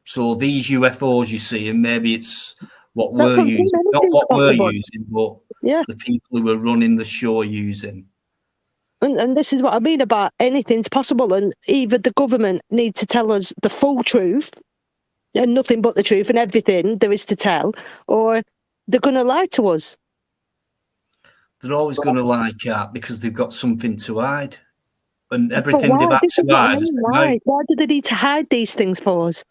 So these UFOs you see, and maybe it's what we're using, not what we're using, but the people who are running the show using. And this is what I mean about anything's possible. And either the government need to tell us the full truth and nothing but the truth and everything there is to tell, or they're going to lie to us. They're always going to lie, Kat, because they've got something to hide. And everything they've had to hide. Why do they need to hide these things for us?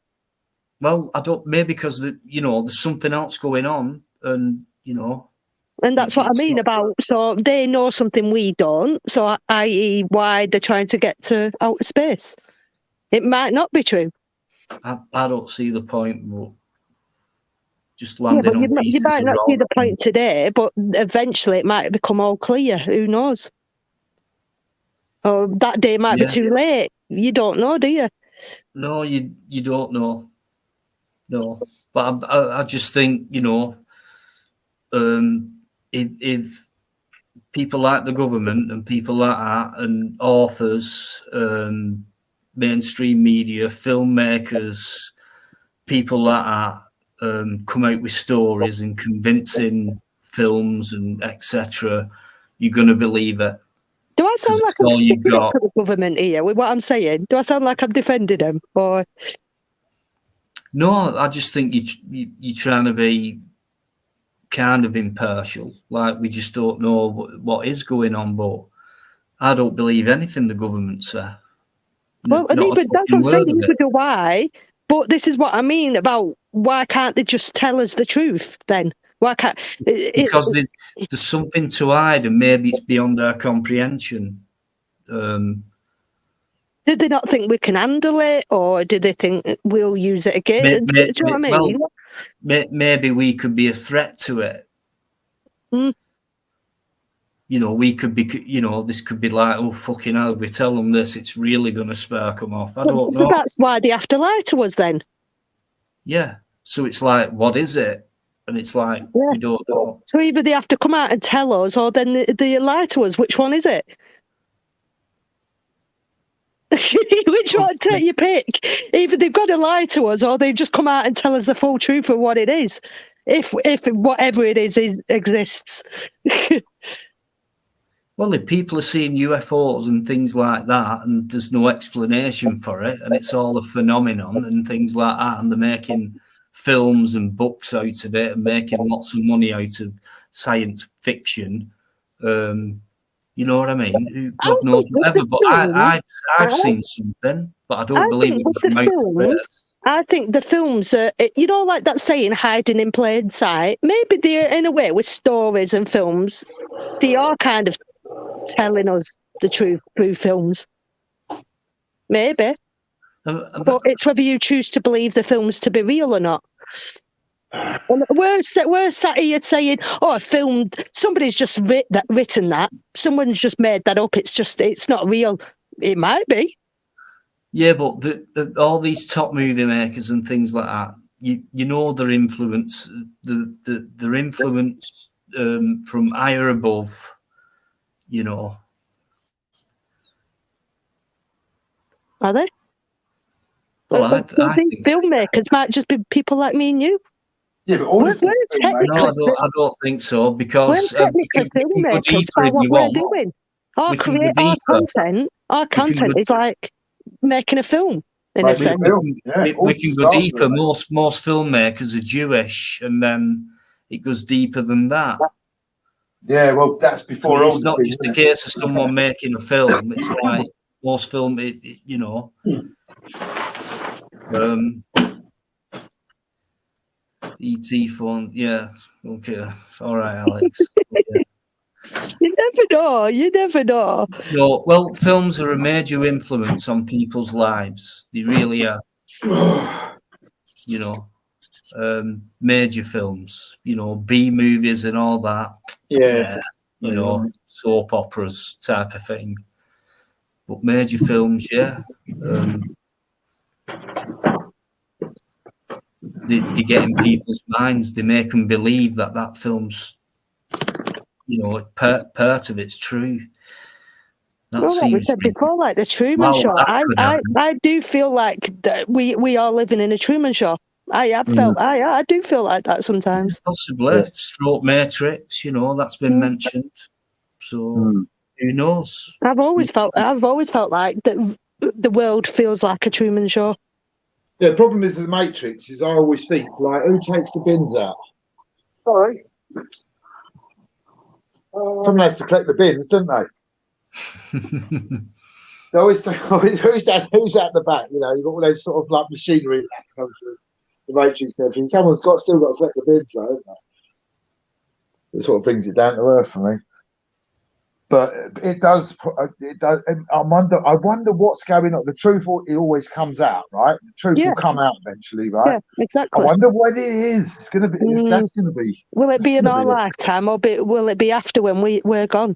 Well, I don't. Maybe because there's something else going on, and And that's what I mean about. So they know something we don't. So, i.e., why they're trying to get to outer space. It might not be true. I don't see the point. But just landing on pieces. You might not see the point today, but eventually it might become all clear. Who knows? Or that day might be too late. You don't know, do you? No, you don't know. No, but I just think, if people like the government and people like that and authors, mainstream media, filmmakers, people like that come out with stories and convincing films and etc., you're going to believe it. Do I sound like I'm sticking up for the government here with what I'm saying? Do I sound like I'm defending them? Or... No, I just think you're trying to be kind of impartial. Like, we just don't know what is going on, but I don't believe anything the government say. Well, that's what I'm saying. You could know why, but this is what I mean about why can't they just tell us the truth then? Why can't? Because there's something to hide, and maybe it's beyond our comprehension. Did they not think we can handle it, or did they think we'll use it again? Do you know what I mean? maybe we could be a threat to it. Mm. You know, we could be, you know, this could be like, oh, fucking hell, we tell them this, it's really going to spark them off. I don't know. So that's why they have to lie to us then. Yeah. So it's like, what is it? And it's like, we don't know. So either they have to come out and tell us, or then they lie to us. Which one is it? Which one? Take your pick. Either they've got to lie to us, or they just come out and tell us the full truth of what it is. If whatever it is exists. Well, if people are seeing UFOs and things like that, and there's no explanation for it, and it's all a phenomenon and things like that, and they're making films and books out of it and making lots of money out of science fiction, you know what I mean? God knows whatever. But I've seen something, but I don't believe it was from outer. I think the films are, you know, like that saying, hiding in plain sight. Maybe they're, in a way, with stories and films, they are kind of telling us the truth through films. Maybe. But it's whether you choose to believe the films to be real or not. And we're sat here saying, oh, I filmed, somebody's just written that. Someone's just made that up. It's not real. It might be. Yeah, but all these top movie makers and things like that, you know their influence, their influence from higher above, you know. Are they? Well, I think filmmakers might just be people like me and you. Yeah, but honestly, I don't think so, because we're technically filmmakers by what we're doing. Our content is like making a film in a sense. We can go deeper. Most filmmakers are Jewish, and then it goes deeper than that. Yeah, well, that's before. So it's not just a case of someone making a film. It's like most film, you know. ET phone, yeah, okay, all right, Alex. Okay. You never know. No, well, films are a major influence on people's lives. They really are. You know, major films. You know, B movies and all that. Yeah. You know, soap operas type of thing. But major films, yeah. They get in people's minds. They make them believe that film's, you know, part of it's true. Like we said before, like the Truman Show. I do feel like that we are living in a Truman Show. I have felt. I do feel like that sometimes. Possibly. Stroke Matrix. You know, that's been mentioned. So who knows? I've always felt like that. The world feels like a Truman Show. Yeah, the problem is the Matrix is I always think, like, who takes the bins out? Sorry. Someone has to collect the bins, don't they? They always think, who's at the back? You know, you've got all those sort of like machinery that comes through the Matrix and everything. Someone's still got to collect the bins, though, haven't they? It sort of brings it down to earth for me. But it does. I wonder what's going on. The truth, it always comes out, right? The truth will come out eventually, right? Yeah, exactly. I wonder what it is. It's going to be. That's going to be. Will it be in our lifetime, or will it be after when we're gone,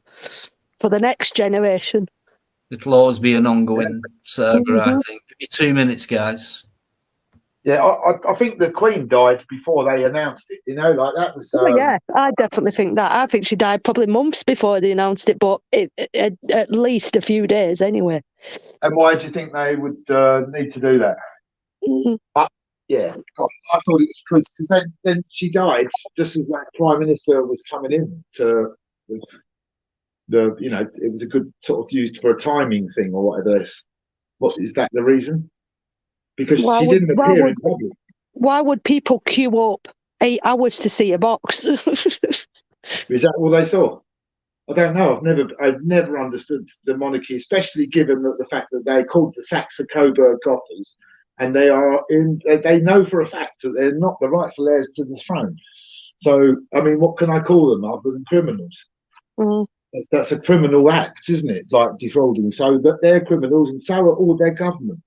for the next generation? It'll always be an ongoing saga. I think. Give me 2 minutes, guys. Yeah, I think the Queen died before they announced it. You know, like that was. Yeah, I definitely think that. I think she died probably months before they announced it, but at least a few days anyway. And why do you think they would need to do that? Yeah, I thought it was because then she died just as that Prime Minister was coming in to the you know, it was a good sort of used for a timing thing or whatever. What is that the reason? Because she didn't appear in public. Why would people queue up 8 hours to see a box? Is that all they saw? I don't know. I've never understood the monarchy, especially given the fact that they're called the Saxe-Coburg-Gothers, and they know for a fact that they're not the rightful heirs to the throne. So, I mean, what can I call them other than criminals? That's a criminal act, isn't it? Like defrauding. So that they're criminals, and so are all their government.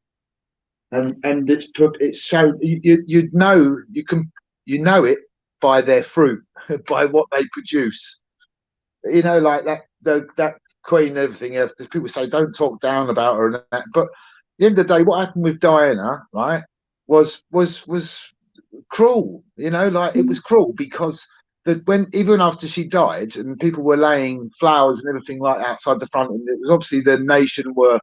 And it's shown. You'd know. You can you know it by their fruit, by what they produce. You know, like that Queen and everything else. People say don't talk down about her and that, but at the end of the day, what happened with Diana, right, was cruel. You know, like it was cruel because when even after she died and people were laying flowers and everything like outside the front, and it was obviously the nation were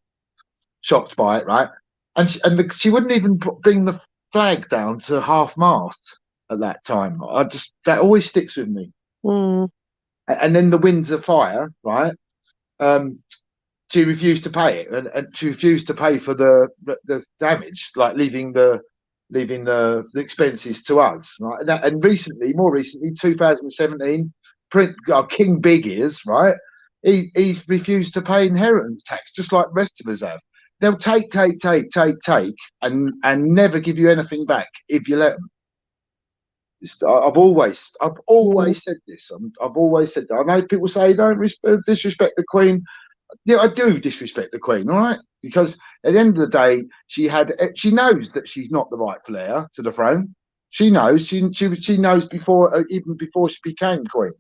shocked by it, right? And she wouldn't even bring the flag down to half mast at that time. That always sticks with me. And then the Windsor fire, right? She refused to pay it, and she refused to pay for the damage, like leaving the expenses to us, right? And more recently, 2017, King Big Ears, right? He's refused to pay inheritance tax, just like the rest of us have. They'll take, and never give you anything back if you let them. I've always said this. I've always said that. I know people say don't disrespect the Queen. Yeah, I do disrespect the Queen, all right? Because at the end of the day, she knows that she's not the rightful heir to the throne. She knows. She knows even before she became Queen,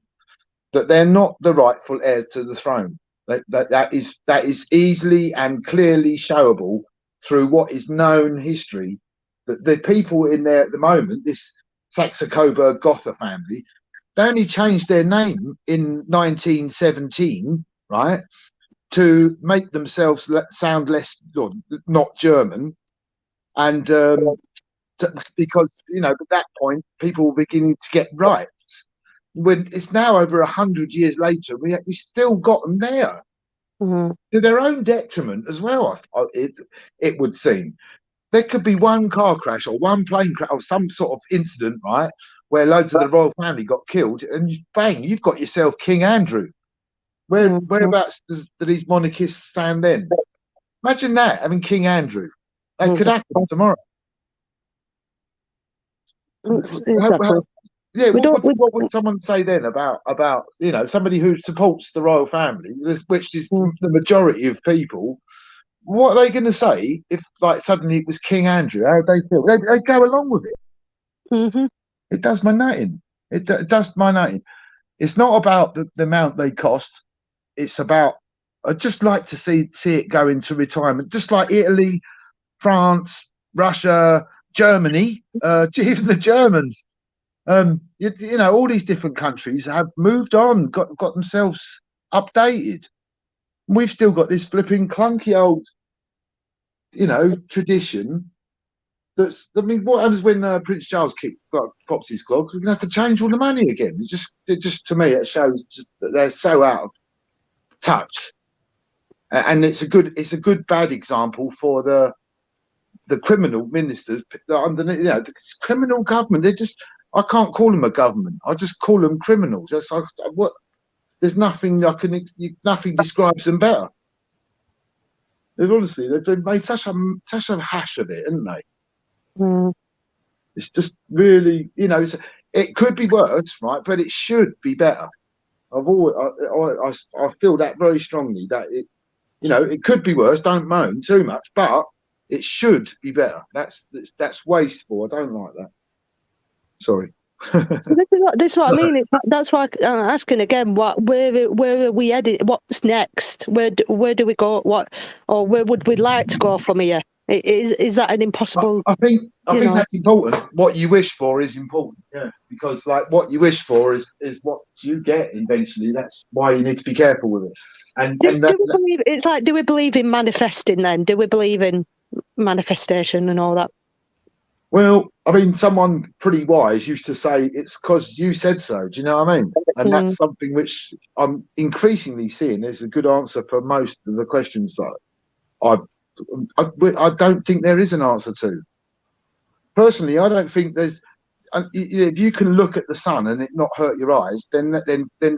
that they're not the rightful heirs to the throne. That is easily and clearly showable through what is known history. That the people in there at the moment, this Saxe-Coburg-Gotha family, they only changed their name in 1917, right, to make themselves sound less, not German, and because at that point people were beginning to get rights. When it's now over 100 years later, we still got them there to their own detriment as well. It would seem. There could be one car crash or one plane crash or some sort of incident, right, where loads of the royal family got killed, and bang, you've got yourself King Andrew. Whereabouts do these monarchists stand then? Imagine that, having King Andrew. That could happen tomorrow. Exactly. Yeah, what would someone say then about somebody who supports the royal family, which is the majority of people? What are they going to say if, like, suddenly it was King Andrew? How would they feel? They go along with it. It does my nutting. It does my nutting. It's not about the amount they cost. It's about, I'd just like to see it go into retirement, just like Italy, France, Russia, Germany, even the Germans. All these different countries have moved on, got themselves updated. We've still got this flipping clunky old, tradition. What happens when Prince Charles pops his clog? We're gonna have to change all the money again. It just to me, it shows that they're so out of touch, and it's a good bad example for the criminal ministers underneath. The criminal government. I can't call them a government. I just call them criminals. There's nothing nothing describes them better. They've made such a hash of it, haven't they? It's just really, it could be worse, right? But it should be better. I feel that very strongly that it could be worse. Don't moan too much, but it should be better. That's wasteful. I don't like that. Sorry. So this is what I mean. That's why I'm asking again. Where are we headed? What's next? Where do we go? Or where would we like to go from here? Is that an impossible? I think that's important. What you wish for is important. Yeah, because like what you wish for is what you get eventually. That's why you need to be careful with it. Do we believe in manifesting then? Do we believe in manifestation and all that? Well, I mean, someone pretty wise used to say it's because you said so. Do you know what I mean? And that's something which I'm increasingly seeing is a good answer for most of the questions that I don't think there is an answer to. Personally, I don't think there's. If you can look at the sun and it not hurt your eyes, then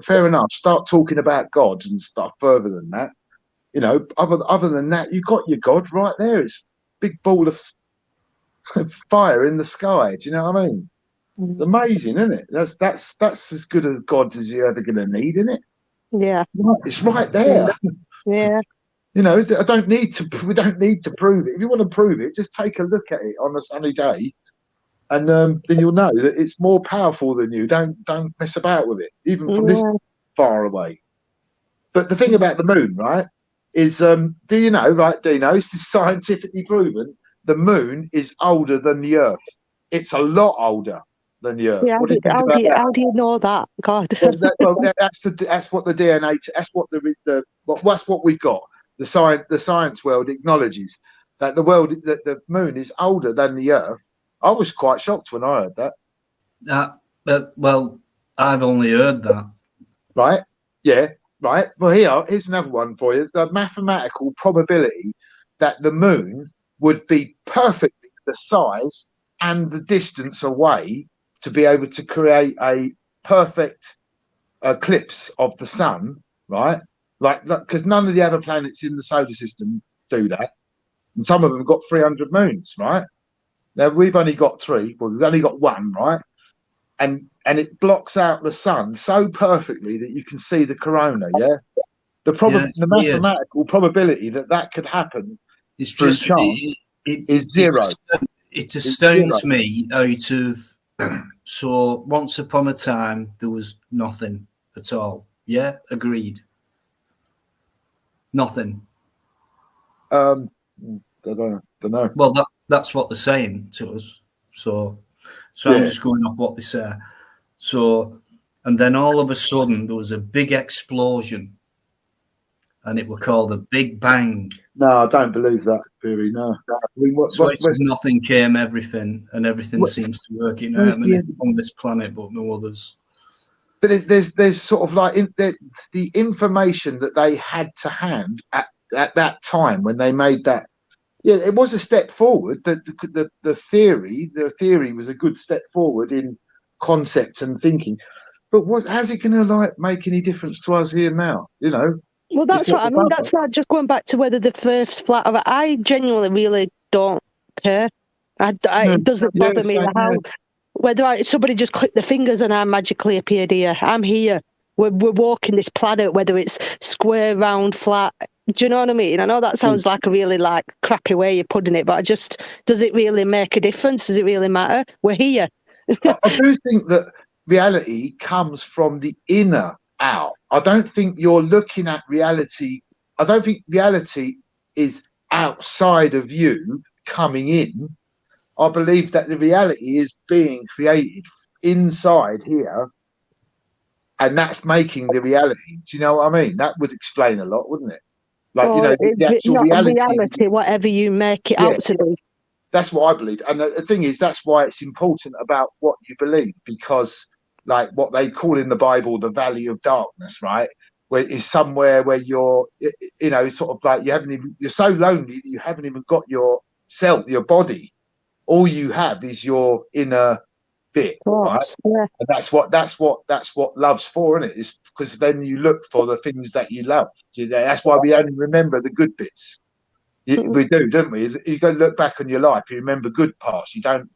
fair enough. Start talking about God and stuff further than that. Other than that, you've got your God right there. It's a big ball of fire in the sky. Do you know what I mean? It's amazing, isn't it? That's as good a God as you're ever going to need, isn't it? Yeah, it's right there. Yeah. We don't need to prove it. If you want to prove it, just take a look at it on a sunny day and then you'll know that it's more powerful than you. Don't mess about with it, even from this far away. But the thing about the moon, right, is do you know, right, Dino, this is scientifically proven, the moon is older than the Earth. It's a lot older than the Earth. Yeah, What do you think about that? how do you know that? God. That's what the DNA. That's what we've got. The science world acknowledges that the moon is older than the Earth. I was quite shocked when I heard that. Well, I've only heard that. Right? Yeah. Right. Well, here's another one for you. The mathematical probability that the moon would be perfectly the size and the distance away to be able to create a perfect eclipse of the sun, right? Like, because none of the other planets in the solar system do that, and some of them have got 300 moons, right? Now we've only got 3. Well, we've only got 1, right? And it blocks out the sun so perfectly that you can see the corona. Yeah, the mathematical probability that could happen through chance is 0. It astounds me out of. So once upon a time there was nothing at all. Yeah, agreed. Nothing. I don't know. Well, that's what they're saying to us. So I'm just going off what they say. So, and then all of a sudden there was a big explosion, and it was called a Big Bang. No, I don't believe that theory. No. Nothing came everything, and everything seems to work in harmony on this planet, but no others. But there's sort of like the information that they had to hand at that time when they made that. Yeah, it was a step forward. The theory was a good step forward in concept and thinking. But how's it going to like make any difference to us here now? You know. Well, that's what I mean. That's why just going back to whether the Earth's flat or I genuinely really don't care. It doesn't bother me whether somebody just clicked their fingers and I magically appeared here. I'm here. We're walking this planet, whether it's square, round, flat. Do you know what I mean? I know that sounds like a really like crappy way you're putting it, but does it really make a difference? Does it really matter? We're here. I do think that reality comes from the inner out. I don't think you're looking at reality. I don't think reality is outside of you coming in. I believe that the reality is being created inside here, and that's making the reality. Do you know what I mean? That would explain a lot, wouldn't it? Like, the actual reality, whatever you make it out to be. That's what I believe. And the thing is, that's why it's important about what you believe, because like what they call in the Bible the valley of darkness, right? Where is somewhere where you're, sort of like you're so lonely that you haven't even got yourself, your body. All you have is your inner bit, right? Yeah. And that's what love's for, isn't it? Is because then you look for the things that you love. That's why we only remember the good bits. We do, don't we? You go look back on your life, you remember good parts. You don't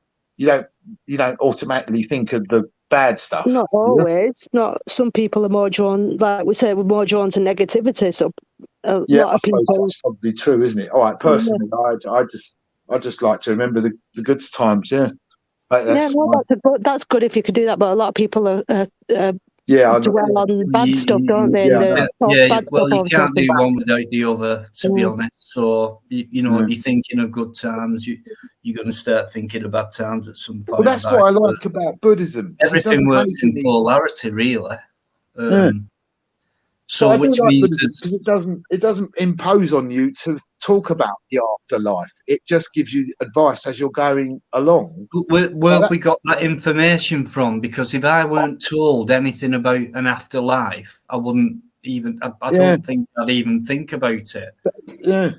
automatically think of the bad stuff. Not always. Not some people are more drawn, like we said, we're more drawn to negativity. So a lot of people. That's probably true, isn't it? All right, personally, I just like to remember the good times. Yeah. That's good if you could do that. But a lot of people are dwell on bad stuff, don't they? Well, you can't do one without the other, to be honest. So if you're thinking of good times, you're going to start thinking of bad times at some point. Well, that's what I like about Buddhism. Everything works in polarity, really. So, which means that it doesn't impose on you to talk about the afterlife. It just gives you advice as you're going along. Where we got that information from? Because if I weren't told anything about an afterlife, I wouldn't even. I don't think I'd even think about it. Yeah,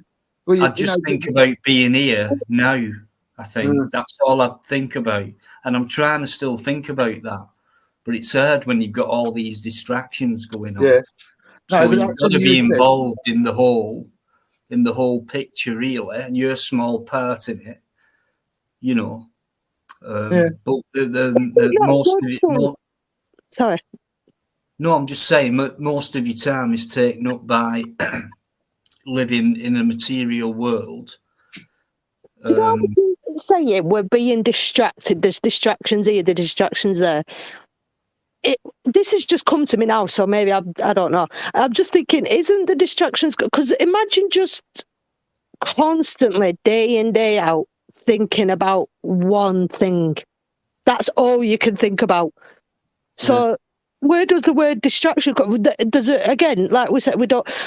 well, I'd just think about being here now. I think that's all I'd think about, and I'm trying to still think about that. But it's hard when you've got all these distractions going on. Yeah. So you've got to be involved in the whole picture, really, and you're a small part in it, But most of it. Sorry. No, I'm just saying. Most of your time is taken up by living in a material world, Do you know what I'm saying? We're being distracted. There's distractions here, the distractions there. This has just come to me now, so maybe I don't know. I'm just thinking, isn't the distractions good? Because imagine just constantly, day in, day out, thinking about one thing. That's all you can think about. So where does the word distraction come? Does it, again, like we said,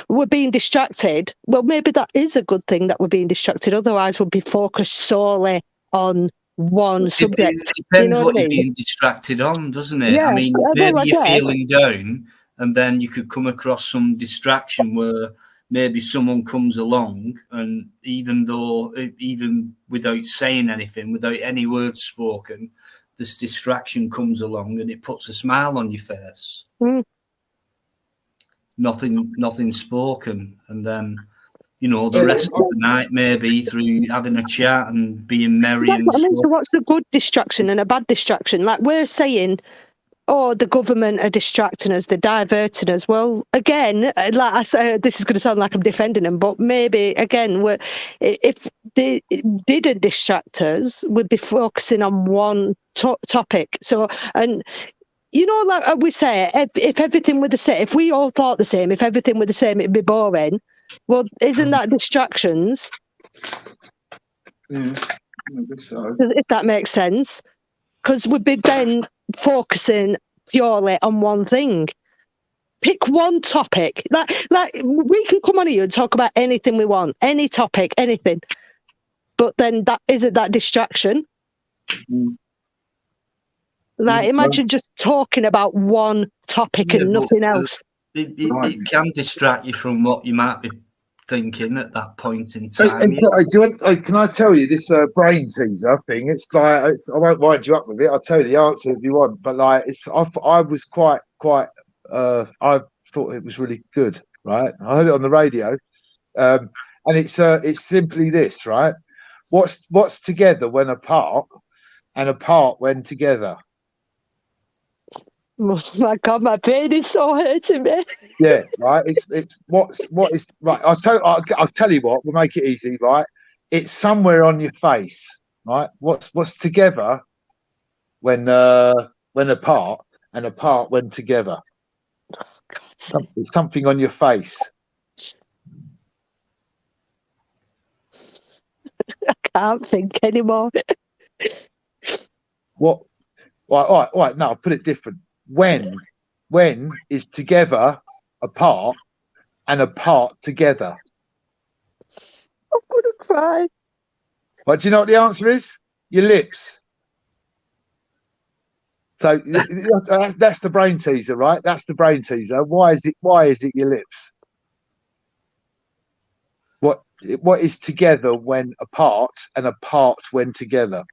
we're being distracted. Well, maybe that is a good thing that we're being distracted. Otherwise, we'd be focused solely on one subject. It depends you know what I you're mean? being distracted on, doesn't it? Yeah, I mean, well, maybe I you're guess. feeling down, and then you could come across some distraction where maybe someone comes along, and even without saying anything, without any words spoken, this distraction comes along and it puts a smile on your face. Nothing spoken, and then the rest of the night, maybe through having a chat and being merry. That's what I mean. So what's a good distraction and a bad distraction? Like we're saying, oh, the government are distracting us, they're diverting us. Well, again, like I said, this is going to sound like I'm defending them, but maybe, again, if they didn't distract us, we'd be focusing on one topic. So, and like we say, if everything were the same, if we all thought the same, if everything were the same, it'd be boring. Well, isn't that distractions? I guess so. If that makes sense. Because we'd be then focusing purely on one thing. Pick one topic. Like we can come on here and talk about anything we want, any topic, anything. But then that isn't that distraction. Like imagine just talking about one topic and nothing else. It can distract you from what you might be thinking at that point in time. Can I tell you this brain teaser thing? It's like I won't wind you up with it. I'll tell you the answer if you want. But like, I was quite. I thought it was really good. Right, I heard it on the radio, and it's simply this. Right, what's together when apart, and apart when together. Oh my God, my brain is so hurting me. Yeah, right. It's what is right. I'll tell you what. We'll make it easy, right? It's somewhere on your face, right? What's together when apart, and apart when together. Something on your face. I can't think anymore. What? All right. No, I'll put it different. When is together apart, and apart together? I'm gonna cry. But do you know what the answer is? Your lips. So that's the brain teaser, right? That's the brain teaser. Why is it your lips? What is together when apart, and apart when together?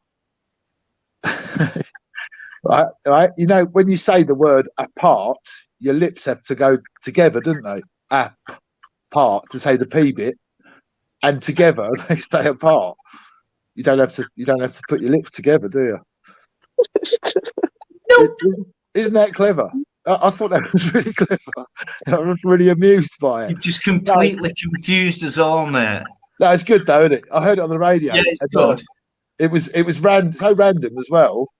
Right. When you say the word apart, your lips have to go together, don't they? Apart to say the P bit, and together they stay apart. You don't have to put your lips together, do you? Nope. Isn't that clever? I thought that was really clever. I was really amused by it. You've just completely confused us all, mate. No, it's good though, isn't it? I heard it on the radio. Yeah, it's good. It was so random as well.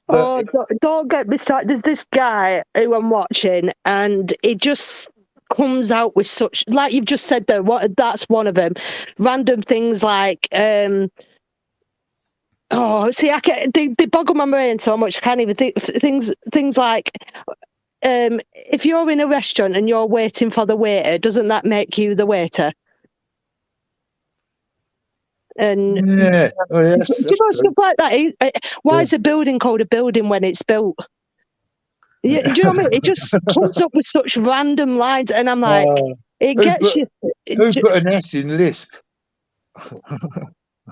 Oh, don't get me started. There's this guy who I'm watching, and he just comes out with such, like you've just said there. That's one of them. Random things like, they boggle my brain so much I can't even think. Things like, if you're in a restaurant and you're waiting for the waiter, doesn't that make you the waiter? And do you know stuff like that? Why is a building called a building when it's built? Yeah, do you know what I mean? It just comes up with such random lines, and I'm like, it gets you. Who put an S in lisp?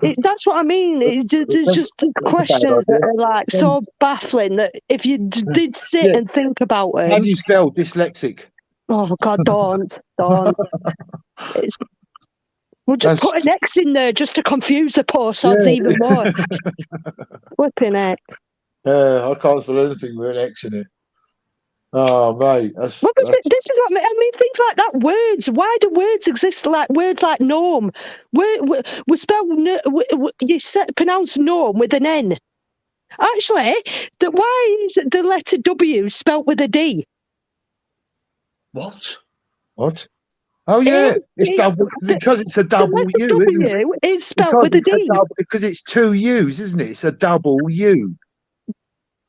That's what I mean. There's just questions that are like so baffling that if you did sit and think about it. How do you spell dyslexic? Oh God, don't. We'll just put an X in there just to confuse the poor sods even more. Flipping heck. I can't spell anything with an X in it. Oh, mate. Well, this is what I mean. Things like that. Words. Why do words exist? Like words like norm. We spell you pronounce norm with an N. Actually, why is the letter W spelt with a D? What? Oh yeah, it's double because it's a double the U, letter isn't it? W is spelt Because with a it's D. because it's two U's, isn't it? It's a double U.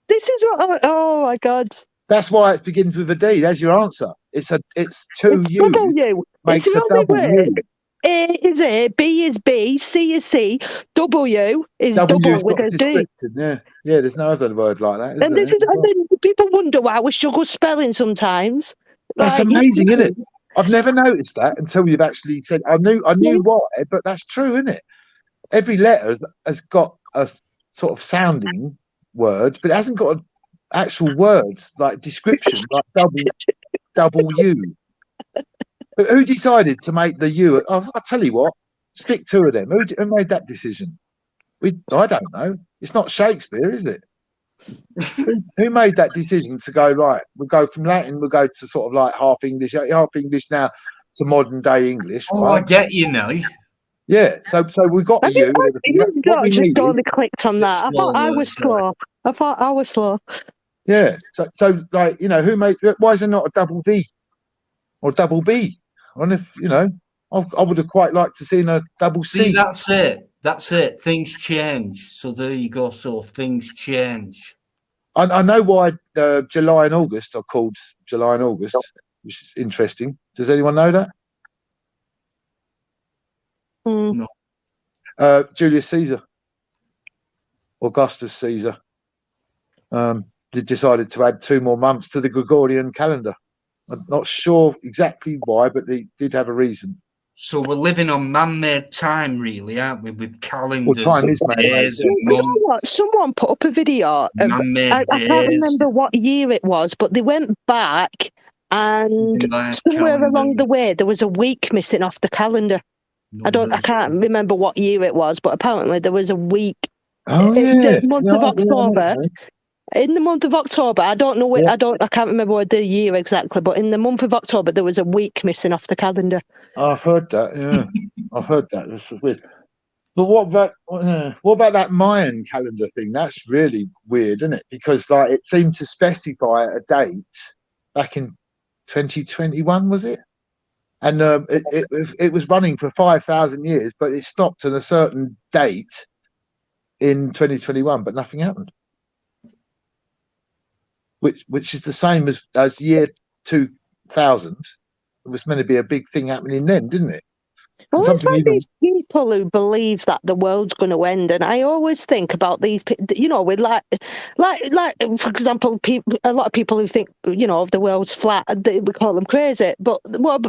This is what. Oh my God. That's why it begins with a D. There's your answer. It's two It's U's. double U. Makes It's the a only double word. U. A is A, B is B, C is C, W is double W's with got a a D. description, yeah. Yeah, there's no other word like that, is And there? this is, and then people wonder why we struggle spelling sometimes. That's Like, amazing, isn't it? I've never noticed that until you've actually said. I knew why, but that's true, isn't it? Every letter has got a sort of sounding word, but it hasn't got an actual words like description, like double U. But who decided to make the U? Oh, I'll tell you what, stick two of them. Who made that decision? I don't know. It's not Shakespeare, is it? Who made that decision to go, right, we'll go from Latin, we'll go to sort of like half English now to modern day English. Oh, right? I get you now. Yeah, so we got the U and everything. What we just need only clicked on that. I thought I was slow. I thought I was slow. Yeah, so like, who made, why is there not a double V or double B? And if, I would have quite liked to see a double C. See, that's it. Things change. So there you go. So things change. I know why July and August are called July and August, which is interesting. Does anyone know that? No. Julius Caesar, Augustus Caesar, they decided to add 2 more months to the Gregorian calendar. I'm not sure exactly why, but they did have a reason. So we're living on man-made time, really, aren't we? With calendars, well, time is days, and you know what? Someone put up a video of, I can't remember what year it was, but they went back and somewhere along the way there was a week missing off the calendar. I can't remember what year it was, but apparently there was a week. Oh, in the month of October. In the month of October, I don't know where, I can't remember the year exactly, but in the month of October there was a week missing off the calendar. I've heard that, yeah. I've heard that. That's weird. But what about that Mayan calendar thing? That's really weird, isn't it? Because like it seemed to specify a date back in 2021, was it? And it was running for 5,000 years, but it stopped at a certain date in 2021, but nothing happened. Which is the same as year 2000. It was meant to be a big thing happening then, didn't it? Well, it's like these people who believe that the world's going to end, and I always think about these, with like for example, a lot of people who think, the world's flat, we call them crazy. But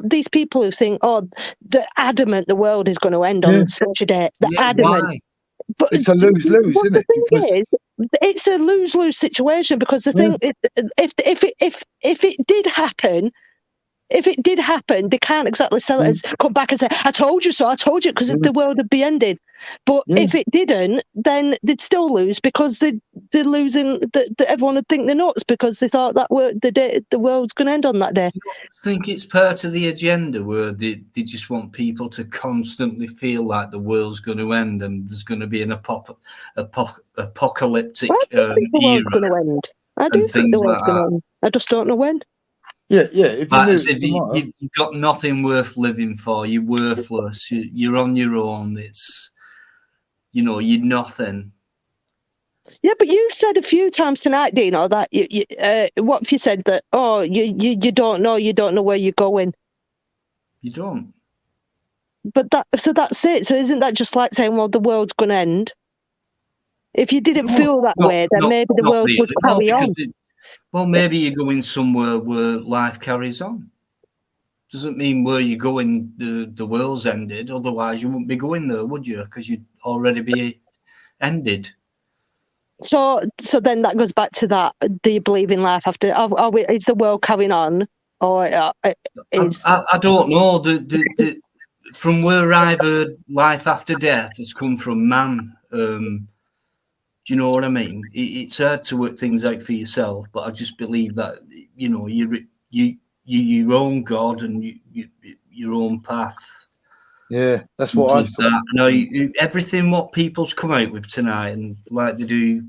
these people who think, they're adamant the world is going to end on such a day, they're adamant. Why? But it's a lose-lose, isn't it? The thing is, it's a lose-lose situation because the thing, if it did happen. If it did happen, they can't exactly sell it as come back and say, I told you so, because the world would be ended. But if it didn't, then they'd still lose because they're losing, everyone would think they're nuts because they thought that the world's going to end on that day. I think it's part of the agenda where they just want people to constantly feel like the world's going to end and there's going to be an apocalyptic era. The world's going to end. I do think the world's going to end. I just don't know when. Yeah. If you've got nothing worth living for, you're worthless. You're on your own. It's, you're nothing. Yeah, but you said a few times tonight, Dino, that what if you said that? Oh, you don't know where you're going. You don't. But that's it. So isn't that just like saying, well, the world's going to end? If you didn't feel that way, then maybe the world would carry on. Well, maybe you're going somewhere where life carries on. Doesn't mean where you're going, the world's ended. Otherwise, you wouldn't be going there, would you? Because you'd already be ended. So then that goes back to that. Do you believe in life after? Is the world carrying on, or is? I don't know. From where I've heard, life after death has come from man. Do you know what I mean? It's hard to work things out for yourself, but I just believe that, you know, you're your own God and your own path. Yeah, that's what I thought. That. Now, everything what people's come out with tonight, and like they do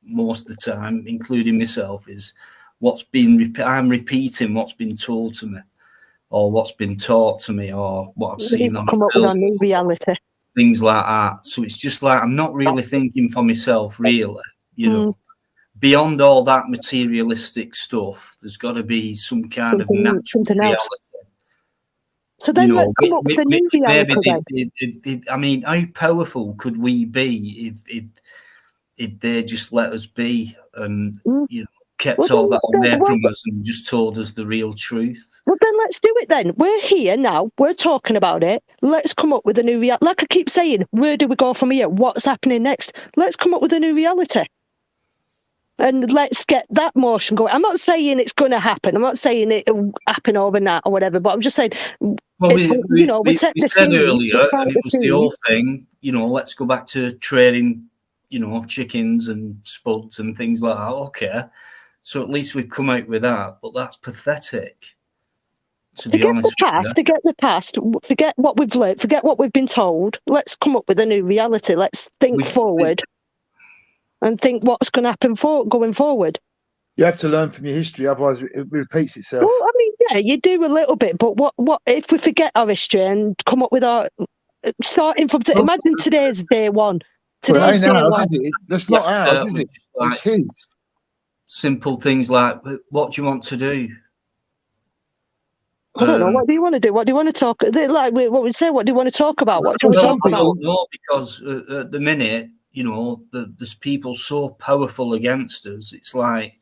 most of the time, including myself, is what's been. I'm repeating what's been told to me, or what's been taught to me, or what I've seen on come up with our new reality. Things like that. So it's just like I'm not really thinking for myself, really. You know, beyond all that materialistic stuff, there's got to be some kind of natural reality. Else. So then let's come up with a new reality. I mean, how powerful could we be if they just let us be and you know kept all that away from us and just told us the real truth? Well, then let's do it then. We're here now. We're talking about it. Let's come up with a new reality. Like I keep saying, where do we go from here? What's happening next? Let's come up with a new reality. And let's get that motion going. I'm not saying it's going to happen. I'm not saying it'll happen overnight or whatever, but I'm just saying, well, we said earlier, and it was the whole thing, you know, let's go back to trading, you know, chickens and spuds and things like that. Okay. So at least we've come out with that, but that's pathetic. To be honest, forget the past, forget what we've learned, forget what we've been told. Let's come up with a new reality. Let's think forward and think what's going to happen going forward. You have to learn from your history, otherwise it repeats itself. Well, I mean, yeah, you do a little bit, but what if we forget our history and come up with our starting from imagine today's day one. Today's day one. That's not ours, is it? It's his. Simple things like, what do you want to do? I don't know. What do you want to do? What do you want to talk? Like what we say. What do you want to talk about? What do you want to talk about? I don't know, because at the minute, you know, there's people so powerful against us. It's like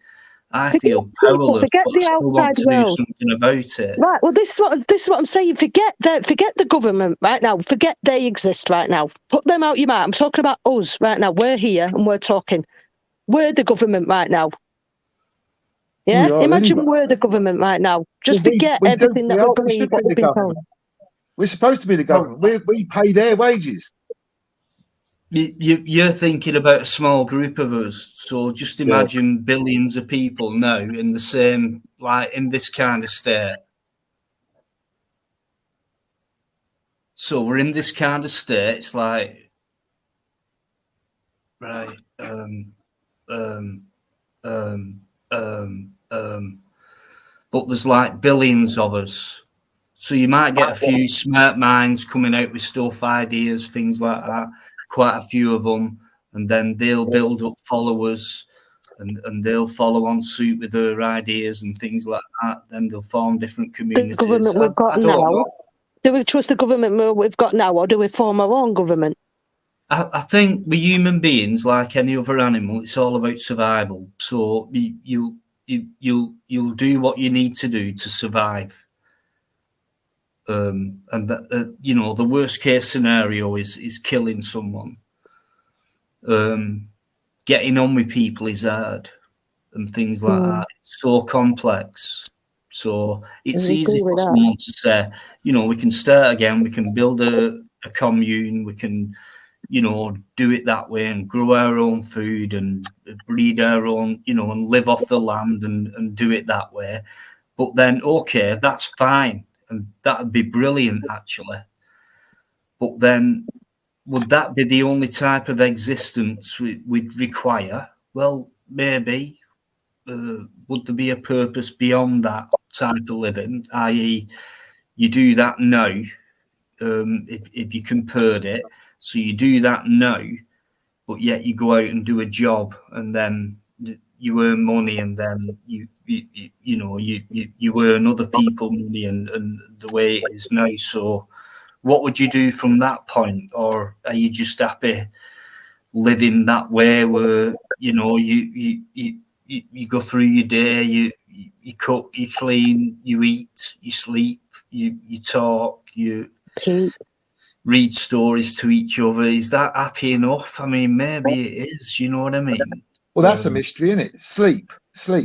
I feel powerless. Forget the outside world. Do something about it. Right. Well, this is what I'm saying. Forget the government right now. Forget they exist right now. Put them out your mind. I'm talking about us right now. We're here and we're talking. We're the government right now. Yeah, imagine we're the government right now. Just forget everything that we believe, what we've been told. We're supposed to be the government. We pay their wages. You're thinking about a small group of us. So just imagine billions of people now in the same, like in this kind of state. So we're in this kind of state. It's like, right, but there's like billions of us, so you might get a few smart minds coming out with stuff, ideas, things like that, quite a few of them, and then they'll build up followers and they'll follow on suit with their ideas and things like that. Then they'll form different communities. The government we've got now, do we trust the government we've got now, or do we form our own government? I think with human beings, like any other animal, it's all about survival. So you'll do what you need to do to survive. And that, you know, the worst case scenario is killing someone. Getting on with people is hard, and things like that. It's so complex. So it's easy for someone to say, you know, we can start again. We can build a commune. We can, you know, do it that way and grow our own food and breed our own, you know, and live off the land and do it that way. But then, okay, that's fine. And that would be brilliant, actually. But then, would that be the only type of existence we'd require? Well, maybe. Would there be a purpose beyond that type of living, i.e. you do that now, if you compared it, so you do that now, but yet you go out and do a job and then you earn money, and then you earn other people money, and the way it is now. So what would you do from that point? Or are you just happy living that way where, you know, you go through your day, you cook, you clean, you eat, you sleep, you talk, you read stories to each other? Is that happy enough? I mean, maybe it is, you know what I mean? Well, that's a mystery, isn't it? Sleep.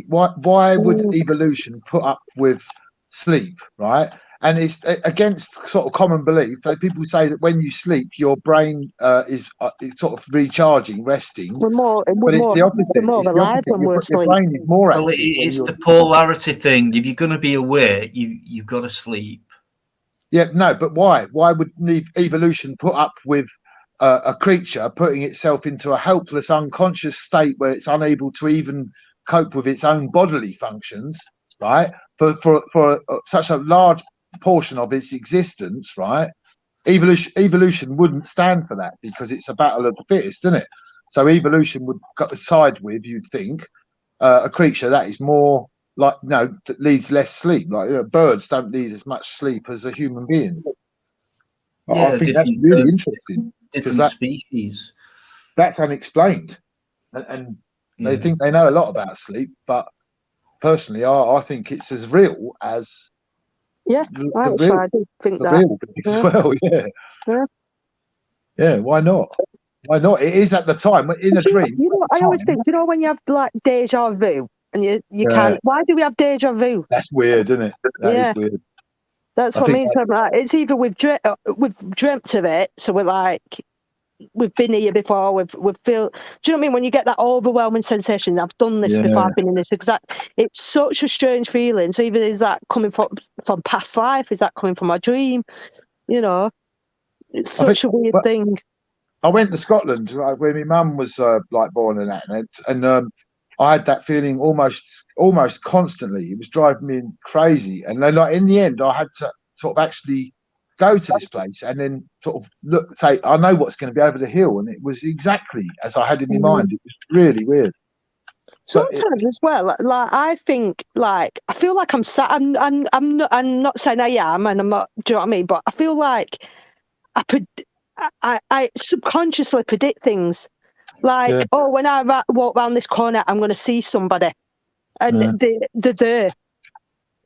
Why would evolution put up with sleep, right? And it's against sort of common belief. So people say that when you sleep, your brain is sort of recharging, resting. But it's the opposite. We're more alive when we're Your asleep. brain is more Well, active. it's the polarity thing. If you're going to be aware, you've got to sleep. Yeah, no, but why? Why would evolution put up with a creature putting itself into a helpless, unconscious state where it's unable to even cope with its own bodily functions, right? For such a large portion of its existence, right? Evolution wouldn't stand for that because it's a battle of the fittest, isn't it? So evolution would side with, you'd think, a creature that is more like, that needs less sleep. Like birds don't need as much sleep as a human being. Yeah, I think that's really interesting. Different species. That's unexplained, and they think they know a lot about sleep, but personally, I think it's as real as I do think that. Real as well. Yeah. Why not? Why not? It is at the time in a dream. I always think, when you have like deja vu, and you can't. Why do we have deja vu? That's weird, isn't it? That is weird. That's what I mean. So like, it's either we've dreamt of it, so we're like, we've been here before. We've feel. Do you know what I mean? When you get that overwhelming sensation, I've done this before. I've been in this exact. It's such a strange feeling. So either is that coming from past life? Is that coming from my dream? It's such a weird thing. I went to Scotland, where my mum was born in that, and I had that feeling almost constantly. It was driving me crazy, and then in the end, I had to sort of actually go to this place and then sort of say, I know what's going to be over the hill, and it was exactly as I had in my mind. It was really weird. Sometimes as well, like I think, like I feel like I'm not saying I am, and I'm not. Do you know what I mean? But I feel like I subconsciously predict things. Like, when I walk around this corner, I'm going to see somebody, and they're there.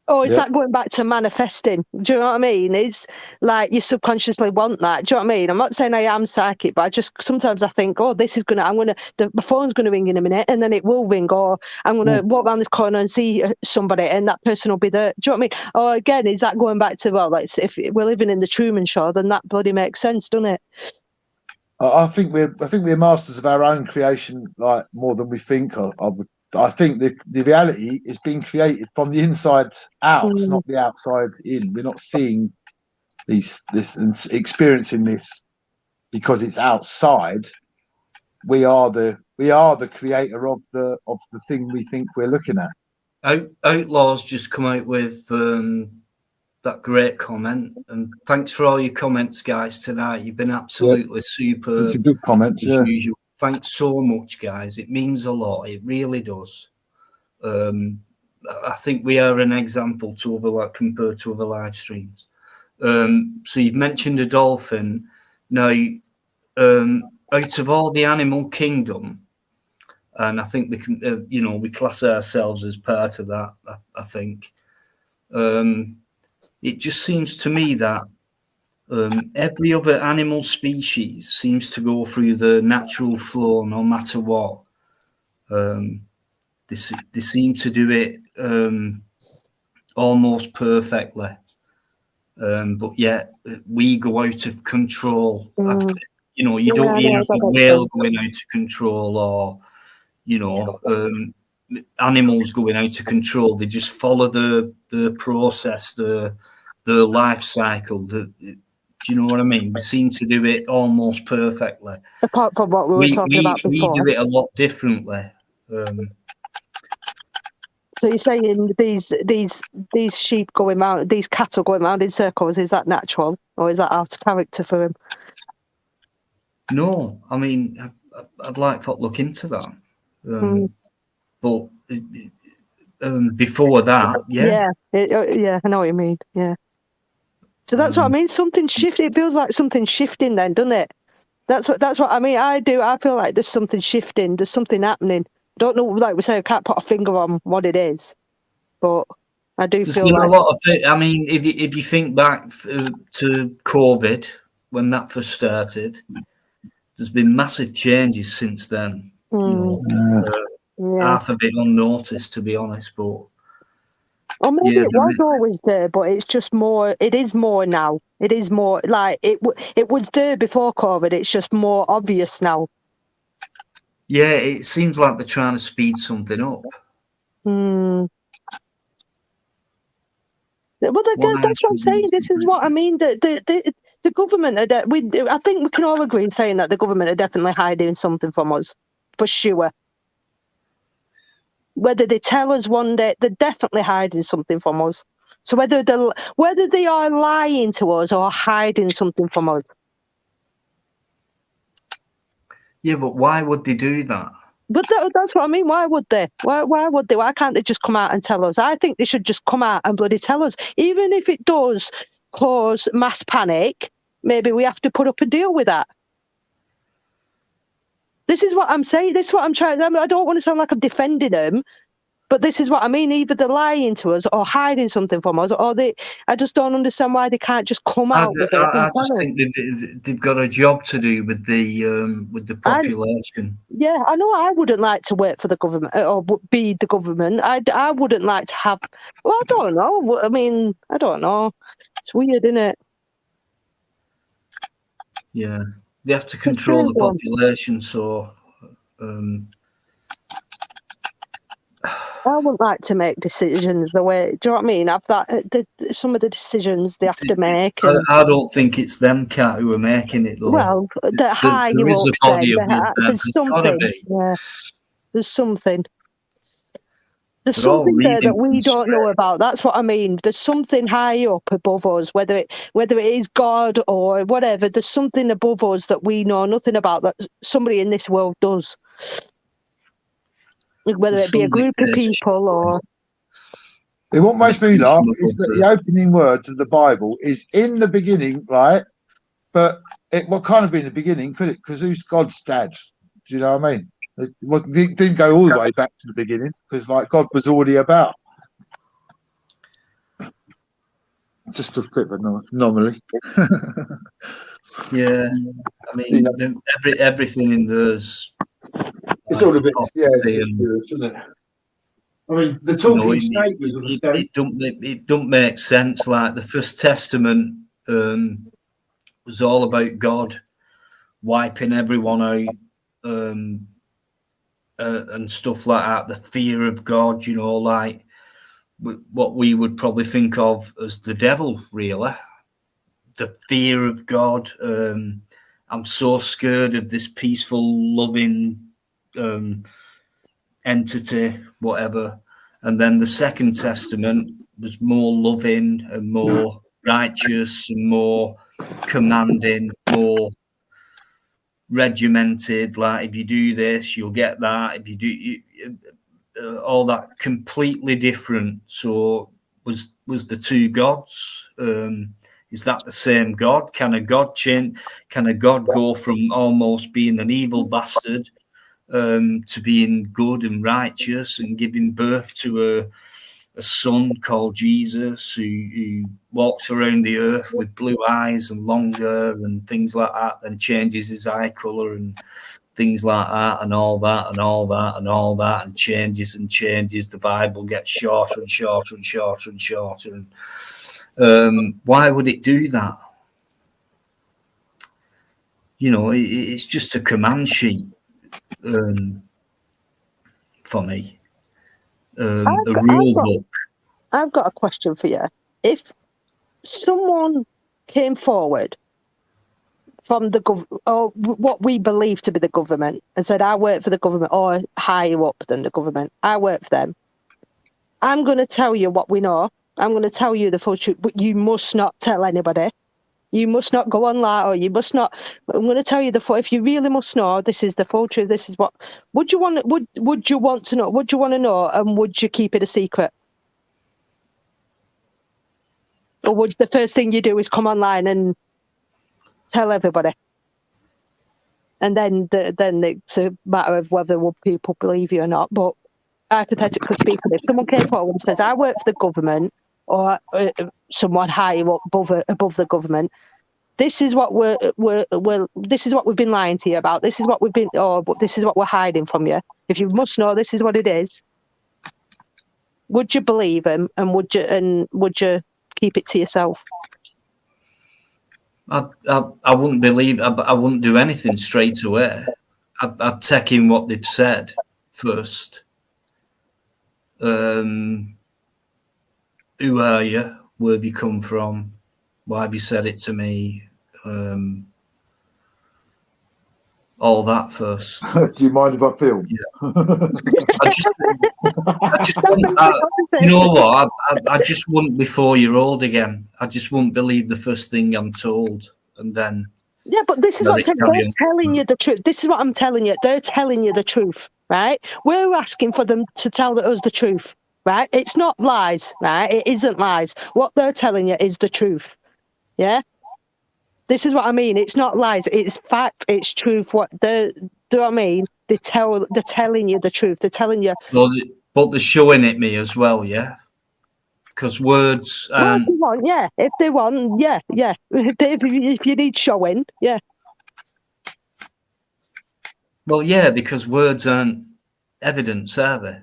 It's like going back to manifesting. Do you know what I mean? It's like you subconsciously want that. Do you know what I mean? I'm not saying I am psychic, but I just sometimes I think, this is the phone's going to ring in a minute, and then it will ring, or I'm going to walk around this corner and see somebody, and that person will be there. Do you know what I mean? Or again, is that going back to if we're living in the Truman Show, then that bloody makes sense, doesn't it? I think we're masters of our own creation, like more than we think. I think the reality is being created from the inside out, not the outside in. We're not seeing this and experiencing this because it's outside. We are the creator of the thing we think we're looking at. Outlaws just come out with that great comment, and thanks for all your comments, guys, tonight. You've been absolutely superb. It's a good comment, as usual. Thanks so much, guys. It means a lot. It really does. I think we are an example to compared to other live streams. So you've mentioned a dolphin. Now, out of all the animal kingdom, and I think we can, we class ourselves as part of that. I think it just seems to me that every other animal species seems to go through the natural flow, no matter what. They seem to do it almost perfectly, but yet we go out of control. You don't hear of a whale going out of control, or animals going out of control. They just follow the process, the life cycle. Do you know what I mean? We seem to do it almost perfectly. Apart from what we were talking about before. We do it a lot differently. So you're saying these sheep going around, these cattle going around in circles, is that natural, or is that out of character for him? No, I mean, I'd like to look into that. But before that, yeah, I know what you mean. Yeah. So that's what I mean. Something shifting. It feels like something shifting, then, doesn't it? That's what I mean. I do. I feel like there's something shifting. There's something happening. Don't know, like we say, I can't put a finger on what it is, but I do feel like a lot of it. I mean, if you think back to COVID when that first started, there's been massive changes since then. Half of it unnoticed, to be honest, but Or maybe Yeah, it was always there, but it's just more. It is more now. It is more like it was there before COVID. It's just more obvious now. yeah, it seems like they're trying to speed something up. Well, Why that's what I'm should saying. these This is what I mean. The government are I think we can all agree in saying that the government are definitely hiding something from us, for sure. Whether they tell us one day, they're definitely hiding something from us. So whether they are lying to us or hiding something from us. Yeah, but why would they do that? But that's what I mean. Why would they? Why would they? Why can't they just come out and tell us? I think they should just come out and bloody tell us. Even if it does cause mass panic, maybe we have to put up a deal with that. This is what I'm saying. This is what I'm trying. I don't want to sound like I'm defending them, but this is what I mean. Either they're lying to us or hiding something from us, or I just don't understand why they can't just come out with it. I just think they've got a job to do with the population. Yeah, I know. I wouldn't like to work for the government or be the government. I wouldn't like to have. Well, I don't know. I mean, I don't know. It's weird, isn't it? Yeah, they have to control the population. So, I wouldn't like to make decisions the way. Do you know what I mean? Some of the decisions they have to make. And, I don't think it's them cat who are making it though. Well, the higher there is ups, a body then, above them. there's something. Yeah, there's something. There's They're something there that we don't know about. That's what I mean. There's something high up above us, whether it is God or whatever. There's something above us that we know nothing about that somebody in this world does. Whether it be a group of people or. What makes me laugh is that the opening words of the Bible is in the beginning, right? But it can't have been the beginning, could it? Because who's God's dad? Do you know what I mean? It didn't go all the way back to the beginning because, like, God was already about. Just a bit of an anomaly. Yeah, I mean, everything in there's. It's all a bit, isn't it? I mean, the talking snake was a mistake. It don't make sense. Like the First Testament was all about God wiping everyone out and stuff like that. The fear of God, you know, like what we would probably think of as the devil, really. The fear of God. I'm so scared of this peaceful, loving entity, whatever. And then the Second Testament was more loving and more righteous and more commanding, more regimented. Like, if you do this, you'll get that. If you do all that, completely different. So was the two gods? Is that the same God? Can a God change? Can a God go from almost being an evil bastard to being good and righteous and giving birth to a son called Jesus who walks around the earth with blue eyes and long hair and things like that, and changes his eye colour and things like that, and all that and all that and all that, and changes and changes. The Bible gets shorter and shorter and shorter and shorter. And why would it do that? You know, it's just a command sheet for me. A rule book. I've got a question for you. If someone came forward from the government, or what we believe to be the government, and said, I work for the government, or higher up than the government, I work for them, I'm going to tell you what we know. I'm going to tell you the full truth, but you must not tell anybody. You must not go online, or you must not. I'm going to tell you the full. If you really must know, this is the full truth. This is what. Would you want? Would you want to know? Would you want to know? And would you keep it a secret? Or would the first thing you do is come online and tell everybody? And then it's a matter of whether people believe you or not. But hypothetically speaking, if someone came forward and says, I work for the government, or someone higher up above the government, this is what this is what we've been lying to you about. This is what we've been, but this is what we're hiding from you. If you must know, this is what it is. would you believe him, and would you keep it to yourself? I wouldn't believe. I wouldn't do anything straight away. I'd take in what they've said first. Who are you? Where have you come from? Why have you said it to me? All that first. Do you mind if I film? Yeah. I just wouldn't, you know what? I just wouldn't be 4-year-old again. I just wouldn't believe the first thing I'm told, and then. Yeah, but this is what I'm saying. They're telling you the truth. This is what I'm telling you. They're telling you the truth, right? We're asking for them to tell us the truth, right? It's not lies, right? It isn't lies. What they're telling you is the truth. Yeah? This is what I mean. It's not lies. It's fact. It's truth. Do you know what I mean? They're telling you the truth. They're telling you. But they're showing it me as well, yeah? Because words. Well, if they want, yeah. If they want, yeah. If you need showing, yeah. Well, yeah, because words aren't evidence, are they?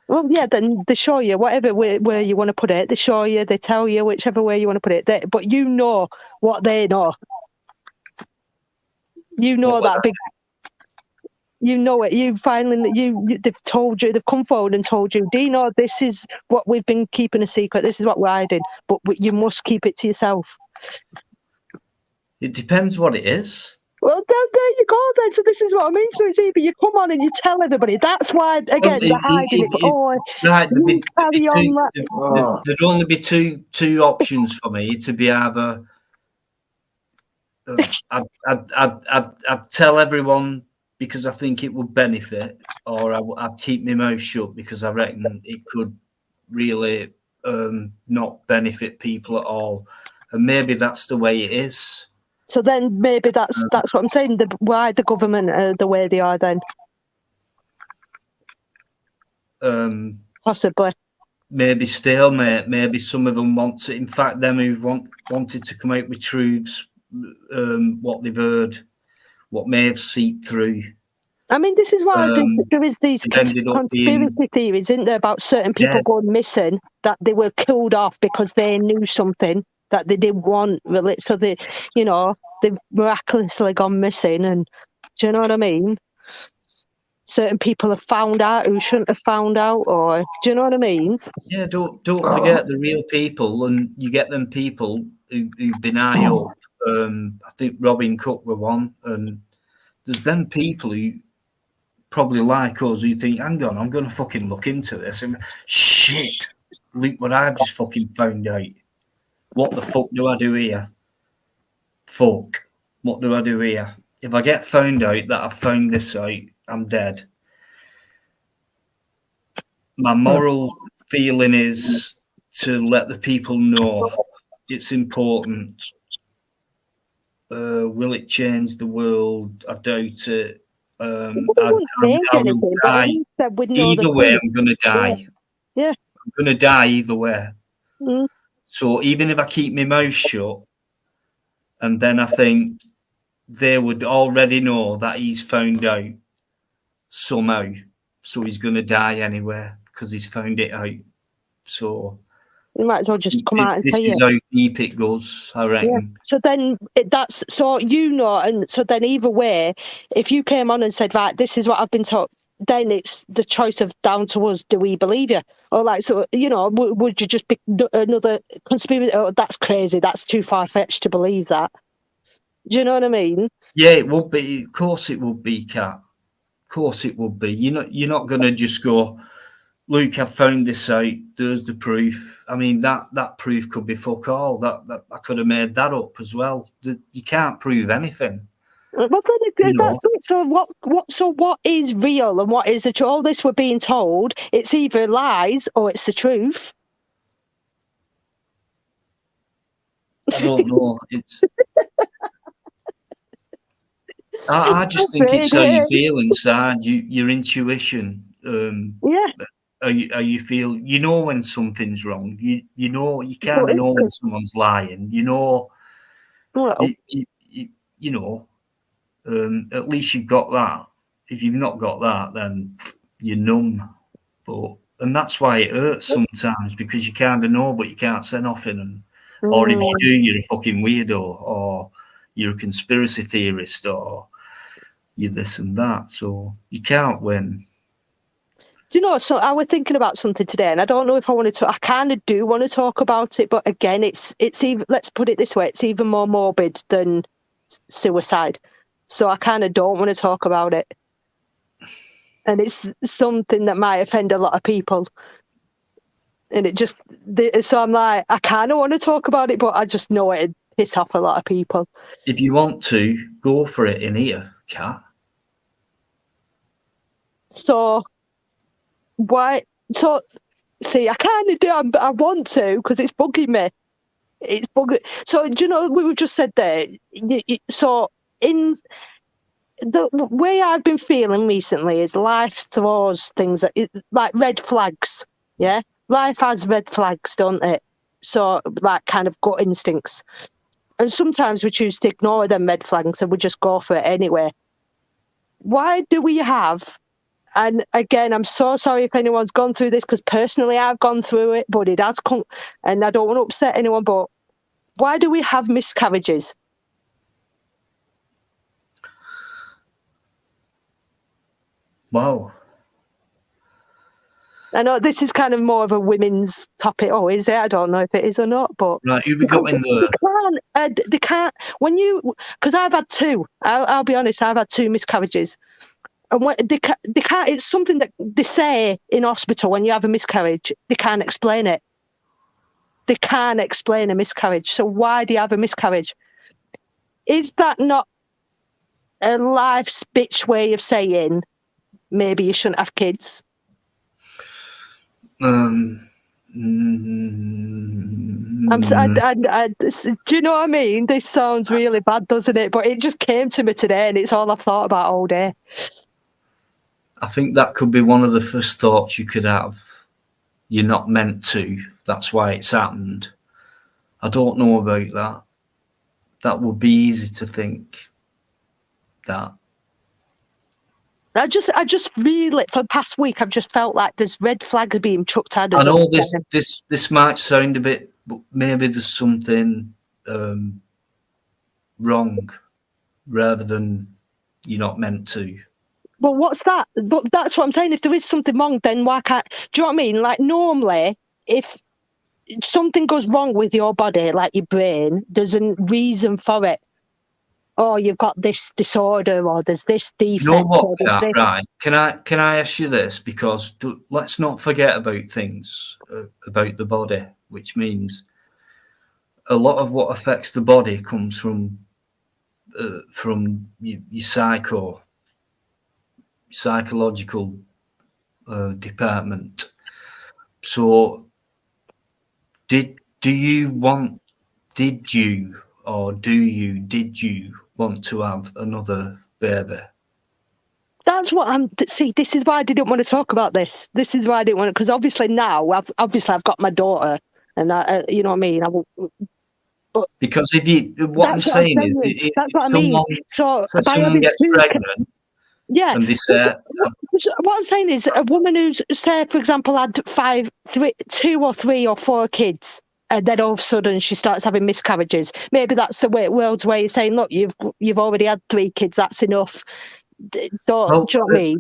Well, yeah, then they show you whatever where you want to put it. They show you, they tell you whichever way you want to put it. But you know what they know. You know that big. You know it. You finally, they've told you. They've come forward and told you, Dino, this is what we've been keeping a secret. This is what we're hiding. But you must keep it to yourself. It depends what it is. Well, there you go then. So this is what I mean. So it's either you come on and you tell everybody. That's why, again, they're hiding it. Right, There'd only be two options for me. To be either I'd tell everyone because I think it would benefit, or I'd keep my mouth shut because I reckon it could really not benefit people at all. And maybe that's the way it is. So then maybe that's what I'm saying. Why the government are the way they are then? Possibly. Maybe stalemate. Maybe some of them want to. In fact, them who wanted to come out with truths, what they've heard, what may have seeped through. I mean, this is why there is these conspiracy theories, isn't there, about certain people going missing, that they were killed off because they knew something that they didn't want, really. So they've miraculously gone missing. And do you know what I mean? Certain people have found out who shouldn't have found out, or do you know what I mean? Yeah, don't forget the real people, and you get them people who've been high up. I think Robin Cook were one, and there's them people who probably like us who think, hang on, I'm going to fucking look into this. And shit, look what I've just fucking found out. What the fuck do I do here? Fuck. What do I do here? If I get found out that I've found this out, I'm dead. My moral feeling is to let the people know it's important. Will it change the world? I doubt it. I will die. Either way, I'm going to die. Yeah. I'm going to die either way. Mm. So even if I keep my mouth shut, and then I think they would already know that he's found out somehow. So he's going to die anyway because he's found it out. So you might as well just come out and this say is how deep it goes, I reckon. Yeah. So then and so then either way, if you came on and said, right, this is what I've been taught, then it's the choice of down to us. Do we believe you? Or like, so, would you just be another conspiracy? Oh, that's crazy. That's too far-fetched to believe that. Do you know what I mean? Yeah, it would be. Of course it would be, Kat. Of course it would be. You're not going to just go, Luke, I've found this out. There's the proof. I mean, that proof could be fuck all. That I could have made that up as well. You can't prove anything. Well, then that's it. So what is real and what is the truth? All this we're being told, it's either lies or it's the truth. I don't know. I just think it's how you feel inside. Your intuition. Yeah. How you feel. You know when something's wrong. You know you kind of know when someone's lying. You know. Well, you know. At least you've got that. If you've not got that, then you're numb. And that's why it hurts sometimes, because you kind of know, but you can't say nothing. Or if you do, you're a fucking weirdo, or you're a conspiracy theorist, or you're this and that. So you can't win. Do you know, so I was thinking about something today, and I don't know if I wanted to, I kind of do want to talk about it, but again, it's even, let's put it this way, it's even more morbid than suicide. So I kind of don't want to talk about it. And it's something that might offend a lot of people. And it just, so I'm like, I kind of want to talk about it, but I just know it'd piss off a lot of people. If you want to, go for it in here, Kat. So, why? So, see, I kind of do. I want to, because it's bugging me. It's bugging. So, do you know we've just said there? So, in the way I've been feeling recently is life throws things that, like red flags. Yeah, life has red flags, don't it? So, like kind of gut instincts, and sometimes we choose to ignore them red flags and we just go for it anyway. Why do we have? And again, I'm so sorry if anyone's gone through this, because personally I've gone through it, but it has come, and I don't want to upset anyone, but why do we have miscarriages? Wow. I know this is kind of more of a women's topic. Oh, is it? I don't know if it is or not, but right, who we got in there? They can't, when you, because I've had two, I'll be honest, I've had two miscarriages. And when they can't, it's something that they say in hospital when you have a miscarriage, they can't explain it. They can't explain a miscarriage. So why do you have a miscarriage? Is that not a life's bitch way of saying maybe you shouldn't have kids? Do you know what I mean? This sounds really bad, doesn't it? But it just came to me today, and it's all I've thought about all day. I think that could be one of the first thoughts you could have. You're not meant to. That's why it's happened. I don't know about that. That would be easy to think. That. I just really, for the past week, I've just felt like there's red flags being chucked at us. I know this might sound a bit, but maybe there's something wrong, rather than you're not meant to. Well, what's that? But that's what I'm saying. If there is something wrong, then why can't? Do you know what I mean? Like normally, if something goes wrong with your body, like your brain, there's a reason for it. Oh, you've got this disorder, or there's this defect. You know what, Kat, right? Can I ask you this? Because let's not forget about things about the body, which means a lot of what affects the body comes from your psychological department. So, did you want want to have another baby? That's what see, this is why I didn't want to talk about this. This is why I didn't want to, because obviously now I've got my daughter, and you know what I mean. But because I'm saying is, that's what I mean. So by someone gets pregnant, yeah. And they say, what I'm saying is, a woman who's, say, for example, had 2 or 3 or 4 kids, and then all of a sudden she starts having miscarriages. Maybe that's the world's way of saying, look, you've already had 3 kids, that's enough. Do you know what I mean?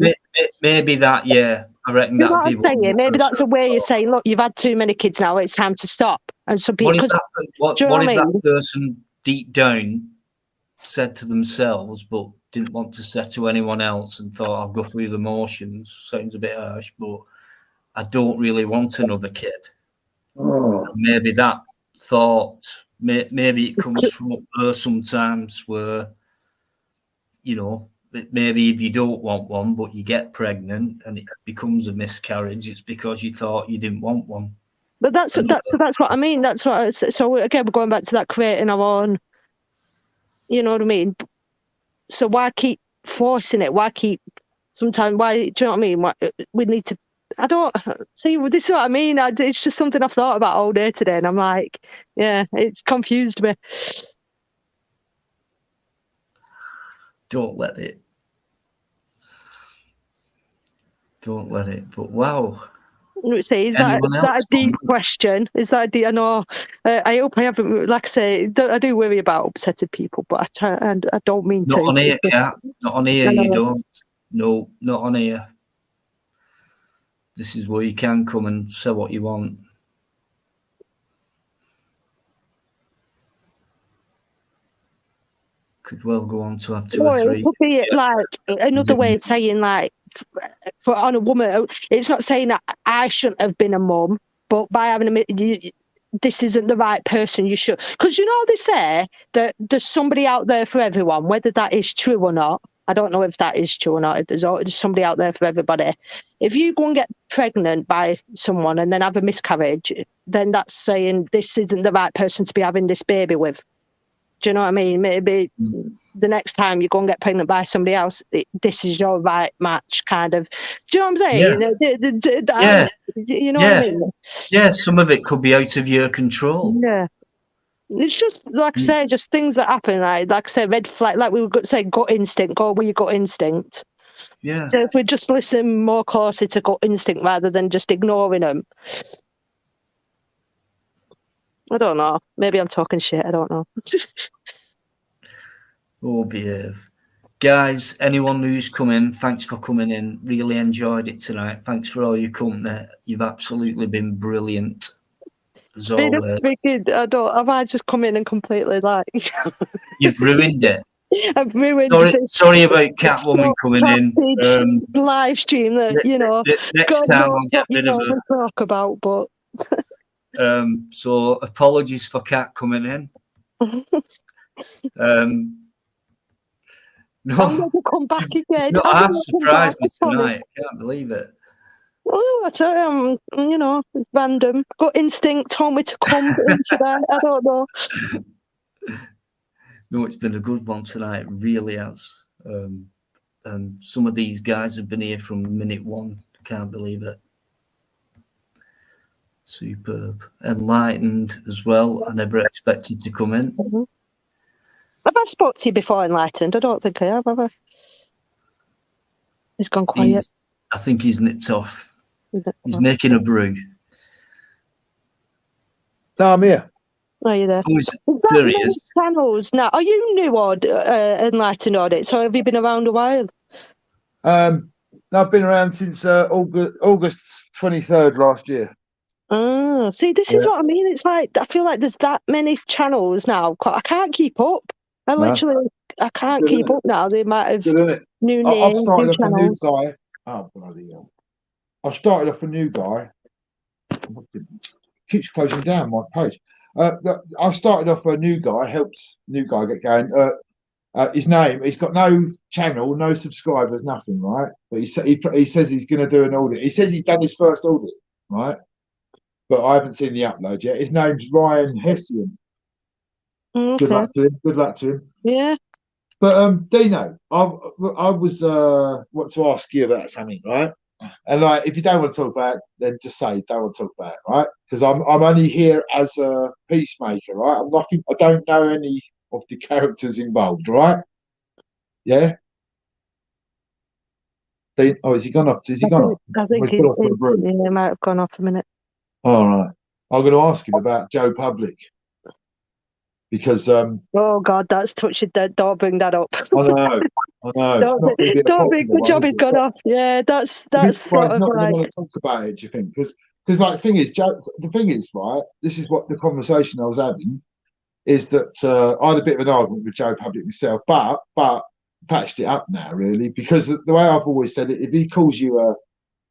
Maybe that, yeah. I reckon that would be what I'm saying. Maybe that's a way of saying, look, you've had too many kids now, it's time to stop. And some people, what if that person deep down said to themselves, but didn't want to say to anyone else, and thought, I'll go through the motions. Sounds a bit harsh, but I don't really want another kid. Maybe that thought, maybe it comes from her sometimes, where, you know, maybe if you don't want one, but you get pregnant and it becomes a miscarriage, it's because you thought you didn't want one. But that's what I mean. That's what. So again, we're going back to that, creating our own. You know what I mean? So why keep forcing it? Why keep? Sometimes why? Do you know what I mean? Why, we need to. I don't see. This is what I mean. It's just something I've thought about all day today, and I'm like, yeah, it's confused me. Don't let it Don't let it. But wow. Say, is that a deep question? Is that a deep? I know. I hope I haven't. Like I say, I do worry about upsetting people, but I try, and I don't mean not to. On here, Kat. Not on here. You don't. No, not on here. This is where you can come and say what you want. Could well go on to have two or three. It could be like another way of saying, like, for on a woman, it's not saying that I shouldn't have been a mum, but by having this isn't the right person, you should. Because you know they say that there's somebody out there for everyone, whether that is true or not. I don't know if that is true or not. There's somebody out there for everybody. If you go and get pregnant by someone and then have a miscarriage, then that's saying this isn't the right person to be having this baby with. Do you know what I mean? Maybe the next time you go and get pregnant by somebody else, this is your right match, kind of. Do you know what I'm saying? Yeah. You know what I mean? Yeah, some of it could be out of your control. Yeah. It's just, like I say, just things that happen. Like I say, red flag, like we were saying, gut instinct, go with your gut instinct. Yeah. So if we just listen more closely to gut instinct rather than just ignoring them. I don't know. Maybe I'm talking shit. I don't know. Oh, behave. Guys, anyone who's come in, thanks for coming in. Really enjoyed it tonight. Thanks for all your company. You've absolutely been brilliant. As always. Have I just come in and completely like... You've ruined it. I've ruined sorry about Catwoman coming in. Live stream that, you know, next time I'll get rid of her. Talk about, but... So apologies for Cat coming in. No, I'm going to come back again. No, I've surprised me tonight. I can't believe it. Oh, I tell you, you know, random. Got instinct told me to come into that. I don't know. No, it's been a good one tonight. It really has. Some of these guys have been here from minute one. Can't believe it. Superb. Enlightened as well. I never expected to come in. Mm-hmm. Have I spoke to you before, Enlightened? I don't think I have I? He's gone quiet. I think he's nipped off. He's making a brew. No, I'm here. Are you there? There he is. Channels now. Are you new on Enlightened Audits, or have you been around a while? I've been around since August 23rd last year. Oh, see, this is what I mean. It's like I feel like there's that many channels now. I can't keep up. I can't keep up now. They might have new names, new channels. Oh, bloody hell. I started off a new guy. Keeps closing down my page. I started off a new guy, helped new guy get going. His name, he's got no channel, no subscribers, nothing, right? But he says he's going to do an audit. He says he's done his first audit, right? But I haven't seen the upload yet. His name's Ryan Hessian. Okay. Good luck to him. Yeah. But Dino, I was want to ask you about something, right? And like, if you don't want to talk about it, then just say don't want to talk about it, right? Because I'm only here as a peacemaker, right? I'm nothing. I don't know any of the characters involved, right? Yeah. Has he gone off? Has he gone off? I think he might have gone off a minute. All right. I'm going to ask him about Joe Public. Because oh God, that's touching dead. Don't bring that up. I know. Don't bring the job he's gone off. Yeah, that's sort of not like. Want to talk about it, do you think? Because like the thing is, right? This is what the conversation I was having is that I had a bit of an argument with Joe Public myself, but patched it up now really, because the way I've always said it, if he calls you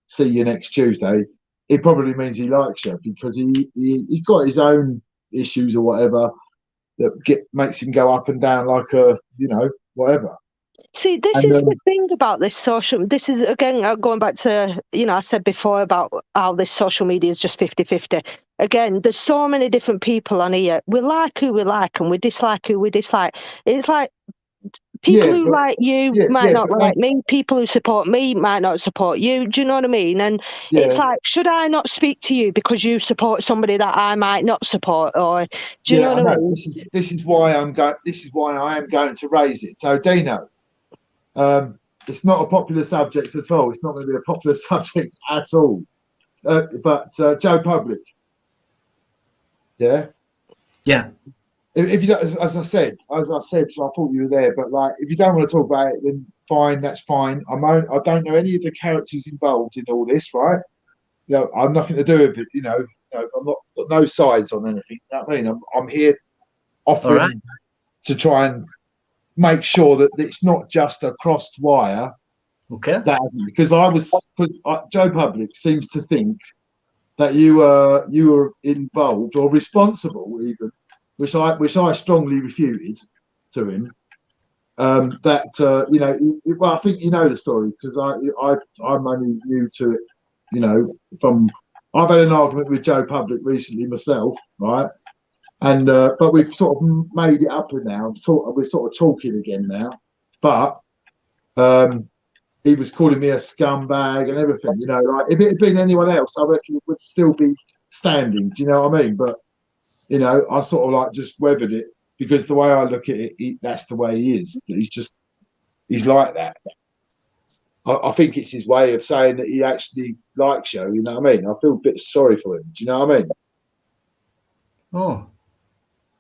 see you next Tuesday, it probably means he likes you, because he's got his own issues or whatever that makes him go up and down like whatever. See, this is the thing about this social. This is, again, going back to, I said before about how this social media is just 50-50. Again, there's so many different people on here. We like who we like and we dislike who we dislike. It's like people who like you might not like me. People who support me might not support you. Do you know what I mean? And it's like, should I not speak to you because you support somebody that I might not support? Or do you know what I mean? This is why I am going to raise it. So Dino, it's not a popular subject at all. It's not going to be a popular subject at all. But Joe Public, yeah. If you don't, as I said, so I thought you were there. But like, if you don't want to talk about it, then fine, that's fine. I don't know any of the characters involved in all this, right? You know, I've nothing to do with it. You know, I'm not got no sides on anything. You know what I mean? I'm here offering to try and make sure that it's not just a crossed wire. Okay. That hasn't, because Joe Public seems to think that you were involved or responsible, even, which I strongly refuted to him. That you know, well, I think you know the story, because I'm only new to it. You know, I've had an argument with Joe Public recently myself, right? And but we've sort of made it up now. We're sort of talking again now. But he was calling me a scumbag and everything. You know, like if it had been anyone else, I reckon it would still be standing. Do you know what I mean? But you know, I sort of like just weathered it, because the way I look at it, that's the way he is. He's like that. I think it's his way of saying that he actually likes you. You know what I mean? I feel a bit sorry for him. Do you know what I mean? Oh.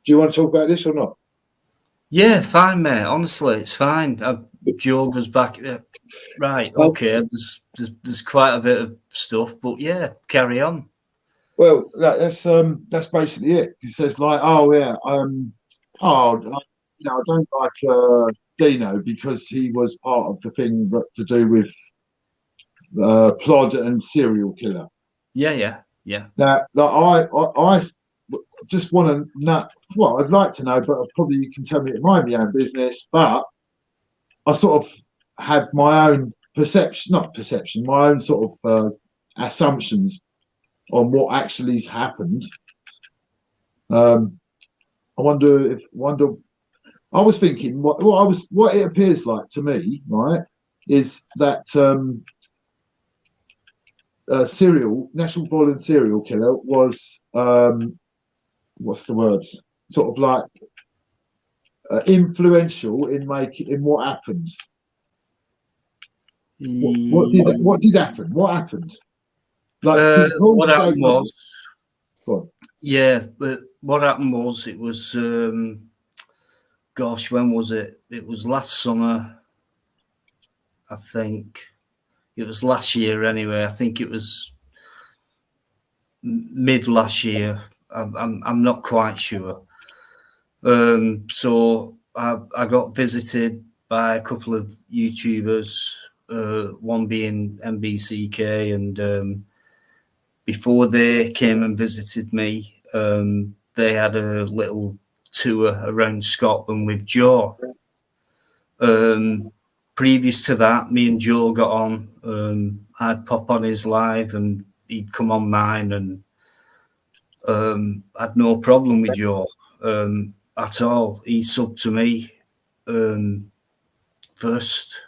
Do you want to talk about this or not? Yeah, fine, mate. Honestly, it's fine. Joe goes back. Right, okay. There's quite a bit of stuff, but yeah, carry on. Well, that's basically it. He says like, oh yeah, you know, I don't like Dino because he was part of the thing to do with Plod and Serial Killer. Yeah. Now, like I just want to know. Well, I'd like to know, but probably you can tell me it might be my own business. But I sort of have my own my own sort of assumptions on what actually has happened. I was thinking what it appears like to me, right, is that National Violent Serial Killer was what's the word? Sort of like influential in what happened. What did happen? What happened? Like what happened was, yeah, but what happened was it was, gosh, when was it? It was last summer, I think. It was last year anyway. I think it was mid last year. I'm not quite sure. So I got visited by a couple of YouTubers, one being MBCK, and before they came and visited me, they had a little tour around Scotland with Joe. Previous to that, me and Joe got on. I'd pop on his live and he'd come on mine, and had no problem with Joe at all. He subbed to me first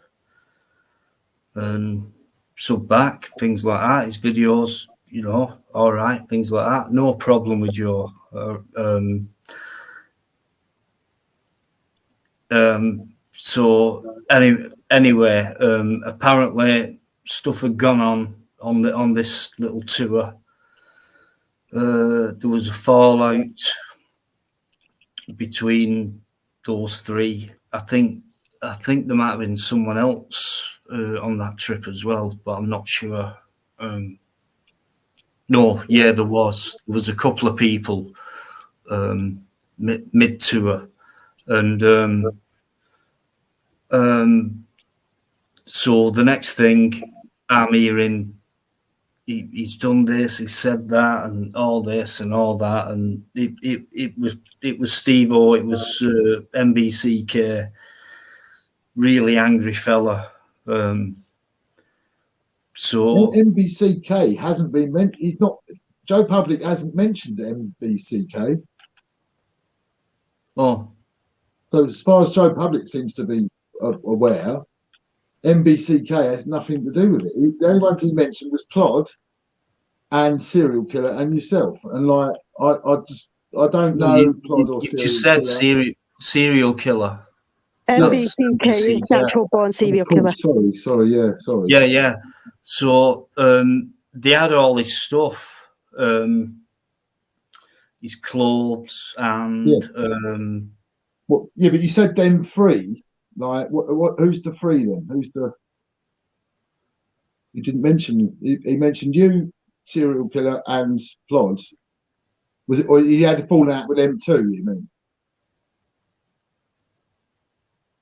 and sub back, things like that. His videos, you know, all right, things like that. No problem with Joe. So anyway, apparently stuff had gone on this little tour. There was a fallout between those three. I think there might have been someone else on that trip as well, but I'm not sure. No, yeah, there was a couple of people mid tour, and so the next thing I'm hearing, he's done this, he said that, and all this and all that, and it was Steve-O, it was MBCK, really angry fella. So MBCK hasn't been mentioned. He's not. Joe Public hasn't mentioned MBCK. Oh, so as far as Joe Public seems to be aware, MBCK has nothing to do with it. The only ones he mentioned was Plod and Serial Killer and yourself. And like, I don't know Plod or you just said Serial Killer. MBCK is yeah. natural born serial killer. Sorry. Yeah. So they had all his stuff, his clothes, and But you said them three. Like, what? Who's the three then? Who's the? You didn't mention. He mentioned you, serial killer, and Plod. Was it? Or he had a falling out with them too? You mean?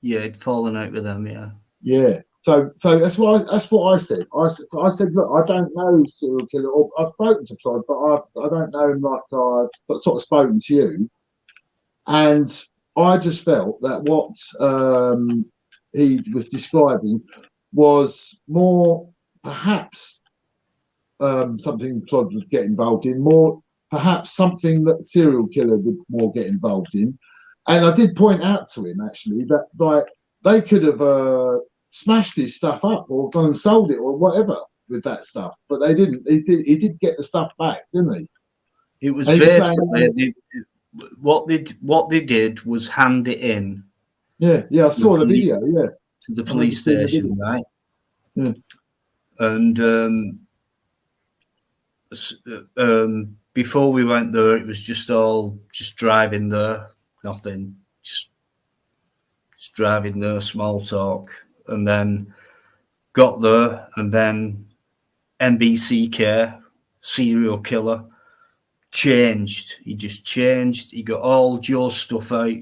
yeah, he'd fallen out with them. Yeah. Yeah. So that's what I said. I said, look, I don't know serial killer. Or I've spoken to Plod, but I don't know him like I've sort of spoken to you. And I just felt that what he was describing was more perhaps something Plod would get involved in, more perhaps something that serial killer would more get involved in. And I did point out to him actually that like they could have smashed his stuff up or gone and sold it or whatever with that stuff, but they didn't. He did get the stuff back, didn't he? It was basically what they did was hand it in. Yeah, I saw the video. Yeah, to the police station, right? Yeah. And before we went there, it was just driving there, nothing, just driving there, small talk, and then got there, and then NBCK, serial killer, changed. He just changed. He got all Joe's stuff out,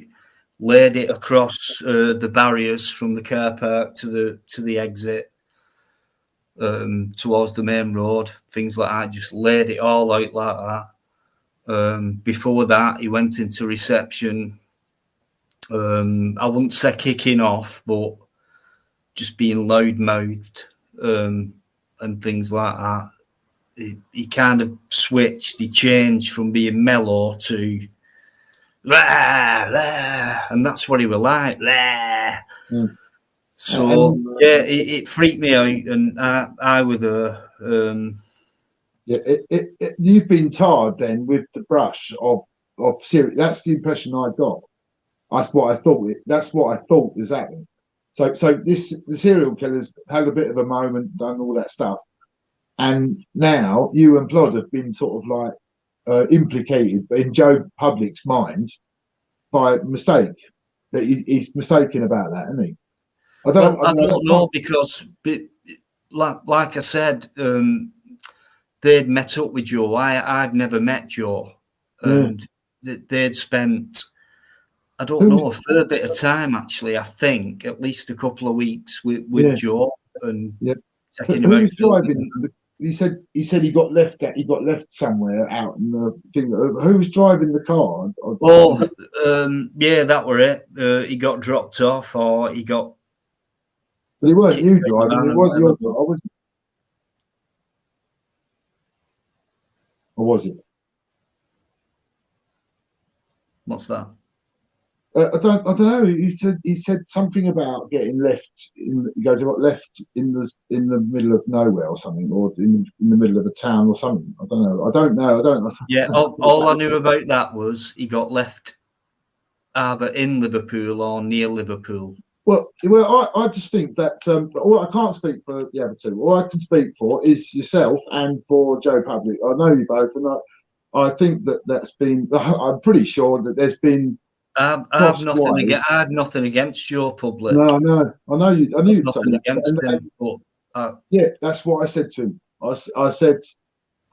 laid it across the barriers from the car park to the exit. Towards the main road, things like that, just laid it all out like that. Before that, he went into reception. I wouldn't say kicking off, but just being loud-mouthed and things like that. He kind of switched. He changed from being mellow to and that's what he was like. So it freaked me out, and I was there. You've been tarred then with the brush of serial. That's the impression I got. That's what I thought. That's what I thought was happening. So the serial killers had a bit of a moment, done all that stuff, and now you and Plod have been sort of like implicated in Joe Public's mind by mistake. That he's mistaken about that, isn't he? I don't know because, like I said, they'd met up with Joe. I'd never met Joe, and they'd spent, I don't know, a fair bit of time actually. I think at least a couple of weeks with Joe and taking him out. Driving? He said he got left somewhere out in the thing. Who was driving the car? That were it. He got dropped off, or he got. But it weren't you driving. It wasn't your car, was it? Or was it? What's that? I don't know. He said something about getting left. He goes, I got left in the middle of nowhere or something, or in the middle of a town or something. I don't know. Yeah, all I knew about that was he got left either in Liverpool or near Liverpool. Well, I just think that I can't speak for the other two. All I can speak for is yourself and for Joe Public. I know you both, and I think that's been. I'm pretty sure that there's been. I have nothing against Joe Public. No, I know you. I knew you'd nothing against him, but that's what I said to him. I said,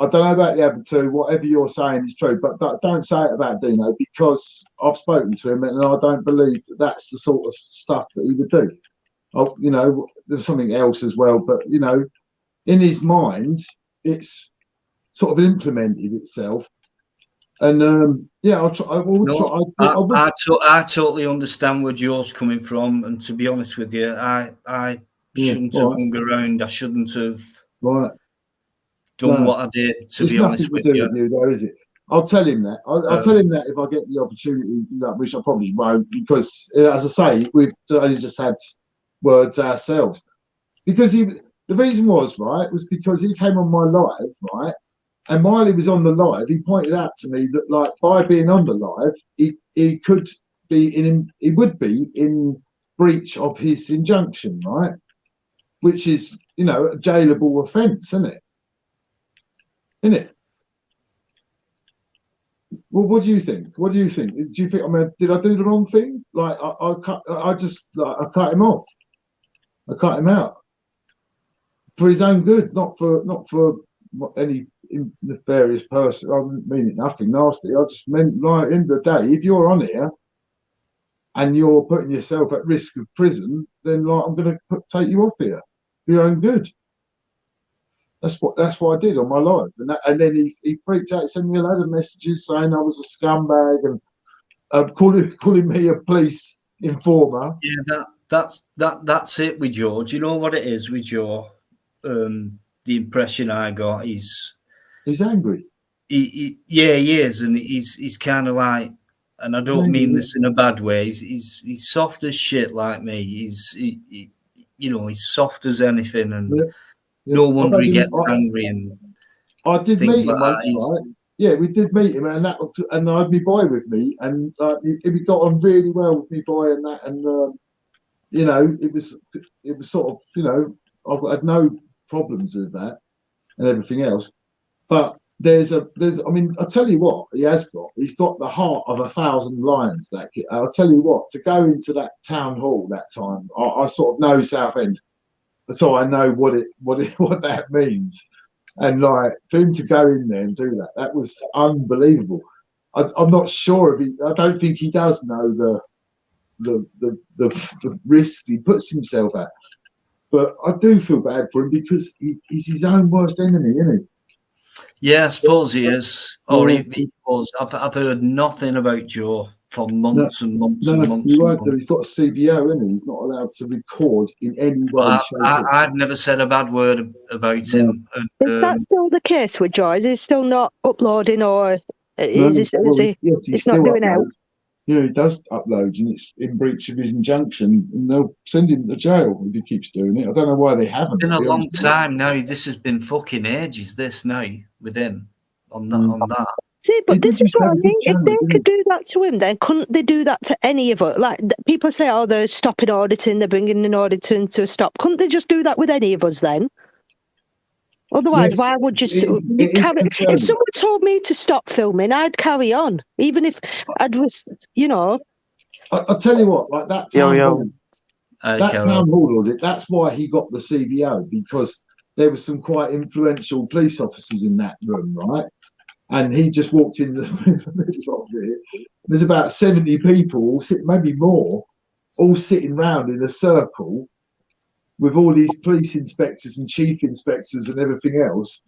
I don't know about the other two. Whatever you're saying is true, but don't say it about Dino, because I've spoken to him and I don't believe that's the sort of stuff that he would do. There's something else as well, but in his mind, it's sort of implemented itself. And I totally understand where Joe's coming from, and to be honest with you, I shouldn't have hung around. I shouldn't have done what I did. To be honest with you, though, is it? I'll tell him that. I'll tell him that if I get the opportunity, which I probably won't, because as I say, we've only just had words ourselves. Because the reason was because he came on my live, right? And while he was on the live, he pointed out to me that, like, by being on the live, he could be he would be in breach of his injunction, right? Which is, you know, a jailable offence, isn't it? Isn't it? Well, what do you think? What do you think? Do you think, I mean, did I do the wrong thing? Like, I cut him off. I cut him out for his own good, not for any nefarious person. I didn't mean it nothing nasty. I just meant, like, at the end of the day, if you're on here and you're putting yourself at risk of prison, then, like, I'm going to take you off here for your own good. That's what I did on my live, and then he freaked out, sending me a load of messages saying I was a scumbag and calling me a police informer. Yeah, that's it with Joe. Do you know what it is with Joe? The impression I got is he's angry. He is, and he's kind of like, and I don't mean this in a bad way. He's soft as shit like me. He's soft as anything, and no wonder he gets angry and I did meet him like once, right? Yeah, we did meet him, and I had my boy with me, and he got on really well with my boy and that, and you know, it was sort of, you know, I've had no problems with that and everything else, but there's I mean, I'll tell you what he's got the heart of 1,000 lions, that kid. I'll tell you what, to go into that town hall that time, I sort of know Southend, so I know what that means. And, like, for him to go in there and do that was unbelievable. I'm not sure if I don't think he does know the risk he puts himself at. But I do feel bad for him because he's his own worst enemy, isn't he? Yeah, I suppose he is. Or he was. I've heard nothing about Joe for months and months and months. He's got a CBO, isn't he? He's not allowed to record in any way. I've never said a bad word about him. Is that still the case with Joe? Is he still not uploading, or he's not doing out? Yeah, he does upload, and it's in breach of his injunction, and they'll send him to jail if he keeps doing it. I don't know why they haven't. It's been a long time now. This has been fucking ages, this now, with him on that. See, but this is what I mean. If they could do that to him, then couldn't they do that to any of us? Like, people say, oh, they're stopping auditing, they're bringing an auditing to a stop. Couldn't they just do that with any of us then? Otherwise, why would you carry? If someone told me to stop filming, I'd carry on, even if I'd, you know. I'll tell you what, like that town hall audit. That's why he got the CBO, because there were some quite influential police officers in that room, right? And he just walked in the middle of it. There's about 70 people, maybe more, all sitting round in a circle with all these police inspectors and chief inspectors and everything else.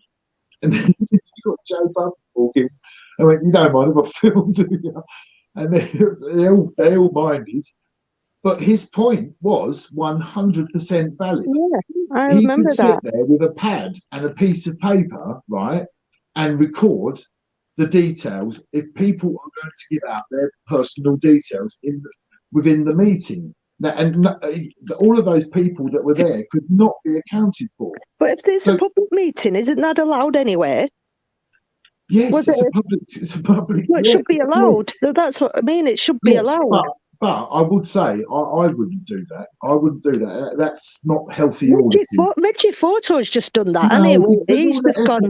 And then you got Joe Bub walking. I went, you don't mind if I film, do you? And they all minded. But his point was 100% valid. Yeah, I remember that. He could sit there with a pad and a piece of paper, right, and record the details if people are going to give out their personal details within the meeting. And all of those people that were there could not be accounted for. But if there's a public meeting, isn't that allowed anyway? Yes, it's a public. Well, it should be allowed. Yes. So that's what I mean. It should be allowed. But I would say I wouldn't do that. I wouldn't do that. That's not healthy auditing. Reggie Photo's just done that, and he's just gone.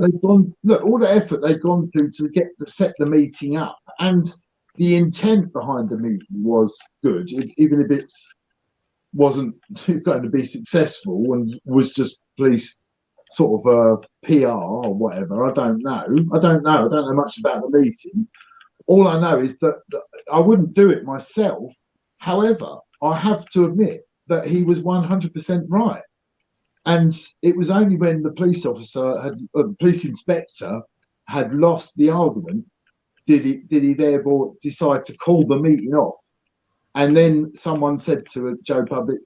Look, all the effort they've gone through to set the meeting up, and the intent behind the meeting was good, even if it wasn't going to be successful and was just police sort of PR or whatever. I don't know. I don't know much about the meeting. All I know is that I wouldn't do it myself. However, I have to admit that he was 100% right. And it was only when the police officer the police inspector had lost the argument did he therefore decide to call the meeting off. And then someone said to Joe Public,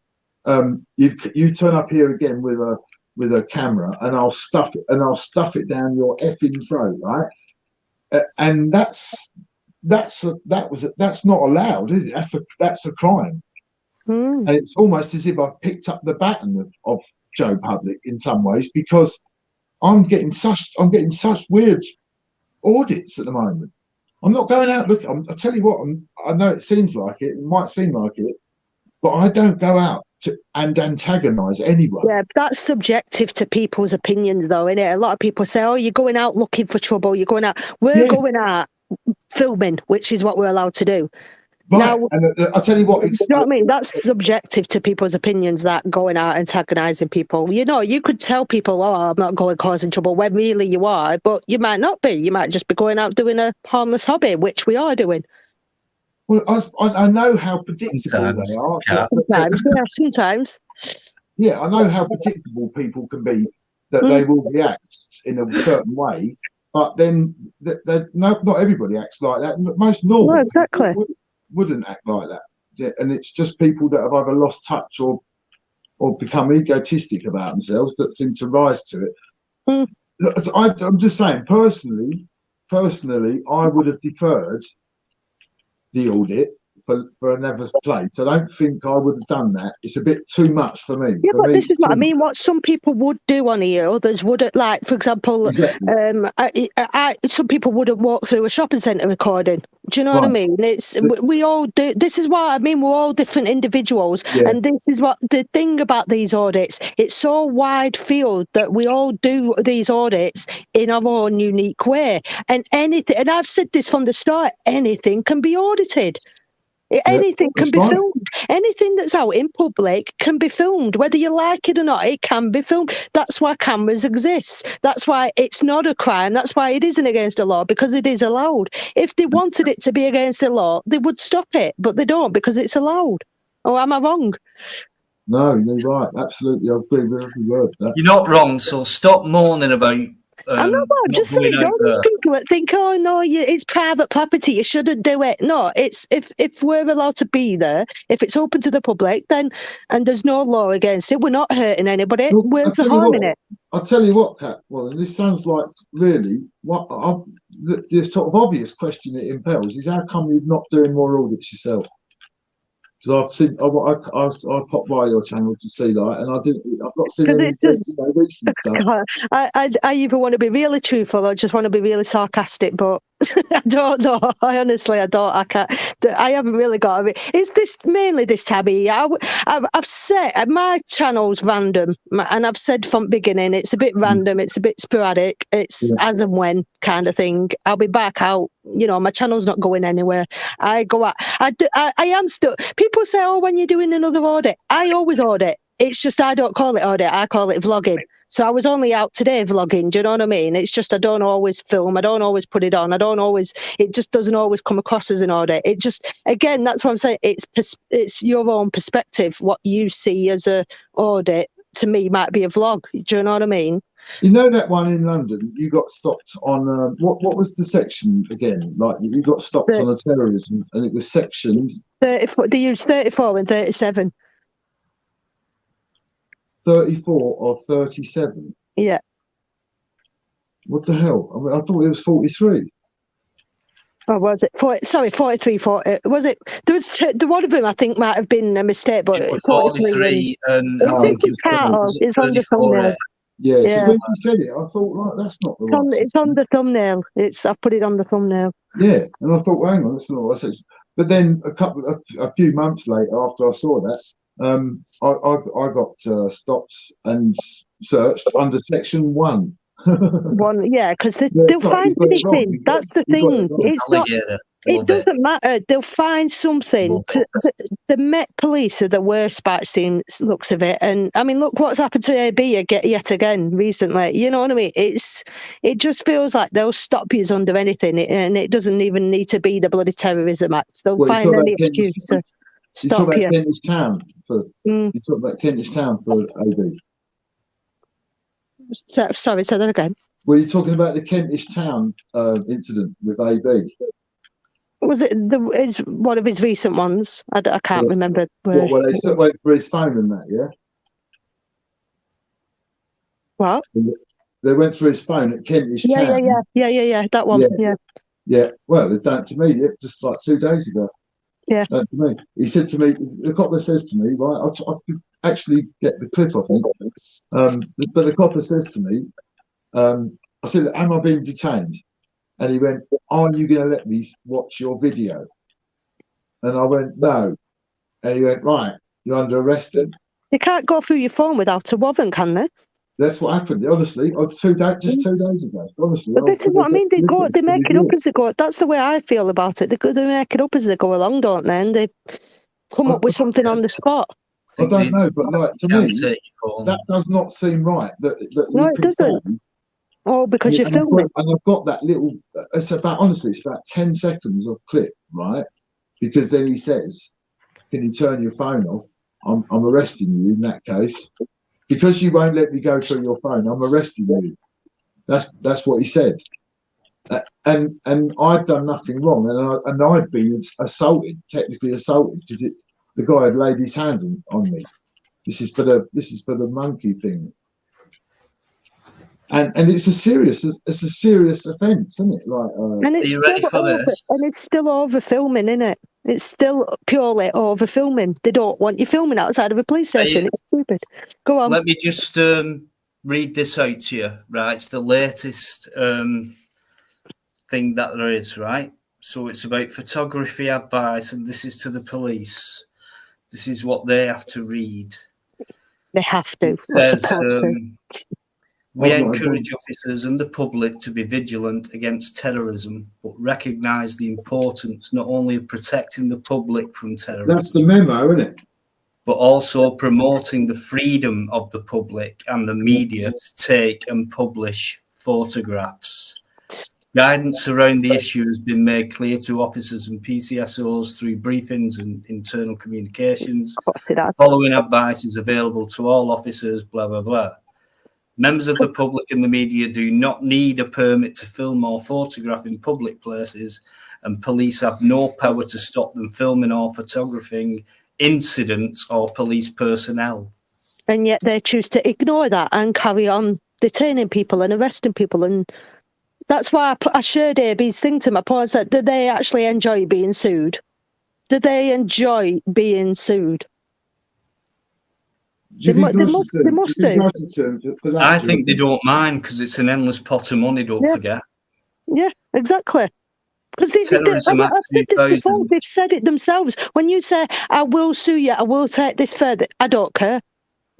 you turn up here again with a camera and I'll stuff it down your effing throat, right? And that's not allowed, is it? That's a crime. And it's almost as if I picked up the baton of Joe Public in some ways, because I'm getting such weird audits at the moment. I'm not going out looking. I tell you what, I know it seems like it. It might seem like it, but I don't go out and antagonise anyone. Yeah, that's subjective to people's opinions, though, isn't it? A lot of people say, "Oh, you're going out looking for trouble. You're going out." We're going out filming, which is what we're allowed to do. Right, Now, and I tell you what, you know what I mean? That's subjective to people's opinions, that going out antagonising people. You know, you could tell people, "Oh, I'm not going causing trouble," when really you are, but you might not be. You might just be going out doing a harmless hobby, which we are doing. Well, I know how predictable they are. Sometimes, yeah, sometimes. Yeah, I know how predictable people can be, that they will react in a certain way, but then not everybody acts like that. Most normal people wouldn't act like that. Yeah, and it's just people that have either lost touch or become egotistic about themselves that seem to rise to it. I'm just saying, personally, I would have deferred the audit for another plate. I don't think I would have done that. It's a bit too much for me. Yeah, but this is what I mean. What some people would do on here, others wouldn't. Like, for example, some people wouldn't walk through a shopping centre recording. Do you know what I mean? It's we all do. This is what I mean. We're all different individuals, and this is what the thing about these audits. It's so wide field that we all do these audits in our own unique way. And anything, and I've said this from the start, anything can be audited. Anything can be filmed. Anything that's out in public can be filmed. Whether you like it or not, it can be filmed. That's why cameras exist. That's why it's not a crime. That's why it isn't against the law, because it is allowed. If they wanted it to be against the law, they would stop it, but they don't, because it's allowed. Or am I wrong? No, you're right. Absolutely. I agree with every word of that. You're not wrong, so stop moaning about I'm not just saying, all these people that think, "Oh no, it's private property, you shouldn't do it." No, it's if we're allowed to be there, if it's open to the public, then and there's no law against it, we're not hurting anybody. Where's the harm in it? I'll tell you what, Kat. Well, and this sounds like really the sort of obvious question it impels is, how come you're not doing more audits yourself? Because I've seen, I popped by your channel to see that, and I've not seen any recent stuff. I either want to be really truthful or just want to be really sarcastic, but I don't know. I can't. I haven't really got it. It's this mainly this tabby. I've said my channel's random, and I've said from the beginning it's a bit random. It's a bit sporadic. It's as and when kind of thing. I'll be back out. You know, my channel's not going anywhere. I go out. I am still. People say, "Oh, when you're doing another audit," I always audit. It's just I don't call it audit. I call it vlogging. So I was only out today vlogging. Do you know what I mean? It's just I don't always film. I don't always put it on. It just doesn't always come across as an audit. It just, again, that's what I'm saying. It's your own perspective. What you see as a audit to me might be a vlog. Do you know what I mean? You know that one in London, you got stopped on what was the section again? Like you got stopped on a terrorism, and it was sections 34. They used 34 and 37. 34 or 37. Yeah. What the hell? I mean, I thought it was 43. Oh, was it? 43, 40. Was it? There was the one of them. I think might have been a mistake, but it was 43, and I think it's on the thumbnail. Yeah. So when you said it, I thought, right, that's not the right. It's on the thumbnail. I've put it on the thumbnail. Yeah, and I thought, well, hang on, that's not what I said. But then a few months later, after I saw that, I got stopped and searched under section 1. Because they'll find anything. That's the thing. It's not. It doesn't matter. They'll find something. The Met Police are the worst by the looks of it. And I mean, look what's happened to AB yet again recently. You know what I mean? It just feels like they'll stop you under anything, and it doesn't even need to be the bloody terrorism act. They'll find any excuse to stop you. You talk about Kentish Town for AB. Sorry, say that again. Were you talking about the Kentish Town incident with AB? Was it is one of his recent ones? I can't remember. Well, they went for his phone and that, yeah? What? They went through his phone at Kentish Town. Yeah. That one. Yeah. Well, they've done it to me just like 2 days ago. Yeah. To me. He said to me, the copper says to me, right, I could actually get the clip off him. But the copper says to me, I said, am I being detained? And he went, are you going to let me watch your video? And I went, no. And he went, right, you're under arrest then. They can't go through your phone without a warrant, can they? That's what happened. Honestly, just 2 days ago. Honestly, But this is what I mean. They make it up weird. as they go. That's the way I feel about it. They make it up as they go along, don't they? And they come up with something on the spot. I don't know, but like to me, that does not seem right. That no, it doesn't. Oh, because you're filming. And I've got that little. It's about 10 seconds of clip, right? Because then he says, "Can you turn your phone off? I'm arresting you in that case because you won't let me go through your phone. I'm arresting you." That's what he said. And I'd done nothing wrong, and I'd been technically assaulted, because the guy had laid his hands on me. This is for the monkey thing. And it's a serious offence, isn't it? Like, and it's still over filming, isn't it? It's still purely over filming. They don't want you filming outside of a police station. It's stupid. Go on. Let me just read this out to you. Right, it's the latest thing that there is. Right, so it's about photography advice, and this is to the police. This is what they have to read. They have to. It says, we encourage officers and the public to be vigilant against terrorism, but recognise the importance not only of protecting the public from terrorism. That's the memo, isn't it? But also promoting the freedom of the public and the media to take and publish photographs. Guidance around the issue has been made clear to officers and PCSOs through briefings and internal communications. The following advice is available to all officers, blah, blah, blah. Members of the public and the media do not need a permit to film or photograph in public places, and police have no power to stop them filming or photographing incidents or police personnel. And yet they choose to ignore that and carry on detaining people and arresting people. And that's why I shared AB's thing to my I said, do they actually enjoy being sued? Do they enjoy being sued? They must do. I think they don't mind, because it's an endless pot of money, don't forget. Yeah, exactly. Because I've said this before, they've said it themselves. When you say, I will sue you, I will take this further, I don't care.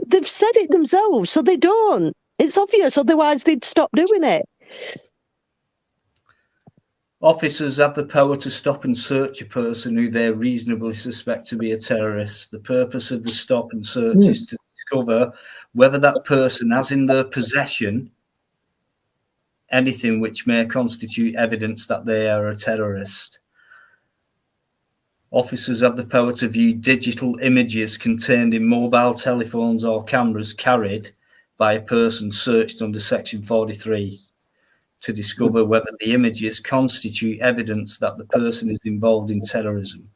They've said it themselves, so they don't. It's obvious, otherwise they'd stop doing it. Officers have the power to stop and search a person who they reasonably suspect to be a terrorist. The purpose of the stop and search is to discover whether that person has in their possession anything which may constitute evidence that they are a terrorist. Officers have the power to view digital images contained in mobile telephones or cameras carried by a person searched under Section 43. To discover whether the images constitute evidence that the person is involved in terrorism.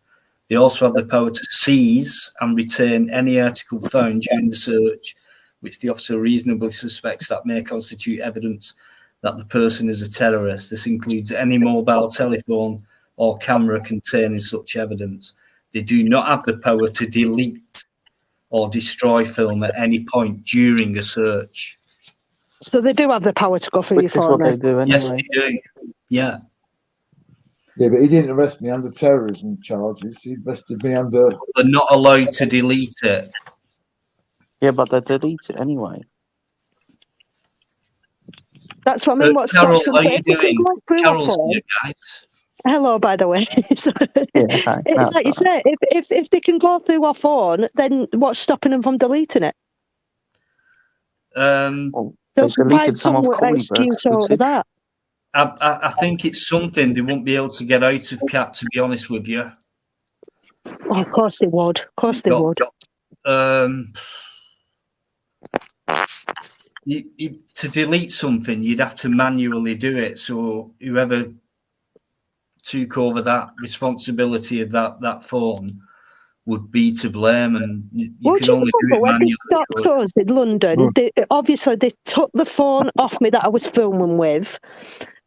They also have the power to seize and retain any article found during the search which the officer reasonably suspects that may constitute evidence that the person is a terrorist. This includes any mobile telephone or camera containing such evidence. They do not have the power to delete or destroy film at any point during a search. So they do have the power to go through your phone. They do anyway. Yes, they do. Yeah. Yeah, but he didn't arrest me under terrorism charges. He arrested me under. They're not allowed to delete it. Yeah, but they delete it anyway. That's what I mean. What Carol, stops them? are you doing? Carol's here, guys. Hello, by the way. Yeah, like you say, if they can go through our phone, then what's stopping them from deleting it? They'll provide some excuse over that. I think it's something they won't be able to get out of, Cat, to be honest with you. Oh, of course they would. Of course they would. To delete something, you'd have to manually do it. So whoever took over that responsibility of that phone would be to blame, and you can only do it manually. When they stopped us in London, they took the phone off me that I was filming with,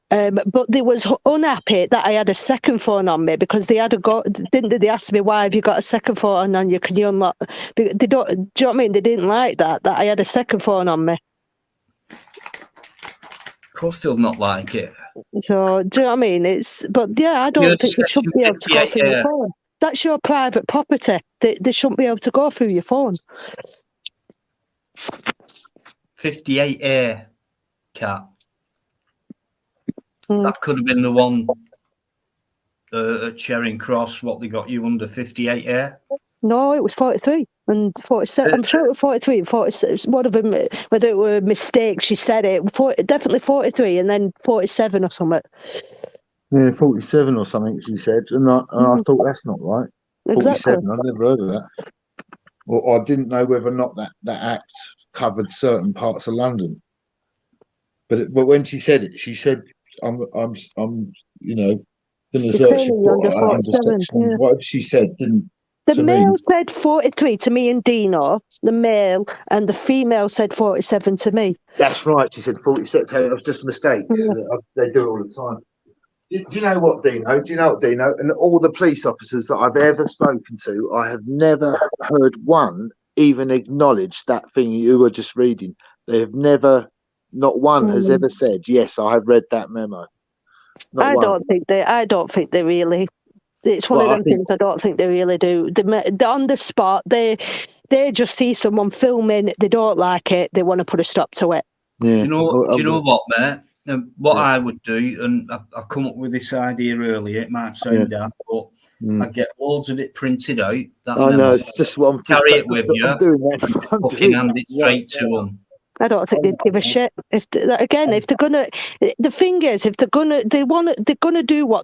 but they was unhappy that I had a second phone on me, because they asked me, why have you got a second phone on you? Can you unlock? Do you know what I mean? They didn't like that I had a second phone on me. Of course they'll not like it. So do you know what I mean? But yeah, I don't think you should be able to go through your phone. That's your private property. They shouldn't be able to go through your phone. 58A, Cat. That could have been the one at Charing Cross. What they got you under 58A? No, it was 43 and 47. I'm sure it was 43 and 46. One of them, whether it were a mistake, she said it. Definitely 43 and then 47 or something. Yeah, 47 or something, she said. And I thought, that's not right. Exactly. 47, I've never heard of that. Or I didn't know whether or not that act covered certain parts of London. But when she said it, she said, I'm you know, going to search under 47. Yeah. Whatever she said didn't. The male said 43 to me and Dino, the male, and the female said 47 to me. That's right. She said 47. It was just a mistake. Yeah. They do it all the time. Do you know what, Dino? And all the police officers that I've ever spoken to, I have never heard one even acknowledge that thing you were just reading. They have never, not one has ever said, yes, I have read that memo. I don't think they really. It's one of them things I don't think they really do. They're on the spot. They just see someone filming. They don't like it. They want to put a stop to it. Yeah. Do you know what, mate? What I would do, and I've come up with this idea earlier. It might sound daft, but I get loads of it printed out. I know, it's just what I'm carry it with you. I'm doing that. Fucking hand it straight to them. I don't think they'd give a shit. If they're gonna, the thing is, if they're gonna do what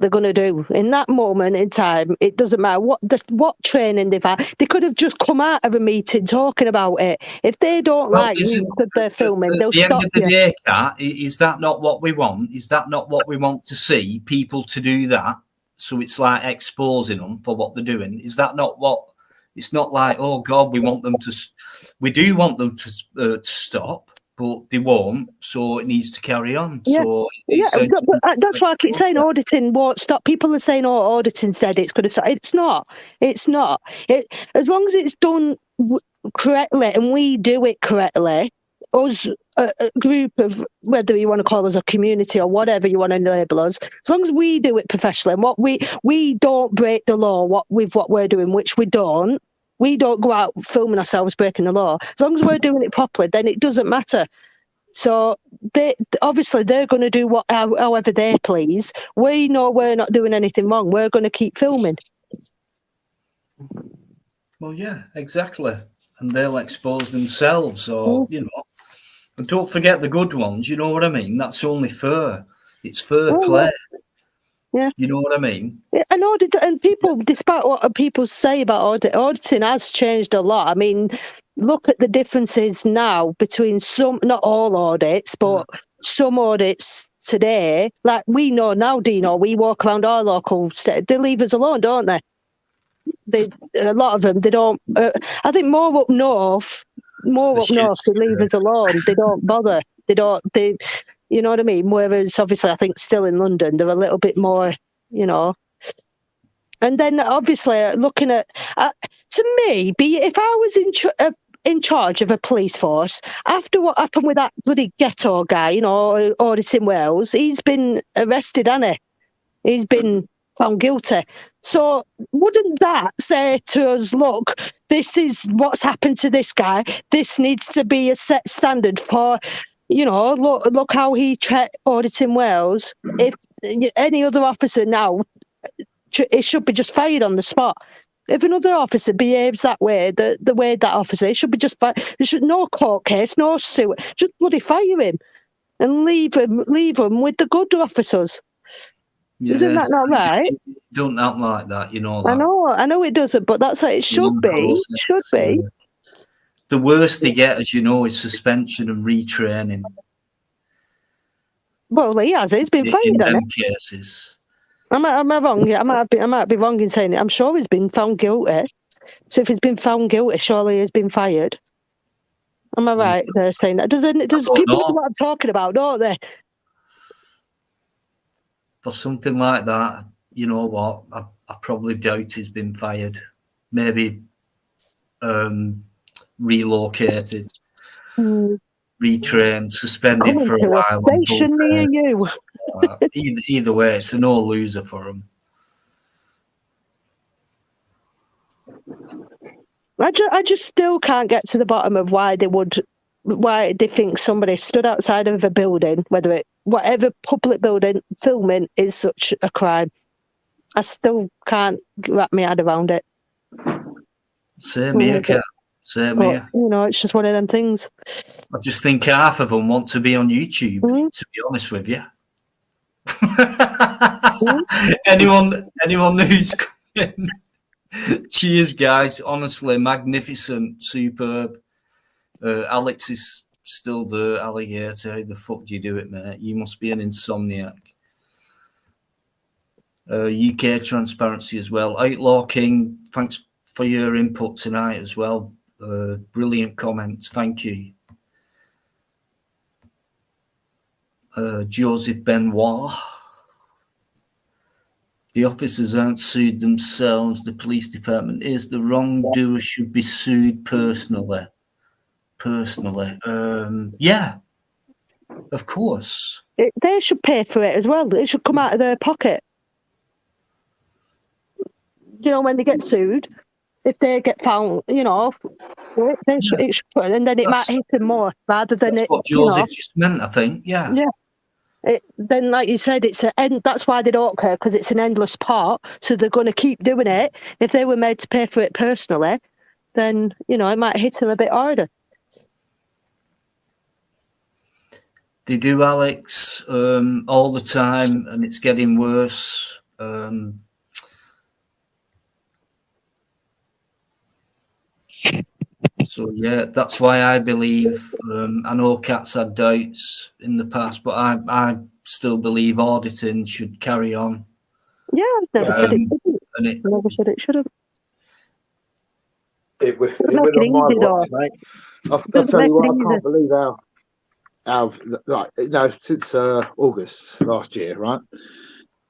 they're gonna do in that moment in time. It doesn't matter what training they've had. They could have just come out of a meeting talking about it. If they don't like you, they're filming. They'll stop you. At the end of the day, Kat, is that not what we want? Is that not what we want to see? People to do that, so it's like exposing them for what they're doing. Is that not what? It's not like, oh God, we want them to. We do want them to stop, but they won't. So it needs to carry on. Yeah. So but that's why I keep saying auditing won't stop. People are saying, "Oh, auditing's dead. It's going to stop." It's not. It's not. As long as it's done correctly and we do it correctly, us a group of, whether you want to call us a community or whatever you want to label us, as long as we do it professionally and what we don't break the law with what we're doing, which we don't. We don't go out filming ourselves breaking the law. As long as we're doing it properly, then it doesn't matter. So obviously they're going to do however they please. We know we're not doing anything wrong. We're going to keep filming. Well, yeah, exactly. And they'll expose themselves, or you know. But don't forget the good ones. You know what I mean? That's only fair. It's fair play. Yeah. You know what I mean? And people, despite what people say about auditing has changed a lot. I mean, look at the differences now between not all audits, but some audits today. Like we know now, Dino, we walk around our local state, they leave us alone, don't they? A lot of them, they don't. I think more up north, they leave us alone. They don't bother. You know what I mean? Whereas, obviously, I think still in London, they're a little bit more, you know. And then, obviously, looking at, to me, if I was in charge of a police force, after what happened with that bloody ghetto guy, you know, auditing Wales, he's been arrested, hasn't he? He's been found guilty. So wouldn't that say to us, look, this is what's happened to this guy. This needs to be a set standard for... You know, look how he auditing Wales. If any other officer now, it should be just fired on the spot. If another officer behaves that way, the way that officer, it should be just fired. There should no court case, no suit. Just bloody fire him and leave him with the good officers. Yeah. Isn't that not right? Don't act like that, you know. That. I know it doesn't, but that's how it should be. It should be. The worst they get, as you know, is suspension and retraining. Well, he has. He's been fired in on them it. cases. Am I wrong? Yeah, I might be wrong in saying it. I'm sure he's been found guilty. So if he's been found guilty, surely he's been fired. Am I right there saying that? Does people know what I'm talking about, don't they? For something like that, you know what? I probably doubt he's been fired. Maybe relocated, retrained, suspended for a while. A station near you. Either way, it's a no loser for him. I just still can't get to the bottom of why they think somebody stood outside of a building, whatever public building, filming is such a crime. I still can't wrap my head around it. Same here, Kat. Same here. You know, it's just one of them things. I just think half of them want to be on YouTube, to be honest with you. Anyone who's coming. Cheers, guys. Honestly, magnificent, superb. Alex is still the alligator. How the fuck do you do it, mate? You must be an insomniac. UK transparency as well. Outlaw King, thanks for your input tonight as well. Brilliant comments. Thank you. Joseph Benoit. The officers aren't sued themselves. The police department is. The wrongdoer should be sued personally. Yeah, of course. They should pay for it as well. It should come out of their pocket. You know, when they get sued, if they get found, you know, it should, and then it might hit them more rather than that's what Joseph just meant, I think. Yeah. Then, like you said, that's why they don't care, because it's an endless part. So they're going to keep doing it. If they were made to pay for it personally, then, you know, it might hit them a bit harder. They do, Alex, all the time, and it's getting worse. So, yeah, that's why I believe, I know Kat's had doubts in the past, but I still believe auditing should carry on. Yeah, I've never said it shouldn't. I never said it shouldn't. It will on my watch, mate. I'll tell you what, I can't believe how like, you know, since August last year, right?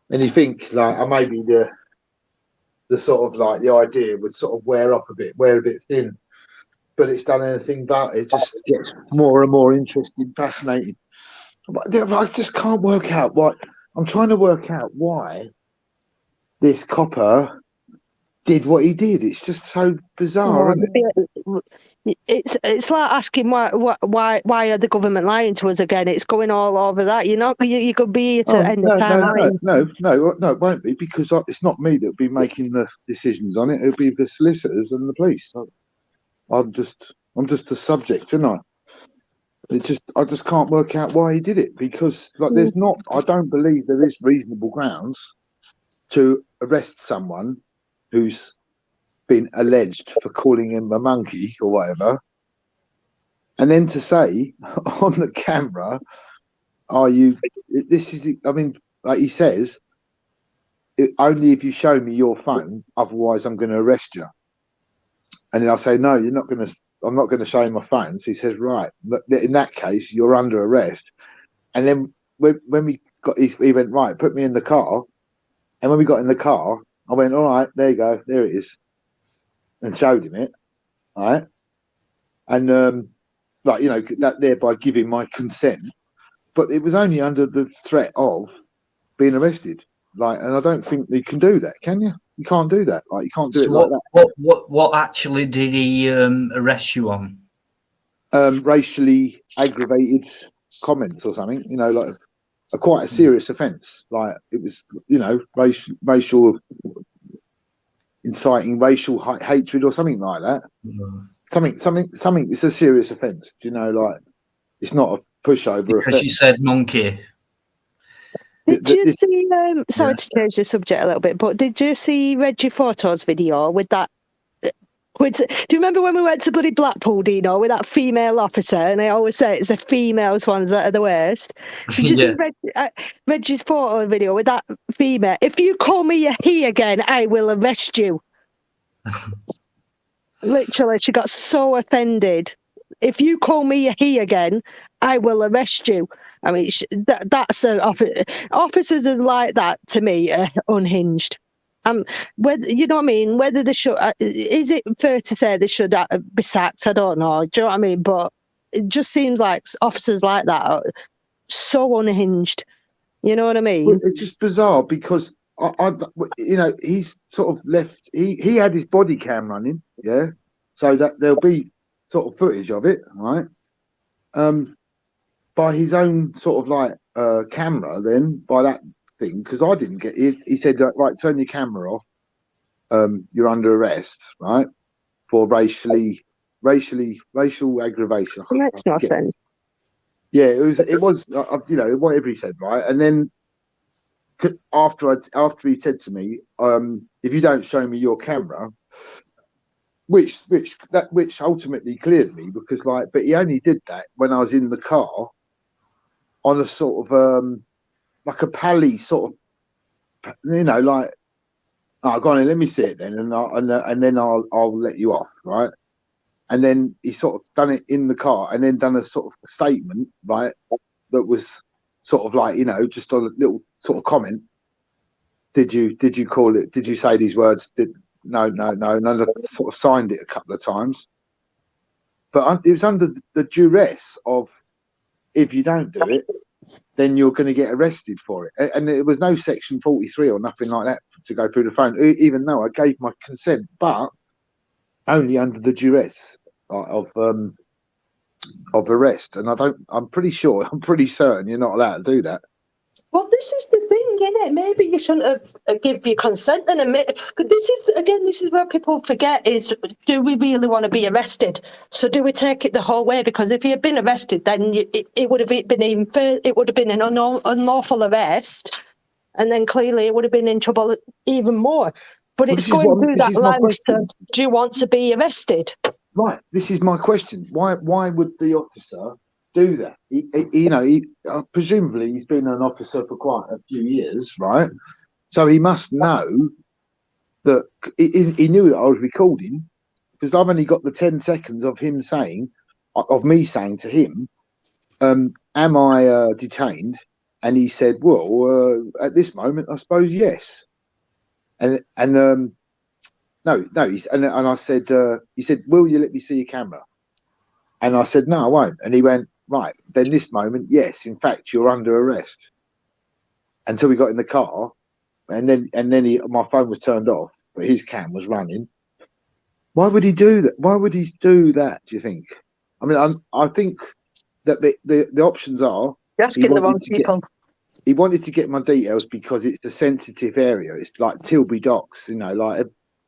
And you think, like, maybe the sort of, like, the idea would sort of wear a bit thin. But it's done anything but. It just gets more and more interesting, fascinating. But I just can't work out why. I'm trying to work out why this copper did what he did. It's just so bizarre, isn't it? It's like asking why are the government lying to us again? It's going all over that. You could be here to end the time. No, it won't be, because it's not me that'll be making the decisions on it. It'll be the solicitors and the police. I'm just a subject, aren't I? I just can't work out why he did it, because, like, I don't believe there is reasonable grounds to arrest someone who's been alleged for calling him a monkey or whatever, and then to say on the camera, I mean, like he says, only if you show me your phone, otherwise I'm going to arrest you. And then I'll say, no, I'm not going to show you my phone. So he says, right, in that case, you're under arrest. And then when we got, he went, right, put me in the car. And when we got in the car, I went, all right, there you go, there it is. And showed him it, right? And, like, you know, that thereby giving my consent. But it was only under the threat of being arrested. Like, and I don't think you can do that, can you? You can't do that. Like, you can't do it like that. What actually did he arrest you on? Racially aggravated comments or something. You know, like quite a serious offence. Like, it was, you know, racial inciting racial hatred or something like that. Something. It's a serious offence. Do you know? Like, it's not a pushover. Because you said monkey. Did you see? Sorry to change the subject a little bit, but did you see Reggie Photo's video with that? Do you remember when we went to bloody Blackpool, Dino, with that female officer? And I always say it's the females ones that are the worst. Did you see Reggie's photo video with that female? If you call me a he again, I will arrest you. Literally, she got so offended. If you call me a he again, I will arrest you. I mean, that's officers are like that, to me, unhinged. Whether, you know what I mean? Whether they should, is it fair to say they should be sacked? I don't know. Do you know what I mean? But it just seems like officers like that are so unhinged. You know what I mean? Well, it's just bizarre, because you know, he's sort of left. He had his body cam running, yeah. so that there'll be sort of footage of it, right? By his own sort of like camera, then by that thing, because I didn't get it. He said, right, turn your camera off. You're under arrest, right, for racial aggravation. It makes no sense. Yeah, it was you know, whatever he said, right? And then after he said to me, if you don't show me your camera, which ultimately cleared me, because like, but he only did that when I was in the car on a sort of like a pally sort of, you know, like, oh, go on, let me see it then, and then I'll let you off, right? And then he sort of done it in the car, and then done a sort of statement, right, that was sort of like, you know, just a little sort of comment. Did you call it? Did you say these words? No. And I sort of signed it a couple of times, but it was under the duress of, if you don't do it, then you're going to get arrested for it. And there was no section 43 or nothing like that to go through the phone, even though I gave my consent, but only under the duress of arrest. And I'm pretty certain you're not allowed to do that. Well, this is the thing, isn't it? Maybe you shouldn't have give your consent and admit. This is where people forget is, do we really want to be arrested? So do we take it the whole way? Because if you had been arrested, then it would have been it would have been an unlawful arrest, and then clearly it would have been in trouble even more. But it's going through that lens of, do you want to be arrested? Right. This is my question. Why would the officer do that? He presumably he's been an officer for quite a few years, right? So he must know that he knew that I was recording, because I've only got the 10 seconds of me saying to him, am I detained? And he said, well, at this moment, I suppose yes. And no, and I said, he said, will you let me see your camera? And I said, no, I won't. And he went, right, then this moment, yes, in fact, you're under arrest. Until we got in the car, and then my phone was turned off, but his cam was running. Why would he do that? Why would he do that, do you think? I mean, I think that the options are, you're asking the wrong people. He wanted to get my details because it's a sensitive area. It's like Tilbury Docks, you know, like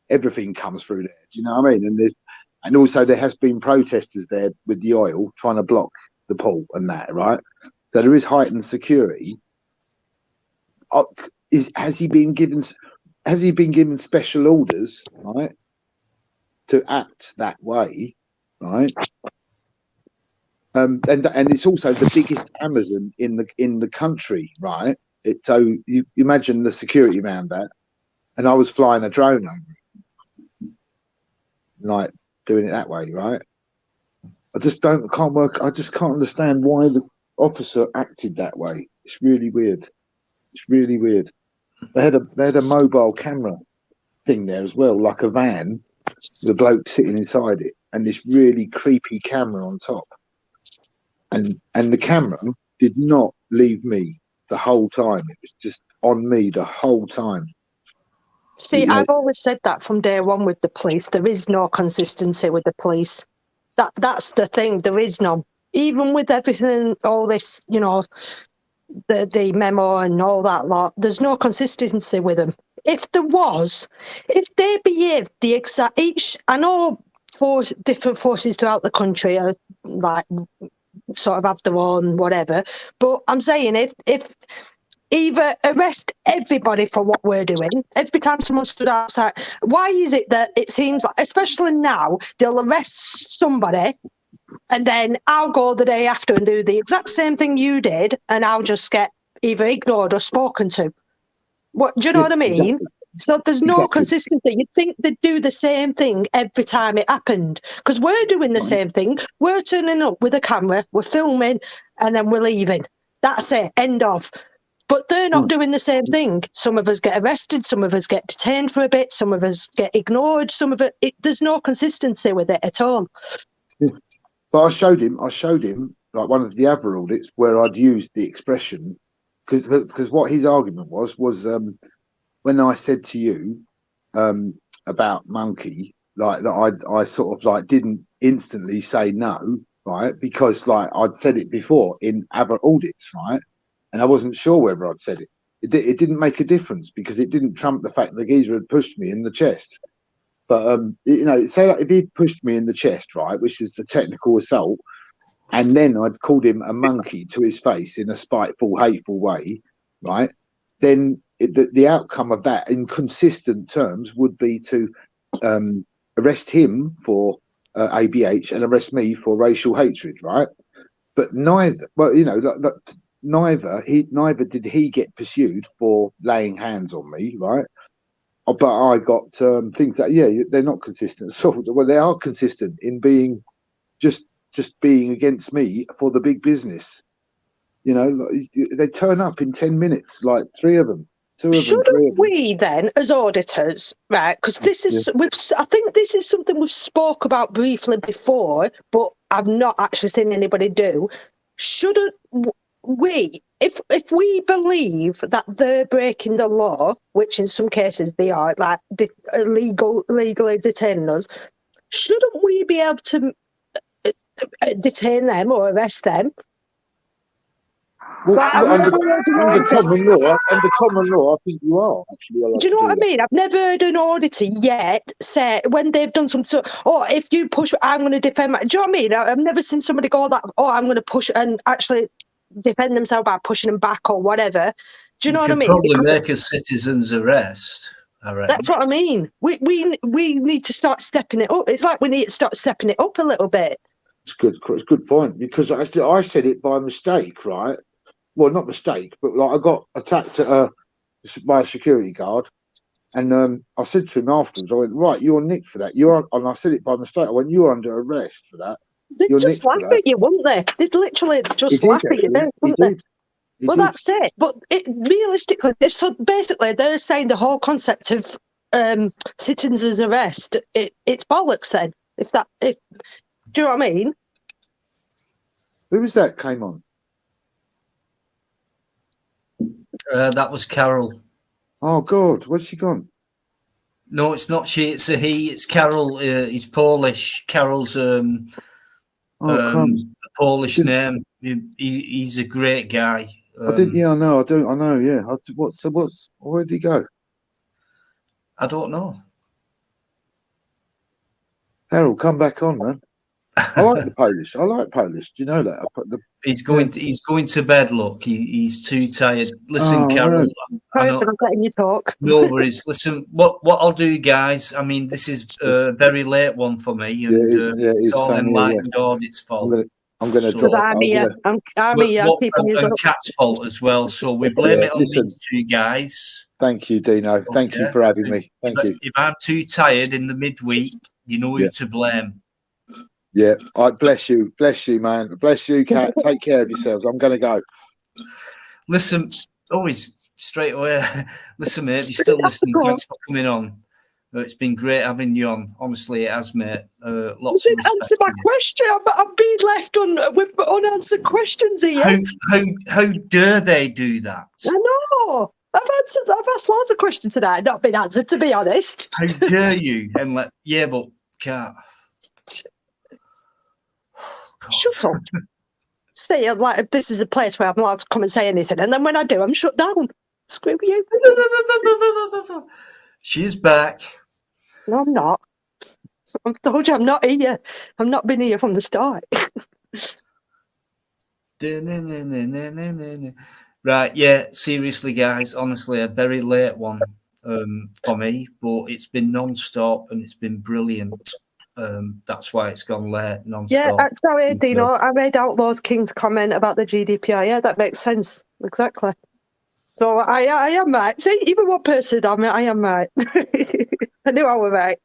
everything comes through there. Do you know what I mean? And also there has been protesters there with the oil trying to block the pool and that, right? So there is heightened security. Has he been given special orders, right, to act that way, right? And it's also the biggest Amazon in the country, right? So you imagine the security around that. And I was flying a drone over it, like doing it that way, right? I just can't understand why the officer acted that way. It's really weird. They had a mobile camera thing there as well, like a van with a bloke sitting inside it, and this really creepy camera on top. And the camera did not leave me the whole time. It was just on me the whole time. See, I've always said that from day one with the police. There is no consistency with the police. That's the thing. There is none. Even with everything, all this, you know, the memo and all that lot, there's no consistency with them. If there was, if they behaved the exact I know different forces throughout the country are like sort of have their own whatever, but I'm saying if either arrest everybody for what we're doing. Every time someone stood outside, why is it that it seems like, especially now, they'll arrest somebody and then I'll go the day after and do the exact same thing you did, and I'll just get either ignored or spoken to. What do you know what I mean? Exactly. So there's no consistency. You'd think they'd do the same thing every time it happened, because we're doing the same thing. We're turning up with a camera, we're filming, and then we're leaving. That's it. End of. But they're not doing the same thing. Some of us get arrested, some of us get detained for a bit, some of us get ignored, some of it there's no consistency with it at all. Yeah. But I showed him like one of the other audits where I'd used the expression, because what his argument was when I said to you about monkey, like that I sort of like didn't instantly say no, right? Because like I'd said it before in other audits, right? And I wasn't sure whether I'd said it. It didn't make a difference because it didn't trump the fact the geezer had pushed me in the chest. But you know, say like if he'd pushed me in the chest, right, which is the technical assault, and then I'd called him a monkey to his face in a spiteful, hateful way, right? Then the outcome of that, in consistent terms, would be to arrest him for ABH and arrest me for racial hatred, right? But neither, well, you know, neither did he get pursued for laying hands on me, right? But I got things that, yeah, they're not consistent. So, well, they are consistent in being just being against me for the big business. You know, they turn up in 10 minutes, like 3 of them. Shouldn't we then, as auditors, right? Because this is, I think this is something we've spoke about briefly before, but I've not actually seen anybody do. Shouldn't we, if we believe that they're breaking the law, which in some cases they are, like legally detaining us, shouldn't we be able to detain them or arrest them? Well, under common law, I think you are actually. Do you know what I mean? I've never heard an auditor yet say when they've done something. Oh, if you push, I'm going to defend. Do you know what I mean? I've never seen somebody go that. Oh, I'm going to push and actually defend themselves by pushing them back or whatever. Do you know what I mean? Probably make a citizen's arrest. That's what I mean. We need to start stepping it up. It's like we need to start stepping it up a little bit. It's a good point because I said it by mistake, right? Well, not mistake, but like I got attacked by a security guard, and I said to him afterwards, I went, right, you're nicked for that. And I said it by mistake. I went, you're under arrest for that. They'd just laugh at you, wouldn't they? They'd literally just laugh at you, wouldn't they? Well, that's it. But realistically, so basically, they're saying the whole concept of citizens' arrest, it's bollocks then. Do you know what I mean? Who was that came on? That was Carol. Oh, God. Where's she gone? No, it's not she. It's a he. It's Carol. He's Polish. Carol's a Polish name. He's a great guy. I did. Yeah, I know. I know. Yeah. Where did he go? I don't know. Harold, come back on, man. I like the Polish. I like Polish. Do you know that? He's going to bed. Look, he's too tired. Listen, Carol. I'm letting you talk. No worries. Listen, what I'll do, guys. I mean, this is a very late one for me, and it's all enlightened audit's fault. I'm going to drop. I'm here. Keeping you and Cat's fault as well. So we blame it on these two guys. Thank you, Dino. Okay. Thank you for having me. Thank you. If I'm too tired in the midweek, you know who to blame. Yeah, I bless you, man. Bless you, Cat. Take care of yourselves. I'm going to go. Listen, always straight away. Listen, mate, if you're still listening, thanks for coming on. It's been great having you on. Honestly, it has, mate. Lots of respect. Answer my question. I'm being left with unanswered questions here. How dare they do that? I know. I've asked lots of questions tonight, not been answered, to be honest. How dare you? And but Cat. Shut up. Say like this is a place where I'm allowed to come and say anything, and then when I do, I'm shut down. Screw you. She's back. No, I'm not. I've told you I'm not here. I've not been here from the start. Right, yeah, seriously, guys, honestly, a very late one for me, but it's been non-stop and it's been brilliant. That's why it's gone late, non-stop. Yeah, sorry, Dino, I read Outlaws King's comment about the GDPR. Yeah, that makes sense. Exactly. So I am right. See, even one person, I am right. I knew I was right.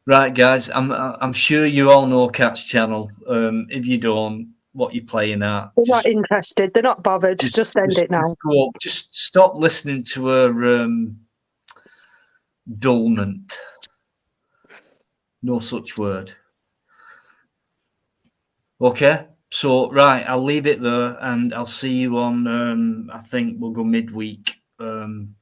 Right, guys, I'm sure you all know Cat's channel. If you don't, what you're playing at. They're not interested. They're not bothered. Just end it now. Just stop listening to her dullment. No such word. Okay, so right, I'll leave it there, and I'll see you on. I think we'll go midweek,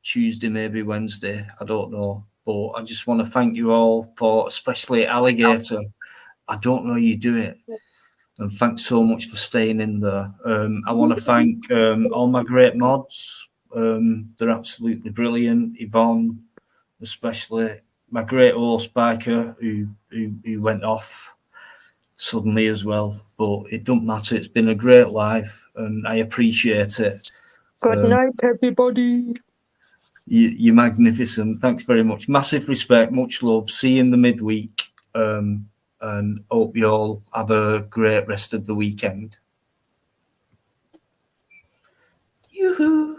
Tuesday, maybe Wednesday. I don't know, but I just want to thank you all for, especially Alligator. I don't know you do it. And thanks so much for staying in there. I want to thank all my great mods. They're absolutely brilliant. Yvonne, especially my great host Biker, who went off suddenly as well. But it don't matter. It's been a great life, and I appreciate it. Good night, everybody. You're magnificent. Thanks very much. Massive respect, much love. See you in the midweek. And hope you all have a great rest of the weekend. Yoo-hoo.